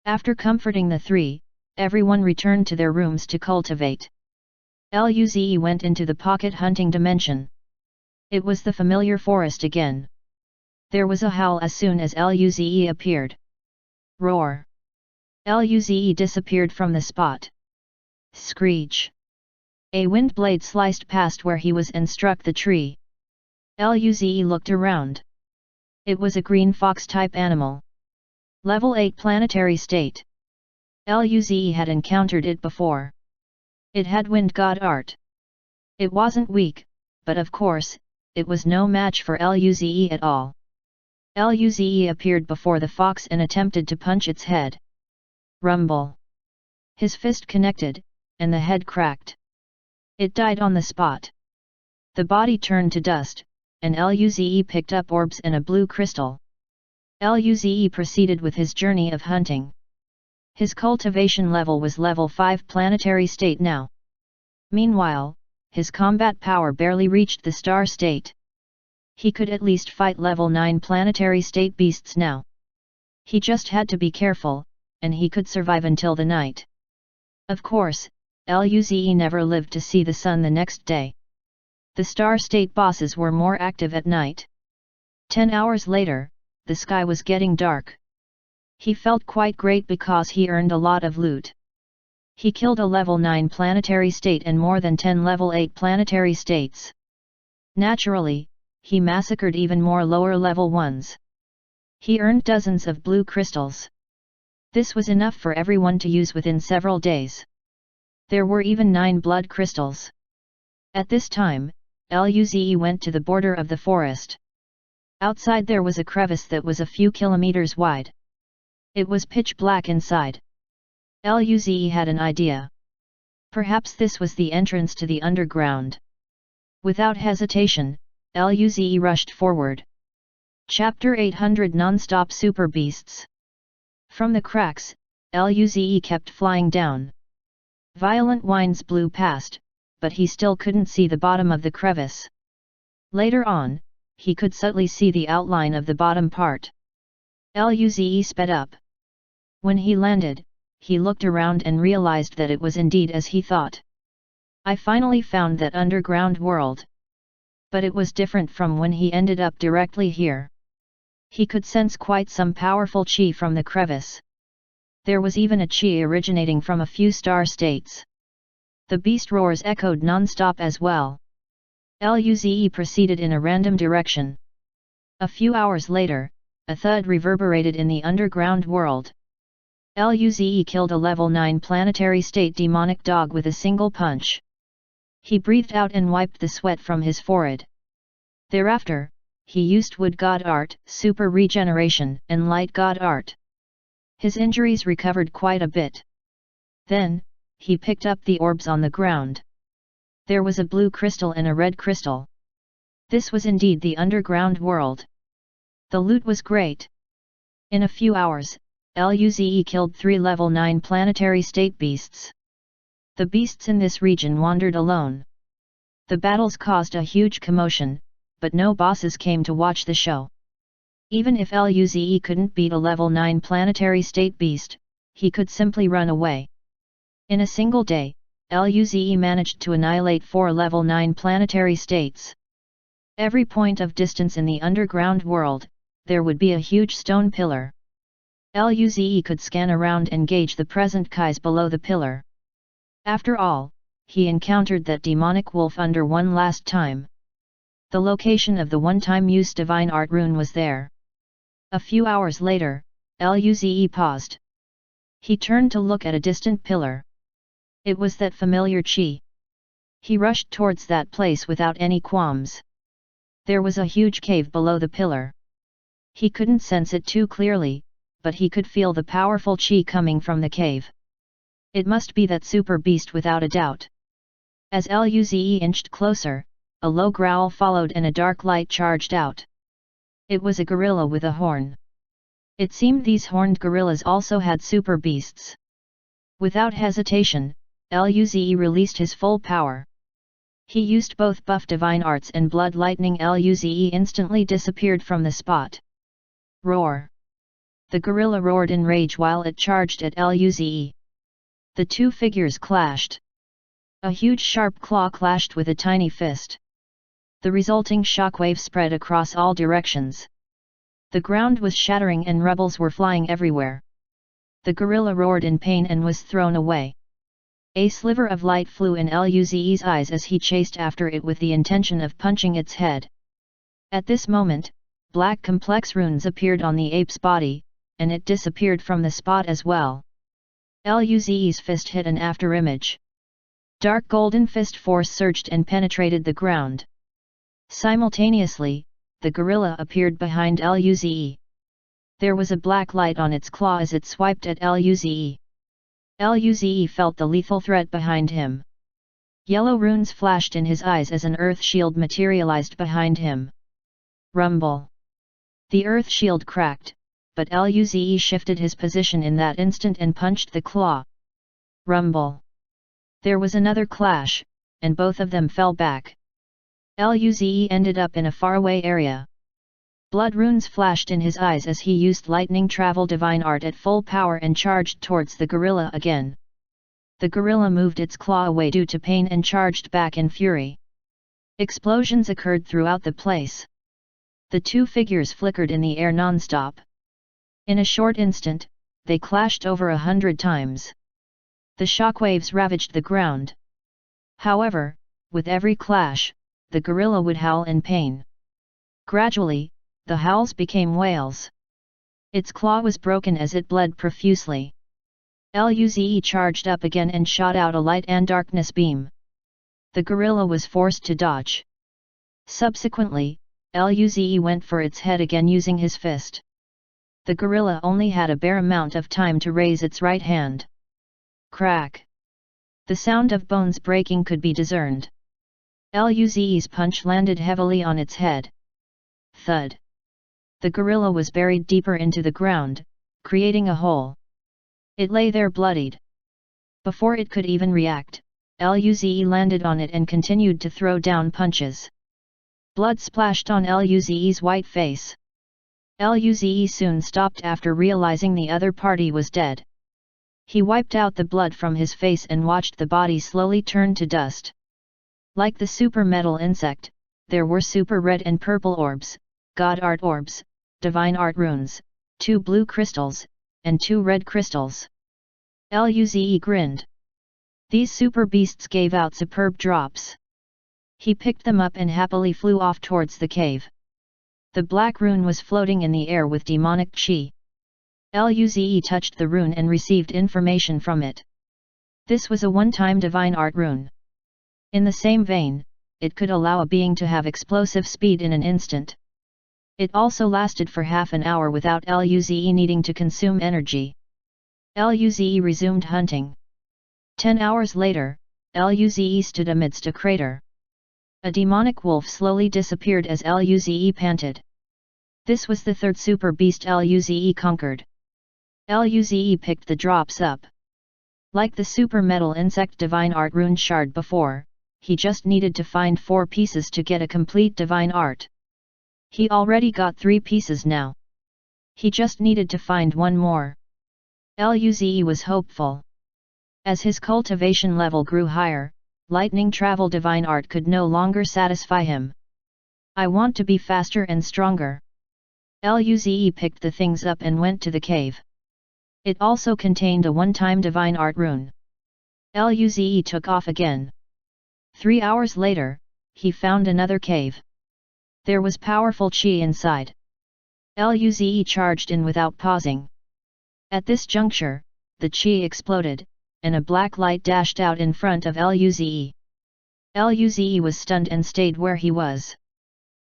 After comforting the three, everyone returned to their rooms to cultivate. Luze went into the pocket hunting dimension. It was the familiar forest again. There was a howl as soon as Luze appeared. Roar! Luze disappeared from the spot. Screech! A wind blade sliced past where he was and struck the tree. Luze looked around. It was a green fox-type animal. Level 8 planetary state. Luze had encountered it before. It had wind god art. It wasn't weak, but of course, it was no match for Luze at all. Luze appeared before the fox and attempted to punch its head. Rumble! His fist connected, and the head cracked. It died on the spot. The body turned to dust, and Luze picked up orbs and a blue crystal. Luze proceeded with his journey of hunting. His cultivation level was level 5 planetary state now. Meanwhile, his combat power barely reached the star state. He could at least fight level 9 planetary state beasts now. He just had to be careful, and he could survive until the night. Of course, Luze never lived to see the sun the next day. The star state bosses were more active at night. 10 hours later, the sky was getting dark. He felt quite great because he earned a lot of loot. He killed a level 9 planetary state and more than 10 level 8 planetary states. Naturally, he massacred even more lower level ones. He earned dozens of blue crystals. This was enough for everyone to use within several days. There were even 9 blood crystals. At this time, Luze went to the border of the forest. Outside there was a crevice that was a few kilometers wide. It was pitch black inside. Luze had an idea. Perhaps this was the entrance to the underground. Without hesitation, Luze rushed forward. Chapter 800 Non-Stop Super Beasts. From the cracks, Luze kept flying down. Violent winds blew past, but he still couldn't see the bottom of the crevice. Later on, he could subtly see the outline of the bottom part. Luze sped up. When he landed, he looked around and realized that it was indeed as he thought. "I finally found that underground world." But it was different from when he ended up directly here. He could sense quite some powerful chi from the crevice. There was even a chi originating from a few star states. The beast roars echoed non-stop as well. Luze proceeded in a random direction. A few hours later, a thud reverberated in the underground world. Luze killed a level 9 planetary state demonic dog with a single punch. He breathed out and wiped the sweat from his forehead. Thereafter, he used wood god art, super regeneration, and light god art. His injuries recovered quite a bit. Then, he picked up the orbs on the ground. There was a blue crystal and a red crystal. This was indeed the underground world. The loot was great. In a few hours, Luze killed 3 level 9 planetary state beasts. The beasts in this region wandered alone. The battles caused a huge commotion, but no bosses came to watch the show. Even if Luze couldn't beat a level 9 planetary state beast, he could simply run away. In a single day, Luze managed to annihilate 4 level 9 planetary states. Every point of distance in the underground world, there would be a huge stone pillar. Luze could scan around and gauge the present kais below the pillar. After all, he encountered that demonic wolf under one last time. The location of the one-time used divine art rune was there. A few hours later, Luze paused. He turned to look at a distant pillar. It was that familiar chi. He rushed towards that place without any qualms. There was a huge cave below the pillar. He couldn't sense it too clearly, but he could feel the powerful chi coming from the cave. It must be that super beast without a doubt. As Luze inched closer, a low growl followed and a dark light charged out. It was a gorilla with a horn. It seemed these horned gorillas also had super beasts. Without hesitation, Luze released his full power. He used both buff divine arts and blood lightning. Luze instantly disappeared from the spot. Roar! The gorilla roared in rage while it charged at Luze. The two figures clashed. A huge sharp claw clashed with a tiny fist. The resulting shockwave spread across all directions. The ground was shattering and rubbles were flying everywhere. The gorilla roared in pain and was thrown away. A sliver of light flew in Luze's eyes as he chased after it with the intention of punching its head. At this moment, black complex runes appeared on the ape's body, and it disappeared from the spot as well. Luze's fist hit an afterimage. Dark golden fist force surged and penetrated the ground. Simultaneously, the gorilla appeared behind Luze. There was a black light on its claw as it swiped at Luze. Luze felt the lethal threat behind him. Yellow runes flashed in his eyes as an earth shield materialized behind him. Rumble! The earth shield cracked, but Luze shifted his position in that instant and punched the claw. Rumble! There was another clash, and both of them fell back. Luze ended up in a faraway area. Blood runes flashed in his eyes as he used lightning travel divine art at full power and charged towards the gorilla again. The gorilla moved its claw away due to pain and charged back in fury. Explosions occurred throughout the place. The two figures flickered in the air non-stop. In a short instant, they clashed over 100 times. The shockwaves ravaged the ground. However, with every clash, the gorilla would howl in pain. Gradually, the howls became wails. Its claw was broken as it bled profusely. Luze charged up again and shot out a light and darkness beam. The gorilla was forced to dodge. Subsequently, Luze went for its head again using his fist. The gorilla only had a bare amount of time to raise its right hand. Crack! The sound of bones breaking could be discerned. Luze's punch landed heavily on its head. Thud! The gorilla was buried deeper into the ground, creating a hole. It lay there bloodied. Before it could even react, Luze landed on it and continued to throw down punches. Blood splashed on Luze's white face. Luze soon stopped after realizing the other party was dead. He wiped out the blood from his face and watched the body slowly turn to dust. Like the super metal insect, there were super red and purple orbs, god art orbs, divine art runes, 2 blue crystals, and 2 red crystals. Luze grinned. These super beasts gave out superb drops. He picked them up and happily flew off towards the cave. The black rune was floating in the air with demonic chi. Luze touched the rune and received information from it. This was a one-time divine art rune. In the same vein, it could allow a being to have explosive speed in an instant. It also lasted for half an hour without Luze needing to consume energy. Luze resumed hunting. 10 hours later, Luze stood amidst a crater. A demonic wolf slowly disappeared as Luze panted. This was the third super beast Luze conquered. Luze picked the drops up. Like the super metal insect divine art rune shard before, he just needed to find 4 pieces to get a complete divine art. He already got 3 pieces now. He just needed to find 1 more. Luze was hopeful. As his cultivation level grew higher, lightning travel divine art could no longer satisfy him. I want to be faster and stronger. Luze picked the things up and went to the cave. It also contained a one-time divine art rune. Luze took off again. 3 hours later, he found another cave. There was powerful chi inside. Luze charged in without pausing. At this juncture, the chi exploded, and a black light dashed out in front of Luze. Luze was stunned and stayed where he was.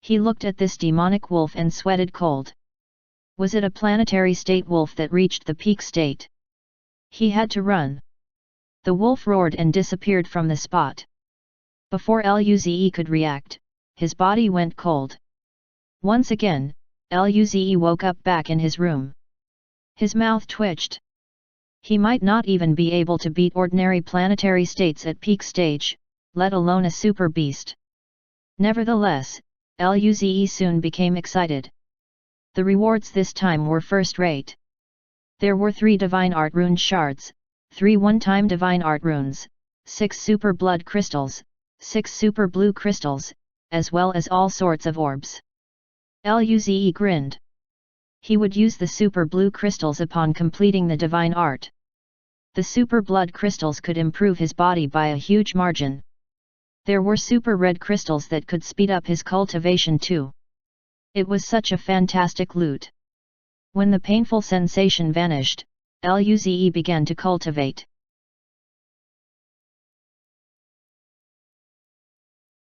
He looked at this demonic wolf and sweated cold. Was it a planetary state wolf that reached the peak state? He had to run. The wolf roared and disappeared from the spot. Before Luze could react, his body went cold. Once again, Luze woke up back in his room. His mouth twitched. He might not even be able to beat ordinary planetary states at peak stage, let alone a super beast. Nevertheless, Luze soon became excited. The rewards this time were first-rate. There were 3 Divine Art Rune shards, 3 one-time Divine Art Runes, 6 Super Blood Crystals, 6 Super Blue Crystals, as well as all sorts of orbs. Luze grinned. He would use the Super Blue Crystals upon completing the Divine Art. The Super Blood Crystals could improve his body by a huge margin. There were Super Red Crystals that could speed up his cultivation too. It was such a fantastic loot. When the painful sensation vanished, Luze began to cultivate.